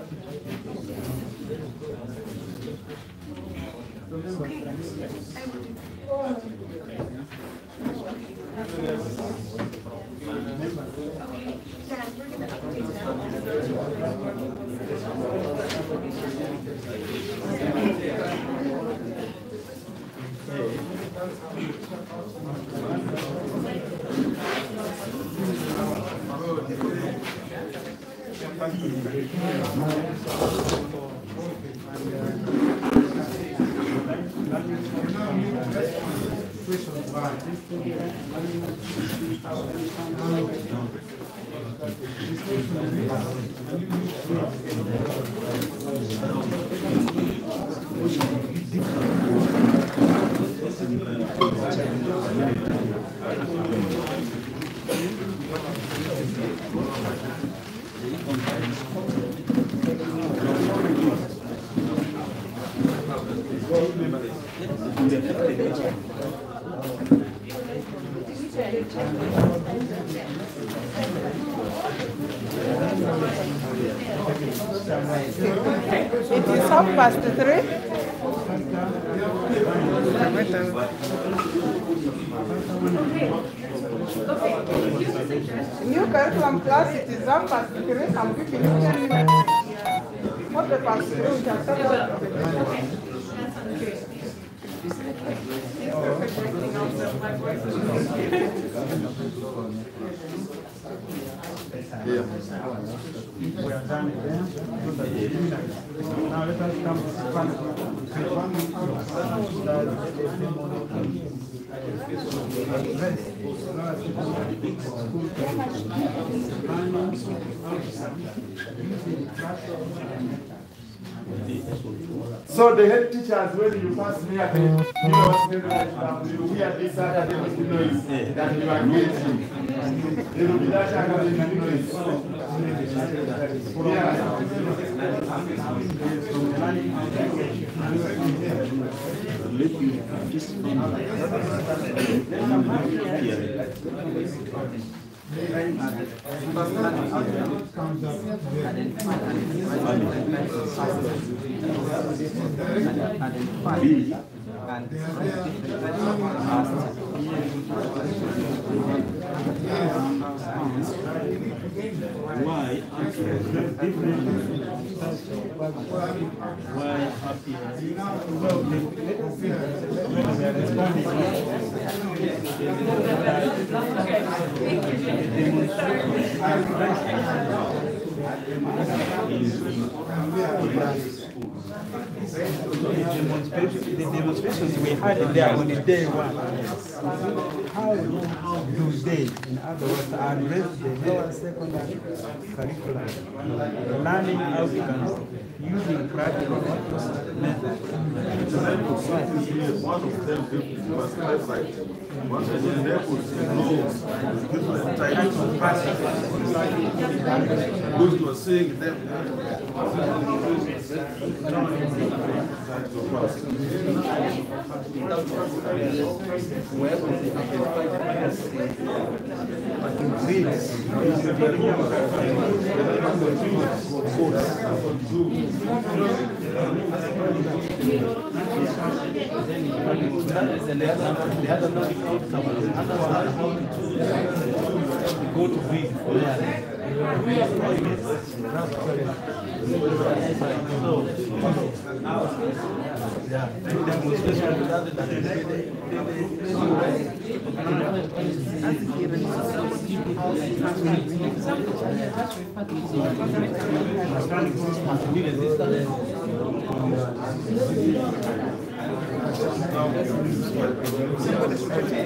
Speaker 11: It is 3:30. New curriculum class, it is 3:30. I'm giving you 10 minutes. What the past through, we can talk about
Speaker 10: We are done again. Now let us come
Speaker 5: So the head teachers, when you pass me at the you hear this academic noise that you are getting. There will be that academic noise.
Speaker 2: and
Speaker 19: why happy?
Speaker 10: The demonstrations we had there on the day one. How do they, in other words, address the lower secondary curriculum, learning outcomes using practical methods?
Speaker 5: One of them was website. One of them was different types of passes. Those were saying them.
Speaker 10: Go to read for that.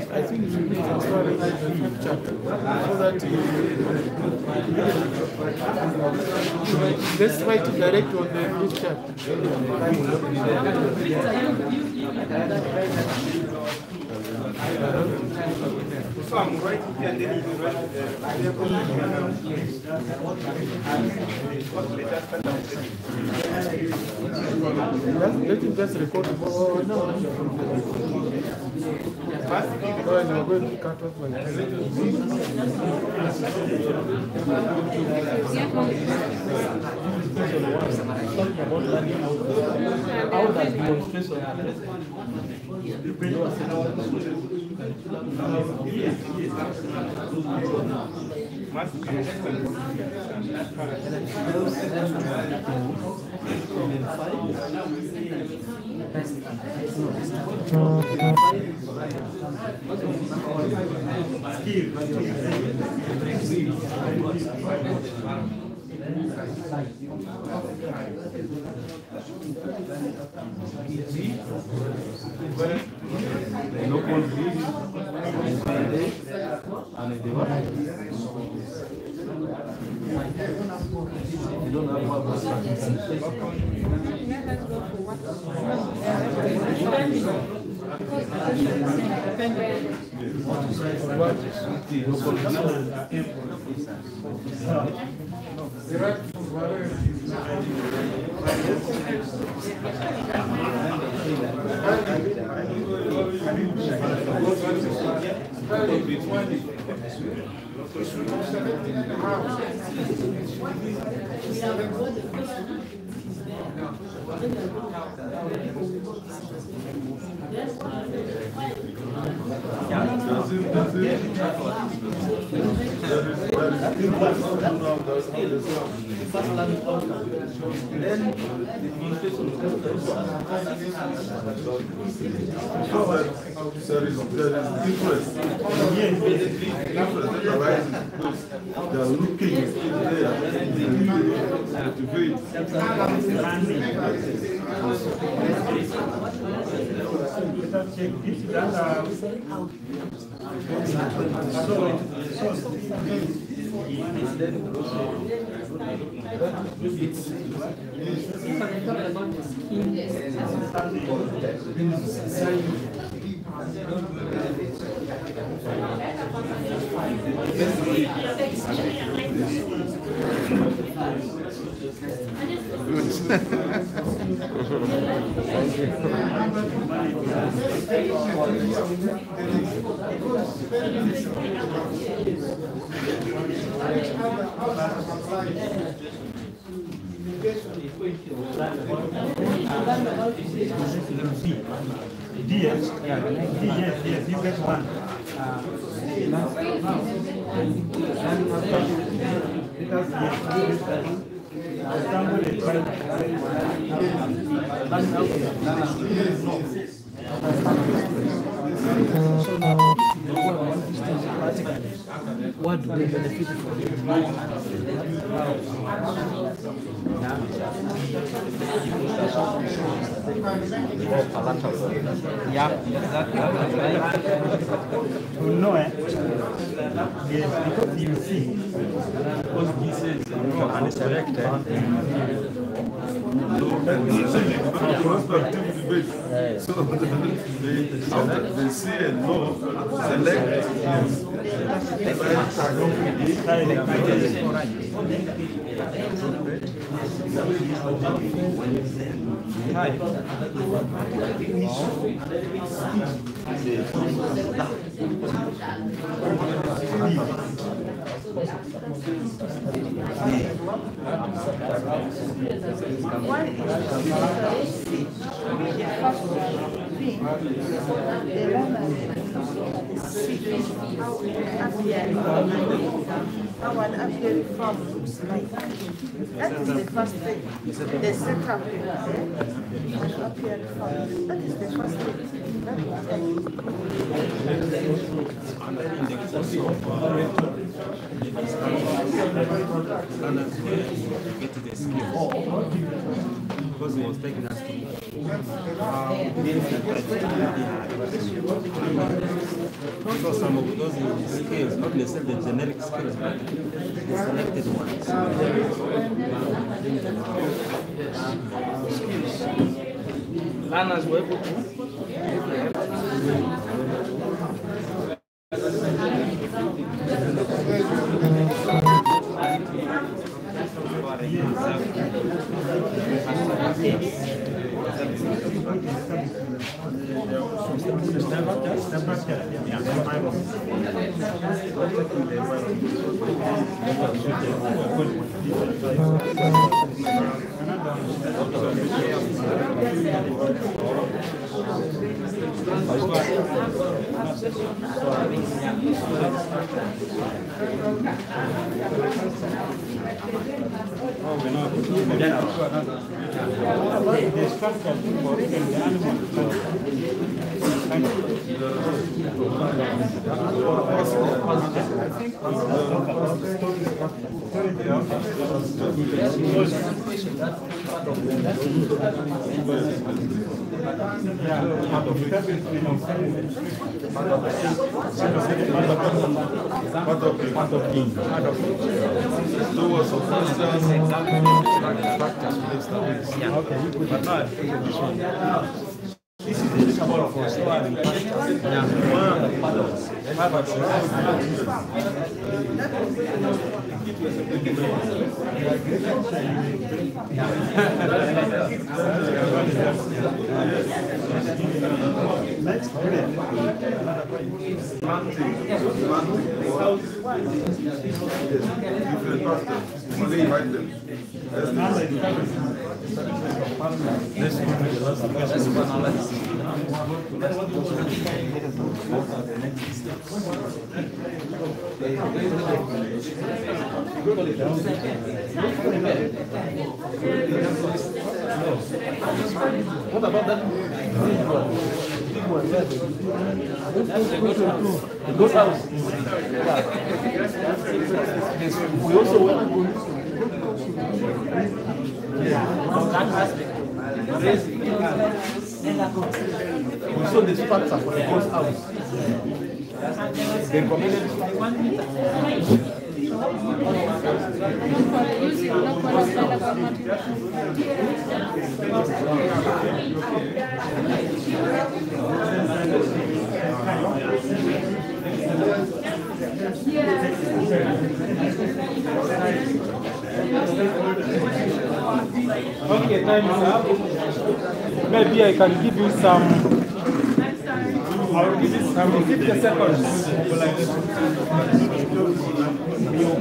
Speaker 18: I think you need to start the fifth chapter so that let's try to direct on the fifth chapter.
Speaker 5: So I'm writing here, then you write
Speaker 18: let him just record for now. We're going to cut off my
Speaker 10: how does demonstration Yes, you get one.
Speaker 2: What do they benefit from it?
Speaker 10: Yeah, that's right. You know it. Yes, because you see, because this is unselected.
Speaker 5: So they see a law, select,
Speaker 11: how an apiary farm looks like. That is the first thing. The setup an apiary farm. That is the first thing.
Speaker 19: Because he was taking us to so some of those skills, not necessarily the generic skills, but the selected ones.
Speaker 2: Learners were able to
Speaker 10: This is the symbol for storing
Speaker 2: What about that big one? The goat house. We also went on that aspect. We saw the structure for the goat house. They recommended
Speaker 10: Okay, time is up. Maybe I can give you some. I'll give you some 50 seconds. Your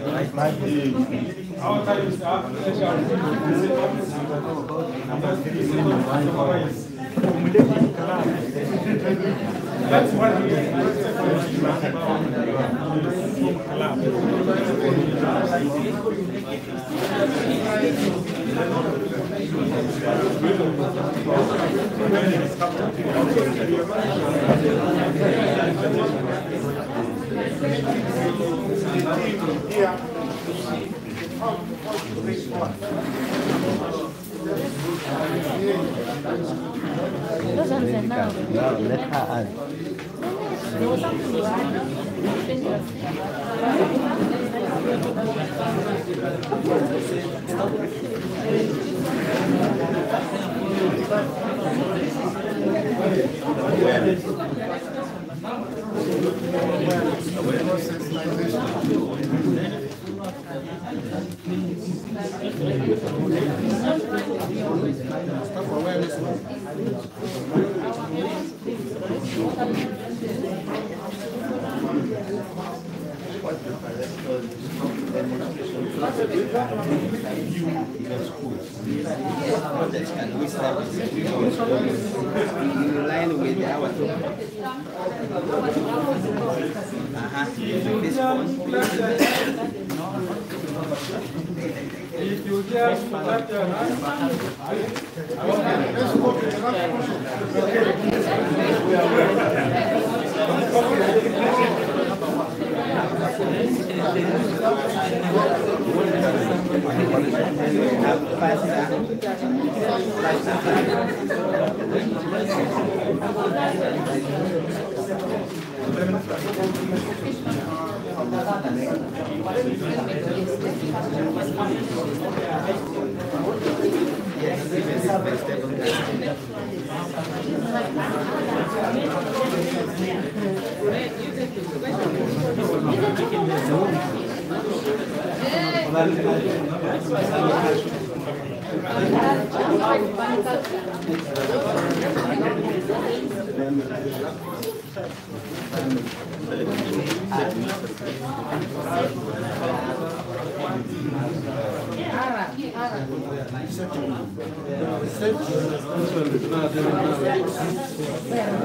Speaker 18: Our time is up. That's what we
Speaker 8: Now let her add.
Speaker 12: In line with our
Speaker 18: if you just clap your hands,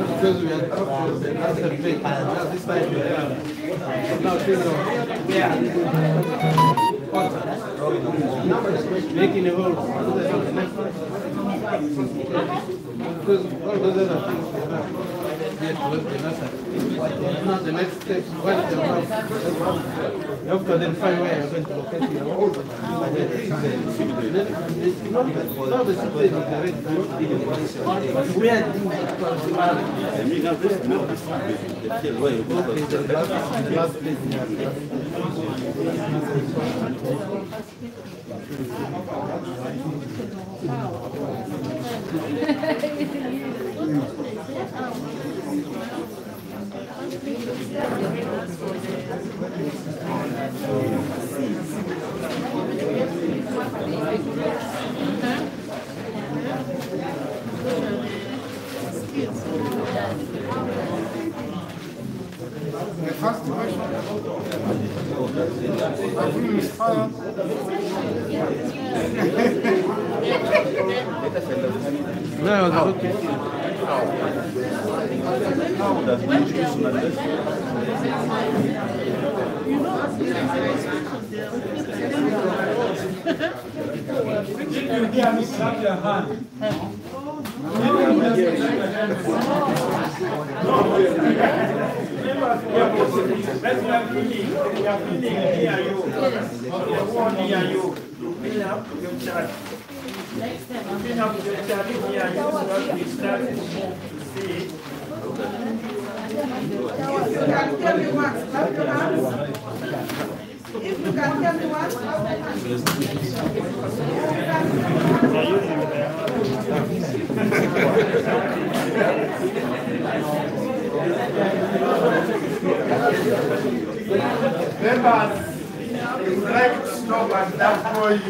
Speaker 18: because we are talking the other bit. Now this side we are. Now making a hole. Because all those other things we have yet to work the nursery. Now the next step, once you have to then find where you're going to locate your hole. And then now the system is direct. We are doing the last place. The first question is fire. No, that's okay. Clap your hand.
Speaker 11: If you can tell me once,
Speaker 5: Members, we would like to stop at that point.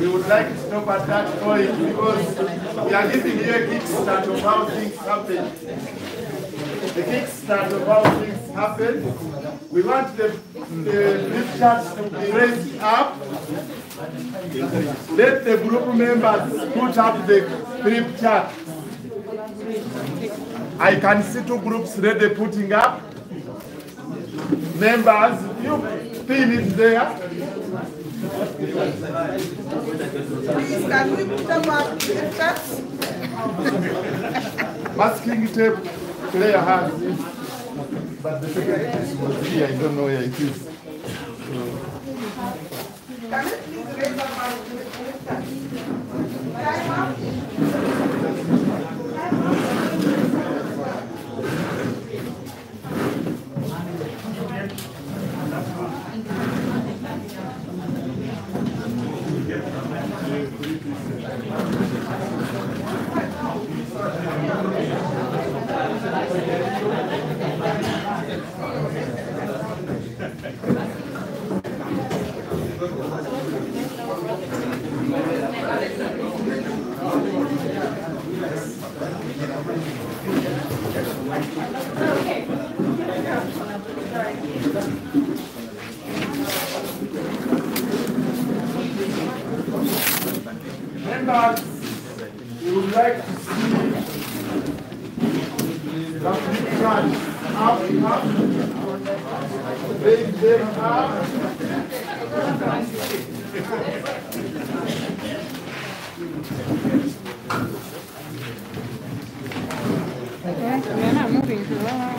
Speaker 5: We would like to stop at that point because we are giving you a kickstart of how things happen. The kickstart of how things happen. We want the flip chart to be raised up. Let the group members put up the flip chart. I can see two groups ready putting up. Members, you pin it there.
Speaker 11: Please, can we put up our flip charts?
Speaker 5: Masking tape, Claire has it, but the secretary was here, I don't know where it is.
Speaker 11: Can you please raise up our flip charts?
Speaker 5: Members, we would like to see the flip chart up, raise them up.
Speaker 11: We are not moving too well.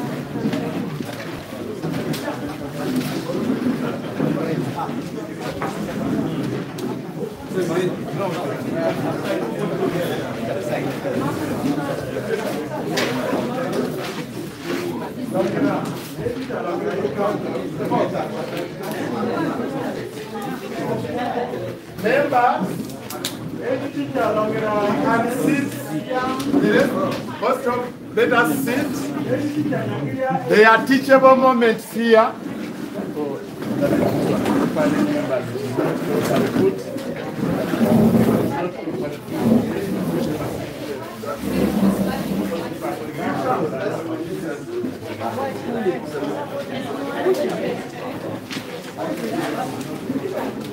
Speaker 5: Members, any teacher can sit. Most of let us sit. There are teachable moments here.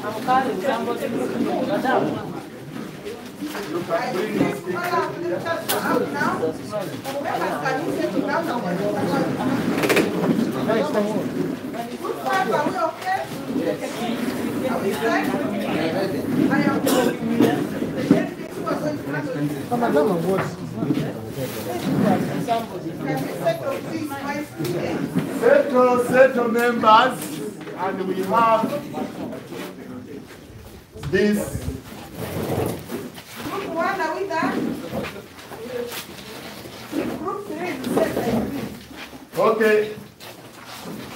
Speaker 1: I'm calling somebody to
Speaker 5: Settle members, and we have this.
Speaker 11: Group 1, are we done? Group 3 is set.
Speaker 5: Okay.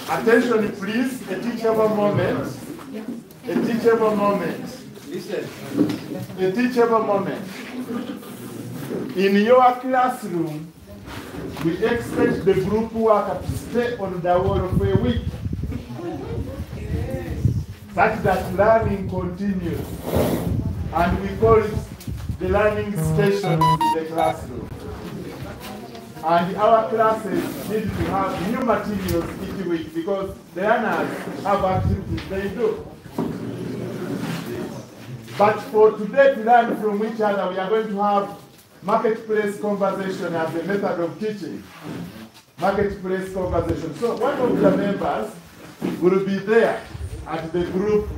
Speaker 5: Attention, please. A teachable moment. A teachable moment. Listen. A teachable moment. In your classroom, we expect the group worker to stay on the wall for a week, such that learning continues. And we call it the learning station in the classroom. And our classes need to have new materials each week because the learners have activities they do. But for today to learn from each other, we are going to have marketplace conversation as a method of teaching. Marketplace conversation. So one of the members will be there at the group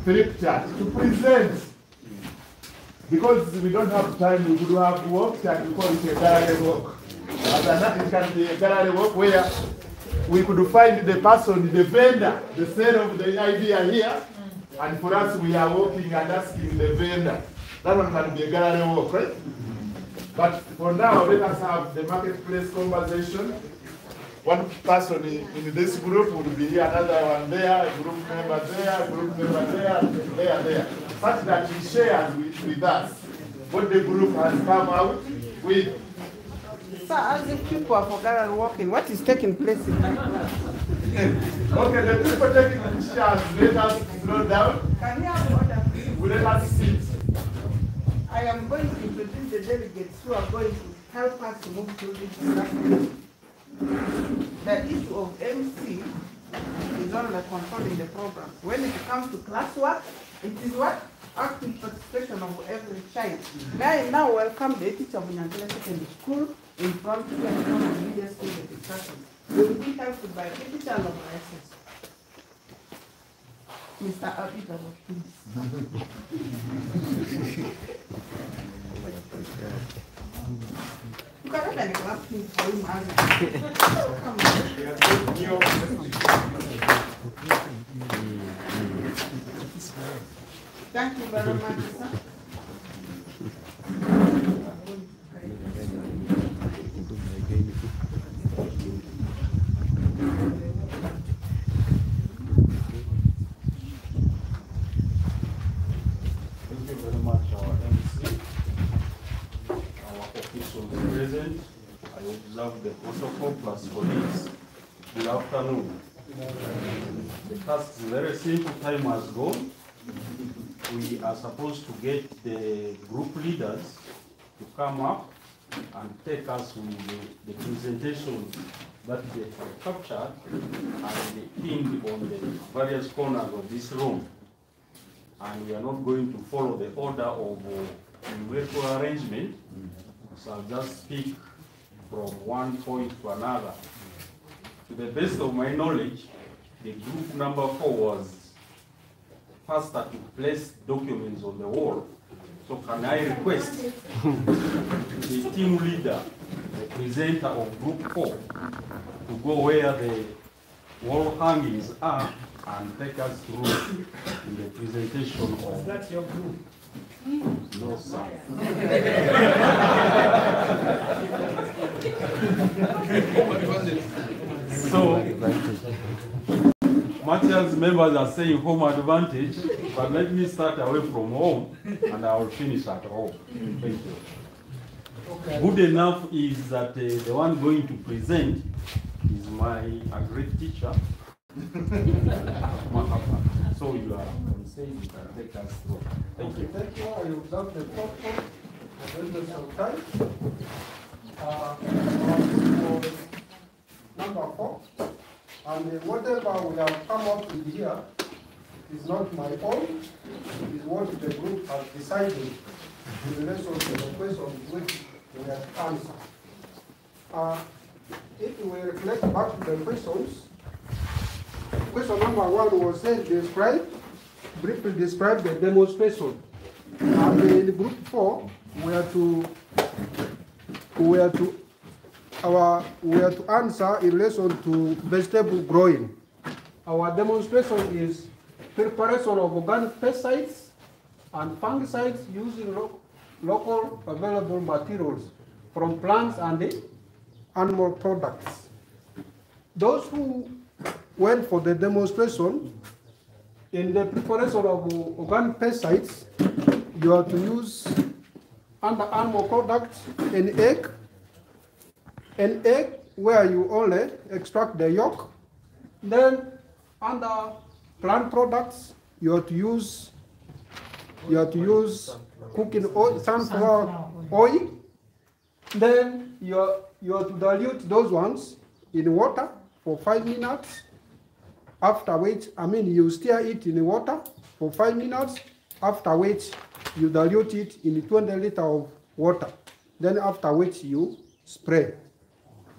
Speaker 5: flip chart to present. Because we don't have time, we could have walked and we call it a gallery walk. It can be a gallery walk where we could find the person, the vendor, the seller of the idea here, and for us we are walking and asking the vendor. That one can be a gallery walk, right? But for now, let us have the marketplace conversation. One person in this group would be here, another one there, a group member there, a group member there, such that he shares with us what the group has come out with.
Speaker 11: So as if people are for gallery walking, what is taking place in my class?
Speaker 5: Okay, the people taking the chairs, let us slow down.
Speaker 11: Can you have order, please?
Speaker 5: Let us sit.
Speaker 11: I am going to introduce the delegates who are going to help us to move through this discussion. the issue of MC is only controlling the program. When it comes to classwork, it is what? Active participation of every child. May I now welcome the teacher of Nyangele Secondary School in front of the media school discussion. We will be helped by the teacher of LSSC. Mr. Abi Zardi Agric. You cannot have any clapping for him, Thank you very much, sir.
Speaker 19: Thank you very much, our MC, our officials present. I observe the protocol plus colleagues. Good afternoon. The task is very simple. Time has gone. We are supposed to get the group leaders to come up and take us with the presentation that they have captured and pinned on the various corners of this room. And we are not going to follow the order of numerical arrangement, so I'll just speak from one point to another. To the best of my knowledge, the group number 4 was faster to place documents on the wall. So can I request the team leader, the presenter of group 4, to go where the wall hangings are and take us through in the presentation of... Is that your group? No, sir. So, much as members are saying home advantage, but let me start away from home and I will finish at home. Thank you. Okay. Good enough is that the one going to present is my Agric teacher. So you are on stage, you can take us through. Thank you.
Speaker 18: Thank you. I observe the protocol. Some time. Number 4. And whatever we have come up with here is not my own. It is what the group has decided in relation to the questions which we have answered. If we reflect back to the questions, question number 1 was said, briefly describe the demonstration. And in group 4, we are to answer in relation to vegetable growing. Our demonstration is preparation of organic pesticides and fungicides using local available materials from plants and animal products. Those who went for the demonstration, in the preparation of organic pesticides, you have to use under animal products an egg where you only extract the yolk. Then under plant products, you have to use cooking oil, sunflower oil. Then you have to dilute those ones in water for 5 minutes. After which, you stir it in the water for 5 minutes. After which, you dilute it in 20 liters of water. Then after which, you spray.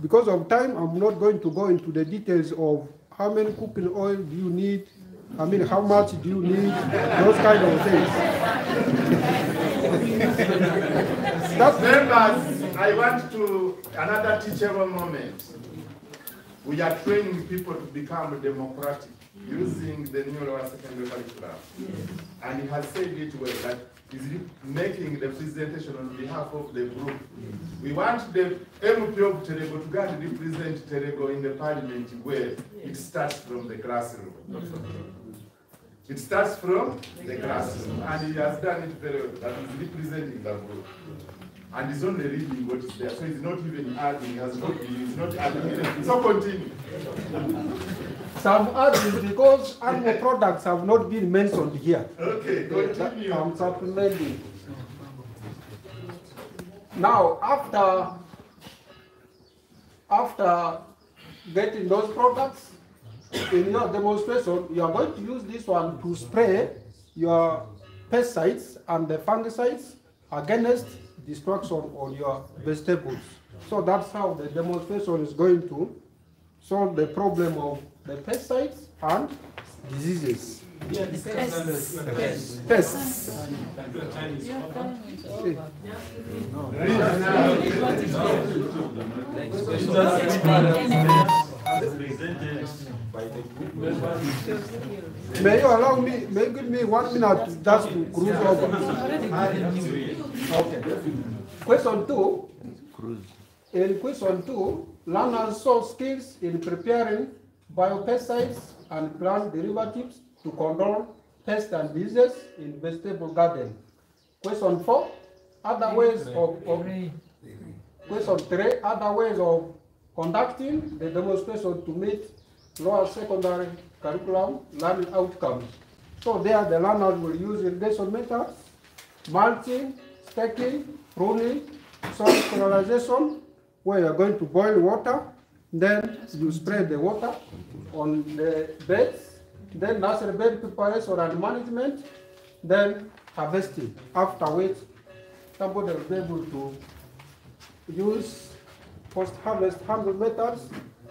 Speaker 18: Because of time, I'm not going to go into the details of how many cooking oil do you need, how much do you need, those kind of things.
Speaker 5: Members, I want to, another teachable moment. We are training people to become democratic using the new lower secondary curriculum. And he has said it well, that he's making the presentation on behalf of the group. We want the MP of Terego to go and represent Terego in the parliament where it starts from the classroom. It starts from the classroom, and he has done it very well, that he's representing the group. And he's only reading what is there, so he's not even adding, he's not adding anything. So continue.
Speaker 18: Some adding because animal products have not been mentioned here.
Speaker 5: Okay, continue.
Speaker 18: I'm supplementing. Now, after
Speaker 9: getting those products. In your demonstration, you are going to use this one to spray your pesticides and the fungicides against destruction on your vegetables. So that's how the demonstration is going to solve the problem of the pesticides and diseases. Pests. May you allow me, may you give me 1 minute just to cruise over. Okay. Question 2. In question 2, learners saw skills in preparing biopesticides and plant derivatives to control pests and diseases in vegetable garden. Question 4, other ways of question 3, other ways of conducting the demonstration to meet lower secondary curriculum learning outcomes. So there the learners will use irrigation methods, mulching, staking, pruning, soil sterilization, where you are going to boil water, then you spray the water on the beds, then nursery bed preparation and management, then harvesting, after which somebody will be able to use post-harvest handle methods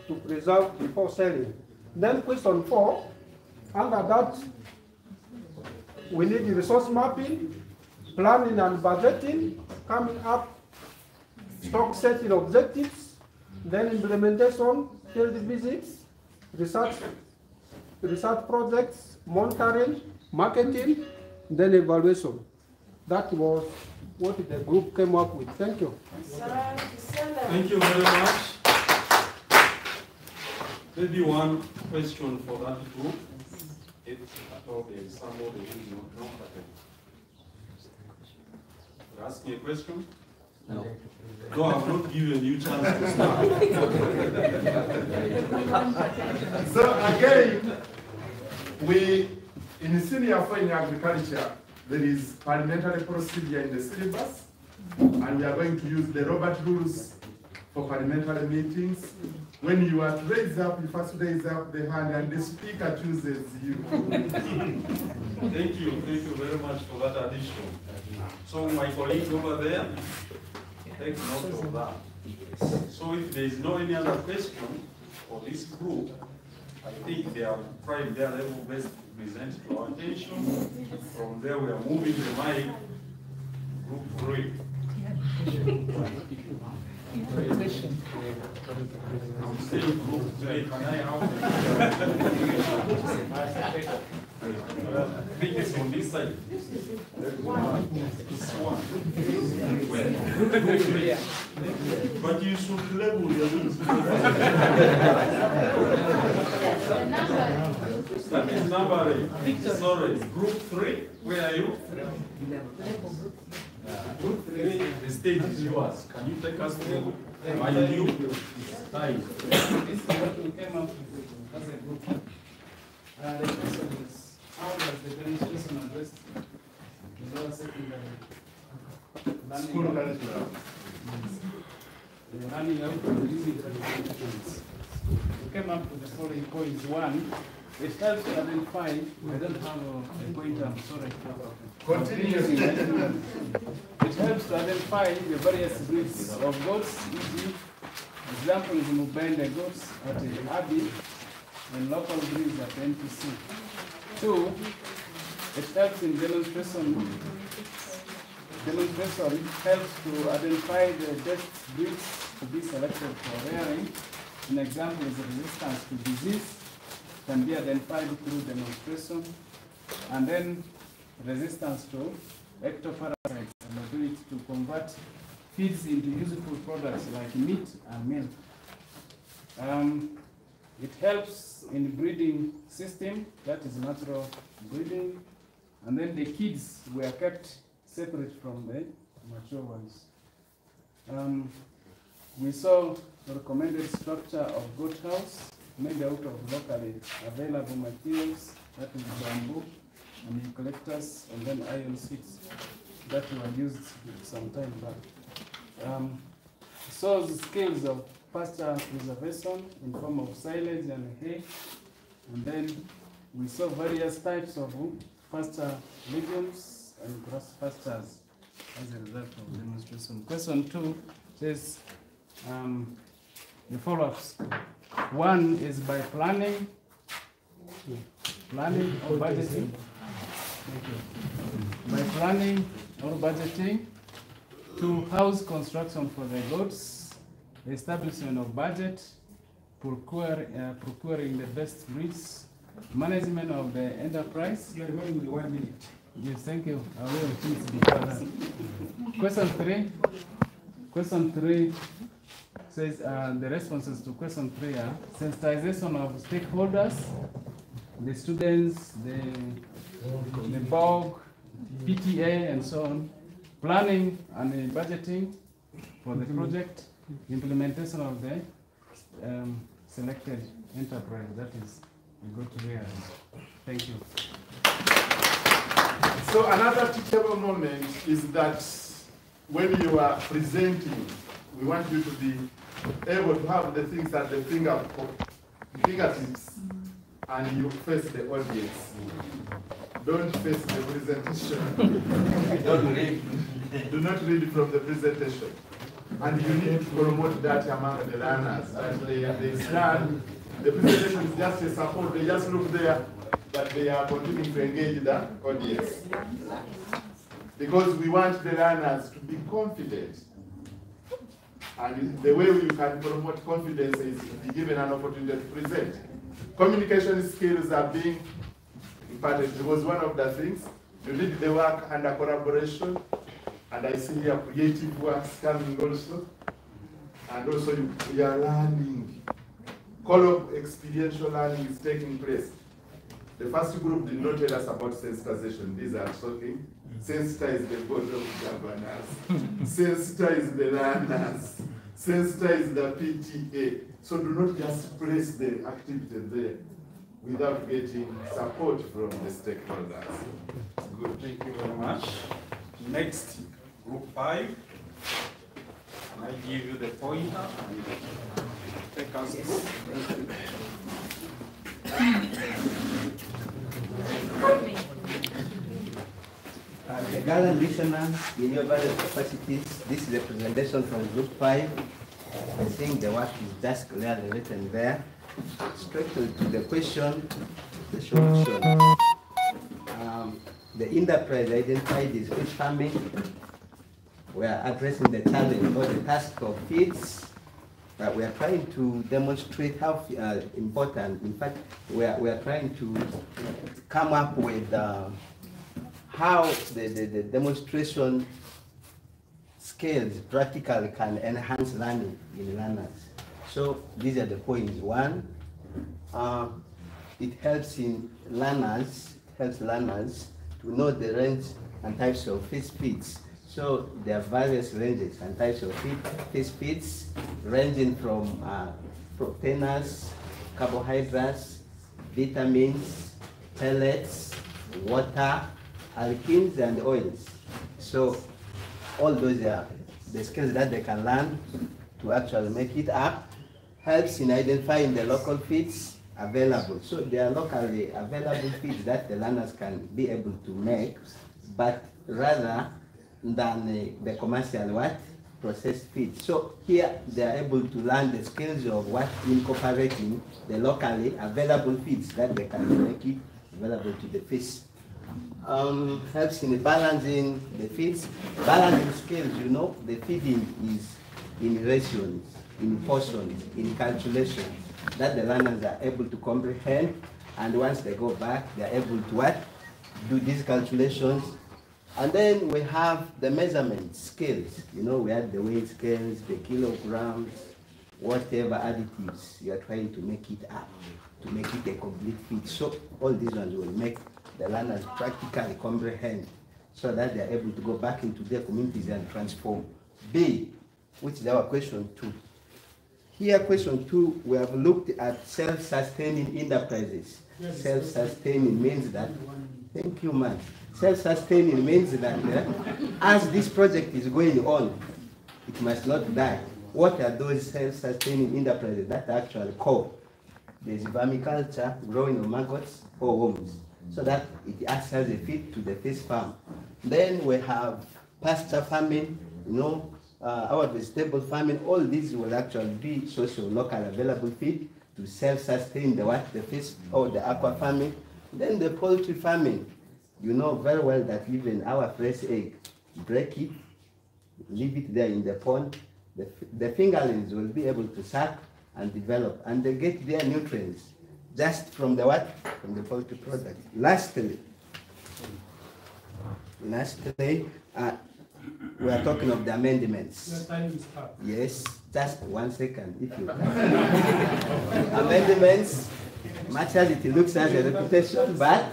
Speaker 9: to preserve before selling. Then question 4, under that, we need resource mapping, planning and budgeting, coming up, stock setting objectives, then implementation, field visits, research projects, monitoring, marketing, then evaluation. That was what the group came up with. Thank you.
Speaker 13: Thank you very much. Maybe one question for that group, if at all there is somebody who is not comfortable. Ask me a question? No. No, I have not given you chance to start.
Speaker 5: So again, we, in senior four in agriculture, there is parliamentary procedure in the syllabus, and we are going to use the Robert rules for parliamentary meetings. When you are to raise up, you first raise up the hand and the speaker chooses you.
Speaker 13: Thank you very much for that addition. So my colleague over there, take note of that. So if there is no any other question for this group, I think they are trying their level best to present to our attention. From there we are moving the mic to group 3. I'm still group 3. Can I have I think it's on this side. This one. But you should level your wings. That is number 8. Sorry, group 3. Where are you? Group 3. The stage is yours. Can you take us through my new time?
Speaker 2: This is what we came up with as a group. The question is, how does the demonstration address the lower secondary learning the learning outcomes using presentations? We came up with the following points. 1, it helps to identify, I don't have a pointer, I'm sorry.
Speaker 5: Continue.
Speaker 2: It helps to identify the various breeds of goats, e.g. example is Mubende goats at Abi and local breeds at NPC. 2, it helps in demonstration. Demonstration helps to identify the best breeds to be selected for rearing. An example is resistance to disease can be identified through demonstration, and then resistance to ectoparasites and ability to convert feeds into useful products like meat and milk. It helps in breeding system, that is natural breeding, and then the kids were kept separate from the mature ones. We saw the recommended structure of goat house made out of locally available materials, that is bamboo and eucalyptus, and then iron sheets that were used some time back. So the scales of pasture preservation in form of silage and hay. And then we saw various types of pasture legumes and grass pastures as a result of the demonstration. Question 2 says the follow-ups. One is by planning or budgeting. By planning or budgeting, to house construction for the goods, the establishment of budget, procuring the best breeds, management of the enterprise. You are remaining with 1 minute. Yes, thank you. I will finish before that. Question 3 says the responses to question 3 are sensitization of stakeholders, the students, the BOG, PTA, and so on, planning and budgeting for the project, implementation of the selected enterprise. That is, we go to here. Thank you.
Speaker 5: So another teachable moment is that when you are presenting, we want you to be able to have the things at the fingertips and you face the audience. Don't face the presentation. Don't read. Do not read from the presentation. And you need to promote that among the learners, that they stand. The presentation is just a support. They just look there, but they are continuing to engage the audience. Because we want the learners to be confident. And the way we can promote confidence is to be given an opportunity to present. Communication skills are being imparted. It was one of the things. You did the work under collaboration, and I see here creative works coming also. And also you are learning. Experiential learning is taking place. The first group did not tell us about sensitization. These are talking. Sensitize the board of governors. Sensitize the learners. Sensitize the PTA. So do not just place the activity there without getting support from the stakeholders.
Speaker 13: Good, thank you very much. Next, group 5. I give you the pointer and take us through.
Speaker 12: The gallant listeners in your various capacities, this is a presentation from Group 5. I think the work is just clearly written there. Straight to the question, the solution. The enterprise identified is fish farming. We are addressing the challenge or the task of feeds. We are trying to demonstrate how important, in fact, we are trying to come up with how the demonstration skills practically can enhance learning in learners. So these are the points. One, it helps learners to know the range and types of fish feeds. So there are various ranges and types of fish feeds, ranging from proteiners, carbohydrates, vitamins, pellets, water, alkenes, and oils. So all those are the skills that they can learn to actually make it up. Helps in identifying the local feeds available. So there are locally available feeds that the learners can be able to make, but rather than the commercial processed feeds. So here they are able to learn the skills of incorporating the locally available feeds that they can make it available to the fish. Helps in balancing the feeds. Balancing skills, the feeding is in rations, in portions, in calculations that the learners are able to comprehend, and once they go back, they are able to do these calculations. And then we have the measurement skills. We have the weight scales, the kilograms, whatever additives you are trying to make it up, to make it a complete feed. So all these ones will make the learners practically comprehend, so that they are able to go back into their communities and transform. B, which is our question 2. Here, question 2, we have looked at self-sustaining enterprises. Self-sustaining means that, thank you, man. Self-sustaining means that as this project is going on, it must not die. what are those self-sustaining enterprises that are actually core? There's vermiculture, growing of maggots or worms, so that it acts as a feed to the fish farm. Then we have pasture farming, our vegetable farming. All these will actually be social, local, available feed to self-sustain the fish or the aqua farming. Then the poultry farming, you know very well that even our fresh egg, break it, leave it there in the pond, the fingerlings will be able to suck and develop, and they get their nutrients just from the what? From the poultry product. Lastly, we are talking of the amendments.
Speaker 9: Your time is up.
Speaker 12: Yes, just 1 second, if you can. Amendments, much as it looks as a repetition, but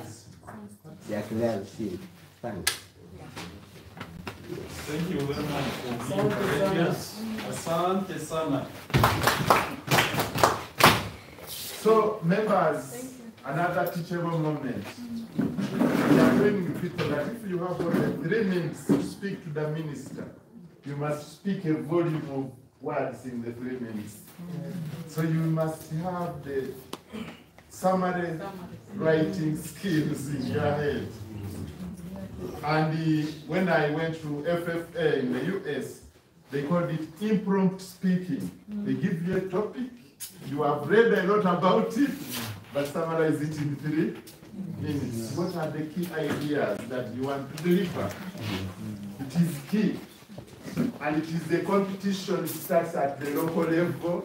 Speaker 12: they are clearly seen. Thanks.
Speaker 13: Thank you very much for being courageous. Asante sana.
Speaker 5: So, members, another teachable moment. We are training people that if you have only 3 minutes to speak to the minister, you must speak a volume of words in the 3 minutes. So you must have the summary writing skills in your head. And when I went to FFA in the US, they called it impromptu speaking. They give you a topic, you have read a lot about it, but summarize it in 3 minutes. What are the key ideas that you want to deliver? It is key. And it is the competition starts at the local level.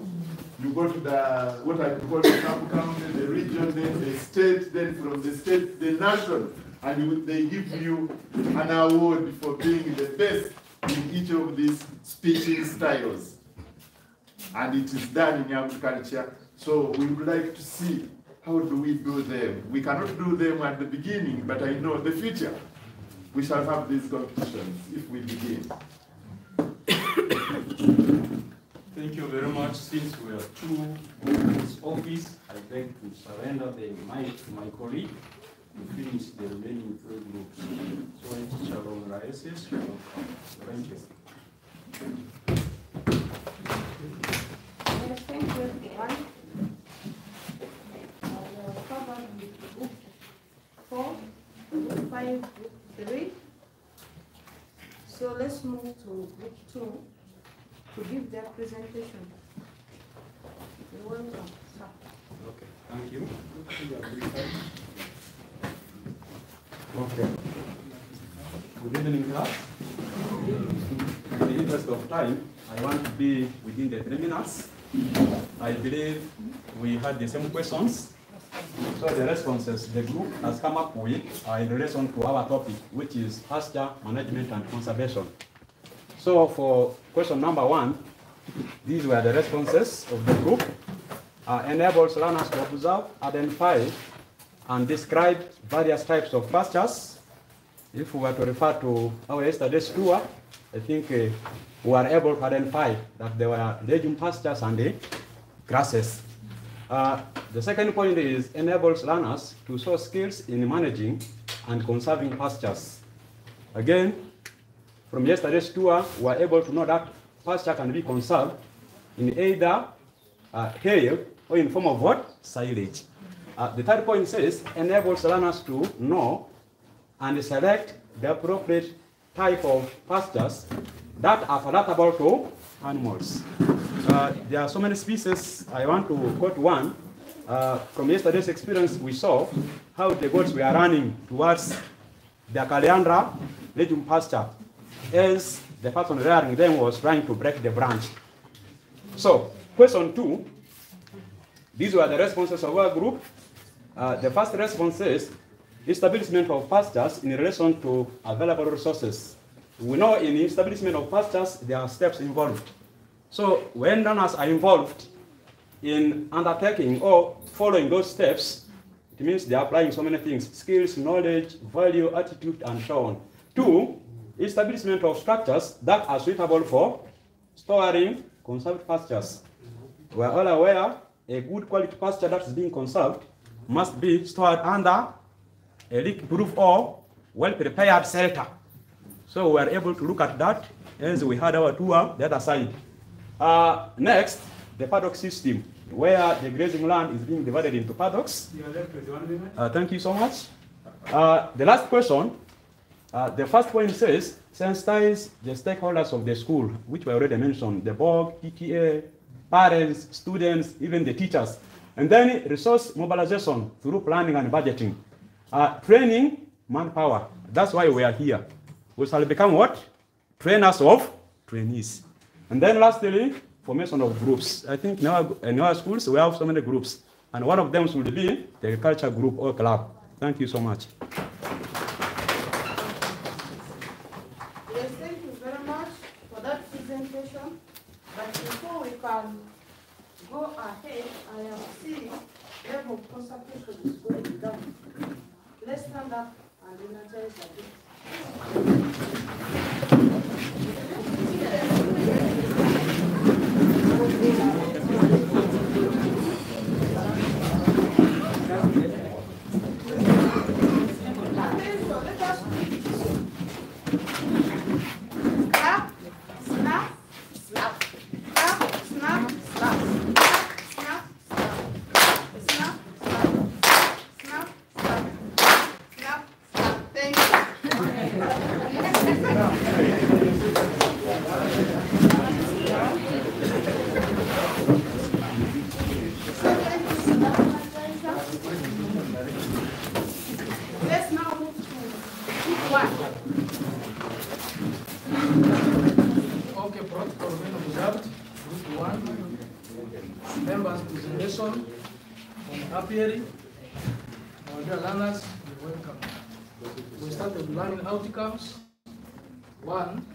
Speaker 5: You go to the, what I call the county, the region, then the state, then from the state, the nation. And they give you an award for being the best in each of these speaking styles. And it is done in agriculture. So we would like to see, how do we do them? We cannot do them at the beginning, but I know the future. We shall have these competitions if we begin.
Speaker 13: Thank you very much. Since we are 2 in this office, I beg to surrender the mic to my colleague to finish the remaining 3 groups. So I teach along Raises. Thank you.
Speaker 14: Yes, thank you, everyone. I will cover group 4, group 5, group 3. So let's move to group 2 to give their presentation. You're welcome, sir.
Speaker 13: Okay, thank you.
Speaker 20: Okay. Good evening, class. In the interest of time, I want to be within the 3 minutes. I believe we had the same questions. So the responses the group has come up with are in relation to our topic, which is pasture management and conservation. So for question number 1, these were the responses of the group. Enables learners to observe, identify, and describe various types of pastures. If we were to refer to our yesterday's tour, I think we were able to identify that there were legume pastures and the grasses. The second point is enables learners to show skills in managing and conserving pastures. Again, from yesterday's tour, we were able to know that pasture can be conserved in either hay or in form of what? Silage. The third point says enables learners to know and select the appropriate type of pastures that are palatable to animals. There are so many species. I want to quote one. From yesterday's experience, we saw how the goats were running towards the Caliandra legume pasture as the person rearing them was trying to break the branch. So, question 2, these were the responses of our group. The first response is establishment of pastures in relation to available resources. We know in establishment of pastures, there are steps involved. So when learners are involved in undertaking or following those steps, it means they are applying so many things: skills, knowledge, value, attitude, and so on. 2, establishment of structures that are suitable for storing conserved pastures. We are all aware a good quality pasture that is being conserved must be stored under a leak-proof or well-prepared shelter. So we are able to look at that as we had our tour the other side. Next, the paddock system, where the grazing land is being divided into paddocks. Thank you so much. The last question, the first point says, sensitize the stakeholders of the school, which we already mentioned, the board, PTA, parents, students, even the teachers. And then resource mobilization through planning and budgeting. Training, manpower. That's why we are here. We shall become what? Trainers of trainees. And then lastly, formation of groups. I think in our schools, we have so many groups. And one of them should be the agriculture group or club. Thank you so much.
Speaker 14: Yes, thank you very much for that presentation. But before we can go ahead, I have seen level of concentration is going down. Let's stand up and energize a bit. Let's now move to group one.
Speaker 17: Okay, protocol being observed. Group one. Members presentation on apiary. Our dear learners, you're welcome. We start with learning outcomes. One.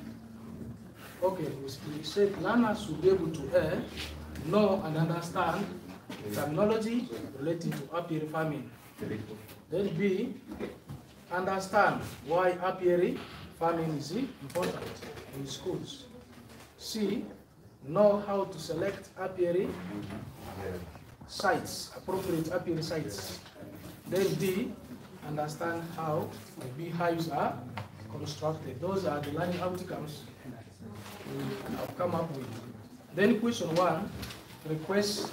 Speaker 17: Okay, we said learners should be able to know and understand terminology relating to apiary farming. Then B, understand why apiary farming is important in schools. C, know how to select apiary sites, appropriate apiary sites. Then D, understand how the beehives are constructed. Those are the learning outcomes we have come up with. Then question 1 requests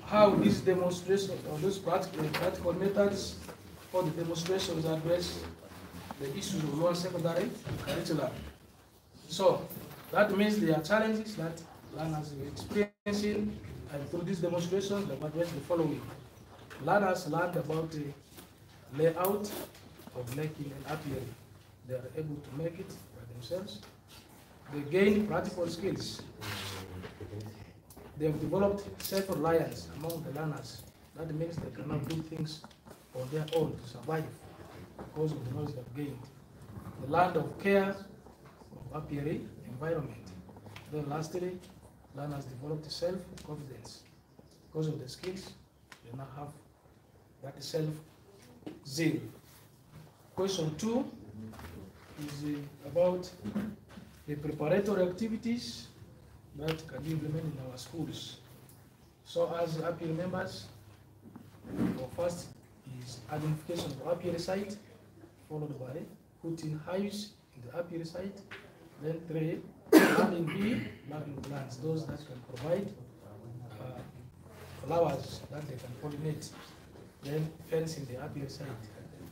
Speaker 17: how these demonstrations or those practical methods for the demonstrations address the issues of lower secondary curriculum. So that means there are challenges that learners are experiencing, and through these demonstrations they address the following. Learners learned about the layout of making an apiary. They are able to make it by themselves. They gain practical skills. They have developed self-reliance among the learners. That means they cannot do things on their own to survive because of the knowledge they've gained. They learned of care of apiary environment. Then lastly, learners developed self-confidence. Because of the skills, they now have that self-zeal. Question 2 is about the preparatory activities that can be implemented in our schools. So as apiary members, our first is identification of apiary site, followed by putting hives in the apiary site. Then 3, planting bee, planting plants, those that can provide flowers that they can pollinate. Then fencing the apiary site,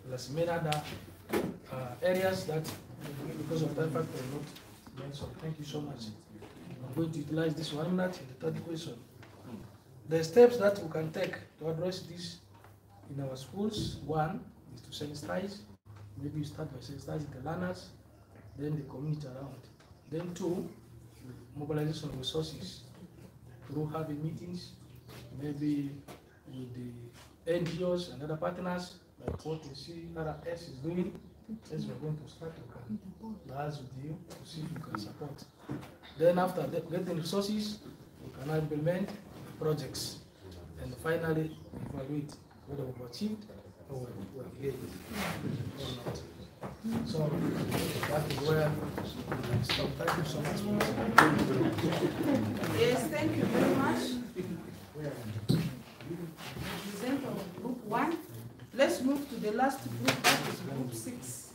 Speaker 17: plus many other areas that, because of that fact, will not mention. Thank you so much. I'm going to utilize this 1 minute in the third question. The steps that we can take to address this in our schools: 1 is to sensitize. Maybe you start by sensitizing the learners, then the community around. Then 2, mobilization of resources through having meetings, maybe with the NGOs and other partners, like what the CRS is doing. As we're going to start, we can liaise with you to see if you can support. Then after getting resources, we can implement projects. And finally, evaluate whether we've achieved or we're getting or not. So that is where we stop. Thank you so much.
Speaker 14: Yes, thank you very much. Presenter of group 1. Let's move to the last group, that is group 6.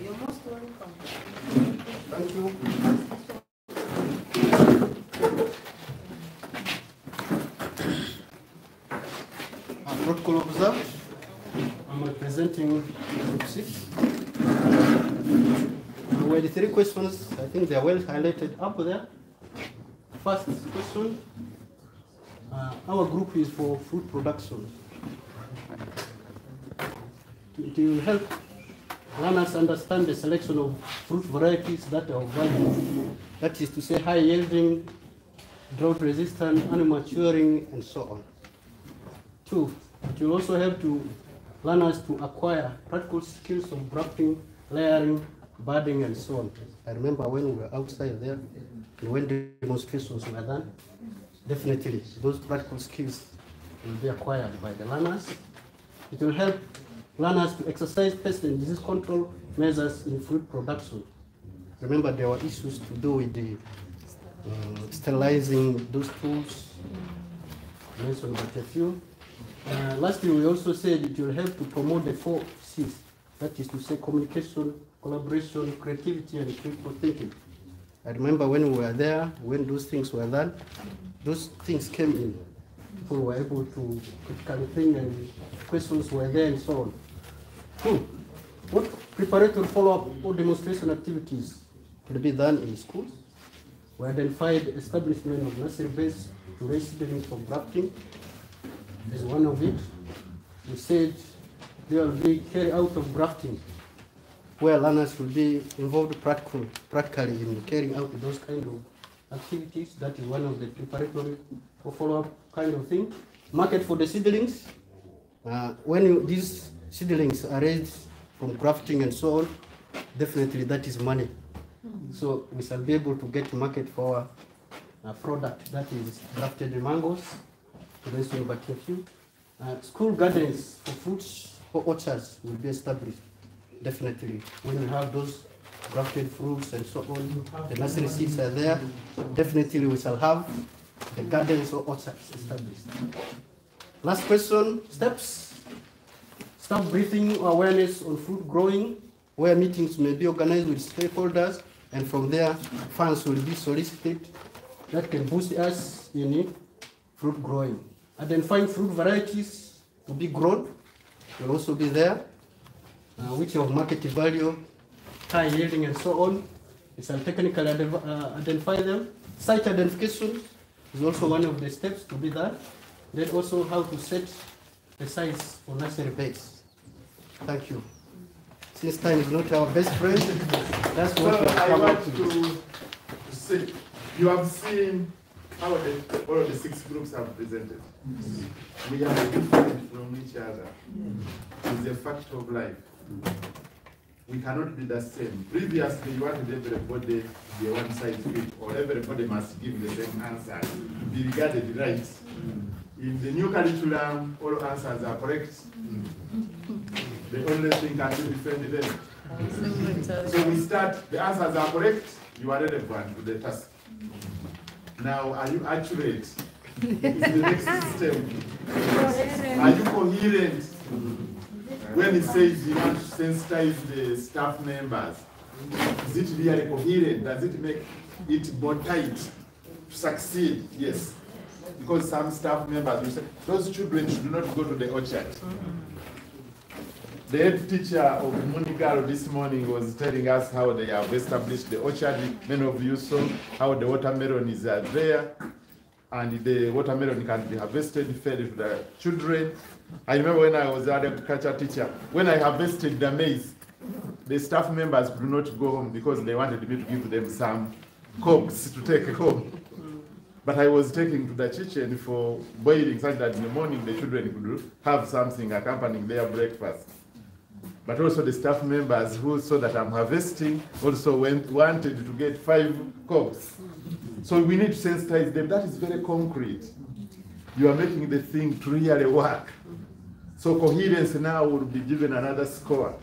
Speaker 14: You're most welcome.
Speaker 9: Thank you. Protocol observed. I'm representing Group 6. We had 3 questions. I think they are well highlighted up there. First question. Our group is for fruit production. It will help learners understand the selection of fruit varieties that are of value. That is to say, high yielding, drought resistant, animal maturing, and so on. 2, it will also help to learners to acquire practical skills of grafting, layering, budding, and so on. I remember when we were outside there, and when demonstrations were done, definitely those practical skills will be acquired by the learners. It will help learners to exercise pest and disease control measures in fruit production. Remember, there were issues to do with the sterilizing those tools. I mentioned but a few. Lastly, we also said it will help to promote the 4 C's. That is to say, communication, collaboration, creativity, and critical thinking. I remember when we were there, when those things were done, those things came in. People were able to critically think, and questions were there, and so on. 2, what preparatory follow-up or demonstration activities could be done in schools? We identified establishment of nursery beds to raise seedlings for grafting as one of it. We said there will be carry out of grafting, where learners will be involved practically in carrying out those kind of activities. That is one of the preparatory or follow-up kind of thing. Market for the seedlings. When these seedlings are raised from grafting and so on, definitely that is money. So we shall be able to get market for our product that is grafted mangoes, to mention but a few. School gardens for fruits or orchards will be established. Definitely, when we have those grafted fruits and so on, the nursery seeds are there, definitely we shall have the gardens or orchards established. Last question, steps. Staff briefing or awareness on fruit growing, where meetings may be organized with stakeholders, and from there, funds will be solicited that can boost us in fruit growing. Identifying fruit varieties to be grown will also be there, which have market value, high yielding, and so on. We shall technically identify them. Site identification is also one of the steps to be done. Then also how to set the size for nursery beds. Thank you. Since time is not our best friend, that's what
Speaker 5: I want to say. You have seen how all of the 6 groups have presented. We are different from each other. It's a fact of life. We cannot be the same. Previously, you wanted everybody to be a one-size fit, or everybody must give the same answer, be regarded right. In the new curriculum, all answers are correct. The only thing can be defend them. So we start, the answers are correct, you are relevant to the task. Now, are you accurate? Is the next system. Are you coherent? When it says you want to sensitize the staff members, is it really coherent? Does it make it more tight to succeed? Yes. Because some staff members will say, those children should not go to the orchard. The head teacher of Munigaro this morning was telling us how they have established the orchard. Many of you saw how the watermelon is there, and the watermelon can be harvested, fed to the children. I remember when I was an agriculture teacher, when I harvested the maize, the staff members could not go home because they wanted me to give them some cobs to take home. But I was taking to the kitchen for boiling, such that in the morning the children could have something accompanying their breakfast. But also the staff members who saw that I'm harvesting also wanted to get 5 cobs. So we need to sensitize them. That is very concrete. You are making the thing to really work. So coherence now will be given another score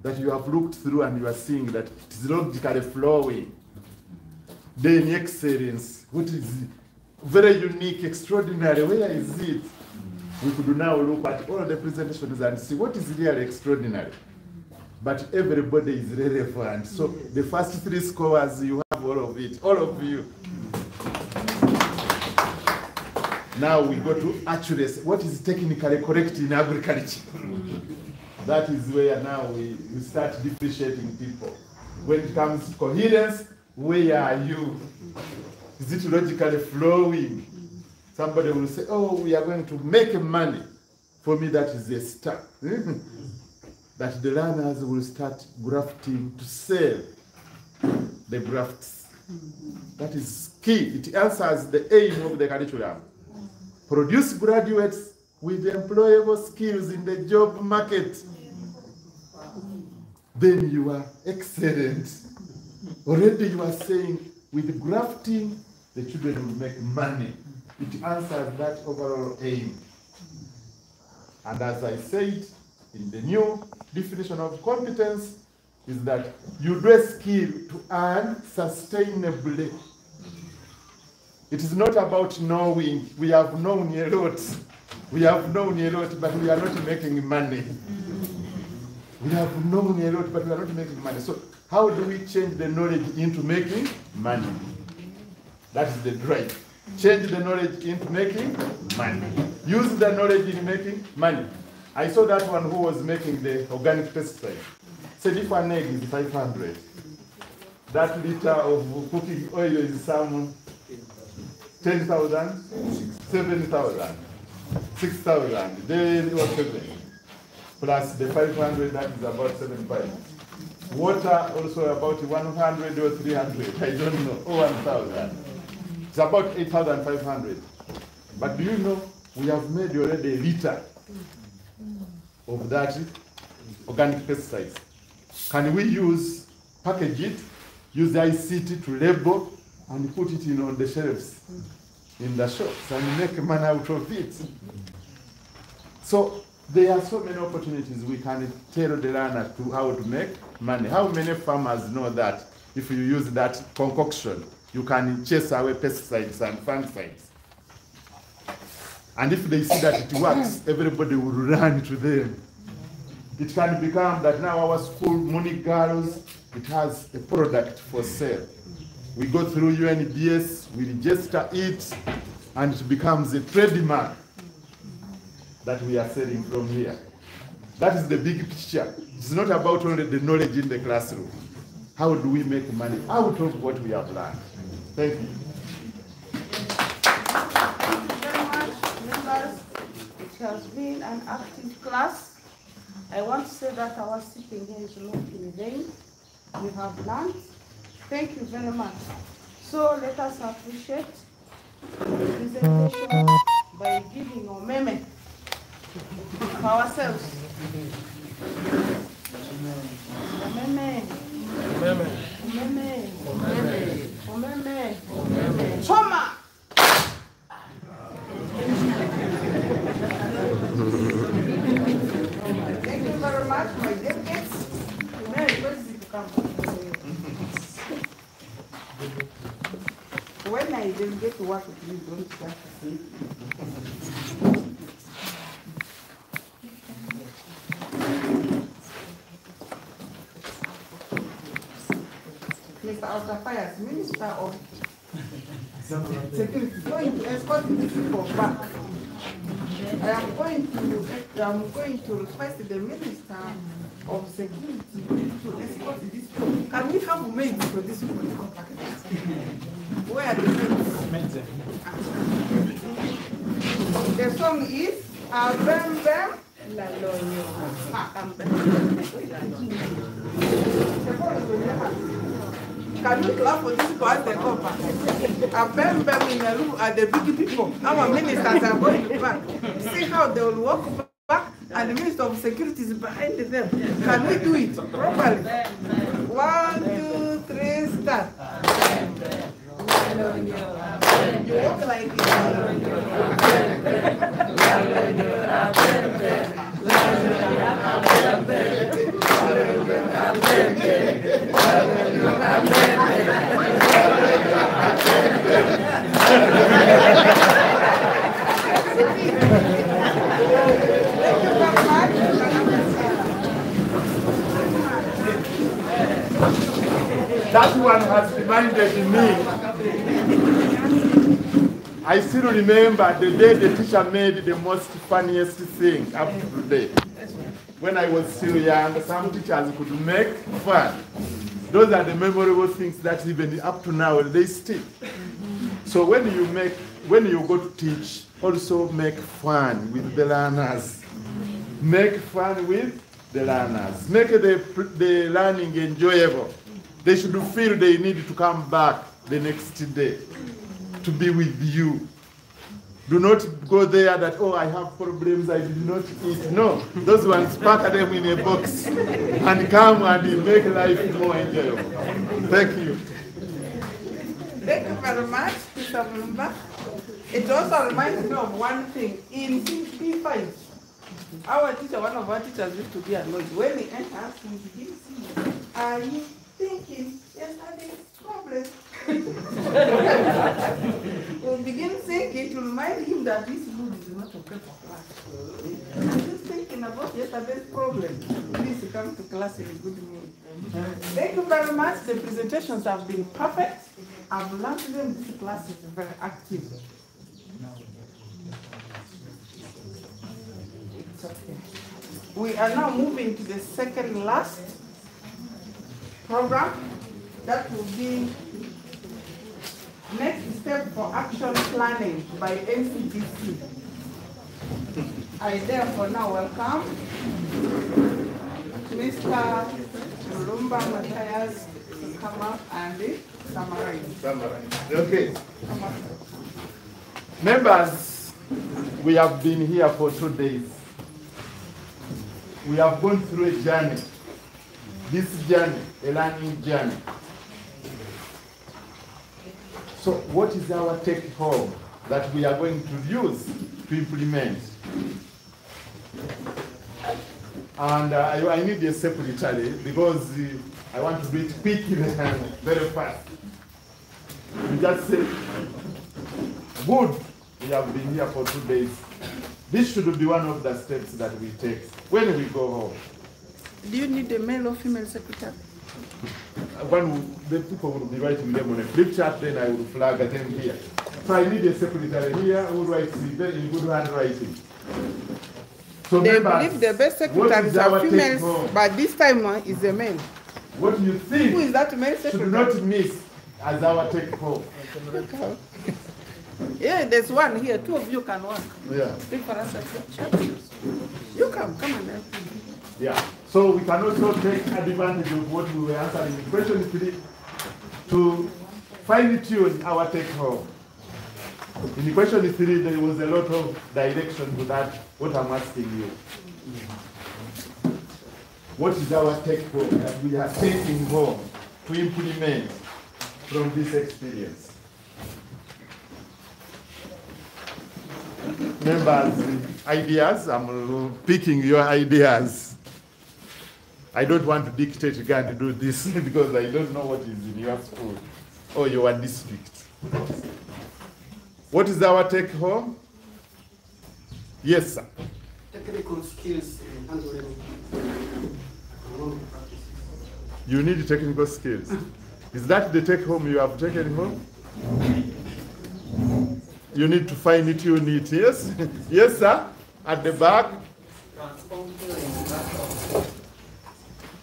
Speaker 5: that you have looked through and you are seeing that it is logically flowing. Then excellence, which is very unique, extraordinary, where is it? We could now look at all the presentations and see what is really extraordinary. but everybody is relevant. So the first 3 scores, you have all of it, all of you. Now we go to accuracy. What is technically correct in agriculture? That is where now we start differentiating people. When it comes to coherence, where are you? Is it logically flowing? Somebody will say, oh, we are going to make money. For me, that is a start. That the learners will start grafting to sell the grafts. That is key. It answers the aim of the curriculum. Produce graduates with employable skills in the job market. Then you are excellent. Already you are saying, with grafting, the children will make money. It answers that overall aim. And as I said, in the new definition of competence, is that you do a skill to earn sustainably. It is not about knowing. We have known a lot. We have known a lot, but we are not making money. We have known a lot, but we are not making money. So how do we change the knowledge into making money? That is the drive. Change the knowledge into making money. Use the knowledge in making money. I saw that one who was making the organic pesticide. Said if an egg is 500, that liter of cooking oil is some 10,000, 7,000, 6,000. Then it was 7. Plus the 500, that is about 75. Water also about 100 or 300, I don't know, or 1,000. It's about 8,500. But do you know, we have made already a liter of that organic pesticides. Can we package it, use ICT to label, and put it on the shelves in the shops and make money out of it? So there are so many opportunities we can tell the learner to how to make money. How many farmers know that if you use that concoction, you can chase away pesticides and fungicides? And if they see that it works, everybody will run to them. It can become that now our school, Muni Girls, it has a product for sale. We go through UNBS, we register it, and it becomes a trademark that we are selling from here. That is the big picture. It's not about only the knowledge in the classroom. How do we make money out of what we have learned? Thank you.
Speaker 14: Members, it has been an active class. I want to say that our sitting here is not in vain. We have learned. Thank you very much. So let us appreciate the presentation by giving a meme for ourselves. Choma! Thank you very much, my dear kids. When I will get to work with you, don't start to sleep. Mr. Altafires, Minister of Security, is going to escort these people back. I am going to request the Minister of Security to escort these people. Can we have maids for this people to come back? Where are the maids? The song is Bam Bam La Loyo. Can you clap for this people as they come back? Bam Bam in the room are the big people. Our ministers are going back. See how they will walk back, and the Minister of Security is behind them. Can we do it properly? 1, 2, 3, start. You walk like
Speaker 5: That one has reminded me. I still remember the day the teacher made the most funniest thing up to today. When I was still young, some teachers could make fun. Those are the memorable things that even up to now they stick. So when you go to teach, also make fun with the learners. Make fun with the learners. Make the learning enjoyable. They should feel they need to come back the next day to be with you. Do not go there that, oh, I have problems, I did not eat. No, those ones pack them in a box and come and make life more enjoyable. Thank you.
Speaker 11: Thank you very much, Mr. Mulumba. It also reminds me of one thing. In P5, our teacher, one of our teachers used to be annoyed. When he enters, we begin singing. Are you thinking yesterday's problem? We'll begin thinking to remind him that this mood is not okay for class. He's thinking about yesterday's problem. Please come to class in a good mood. Thank you very much. The presentations have been perfect. I've learned them. This class is very active. It's okay. We are now moving to the second last program. That will be next step for action planning by NCDC. I therefore now welcome Mr. Mulumba Matthias to come up and summarize.
Speaker 5: Okay. Members, we have been here for 2 days. We have gone through a journey. This journey, a learning journey. So what is our take home that we are going to use to implement? And I need a secretary because I want to do it quickly and very fast. We just say, good, we have been here for 2 days. This should be one of the steps that we take when we go home.
Speaker 11: Do you need a male or female secretary?
Speaker 5: The people will be writing them on a flip chart, then I will flag them here. So I need a secretary here who writes in good handwriting. So
Speaker 11: they believe the best secretaries are females, but this time is a male.
Speaker 5: What do you think?
Speaker 11: Who is that male secretary?
Speaker 5: Should not miss as our take home.
Speaker 11: Yeah, there's one here. 2 of you can work.
Speaker 5: Yeah.
Speaker 11: Speak for us. You come and help me.
Speaker 5: Yeah. So we can also take advantage of what we were answering in question 3 to fine-tune our take home. In question 3, there was a lot of direction to that, what I'm asking you. What is our take home that we are taking home to implement from this experience? Members, ideas, I'm picking your ideas. I don't want to dictate you can't do this because I don't know what is in your school or your district. What is our take home? Yes, sir.
Speaker 15: Technical skills in handling economic practices.
Speaker 5: You need technical skills. Is that the take home you have taken home? You need to fine-tune it, yes? Yes, sir. At the back.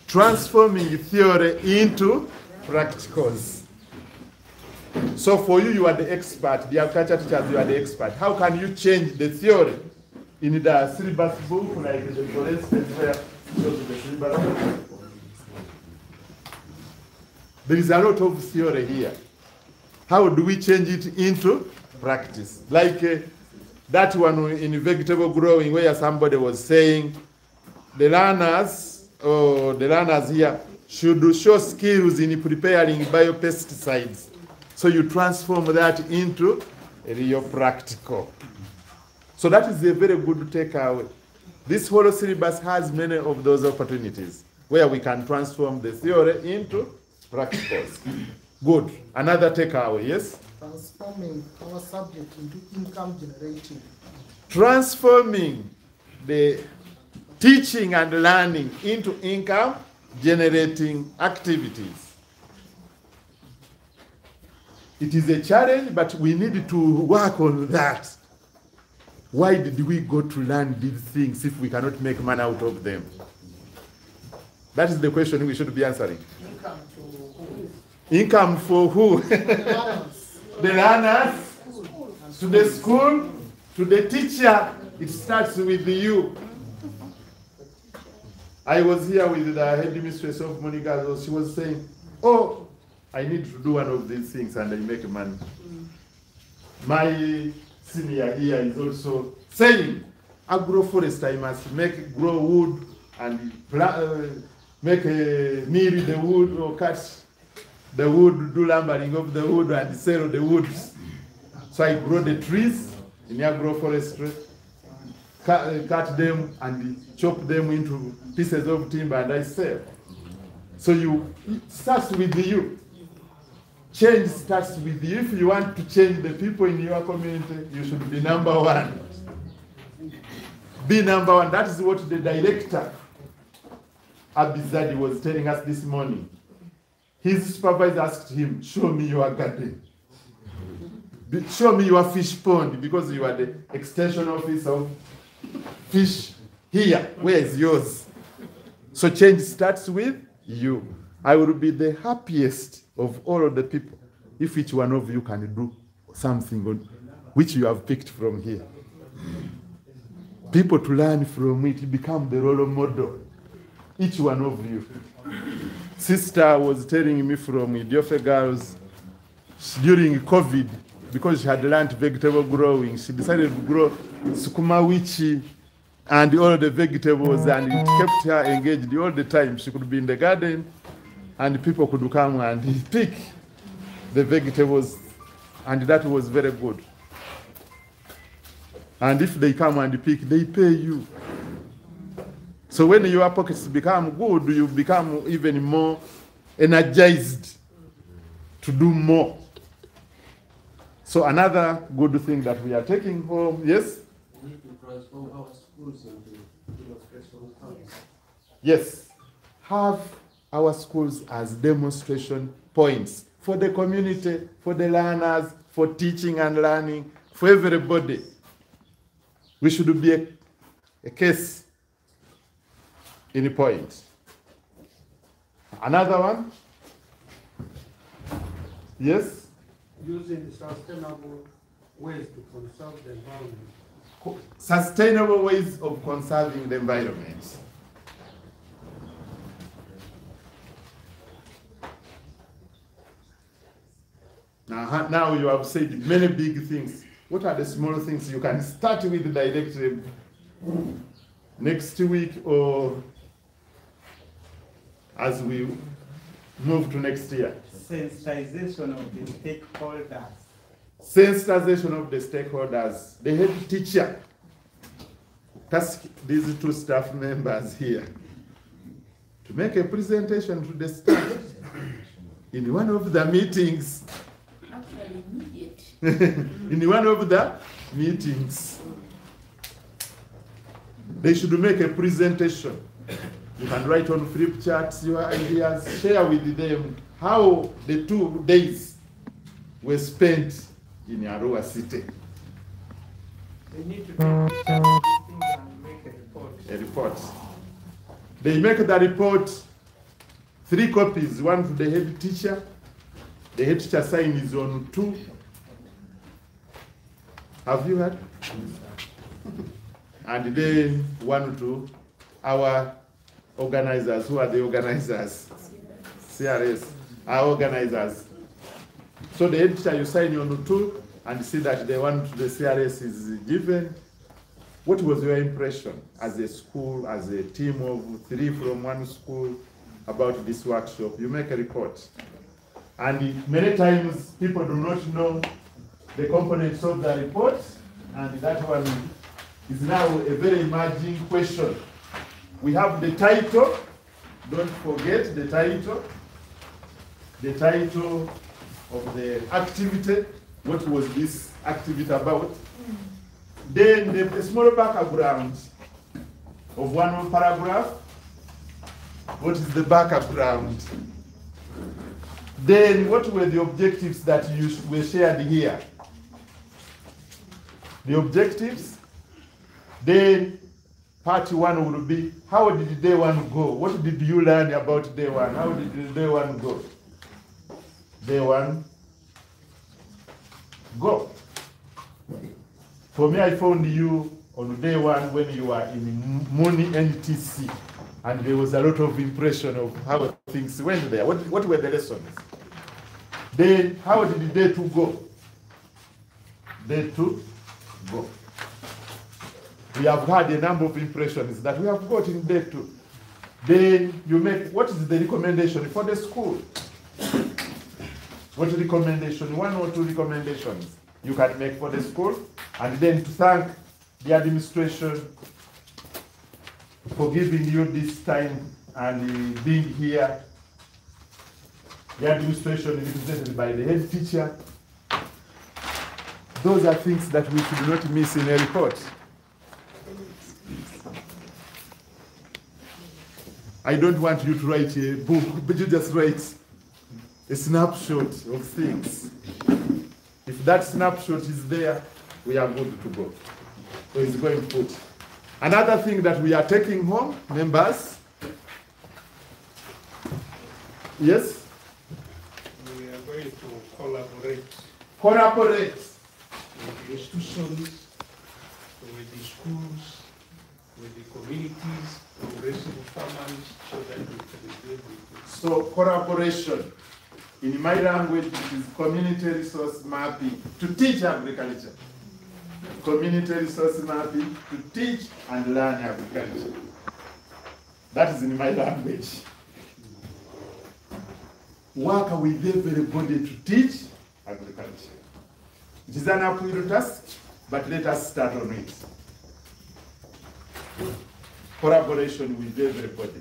Speaker 5: Transforming theory into practicals. So for you, you are the expert. The agriculture teachers, you are the expert. How can you change the theory in the syllabus book, like for instance, where it shows the syllabus book? There is a lot of theory here. How do we change it into practice? Like that one in vegetable growing where somebody was saying the learners here should show skills in preparing biopesticides. So you transform that into a real practical. So that is a very good takeaway. This whole syllabus has many of those opportunities where we can transform the theory into practicals. Good. Another takeaway, yes?
Speaker 22: Transforming our subject into income generating.
Speaker 5: Transforming the teaching and learning into income generating activities. It is a challenge, but we need to work on that. Why did we go to learn these things if we cannot make money out of them? That is the question we should be answering.
Speaker 22: Income to who?
Speaker 5: Income for who? The learners, to the school, to the teacher. It starts with you. I was here with the headmistress of Monigazo. She was saying, oh, I need to do one of these things and I make money. My senior here is also saying, agroforest, I must grow wood and make near the wood or cut the wood, do lumbering of the wood and sell the woods. So I grow the trees in agroforestry, cut them and chop them into pieces of timber and I sell. So it starts with you. Change starts with you. If you want to change the people in your community, you should be number one. Be number one. That is what the director, Abi Zardi, was telling us this morning. His supervisor asked him, show me your garden. Show me your fish pond, because you are the extension office of fish here. Where is yours? So change starts with you. I will be the happiest of all of the people if each one of you can do something on which you have picked from here. People to learn from it, become the role model. Each one of you. Sister was telling me from Idiofe Girls during COVID, because she had learned vegetable growing, she decided to grow sukuma wiki and all the vegetables, and it kept her engaged all the time. She could be in the garden and people could come and pick the vegetables, and that was very good. And if they come and pick, they pay you. So when your pockets become good, you become even more energized to do more. So another good thing that we are taking home, yes?
Speaker 9: We need to transform our schools into demonstration points.
Speaker 5: Yes. Have our schools as demonstration points for the community, for the learners, for teaching and learning, for everybody. We should be a case in point. Another one? Yes?
Speaker 9: Using sustainable ways to conserve the environment.
Speaker 5: Sustainable ways of conserving the environment. Now you have said many big things. What are the small things you can start with directly next week or as we move to next year?
Speaker 10: Sensitization of the stakeholders.
Speaker 5: Sensitization of the stakeholders. The head teacher tasked these two staff members here to make a presentation to the staff in one of the meetings.
Speaker 14: Actually, immediate.
Speaker 5: In one of the meetings. They should make a presentation. You can write on flip charts your ideas, share with them how the 2 days were spent in Arua City.
Speaker 10: They need to take pictures of these things and make a report.
Speaker 5: A report. They make the report, 3 copies, one to the head teacher. The head teacher sign is on 2. Have you heard? And then one to our organizers. Who are the organizers? CRS. Our organizers. So the head teacher, you sign on 2 and see that the one to the CRS is given. What was your impression as a school, as a team of 3 from one school about this workshop? You make a report. And many times people do not know the components of the report, and that one is now a very emerging question. We have the title. Don't forget the title. The title of the activity. What was this activity about? Then the small background of one paragraph. What is the background? Then what were the objectives that were shared here? The objectives. Then part one would be, how did day one go? What did you learn about day one? How did day one go? Day one, go. For me, I found you on day one when you were in Muni NTC, and there was a lot of impression of how things went there. What were the lessons? Then, how did day two go? Day two, go. We have had a number of impressions that we have got in day two. Then you make, what is the recommendation for the school? What recommendation, one or two recommendations you can make for the school? And then to thank the administration for giving you this time and being here. The administration is represented by the head teacher. Those are things that we should not miss in a report. I don't want you to write a book, but you just write a snapshot of things. If that snapshot is there, we are good to go. So it's going good. Another thing that we are taking home, members. Yes?
Speaker 10: We are going to collaborate.
Speaker 5: Collaborate.
Speaker 10: With the institutions, with the schools, with the communities, progressive farmers, so that we can deal with it.
Speaker 5: So collaboration. In my language, it is community resource mapping to teach agriculture. Community resource mapping to teach and learn agriculture. That is in my language. Work with everybody to teach agriculture. It is an uphill task, but let us start on it. Collaboration with everybody.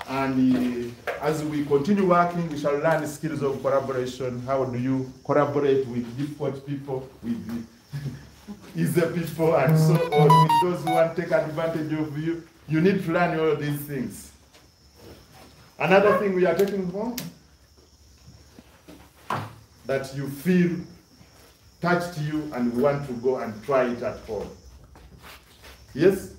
Speaker 5: And as we continue working, we shall learn skills of collaboration. How do you collaborate with difficult people, with easy people, and so on, with those who want to take advantage of you? You need to learn all these things. Another thing we are taking home, that you feel touched you and we want to go and try it at home. Yes?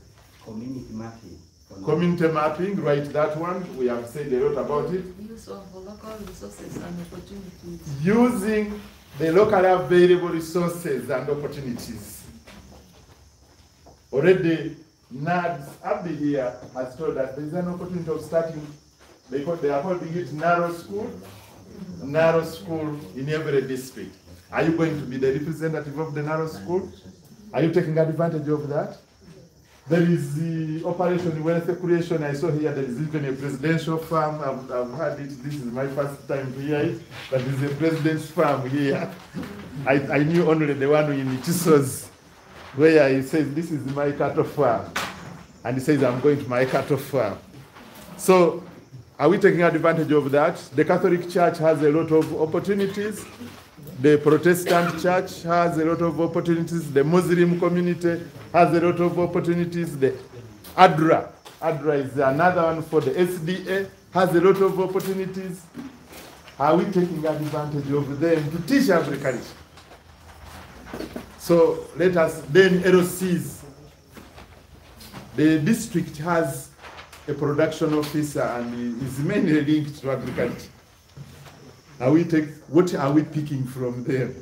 Speaker 12: Community mapping.
Speaker 5: Community mapping, write that one. We have said a lot about it.
Speaker 14: Use of local resources and opportunities.
Speaker 5: Using the locally available resources and opportunities. Already, NADS, Abi here, has told us there is an opportunity of starting, they are calling it narrow school in every district. Are you going to be the representative of the narrow school? Are you taking advantage of that? There is the Operation Wealth Creation. I saw here there is even a presidential farm. I've heard it. This is my first time to hear it. But there is a president's farm here. I knew only the one in Chisos, where he says, this is my cattle farm. And he says, I'm going to my cattle farm. So, are we taking advantage of that? The Catholic Church has a lot of opportunities. The Protestant Church has a lot of opportunities. The Muslim community has a lot of opportunities. The Arua is another one for the SDA, has a lot of opportunities. Are we taking advantage of them to teach agriculture? So let us, then LCs. The district has a production officer and is mainly linked to agriculture. What are we picking from them?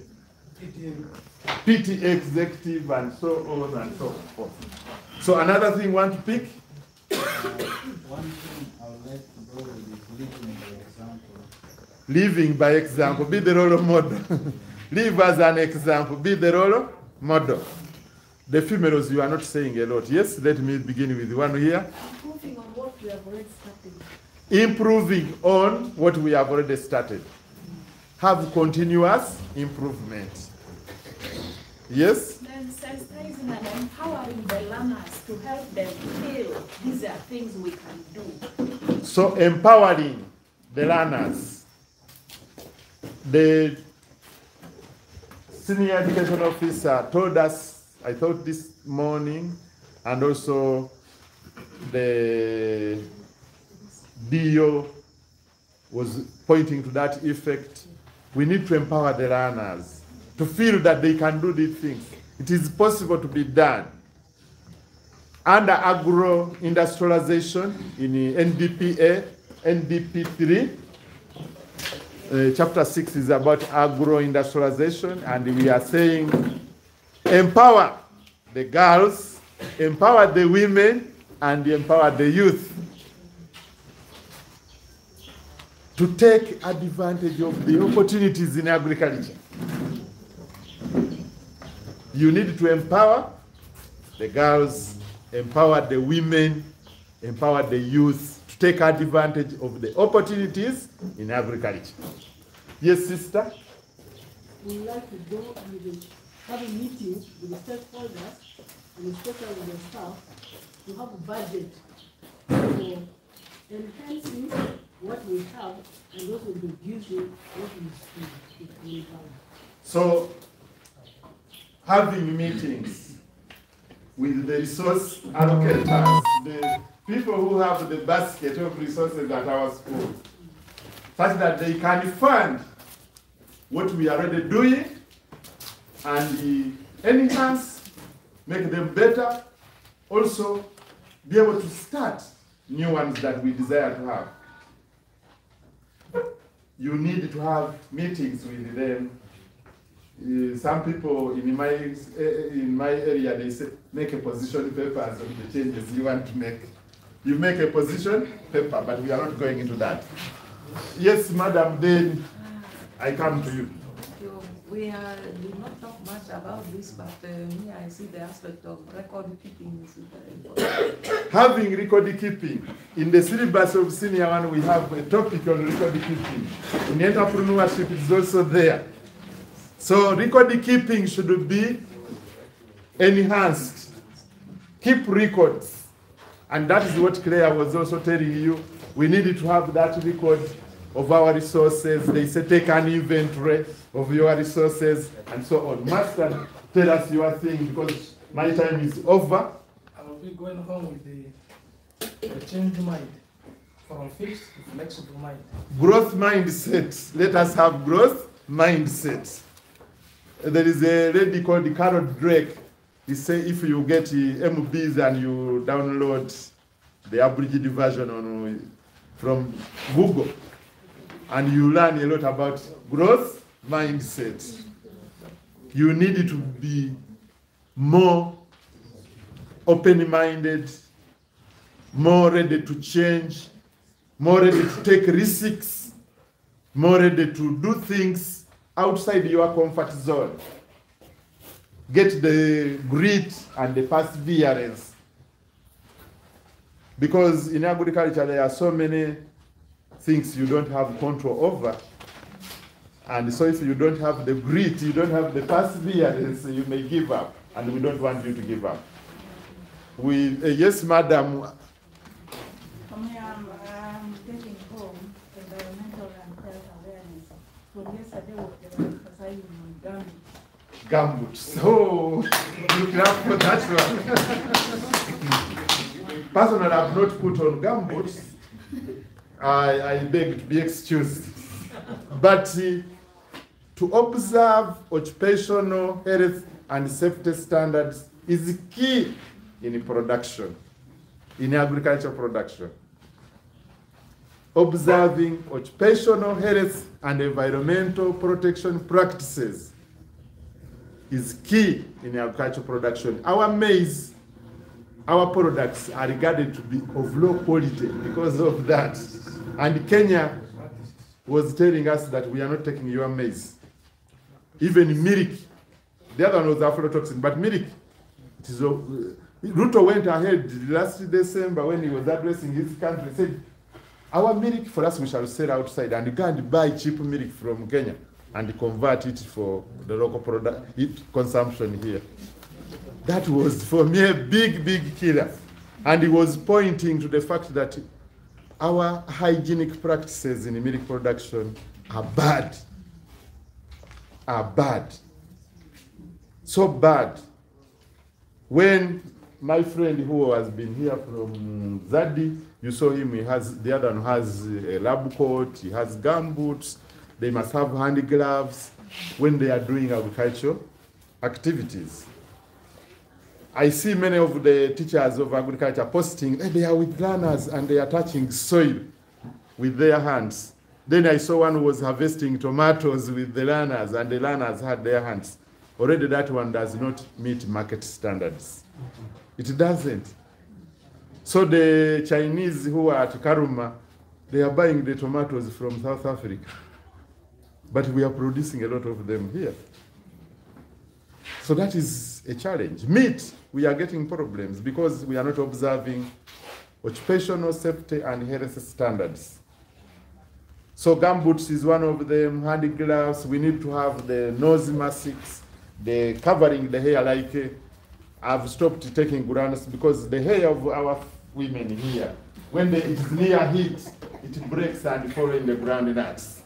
Speaker 5: PT executive and so on and so forth. So another thing we want to pick?
Speaker 6: One thing I would like to go with is living by example.
Speaker 5: Living by example, be the role model. Live as an example, be the role model. The females, you are not saying a lot. Yes, let me begin with one here.
Speaker 14: Improving on what we have already started.
Speaker 5: Improving on what we have already started. Have continuous improvement. Yes?
Speaker 3: Then sensitizing and empowering the learners to help them feel these are things we can do.
Speaker 5: So empowering the learners. The senior education officer told us, I thought this morning, and also the DO was pointing to that effect. We need to empower the learners to feel that they can do these things. It is possible to be done. Under agro-industrialization in NDPA, NDP 3, chapter 6 is about agro-industrialization, and we are saying empower the girls, empower the women, and empower the youth to take advantage of the opportunities in agriculture. You need to empower the girls, empower the women, empower the youth to take advantage of the opportunities in agriculture. Yes, sister?
Speaker 7: We would like to go and have a meeting with the stakeholders, and especially with the staff, to have a budget for enhancing what we have and also reducing what we have.
Speaker 5: So, having meetings with the resource allocators, the people who have the basket of resources at our school, such that they can fund what we are already doing and enhance, make them better, also be able to start new ones that we desire to have. You need to have meetings with them. Some people in my area, they say, make a position papers of the changes you want to make. You make a position paper, but we are not going into that. Yes, madam, then I come to you.
Speaker 16: We do not talk much about this, but me, I see the aspect of record keeping is very important.
Speaker 5: Having record keeping. In the syllabus of senior one, we have a topic on record keeping. In entrepreneurship, it's also there. So record keeping should be enhanced. Keep records. And that is what Claire was also telling you. We needed to have that record of our resources. They say take an inventory of your resources and so on. Master, tell us your thing because my time is over.
Speaker 17: I will be going home with the changed mind from fixed to flexible mind.
Speaker 5: Growth mindset. Let us have growth mindset. There is a lady called Carol Drake. He say if you get MBs and you download the abridged version from Google, and you learn a lot about growth mindset. You need to be more open-minded, more ready to change, more ready to take risks, more ready to do things outside your comfort zone. Get the grit and the perseverance. Because in agriculture there are so many things you don't have control over. And so if you don't have the grit, you don't have the perseverance, you may give up. And we don't want you to give up. Yes, madam.
Speaker 14: For me, I'm taking home environmental and health awareness. From yesterday, we were emphasizing on
Speaker 5: Gambut. So, you clap for that one. Personally, I've not put on gumboots. I beg to be excused. But to observe occupational health and safety standards is key in production, in agriculture production. Observing occupational health and environmental protection practices is key in agriculture production. Our maize, our products are regarded to be of low quality because of that. And Kenya was telling us that we are not taking your maize. Even milk, the other one was aflatoxin, but milk, it is, Ruto went ahead last December when he was addressing his country, said, our milk for us we shall sell outside and you can't buy cheap milk from Kenya and convert it for the local product consumption here. That was for me a big, big killer. And he was pointing to the fact that our hygienic practices in milk production are bad. So bad. When my friend who has been here from Zardi You saw him, the other one has a lab coat, he has gumboots, they must have hand gloves when they are doing agricultural activities. I see many of the teachers of agriculture posting, hey, they are with learners and they are touching soil with their hands. Then I saw one who was harvesting tomatoes with the learners and the learners had their hands. Already that one does not meet market standards. It doesn't. So the Chinese who are at Karuma, they are buying the tomatoes from South Africa. But we are producing a lot of them here. So that is a challenge. Meat, we are getting problems because we are not observing occupational safety and health standards. So gumboots is one of them, hand gloves, we need to have the nose masks, the covering the hair, like I've stopped taking granules because the hair of our women here, when it is near heat, it breaks and falls in the groundnuts.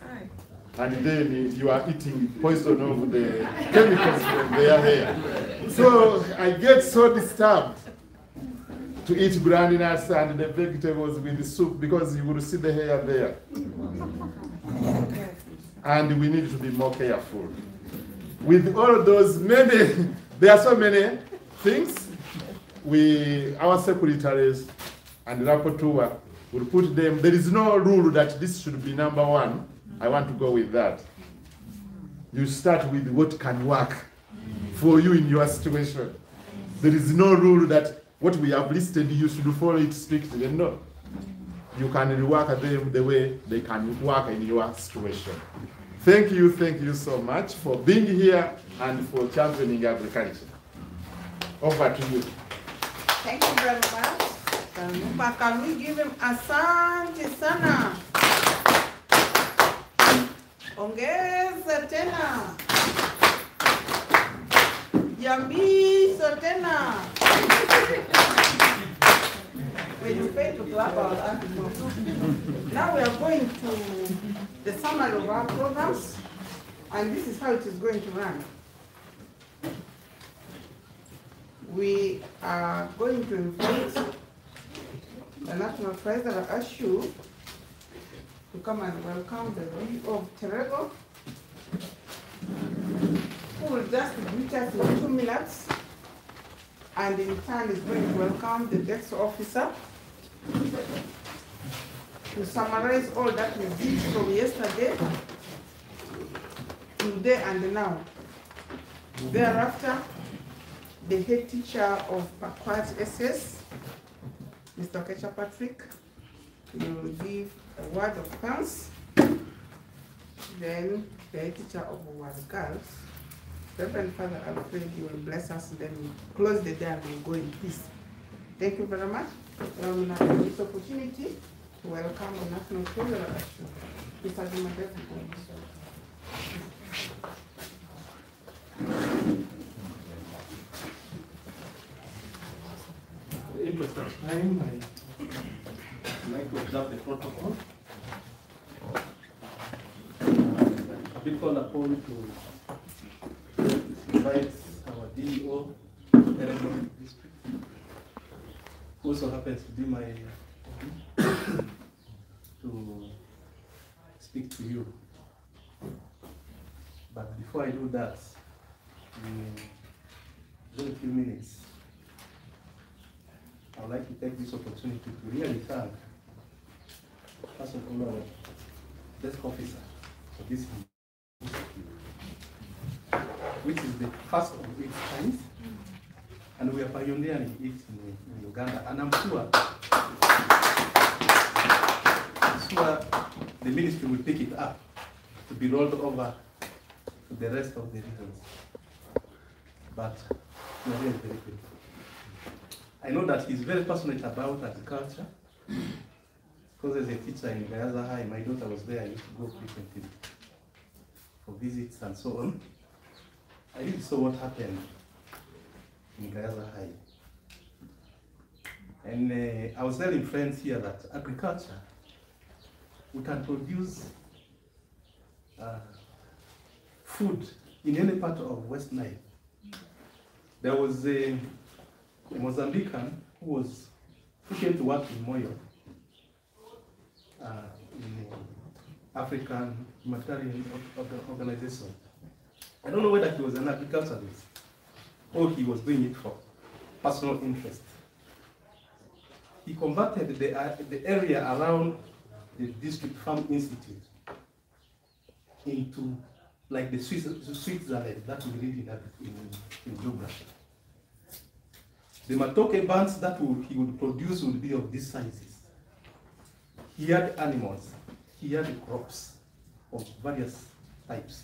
Speaker 5: And then you are eating poison of the chemicals from their hair. So I get so disturbed to eat groundnuts and the vegetables with the soup because you will see the hair there. And we need to be more careful. With all those many, there are so many things, our secretaries and rapporteur will put them, there is no rule that this should be number one. I want to go with that. You start with what can work for you in your situation. There is no rule that what we have listed, you should follow it strictly. No. You can rework them the way they can work in your situation. Thank you so much for being here and for championing agriculture. Over to you.
Speaker 11: Thank you very much. Can we give him asante sana? Ongeza tena. Yambizo tena. When you pay to clap our hands. Now we are going to the summary of our programs, and this is how it is going to run. We are going to invite the National President Ashu to come and welcome the VO of Terego, who will just greet us in 2 minutes, and in turn is going to welcome the desk officer to summarize all that we did from yesterday, today, and now. Thereafter, the head teacher of Pakwat SS, Mr. Kecha Patrick, will give a word of thanks. Then the head teacher of our girls, Reverend Father Alfred, you will bless us, then we close the day and we'll go in peace. Thank you very much. This opportunity to welcome the National President Ashu. Mr. Jumadev.
Speaker 20: In the interest of time, I'd like to observe the protocol. I've been called upon to invite our DEO, Terego District, who also happens to be my to speak to you. But before I do that, in a few minutes, I would like to take this opportunity to really thank, first of all, our desk officer for this, which is the first of its kind, and we are pioneering it in Uganda. And I'm sure the ministry will pick it up to be rolled over to the rest of the regions. But we are really very grateful. I know that he's very passionate about agriculture, because as a teacher in Gayaza High, my daughter was there. I used to go frequently for visits and so on. I really saw what happened in Gayaza High. And I was telling friends here that agriculture, we can produce food in any part of West Nile. There was a Mozambican who came to work in Moyo,
Speaker 18: in African humanitarian organization. I don't know whether he was an agriculturalist or he was doing it for personal interest. He converted the area around the district farm institute into like the Switzerland that we read in geography. The matoke bands that he would produce would be of these sizes. He had animals, he had crops of various types.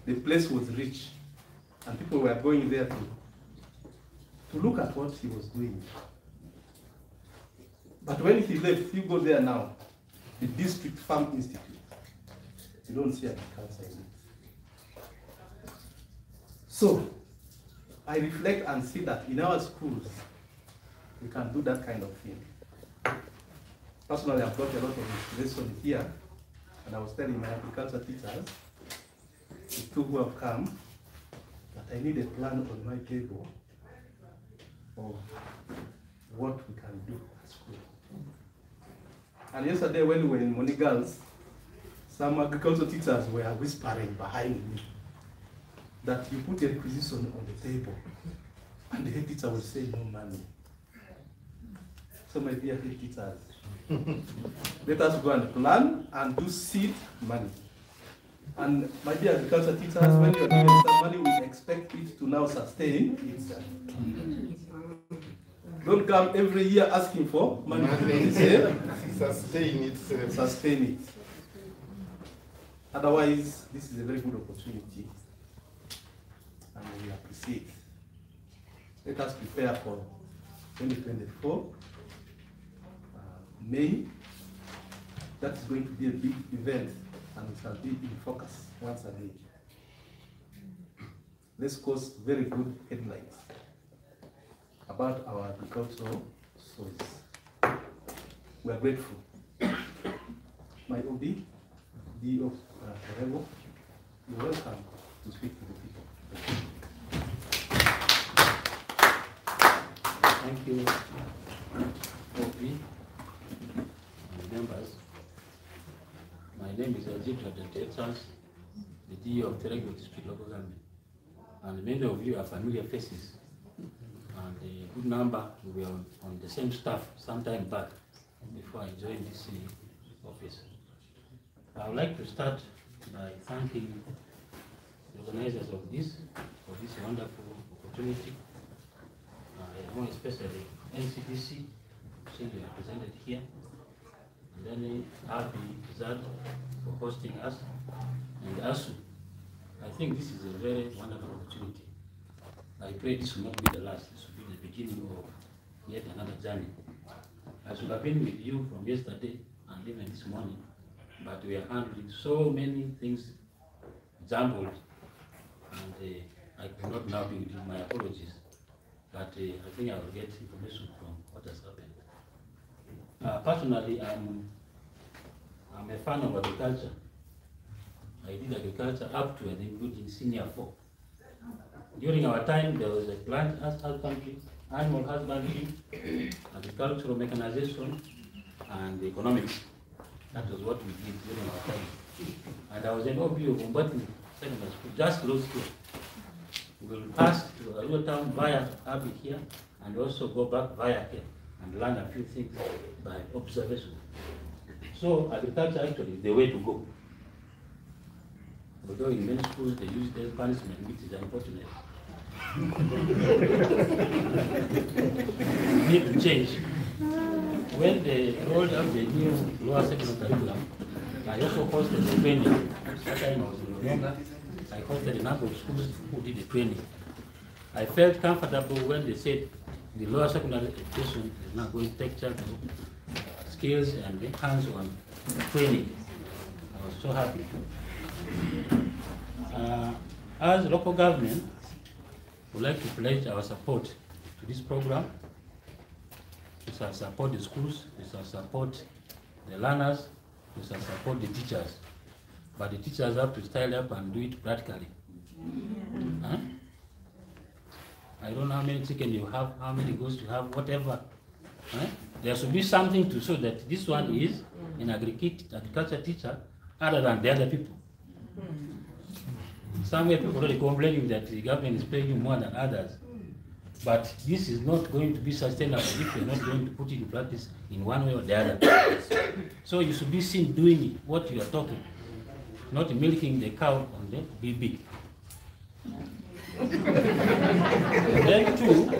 Speaker 18: The place was rich, and people were going there to look at what he was doing. But when he left, you go there now, the District Farm Institute, you don't see agriculture in it. So, I reflect and see that in our schools, we can do that kind of thing. Personally, I've got a lot of inspiration here, and I was telling my agriculture teachers, the two who have come, that I need a plan on my table of what we can do at school. And yesterday when we were in Money Girls, some agriculture teachers were whispering behind me that you put a requisition on the table and the head teacher will say no money. So my dear head teachers, let us go and plan and do seed money. And my dear agriculture teachers, when you are giving some money, we expect it to now sustain itself. Don't come every year asking for money.
Speaker 5: Sustain it.
Speaker 18: Sustain it. Otherwise, this is a very good opportunity, and we appreciate. Let us prepare for 2024, May. That's going to be a big event, and it shall be in focus once again. Let's cause very good headlines about our agricultural soils. We are grateful. My OB, D of Revo, you're welcome to speak to the people.
Speaker 4: Thank you, OB and members. My name is HT and Agric, the D of Telugu District Local Government, and many of you are familiar faces. And a good number we were on the same staff some time back before I joined this office. I would like to start by thanking the organizers of this for this wonderful opportunity. More especially NCDC, seeing you are presented here, and then Abi Zardi for hosting us, and ASU. I think this is a very wonderful opportunity. I pray this will not be the last, this will be the beginning of yet another journey. I should have been with you from yesterday and even this morning, but we are handling so many things jumbled, and I could not now be with you. My apologies, but I think I will get information from what has happened. Personally, I'm a fan of agriculture. I did agriculture up to and including senior 4. During our time, there was a plant husbandry, animal husbandry, agricultural mechanization, and economics. That was what we did during our time. And I was an OB of Umbati Secondary School, just close here. We will pass to Arua town via Abi here, and also go back via here, and learn a few things by observation. So agriculture actually is the way to go. Although in many schools they use their punishment, which is unfortunate. We need to change. When they rolled out the new lower secondary curriculum, I also hosted the training. That time I was in November. I hosted a number of schools who did the training. I felt comfortable when they said the lower secondary education is now going to take charge of skills and hands-on training. I was so happy. As local government, we would like to pledge our support to this program. We shall support the schools, we shall support the learners, we shall support the teachers. But the teachers have to style up and do it practically. Huh? I don't know how many chicken you have, how many goats you have, whatever. Huh? There should be something to show that this one is an agriculture teacher other than the other people. Somewhere people already complaining that the government is paying you more than others. But this is not going to be sustainable if you're not going to put it in practice in one way or the other. So you should be seen doing what you are talking, not milking the cow on the BB. Then too,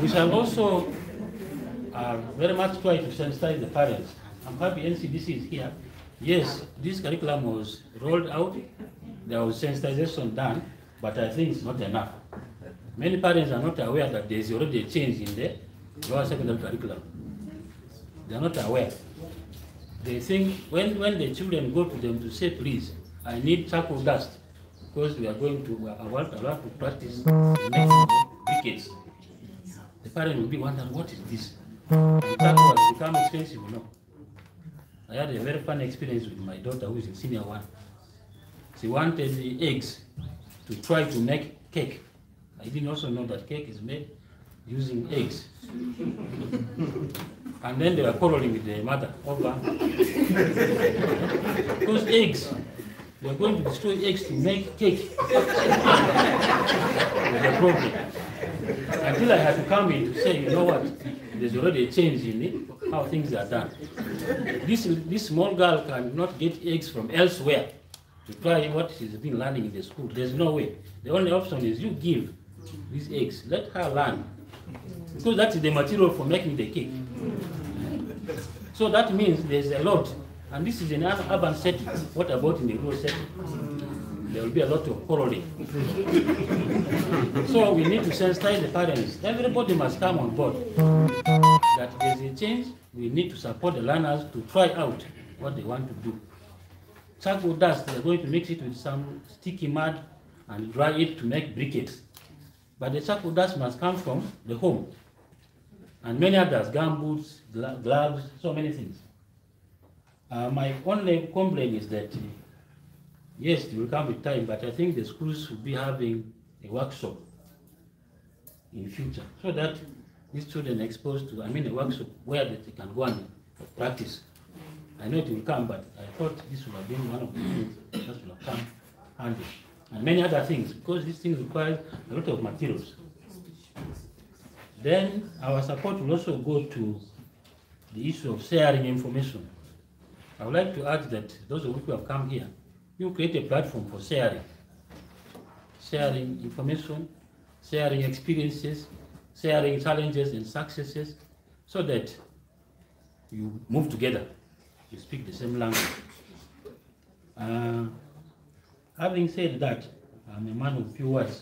Speaker 4: we shall also very much try to sensitize the parents. I'm happy NCDC is here. Yes, this curriculum was rolled out, there was sensitization done, but I think it's not enough. Many parents are not aware that there is already a change in the lower secondary curriculum. They are not aware. They think when the children go to them to say, please, I need charcoal dust, because we are going to, I want to practice the next briquettes. The parent will be wondering, what is this? And charcoal has become expensive, you know. I had a very funny experience with my daughter who is in senior one. She wanted the eggs to try to make cake. I didn't also know that cake is made using eggs. And then they were quarreling with the mother over those eggs. They are going to destroy eggs to make cake. The problem. Until I had to come in to say, you know what, there's already a change in it, how things are done. This small girl cannot get eggs from elsewhere to try what she's been learning in the school. There's no way. The only option is you give these eggs, let her learn. Because that's the material for making the cake. So that means there's a lot. And this is in an urban setting. What about in the rural setting? There will be a lot of quarreling. So we need to sensitize the parents. Everybody must come on board. That there's a change. We need to support the learners to try out what they want to do. Charcoal dust, they're going to mix it with some sticky mud and dry it to make briquettes. But the charcoal dust must come from the home. And many others, gumboots, gloves, so many things. My only complaint is that, yes, it will come with time, but I think the schools should be having a workshop in future, so that these children are exposed to, a workshop where they can go and practice. I know it will come, but I thought this would have been one of the things that will have come handy. And many other things, because these things require a lot of materials. Then our support will also go to the issue of sharing information. I would like to add that those of you who have come here, you create a platform for sharing. Sharing information, sharing experiences, sharing challenges and successes, so that you move together, you speak the same language. Having said that, I'm a man of few words.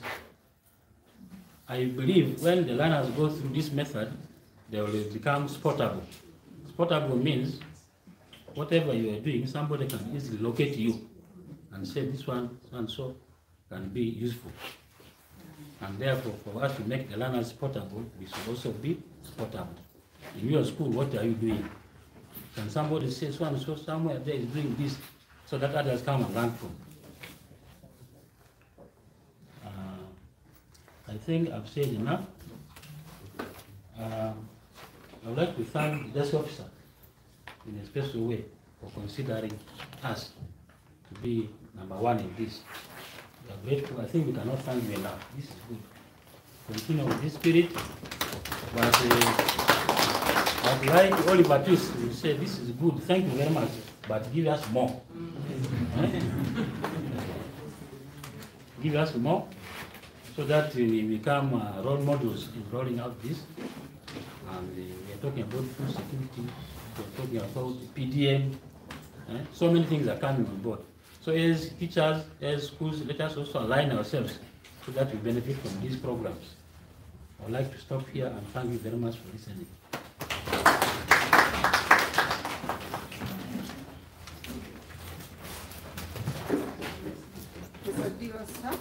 Speaker 4: I believe when the learners go through this method, they will become sportable. Sportable means whatever you are doing, somebody can easily locate you and say this one and so can be useful. And therefore, for us to make the learners portable, we should also be portable. In your school, what are you doing? Can somebody say so and so somewhere there is doing this, so that others come and learn from? I think I've said enough. I would like to thank the desk officer in a special way for considering us to be #1 in this. We are grateful. I think we cannot thank you enough. This is good. Continue with this spirit. But like Oliver Twist, we say this is good. Thank you very much. But give us more. Give us more, so that we become role models in rolling out this. And we are talking about food security, we are talking about PDM, so many things are coming on board. So as teachers, as schools, let us also align ourselves so that we benefit from these programs. I would like to stop here and thank you very much for listening.
Speaker 11: Mr. Diva, sir,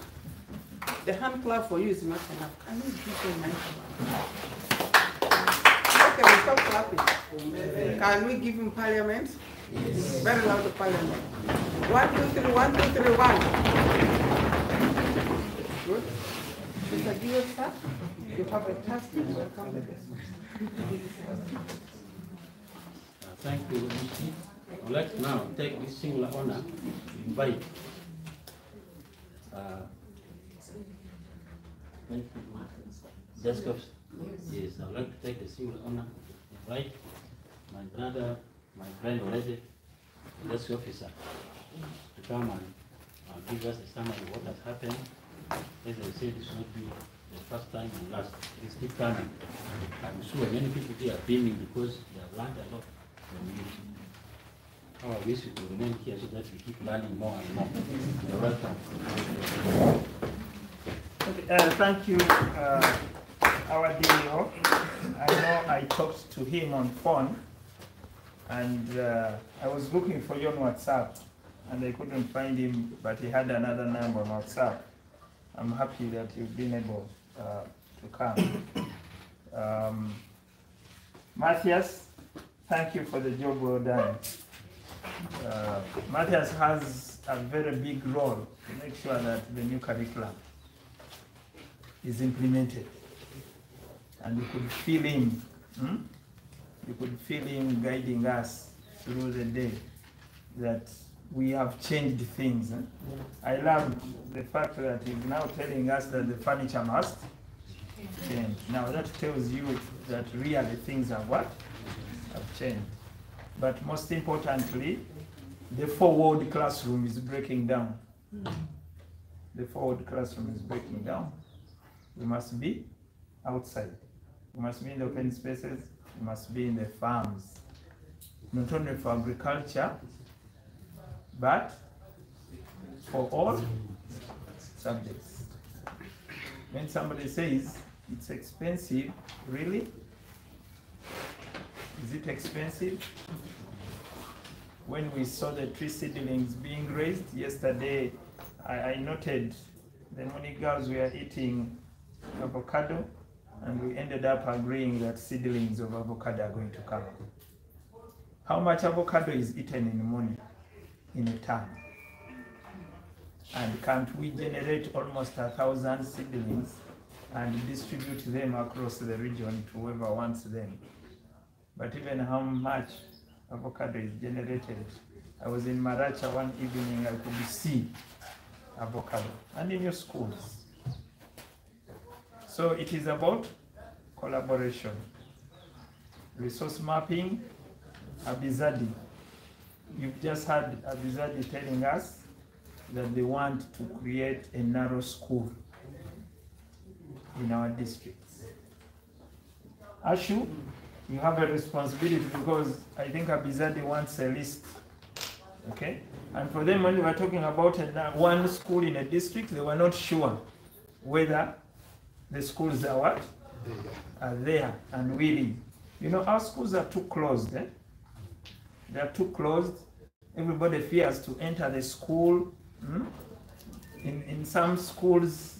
Speaker 11: the hand clap for you is not enough. Can you give a mic? Okay, we stop clapping. Can we give him parliament? Yes. Very loud parliament. 1, 2, 3, 1, 2, 3, 1. Good. Mr. Gio, sir, you have a task to welcome the guests.
Speaker 4: Thank you, Lucy. I'd like to now take this singular honor to invite Jessica. Yes, I'd like to take the singular honor to invite my brother, my friend already, the desk officer, to come and give us a summary of what has happened. As I said, this will not be the first time and last. Please keep coming. I'm sure many people here are beaming because they have learned a lot from you. How I wish you could remain here so that we keep learning more and more. You're welcome.
Speaker 10: Okay, thank you, our DEO. I know I talked to him on phone, and I was looking for you on WhatsApp, and I couldn't find him, but he had another number on WhatsApp. I'm happy that you've been able to come. Matthias, thank you for the job well done. Matthias has a very big role to make sure that the new curriculum is implemented. And you could feel him, you could feel him guiding us through the day, that we have changed things. I love the fact that he's now telling us that the furniture must change. Now that tells you that really things are what? Have changed. But most importantly, the forward classroom is breaking down. The forward classroom is breaking down. We must be outside. We must be in the open spaces. We must be in the farms. Not only for agriculture, but for all subjects. When somebody says it's expensive, really? Is it expensive? When we saw the tree seedlings being raised yesterday, I noted the Moni girls were eating avocado, and we ended up agreeing that seedlings of avocado are going to come. How much avocado is eaten in Moni in a term? And can't we generate almost 1,000 seedlings and distribute them across the region to whoever wants them? But even how much avocado is generated? I was in Maracha one evening, I could see avocado, and in your schools. So it is about collaboration. Resource mapping, Abi Zardi. You've just had Abi Zardi telling us that they want to create a narrow school in our districts. Ashu, you have a responsibility because I think Abi Zardi wants a list. Okay? And for them, when they were talking about one school in a district, they were not sure whether the schools are what? Are there and willing. You know, our schools are too closed. Eh? They are too closed. Everybody fears to enter the school. In some schools,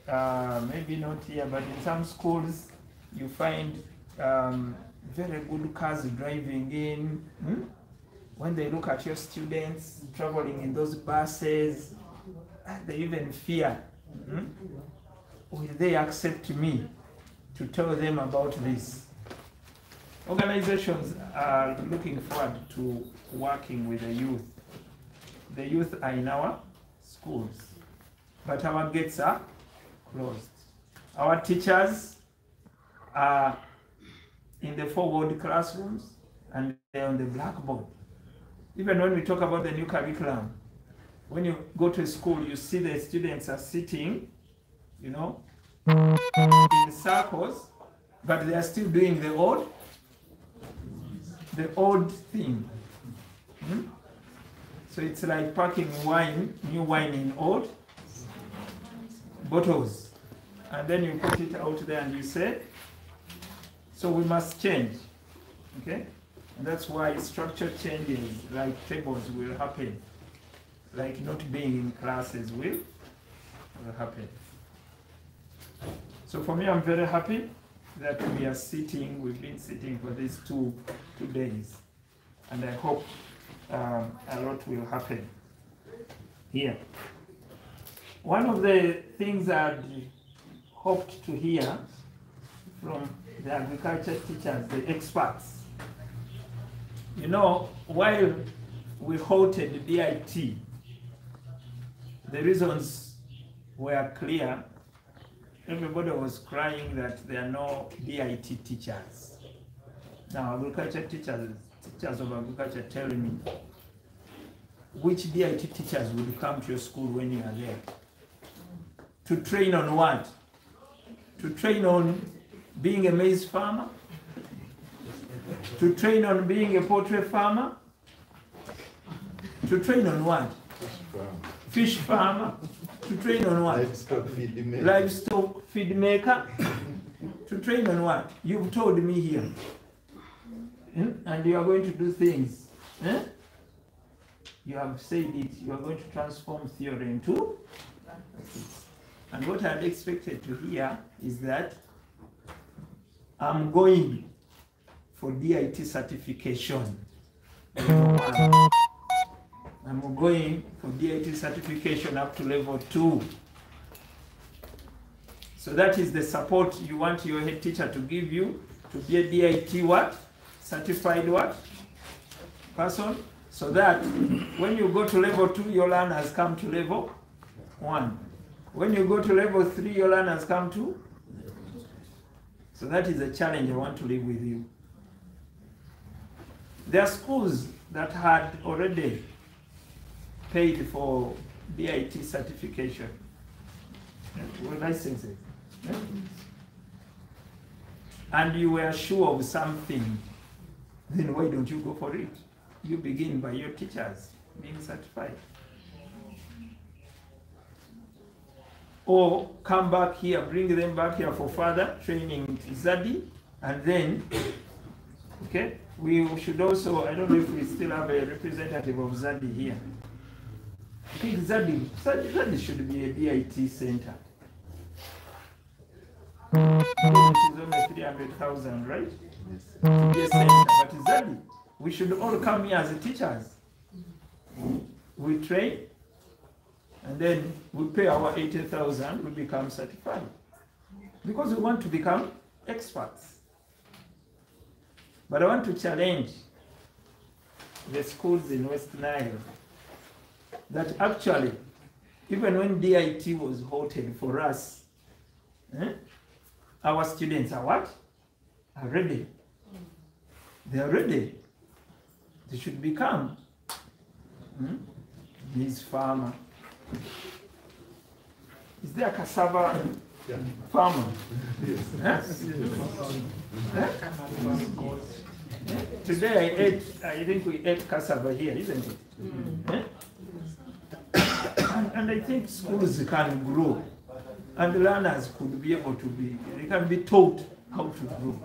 Speaker 10: maybe not here, but in some schools, you find very good cars driving in. When they look at your students traveling in those buses, they even fear. Will they accept me to tell them about this? Organizations are looking forward to working with the youth. The youth are in our schools, but our gates are closed. Our teachers are in the forward classrooms and they're on the blackboard. Even when we talk about the new curriculum, when you go to school, you see the students are sitting, you know, in circles, but they are still doing the old thing. So it's like packing wine, new wine in old bottles. And then you put it out there and you say, so we must change. Okay? And that's why structure changes, like tables will happen. Like not being in classes will happen. So for me, I'm very happy that we are sitting, we've been sitting for these two days. And I hope a lot will happen here. One of the things I'd
Speaker 8: hoped to hear from the agriculture teachers, the experts. You know, while we halted DIT, the reasons were clear. Everybody was crying that there are no DIT teachers. Now, agriculture teachers of agriculture tell me, which DIT teachers would come to your school when you are there? To train on what? To train on being a maize farmer? To train on being a poultry farmer? To train on what? Fish farmer. To train on what? Livestock feed maker. To train on what? You've told me here. And you are going to do things. You have said it. You are going to transform theory into practice. And what I had expected to hear is that I'm going for DIT certification. I'm going for DIT certification up to level 2. So that is the support you want your head teacher to give you to be a DIT what? Certified what? Person. So that when you go to level 2, your learners come to level 1. When you go to level 3, your learners come to. So that is a challenge I want to leave with you. There are schools that had already paid for DIT certification, licenses, and you were sure of something, then why don't you go for it? You begin by your teachers being certified. Or come back here, bring them back here for further training Zardi, and then, okay, we should also, I don't know if we still have a representative of Zardi here. I think Zardi should be a DIT center. It is only 300,000, right? Yes. To be a center, but Zardi, we should all come here as teachers. We train, and then we pay our 80,000, we become certified. Because we want to become experts. But I want to challenge the schools in West Nile that actually, even when DIT was halted for us, our students are what? Are ready. They are ready. They should become this farmer. Is there a cassava farmer? Yes. Today I think we ate cassava here, isn't it? And I think schools can grow, and learners could be able to be, they can be taught how to grow.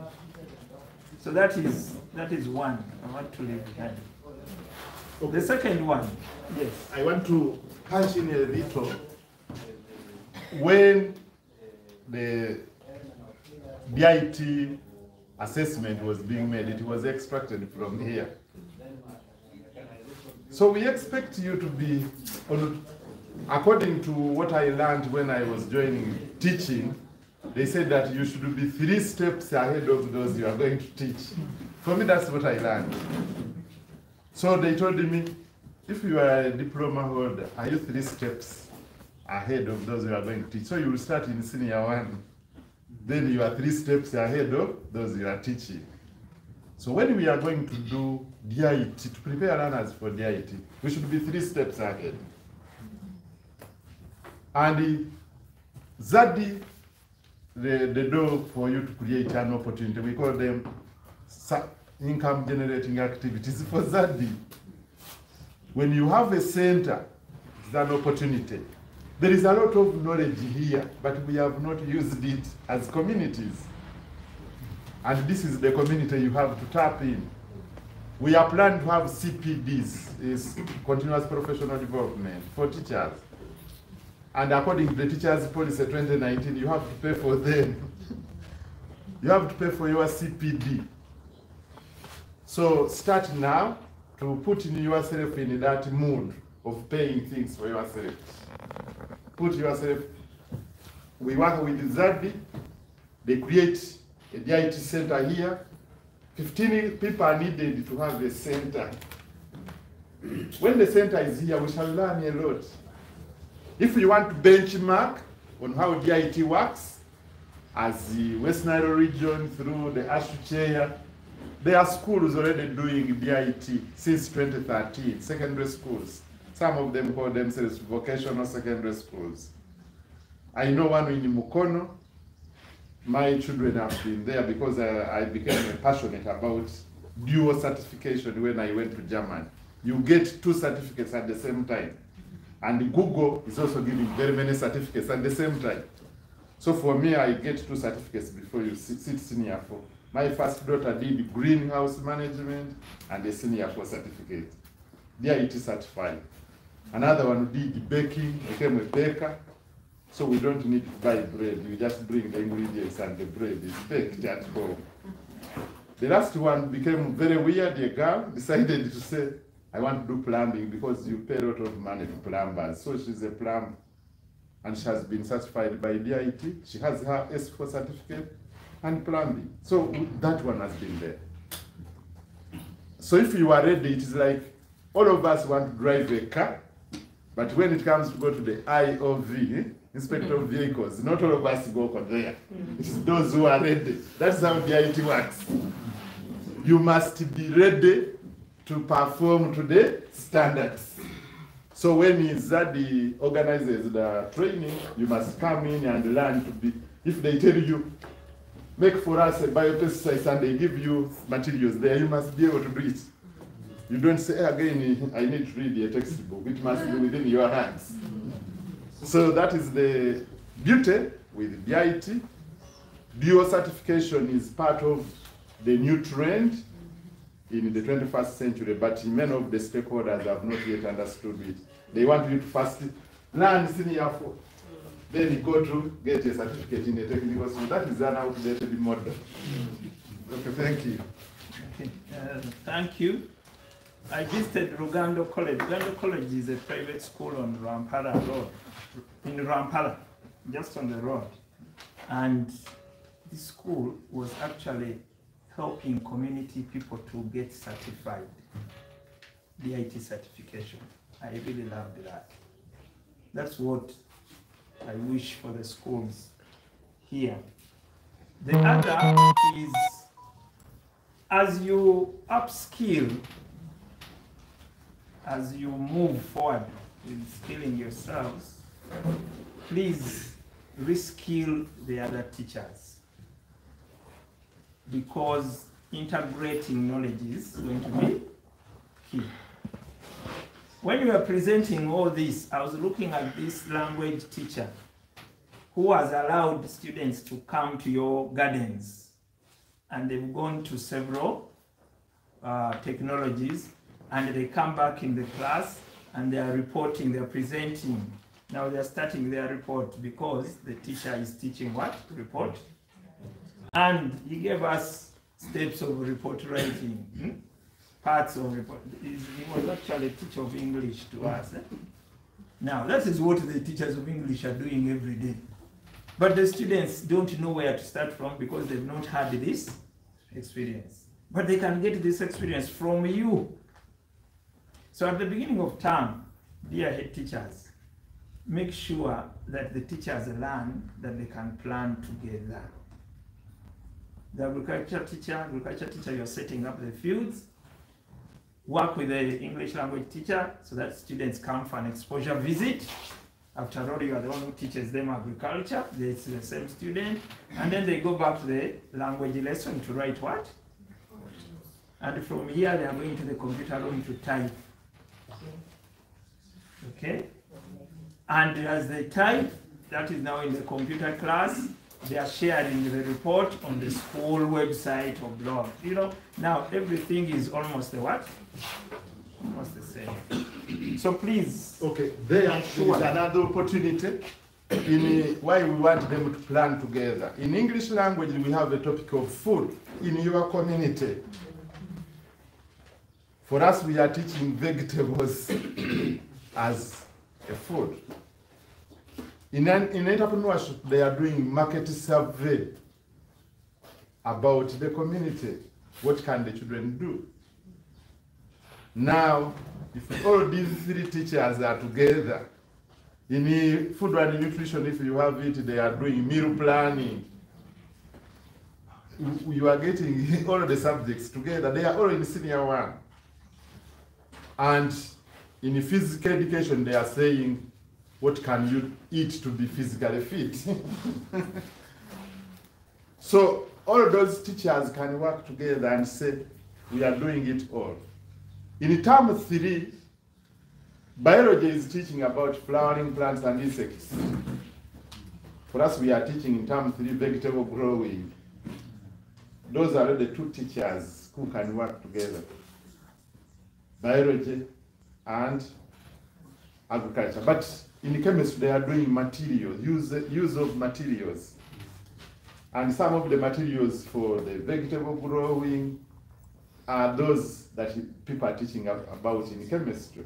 Speaker 8: So that is one I want to leave behind. Okay. The second one, yes.
Speaker 5: I want to punch in a little. When the DIT assessment was being made, it was extracted from here. So we expect you to be, according to what I learned when I was joining teaching, they said that you should be 3 steps ahead of those you are going to teach. For me, that's what I learned. So they told me, if you are a diploma holder, are you 3 steps ahead of those you are going to teach? So you will start in senior 1. Then you are 3 steps ahead of those you are teaching. So when we are going to do DIT, to prepare learners for DIT, we should be 3 steps ahead. And Zardi, the door for you to create an opportunity, we call them income generating activities for Zardi. When you have a center, it's an opportunity. There is a lot of knowledge here, but we have not used it as communities. And this is the community you have to tap in. We are planning to have CPDs, is continuous professional development, for teachers. And according to the Teachers Policy 2019, you have to pay for them. You have to pay for your CPD. So start now to put yourself in that mood of paying things for yourself. Put yourself we work with Zardi. They create a DIT center here. 15 people are needed to have a center. When the center is here, we shall learn a lot. If you want to benchmark on how DIT works, as the West Nile region through the ASHU chair, there are schools already doing DIT since 2013, secondary schools. Some of them call themselves vocational secondary schools. I know one in Mukono. My children have been there because I became passionate about dual certification when I went to Germany. You get 2 certificates at the same time. And Google is also giving very many certificates at the same time. So for me, I get 2 certificates before you sit senior 4. My first daughter did greenhouse management and a senior 4 certificate. DIT certified. Another one did baking, became a baker. So we don't need to buy bread. We just bring the ingredients and the bread is baked at home. The last one became very weird. A girl decided to say, I want to do plumbing because you pay a lot of money to plumbers. So she's a plumber and she has been certified by DIT. She has her S4 certificate and plumbing. So that one has been there. So if you are ready, it is like all of us want to drive a car, but when it comes to go to the IOV, Inspector of Vehicles, not all of us go there. It is those who are ready. That's how DIT works. You must be ready to perform to the standards. So when Zardi organizes the training, you must come in and learn to be, if they tell you, make for us a biopesticide and they give you materials there, you must be able to do it. You don't say, again, I need to read a textbook. It must be within your hands. So that is the beauty with DIT. Dual certification is part of the new trend in the 21st century, but many of the stakeholders have not yet understood it. They want you to first learn senior 4, then you go to get a certificate in a technical school. That is an outdated model. Okay, thank you.
Speaker 8: Okay, thank you. I visited Rugando College. Rugando College is a private school on Rampala Road, in Rampala, just on the road. And this school was actually helping community people to get certified, DIT certification. I really loved that. That's what I wish for the schools here. The other is, as you upskill, as you move forward in skilling yourselves, please reskill the other teachers, because integrating knowledge is going to be key. When you are presenting all this, I was looking at this language teacher who has allowed students to come to your gardens, and they've gone to several technologies, and they come back in the class and they are reporting, they are presenting. Now they are starting their report because the teacher is teaching what? Report. And he gave us steps of report writing, parts of report. He was actually a teacher of English to us. Now that is what the teachers of English are doing every day. But the students don't know where to start from because they've not had this experience. But they can get this experience from you. So at the beginning of term, dear head teachers, make sure that the teachers learn that they can plan together. The agriculture teacher, you're setting up the fields. Work with the English language teacher so that students come for an exposure visit. After all, you are the one who teaches them agriculture. It's the same student. And then they go back to the language lesson to write what? And from here, they are going to the computer room to type. Okay? And as they type, that is now in the computer class, they are sharing the report on the school website or blog. You know, now everything is almost the what? Almost the same. So please.
Speaker 5: Okay, there is another opportunity in why we want them to plan together. In English language, we have a topic of food in your community. For us, we are teaching vegetables as a food. In entrepreneurship, they are doing market survey about the community. What can the children do? Now, if all these three teachers are together, in food and nutrition, if you have it, they are doing meal planning. You are getting all the subjects together. They are all in senior one. And in physical education, they are saying, what can you eat to be physically fit? So all those teachers can work together and say, we are doing it all. In term 3, biology is teaching about flowering plants and insects. For us, we are teaching in term 3 vegetable growing. Those are the 2 teachers who can work together. Biology and agriculture. But in chemistry, they are doing materials, use of materials. And some of the materials for the vegetable growing are those that people are teaching about in chemistry.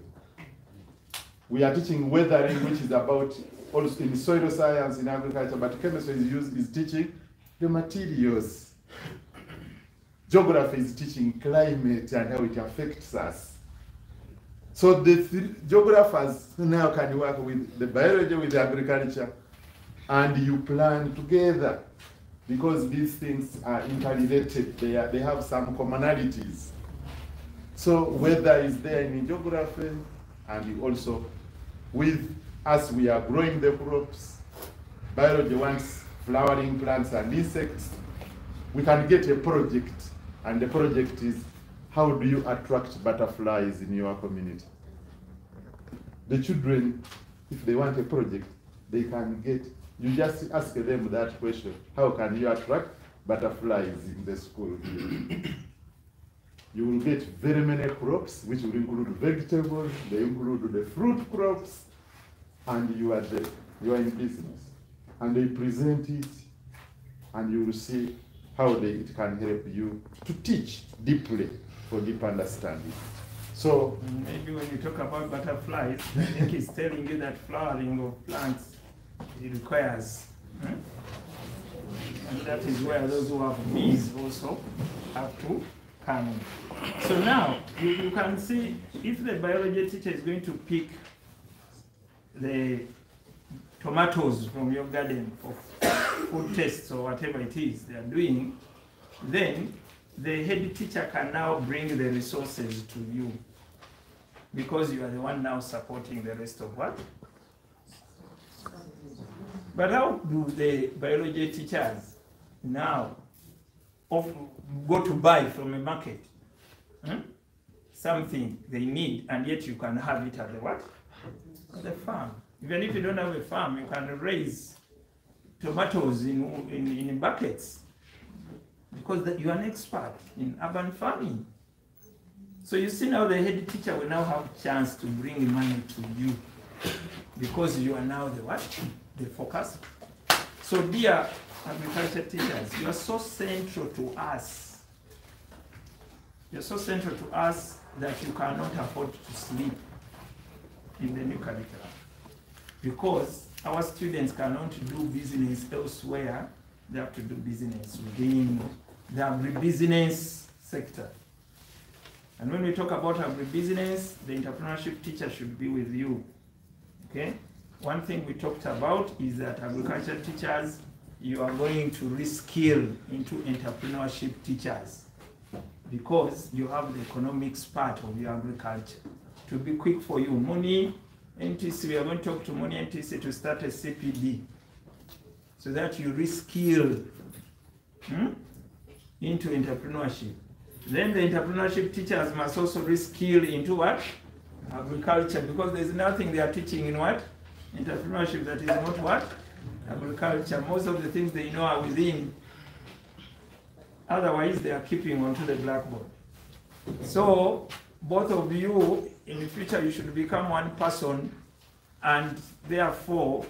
Speaker 5: We are teaching weathering, which is about also in soil science, in agriculture, but chemistry is teaching the materials. Geography is teaching climate and how it affects us. So the geographers now can work with the biology, with the agriculture, and you plan together because these things are interrelated. They have some commonalities. So weather is there in geography, and you also, with us, we are growing the crops. Biology wants flowering plants and insects. We can get a project, and the project is, how do you attract butterflies in your community? The children, if they want a project, they can get, you just ask them that question, how can you attract butterflies in the school? You will get very many crops, which will include vegetables, they include the fruit crops, and you are in business. And they present it, and you will see how it can help you to teach deeply for deep understanding. So
Speaker 8: maybe when you talk about butterflies, I think it's telling you that flowering of plants it requires, and that is where those who have bees also have to come in. So now you can see if the biology teacher is going to pick the tomatoes from your garden for food tests or whatever it is they are doing, then the head teacher can now bring the resources to you because you are the one now supporting the rest of what? But how do the biology teachers now go to buy from a market something they need, and yet you can have it at the what? At the farm. Even if you don't have a farm, you can raise tomatoes in buckets because you are an expert in urban farming. So you see now the head teacher will now have a chance to bring money to you because you are now the what? The focus. So dear agriculture teachers, you are so central to us. You're so central to us that you cannot afford to sleep in the new curriculum. Because our students cannot do business elsewhere, they have to do business within the agribusiness sector. And when we talk about agribusiness, the entrepreneurship teacher should be with you. Okay? One thing we talked about is that agriculture teachers, you are going to reskill into entrepreneurship teachers because you have the economics part of your agriculture. To be quick for you, Money NTC, we are going to talk to Money NTC to start a CPD so that you reskill into entrepreneurship. Then the entrepreneurship teachers must also reskill into what? Agriculture, because there's nothing they are teaching in what? Entrepreneurship that is not what? Agriculture. Most of the things they know are within. Otherwise, they are keeping onto the blackboard. So, both of you, in the future, you should become one person, and therefore,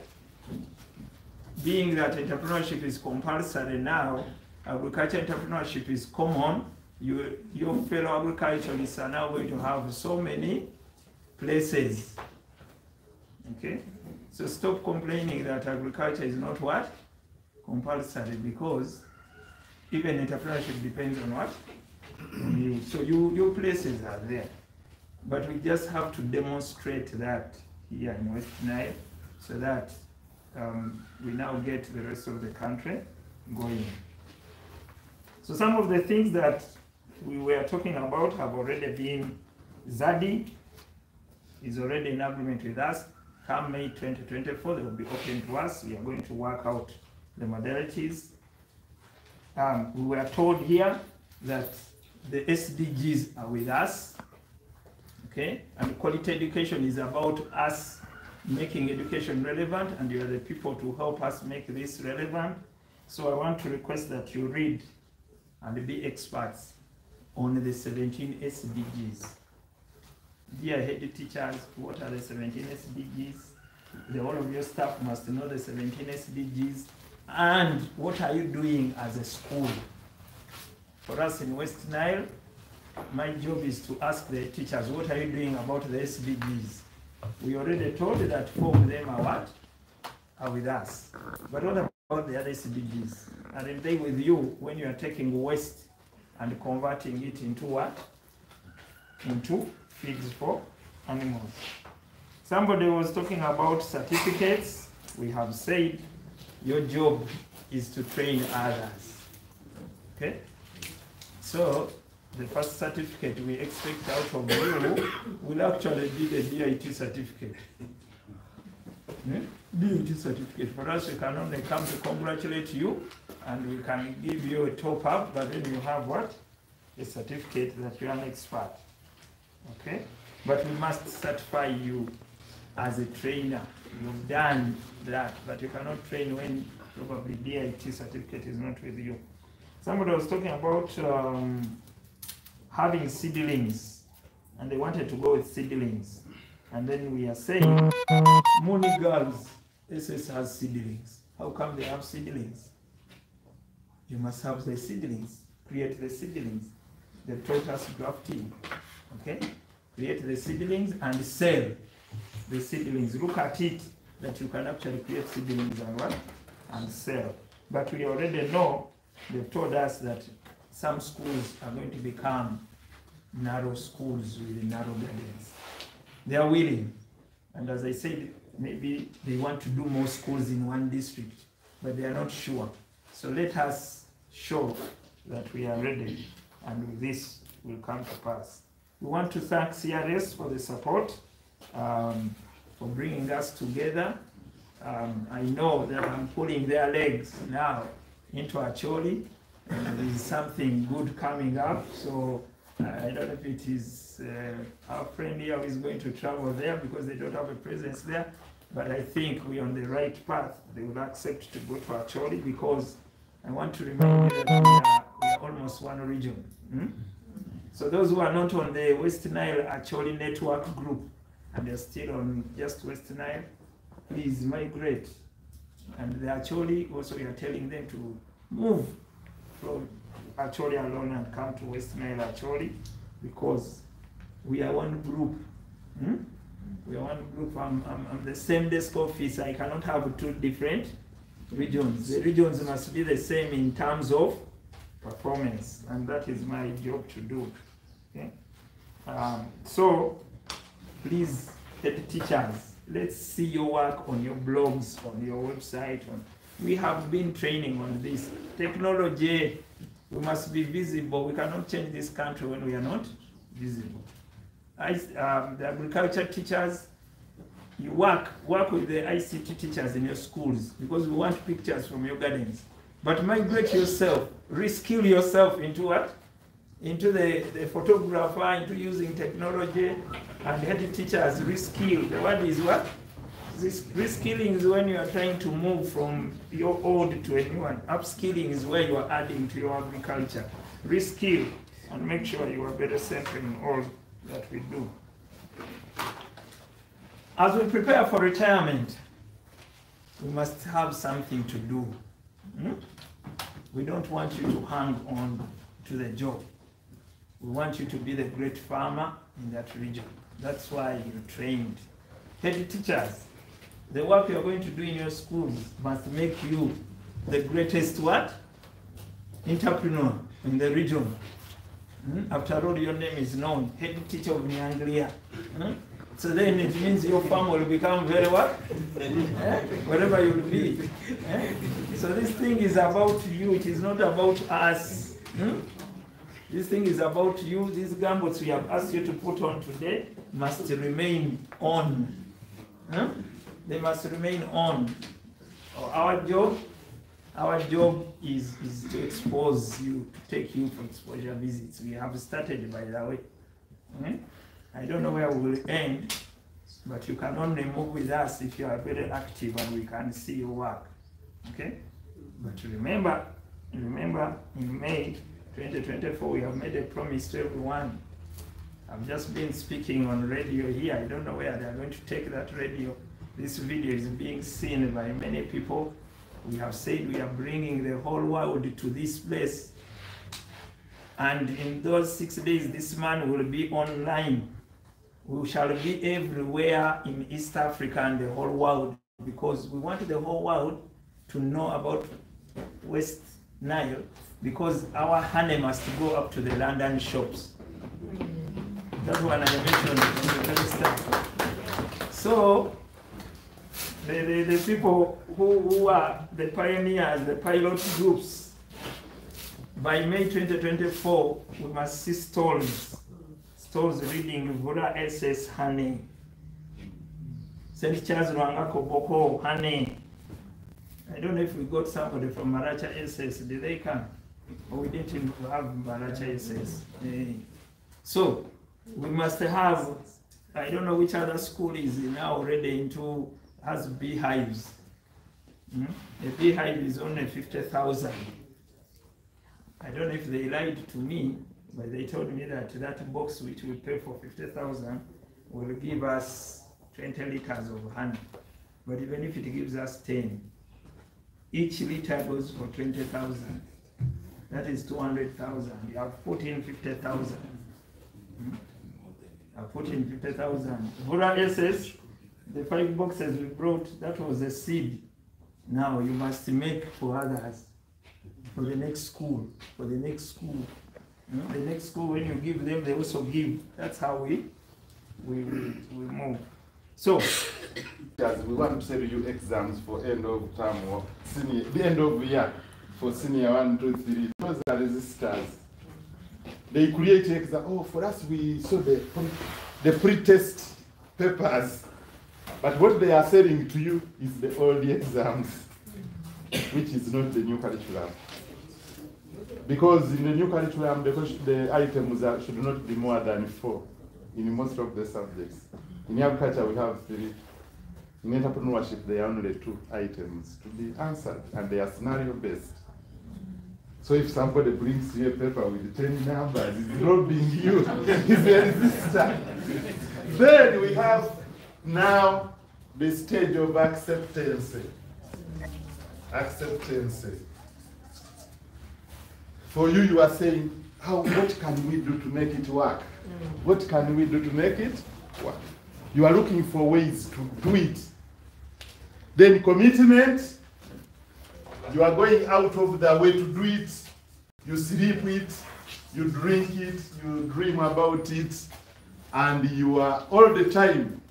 Speaker 8: being that entrepreneurship is compulsory now, agriculture entrepreneurship is common, your fellow agriculturists are now going to have so many places. Okay? So stop complaining that agriculture is not what? Compulsory, because even entrepreneurship depends on what? On you. So your places are there. But we just have to demonstrate that here in West Nile so that we now get the rest of the country going. So some of the things that we were talking about have already been, Zardi is already in agreement with us. Come May 2024, they will be open to us. We are going to work out the modalities. We were told here that the SDGs are with us, okay? And quality education is about us making education relevant, and you are the people to help us make this relevant. So I want to request that you read and be experts on the 17 SDGs. Dear head teachers, what are the 17 SDGs? All of your staff must know the 17 SDGs. And what are you doing as a school? For us in West Nile, my job is to ask the teachers, what are you doing about the SDGs? We already told that 4 of them are what? Are with us. But what about the other SDGs? Are they with you when you are taking waste and converting it into what? Into feeds for animals. Somebody was talking about certificates. We have said your job is to train others. Okay? So the first certificate we expect out of you will actually be the DIT certificate. DIT certificate. For us, we can only come to congratulate you and we can give you a top up, but then you have what? A certificate that you are an expert. Okay? But we must certify you as a trainer. You've done that, but you cannot train when probably DIT certificate is not with you. Somebody was talking about having seedlings, and they wanted to go with seedlings. And then we are saying, Mooney Girls, SS has seedlings. How come they have seedlings? You must have the seedlings, create the seedlings. They taught us grafting, okay? Create the seedlings and sell the seedlings. Look at it, that you can actually create seedlings and what? And sell. But we already know, they've told us that some schools are going to become narrow schools with narrow gardens. They are willing. And as I said, maybe they want to do more schools in one district, but they are not sure. So let us show that we are ready, and this will come to pass. We want to thank CRS for the support, for bringing us together. I know that I'm pulling their legs now into Acholi, and there is something good coming up. So I don't know if it is our friend here who is going to travel there because they don't have a presence there, but I think we're on the right path. They will accept to go to Acholi because I want to remind you that we are almost one region. So those who are not on the West Nile Acholi network group and they're still on just West Nile, please migrate. And the Acholi, also we are telling them to move from Acholi alone and come to West Nile Acholi because we are one group. We are one group. I'm the same desk office. I cannot have 2 different regions. The regions must be the same in terms of performance, and that is my job to do. Okay? So please, head teachers, let's see your work on your blogs, on your website. We have been training on this. Technology, we must be visible. We cannot change this country when we are not visible. The agriculture teachers, you work with the ICT teachers in your schools because we want pictures from your gardens. But migrate yourself, reskill yourself into what? Into the photographer, into using technology, and head teachers reskill. The word is what? Reskilling is when you are trying to move from your old to a new one. Upskilling is where you are adding to your agriculture. Reskill and make sure you are better centered in all that we do. As we prepare for retirement, we must have something to do. We don't want you to hang on to the job. We want you to be the great farmer in that region. That's why you trained. Head teachers, The work you're going to do in your schools must make you the greatest what? Entrepreneur in the region. After all, your name is known, head teacher of Nyanglia. So then it means your farm will become very what? Wherever you will be. So this thing is about you, it is not about us. This thing is about you. These gambots we have asked you to put on today must remain on. They must remain on. Our job is to expose you, to take you for exposure visits. We have started, by the way. I don't know where we will end, but you can only move with us if you are very active and we can see your work. Okay? But remember, in May 2024, we have made a promise to everyone. I've just been speaking on radio here. I don't know where they are going to take that radio. This video is being seen by many people. We have said we are bringing the whole world to this place. And in those 6 days, this man will be online. We shall be everywhere in East Africa and the whole world, because we want the whole world to know about West Nile, because our honey must go up to the London shops. That's what I mentioned at the very start. So, the people who are the pioneers, the pilot groups, by May 2024, we must see stalls reading Vura SS honey, St. Charles Rwangako Boko honey. I don't know if we got somebody from Maracha SS. Did they come? Or we didn't have Maracha SS. So we must have, I don't know which other school is now already has beehives. A beehive is only 50,000. I don't know if they lied to me, but they told me that that box which we pay for 50,000 will give us 20 liters of honey. But even if it gives us 10, each liter goes for 20,000. That is 200,000. You have put in 50,000. I've put in 50,000. Vura SS, the 5 boxes we brought, that was a seed. Now you must make for others, for the next school, for the next school. The next school, when you give them, they also give. That's how we move. So,
Speaker 5: we want to send you exams for end of term or senior, the end of year for senior 1, 2, 3. Those are resistors. They create exam. Oh, for us we saw the pre-test papers, but what they are selling to you is the old exams, which is not the new curriculum. Because in the new curriculum, the items should not be more than 4 in most of the subjects. In agriculture, we have 3. In entrepreneurship, there are only 2 items to be answered, and they are scenario-based. So if somebody brings you a paper with 10 numbers, it's not being used, it's a resistor. Then we have now the stage of acceptance. Acceptance. For you, you are saying, what can we do to make it work? What can we do to make it work? You are looking for ways to do it. Then commitment, you are going out of the way to do it. You sleep it, you drink it, you dream about it, and you are all the time,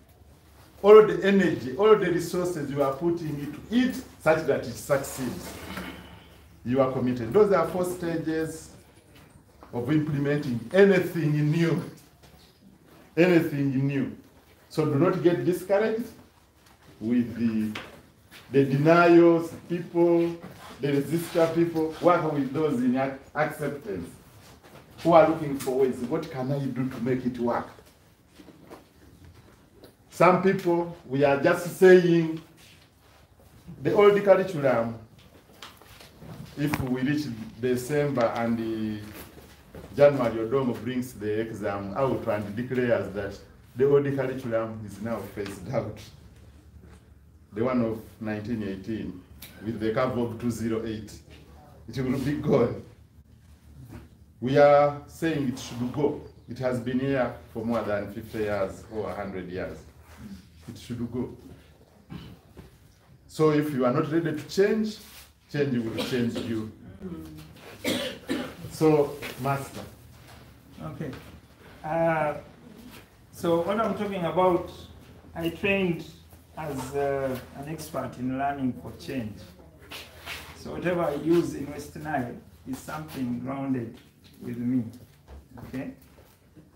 Speaker 5: all the energy, all the resources you are putting into it such that it succeeds. You are committed. Those are 4 stages of implementing anything new. Anything new. So do not get discouraged with the denials people, the resistor people. Work with those in acceptance who are looking for ways. What can I do to make it work? Some people, we are just saying the old curriculum. If we reach December and January, Odomo brings the exam out and declares that the old curriculum is now phased out. The one of 1918 with the curve of 208. It will be gone. We are saying it should go. It has been here for more than 50 years or 100 years. It should go. So if you are not ready to change, change will change you. So, Master.
Speaker 8: Okay. So what I'm talking about, I trained as an expert in learning for change. So whatever I use in West Nile is something grounded with me. Okay?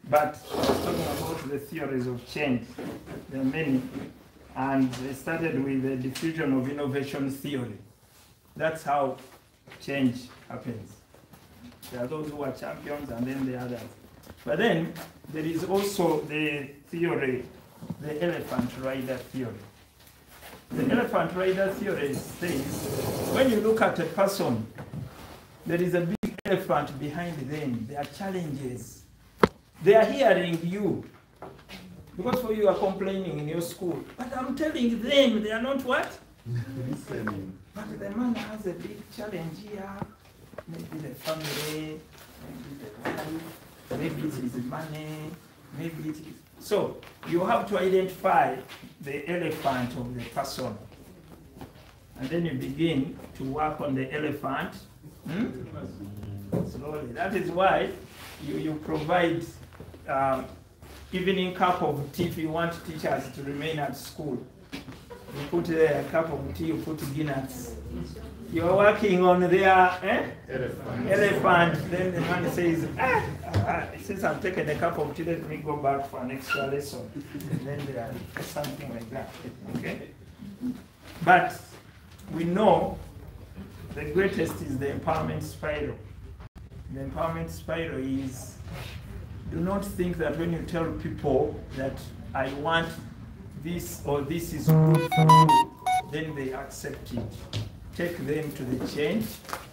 Speaker 8: But I was talking about the theories of change. There are many. And I started with the diffusion of innovation theory. That's how change happens. There are those who are champions and then the others. But then there is also the theory, the elephant rider theory. The elephant rider theory says when you look at a person, there is a big elephant behind them. There are challenges. They are hearing you. Because for you are complaining in your school. But I'm telling them they are not what? Listening. But the man has a big challenge here. Maybe the family, maybe the wife, maybe it is money, maybe it is. So you have to identify the elephant of the person. And then you begin to work on the elephant slowly. That is why you provide evening cup of tea if you want teachers to remain at school. You put a cup of tea, you put Guinness. You are working on their elephant. Then the man says, since I've taken a cup of tea, let me go back for an extra lesson. And then there are something like that. Okay? But we know the greatest is the empowerment spiral. The empowerment spiral is, do not think that when you tell people that I want this or this is good for you, then they accept it. Take them to the change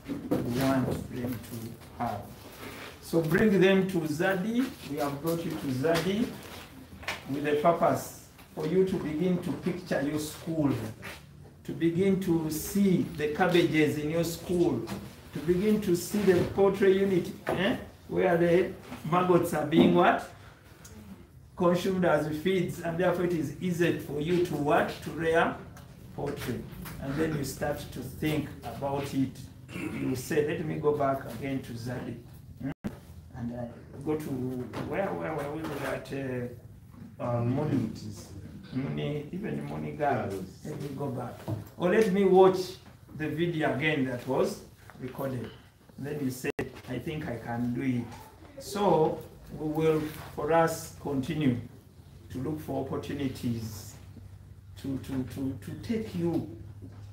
Speaker 8: you want them to have. So bring them to Zardi. We have brought you to Zardi with a purpose for you to begin to picture your school, to begin to see the cabbages in your school, to begin to see the poultry unit, where the maggots are being what? Consumed as feeds, and therefore it is easy for you to what? To rear poultry. And then you start to think about it. You say, let me go back again to Zardi. And I go to, where we were at even Muni Girls. Let me go back. Or let me watch the video again that was recorded. And then you say, I think I can do it. So we will, for us, continue to look for opportunities to take you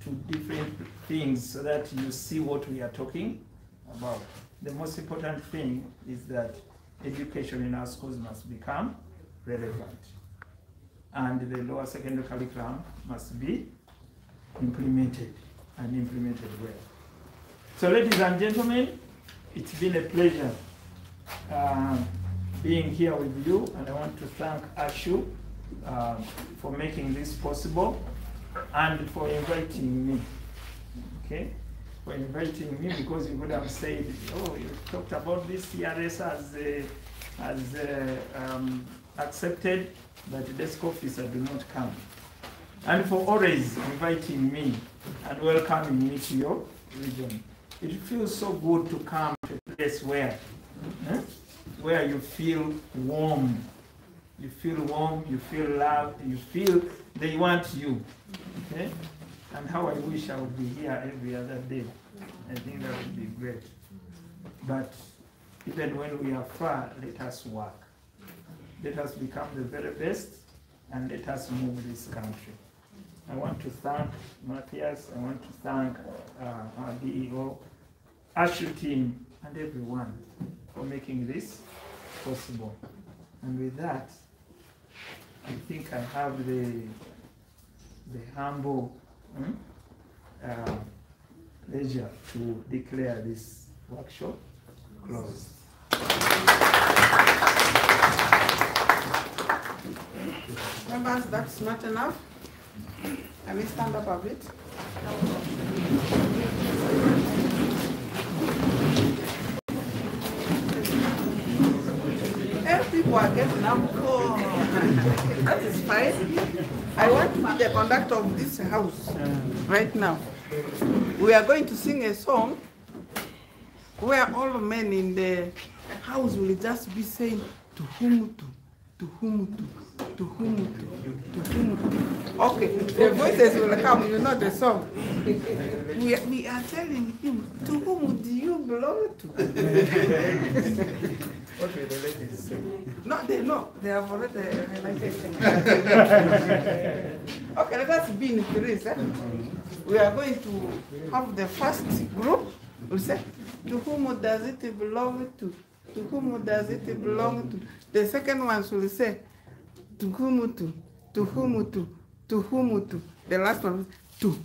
Speaker 8: to different things so that you see what we are talking about. The most important thing is that education in our schools must become relevant. And the lower secondary curriculum must be implemented and implemented well. So ladies and gentlemen, it's been a pleasure being here with you, and I want to thank Ashu for making this possible and for inviting me. Okay? For inviting me, because you could have said, oh, you talked about this CRS as accepted, but desk officer do not come. And for always inviting me and welcoming me to your region. It feels so good to come to a place where you feel warm. You feel warm, you feel loved, you feel they want you. Okay? And how I wish I would be here every other day. I think that would be great. But even when we are far, let us work. Let us become the very best, and let us move this country. I want to thank Matthias, I want to thank our DEO, Ashu team, and everyone for making this possible. And with that, I think I have the humble pleasure to declare this workshop closed.
Speaker 11: Members, that's not enough. Can we stand up a bit? If people are getting up, That is fine. I want to be the conductor of this house right now. We are going to sing a song where all men in the house will just be saying, to whom to whom to whom to whom. Okay, the voices will come, you know the song. We are telling him, to whom do you belong to?
Speaker 12: Okay, the ladies sing.
Speaker 11: No, they know. They have already highlighted. Okay, let us be in threes. We are going to have the first group. We say, to whom does it belong to? To whom does it belong to? The second one will say, to whom to whom to whom to. The last one, to.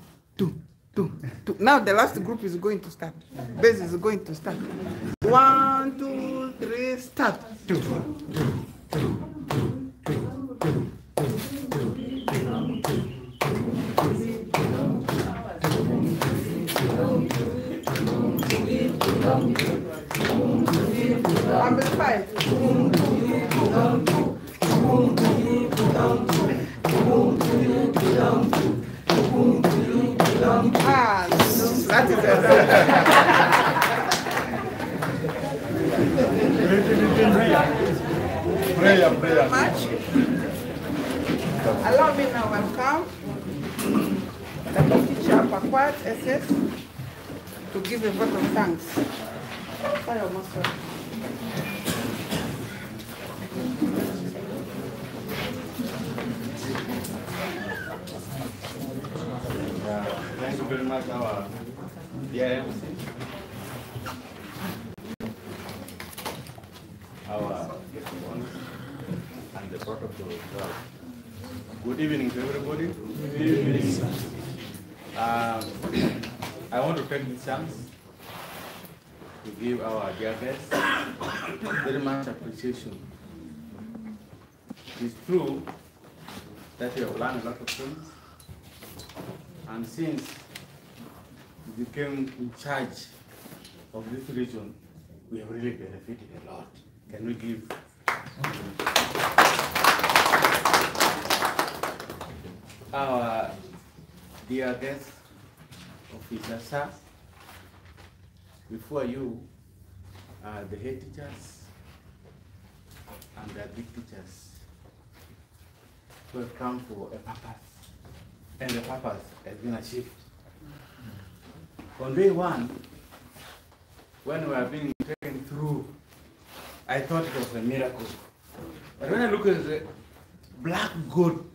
Speaker 11: Now the last group is going to start. Bass is going to start. 1, 2, 3, start. Amplify. Ah, that is
Speaker 5: Prayer.
Speaker 11: Much. Allow me now welcome the teacher of Acquired SS to give a vote of thanks. Fire, Master.
Speaker 20: Thank you very much, our dear MC, our guest of honor, and the protocol as well. Good evening to everybody. Good evening. I want to take this chance to give our dear guests very much appreciation. It's true that you have learned a lot of things. And since you became in charge of this region, we have really benefited a lot. Can we give? Our dear guest, Officer Sir, before you are the head teachers and the big teachers who have come for a purpose. And the purpose has been achieved. On day one, when we were being taken through, I thought it was a miracle. But when I look at the black goat,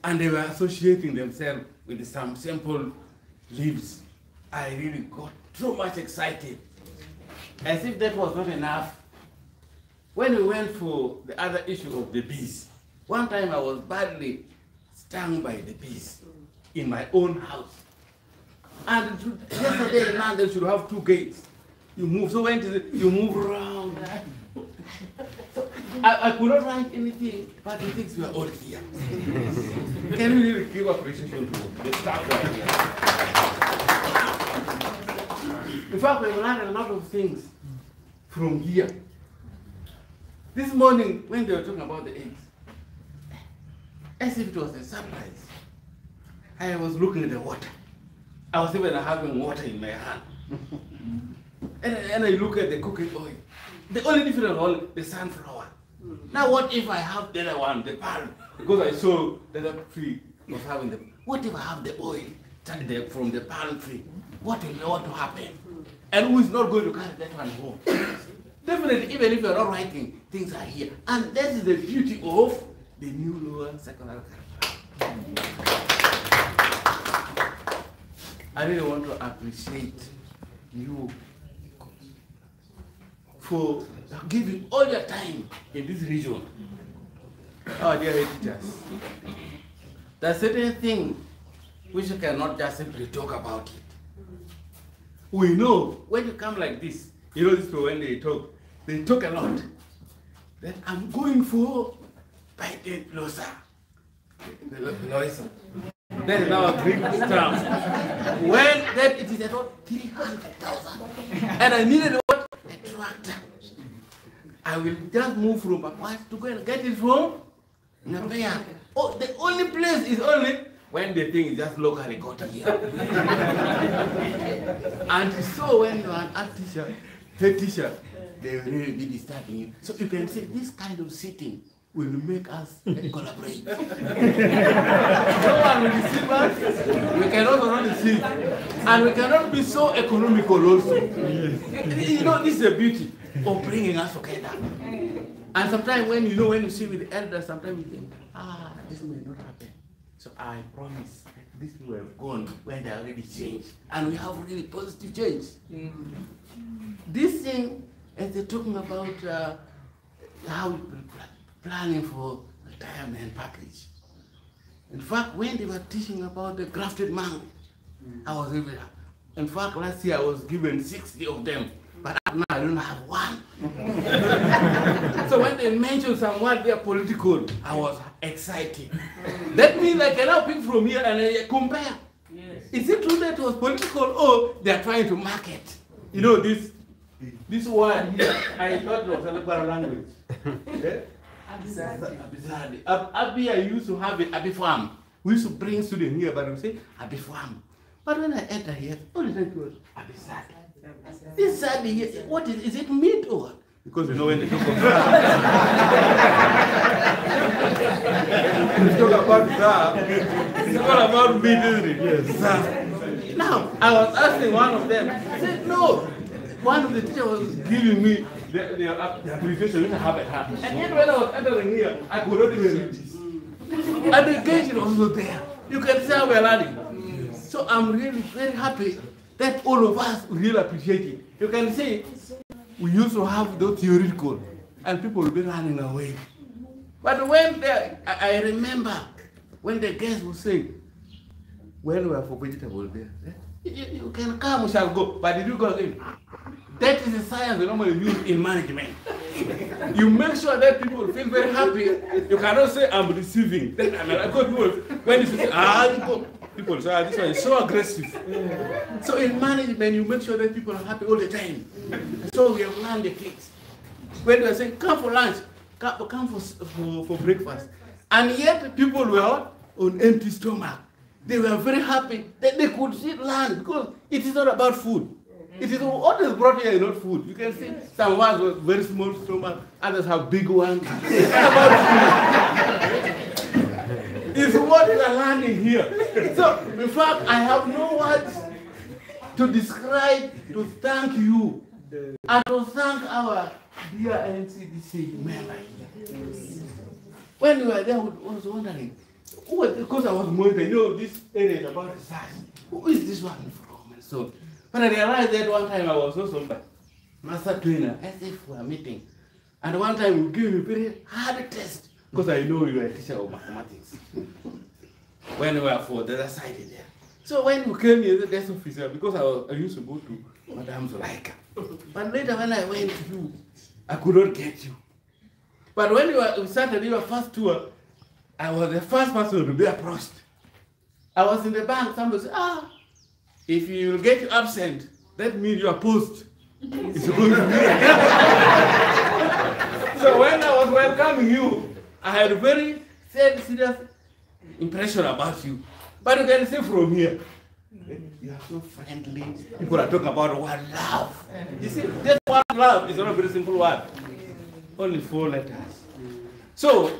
Speaker 20: and they were associating themselves with some simple leaves, I really got so much excited. As if that was not enough. When we went for the other issue of the bees, one time I was badly stung by the bees in my own house. And yesterday, now they should have 2 gates. You move, so when you move around. I could not write anything, but the things were all here. Can we really give appreciation to the staff right here? In fact, we've learned a lot of things from here. This morning, when they were talking about the eggs, as if it was a surprise, I was looking at the water. I was even having water in my hand. and I look at the cooking oil. The only difference was the sunflower. Now what if I have the other one, the palm? Because I saw the other tree was having the, what if I have the oil from the palm tree? What will want to happen? And who is not going to carry that one home? Definitely, even if you're not writing, things are here. And that is the beauty of the new lower secondary curriculum. I really want to appreciate you for giving all your time in this region. Our dear head teachers, there are certain things which you cannot just simply talk about it. We know when you come like this, you know this people when they talk a lot. That I'm going for by the Losa. That is now a big term. When that it is about 300,000. And I needed what? A tractor.
Speaker 1: I will just move from Papua to go and get it from Napea. Oh, the only place is only when the thing is just locally got here. And so when you are an art teacher, head teacher, they will really be disturbing you. So you can say this kind of sitting will make us collaborate. No one will deceive us. We cannot only sit. And we cannot be so economical also. You know, this is the beauty of bringing us together. And sometimes when you see with the elders, sometimes you think, this may not happen. So I promise that these people have gone when they already changed. And we have really positive change. This thing, as they're talking about how planning for retirement package. In fact, when they were teaching about the grafted man, I was even, in fact, last year I was given 60 of them, but now I don't have one. So when they mentioned somewhat they are political, I was excited. That means I cannot pick from here and compare. Yes. Is it true that it was political or they are trying to market? You know, this word here, I thought it was a local language. Yeah? Abi Zardi. Abi, I used to have it, Abi Farm. We used to bring students here, but we say Abi Farm. But when I enter here, all the time it was Abi Zardi. This Zardi here, what is it meat or what? Because you know when they talk about that, it's all about meat, isn't it? Yes. Now, I was asking one of them, I said, no. One of the teachers was giving me the appreciation which I have at heart. And yet when I was entering here, I could not even read this. And the engagement was also there. You can see how we are learning. So I'm really very happy that all of us really appreciate it. You can see we used to have those theoretical and people will be running away. But when I remember when the guests were saying, when we are for vegetable there, you can come, we shall go. But did you go again? That is the science we normally use in management. You make sure that people feel very happy. You cannot say, I'm receiving. Then when you say, people say, this one is so aggressive. So in management, you make sure that people are happy all the time. So we have learned the kids. When they are saying, come for lunch, come for breakfast. And yet people were on empty stomach. They were very happy that they could learn because it is not about food. It is what is brought here is not food. You can see some ones with very small stomach, others have big ones. It's not about food. It's what we are learning here. So, in fact, I have no words to describe, to thank you, and to thank our dear NCDC member here. When we were there, I was wondering, because I was monitoring, this area is about research. Who is this one from? And so, but I realized that one time I was also master trainer, as if we were meeting. And one time you gave me a very hard test, because I know you were a teacher of mathematics. When we were for the other side there. So when you came here, the desk officer, because I used to go to Madame Zulaika. But later when I went to you, I could not get you. But when we started your first tour, I was the first person to be approached. I was in the bank, somebody said, if you get you absent, that means your post is going to be. So when I was welcoming you, I had a very serious impression about you. But you can see from here, you are so friendly. People are talking about one love. You see, just one love is not a very simple word. Only 4 letters. So,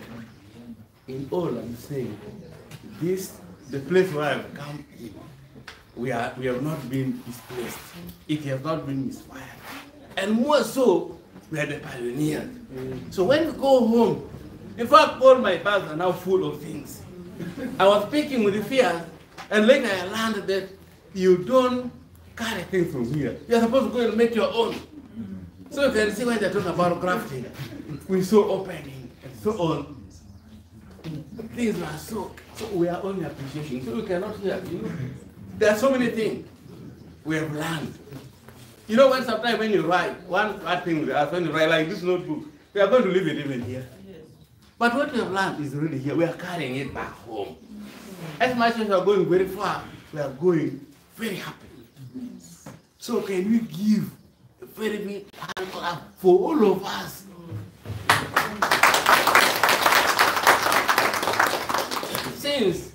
Speaker 1: in all I'm saying, the place where I've come in, we have not been displaced. It has not been misfired. And more so, we are the pioneers. So when we go home, in fact, all my bags are now full of things. I was speaking with the fears, and later I learned that you don't carry things from here. You're supposed to go and make your own. So you can see when they're talking about grafting, we're so opening and so on. Things are so we are only appreciating. So we cannot hear. There are so many things we have learned. When sometimes when you write, one bad thing we ask when you write like this notebook, we are going to leave it even here. But what we have learned is really here. We are carrying it back home. As much as we are going very far, we are going very happy. So can we give a very big hand clap for all of us since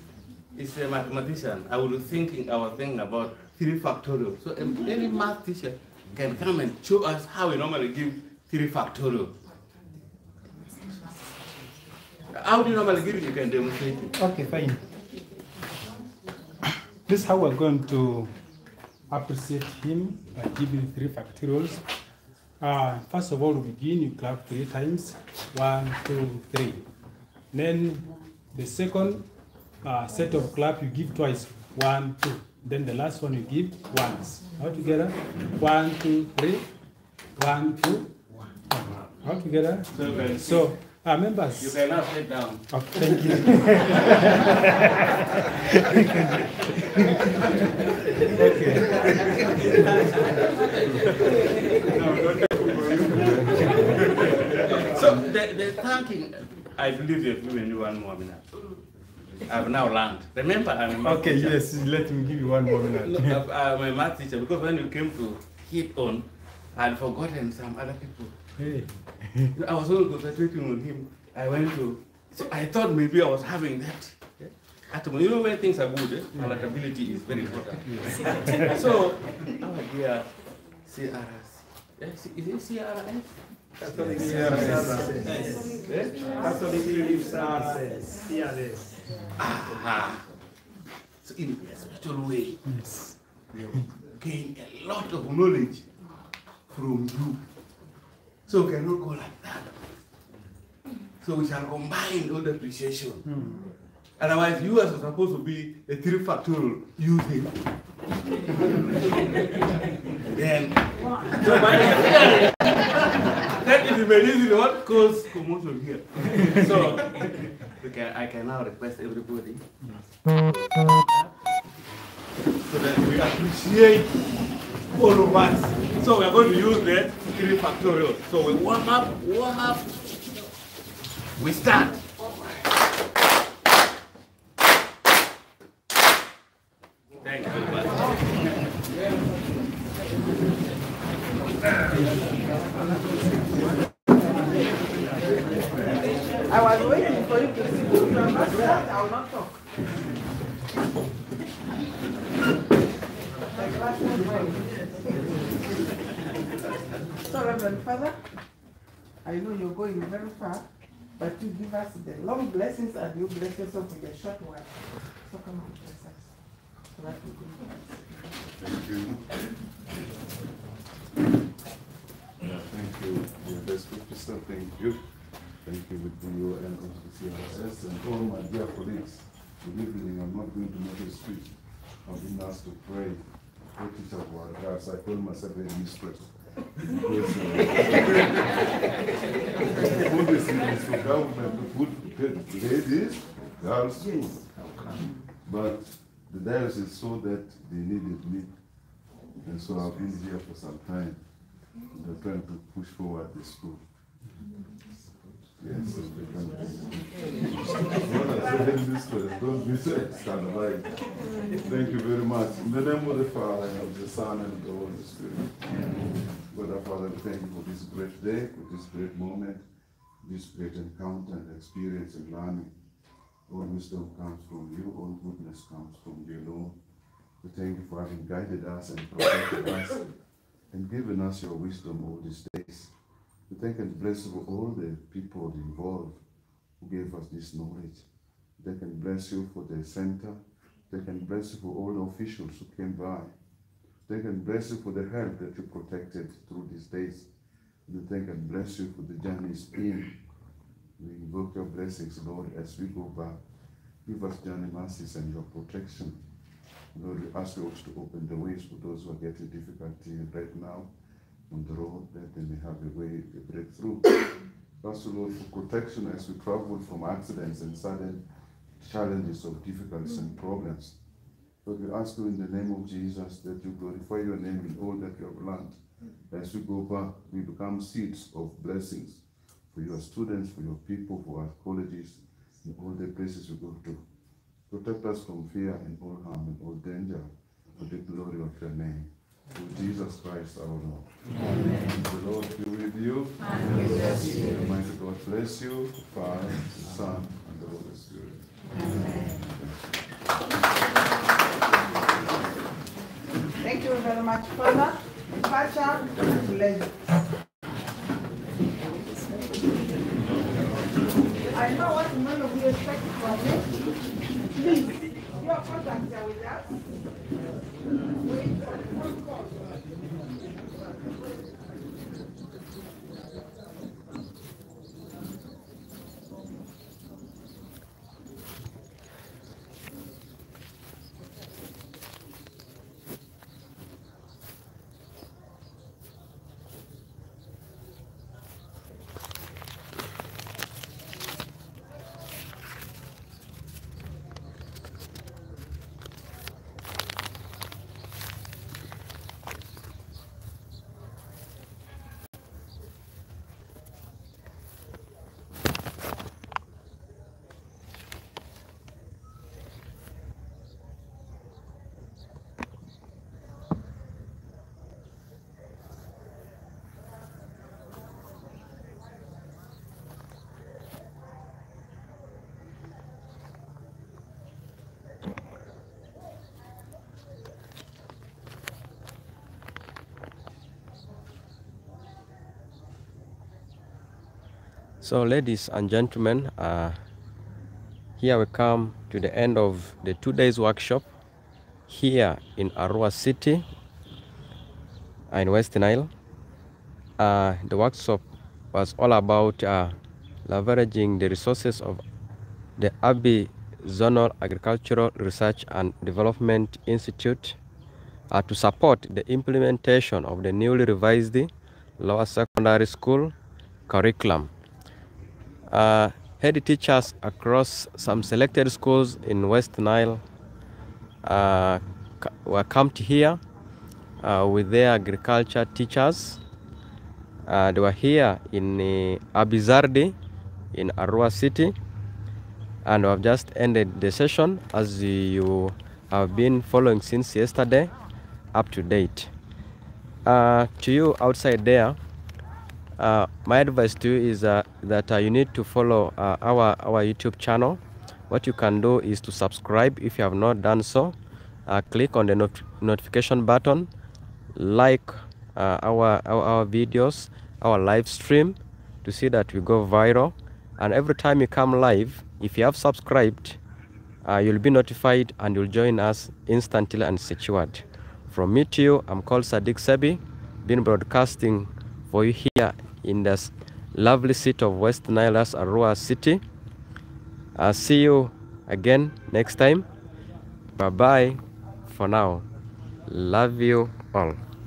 Speaker 1: it's a mathematician, I was thinking about 3 factorial. So any math teacher can come and show us how we normally give 3 factorial. How do you normally give it? You can demonstrate it.
Speaker 10: Okay, fine. This is how we're going to appreciate him by giving 3 factorials. First of all, we begin, you clap 3 times. 1, 2, 3. Then the second set of clap you give twice. 1, 2. Then the last one you give once. All together. 1, 2, 3. 1, 2. All together. So members.
Speaker 1: You can now sit down.
Speaker 10: Oh, thank you.
Speaker 1: So the thanking, I believe you've given you 1 more minute. I've now learned. Remember, I'm a math teacher.
Speaker 10: Yes, let me give you 1 more minute.
Speaker 1: I'm a math teacher because when you came to hit on, I'd forgotten some other people.
Speaker 10: Hey.
Speaker 1: I was only concentrating on him. I went to, so I thought maybe I was having that. You know when things are good, palatability is very important. So, our dear CRS, is it CRS?
Speaker 8: Catholic CRS.
Speaker 1: Aha. So in a special way, we gain a lot of knowledge from you. So we cannot go like that. So we shall combine all the appreciation. Otherwise, you are supposed to be a 3 factorial using. Then, so that is the reason what cause commotion here. So, I can now request everybody so that we appreciate all of us. So we are going to use the 3 factorial. So we warm up, we start. Thank you very much.
Speaker 11: I was waiting for you to see the program, but I will not talk. So, Reverend Father, I know you're going very far, but you give us the long blessings and you bless yourself with a short one. So come on, bless us. So that we can
Speaker 5: Thank you. Thank you. Yeah, that's good to start. Thank you. Thank you with you and also the CRS and all my dear colleagues. Good evening. I'm not going to make a speech. I've been asked to pray. What is our guys? I call myself a mistress. Because obviously it's for government to put ladies, girls too. But the diocese saw that they needed me. And so I've been here for some time. They're trying to push forward the school. Yes, so they can don't be scandalized. Thank you very much. In the name of the Father, and of the Son, and of the Holy Spirit. God our Father, we thank you for this great day, for this great moment, this great encounter and experience and learning. All wisdom comes from you, all goodness comes from you alone. We thank you for having guided us and protected us and given us your wisdom all these days. We thank and bless you for all the people involved who gave us this knowledge. They can bless you for the center. They can bless you for all the officials who came by. They can bless you for the help that you protected through these days. We thank and bless you for the journeys in. We invoke your blessings, Lord, as we go back. Give us journey mercies and your protection. Lord, we ask you also to open the ways for those who are getting difficulty right now on the road, that they may have a way, a breakthrough. Also, Lord, for protection as we travel from accidents and sudden challenges of difficulties and problems. Lord, we ask you in the name of Jesus that you glorify your name in all that you have learned. As we go back, we become seeds of blessings for your students, for your people, for our colleges, in all the places we go to. Protect us from fear and all harm and all danger, for the glory of your name. Through Jesus Christ our Lord. Amen. The Lord be with you. Amen. Almighty God bless you, Father, the Son, and the Holy Spirit. Amen.
Speaker 11: much further, culture, and leisure. I know what none of you expect from me. Please, your contacts are with us. Wait for the phone call.
Speaker 19: So, ladies and gentlemen, here we come to the end of the 2 days workshop here in Arua City in West Nile. The workshop was all about leveraging the resources of the Abi Zonal Agricultural Research and Development Institute to support the implementation of the newly revised lower secondary school curriculum. Head teachers across some selected schools in West Nile were camped here with their agriculture teachers. They were here in Abi Zardi in Arua City, and we have just ended the session as you have been following since yesterday up to date. To you outside there, my advice to you is that you need to follow our YouTube channel. What you can do is to subscribe if you have not done so. Click on the notification button, like our videos, our live stream, to see that we go viral. And every time you come live, if you have subscribed, you'll be notified and you'll join us instantly and secured. From me to you, I'm called Sadiq Sebi, been broadcasting for you here in this lovely city of West Nile, Arua City. I'll see you again next time. Bye bye for now. Love you all.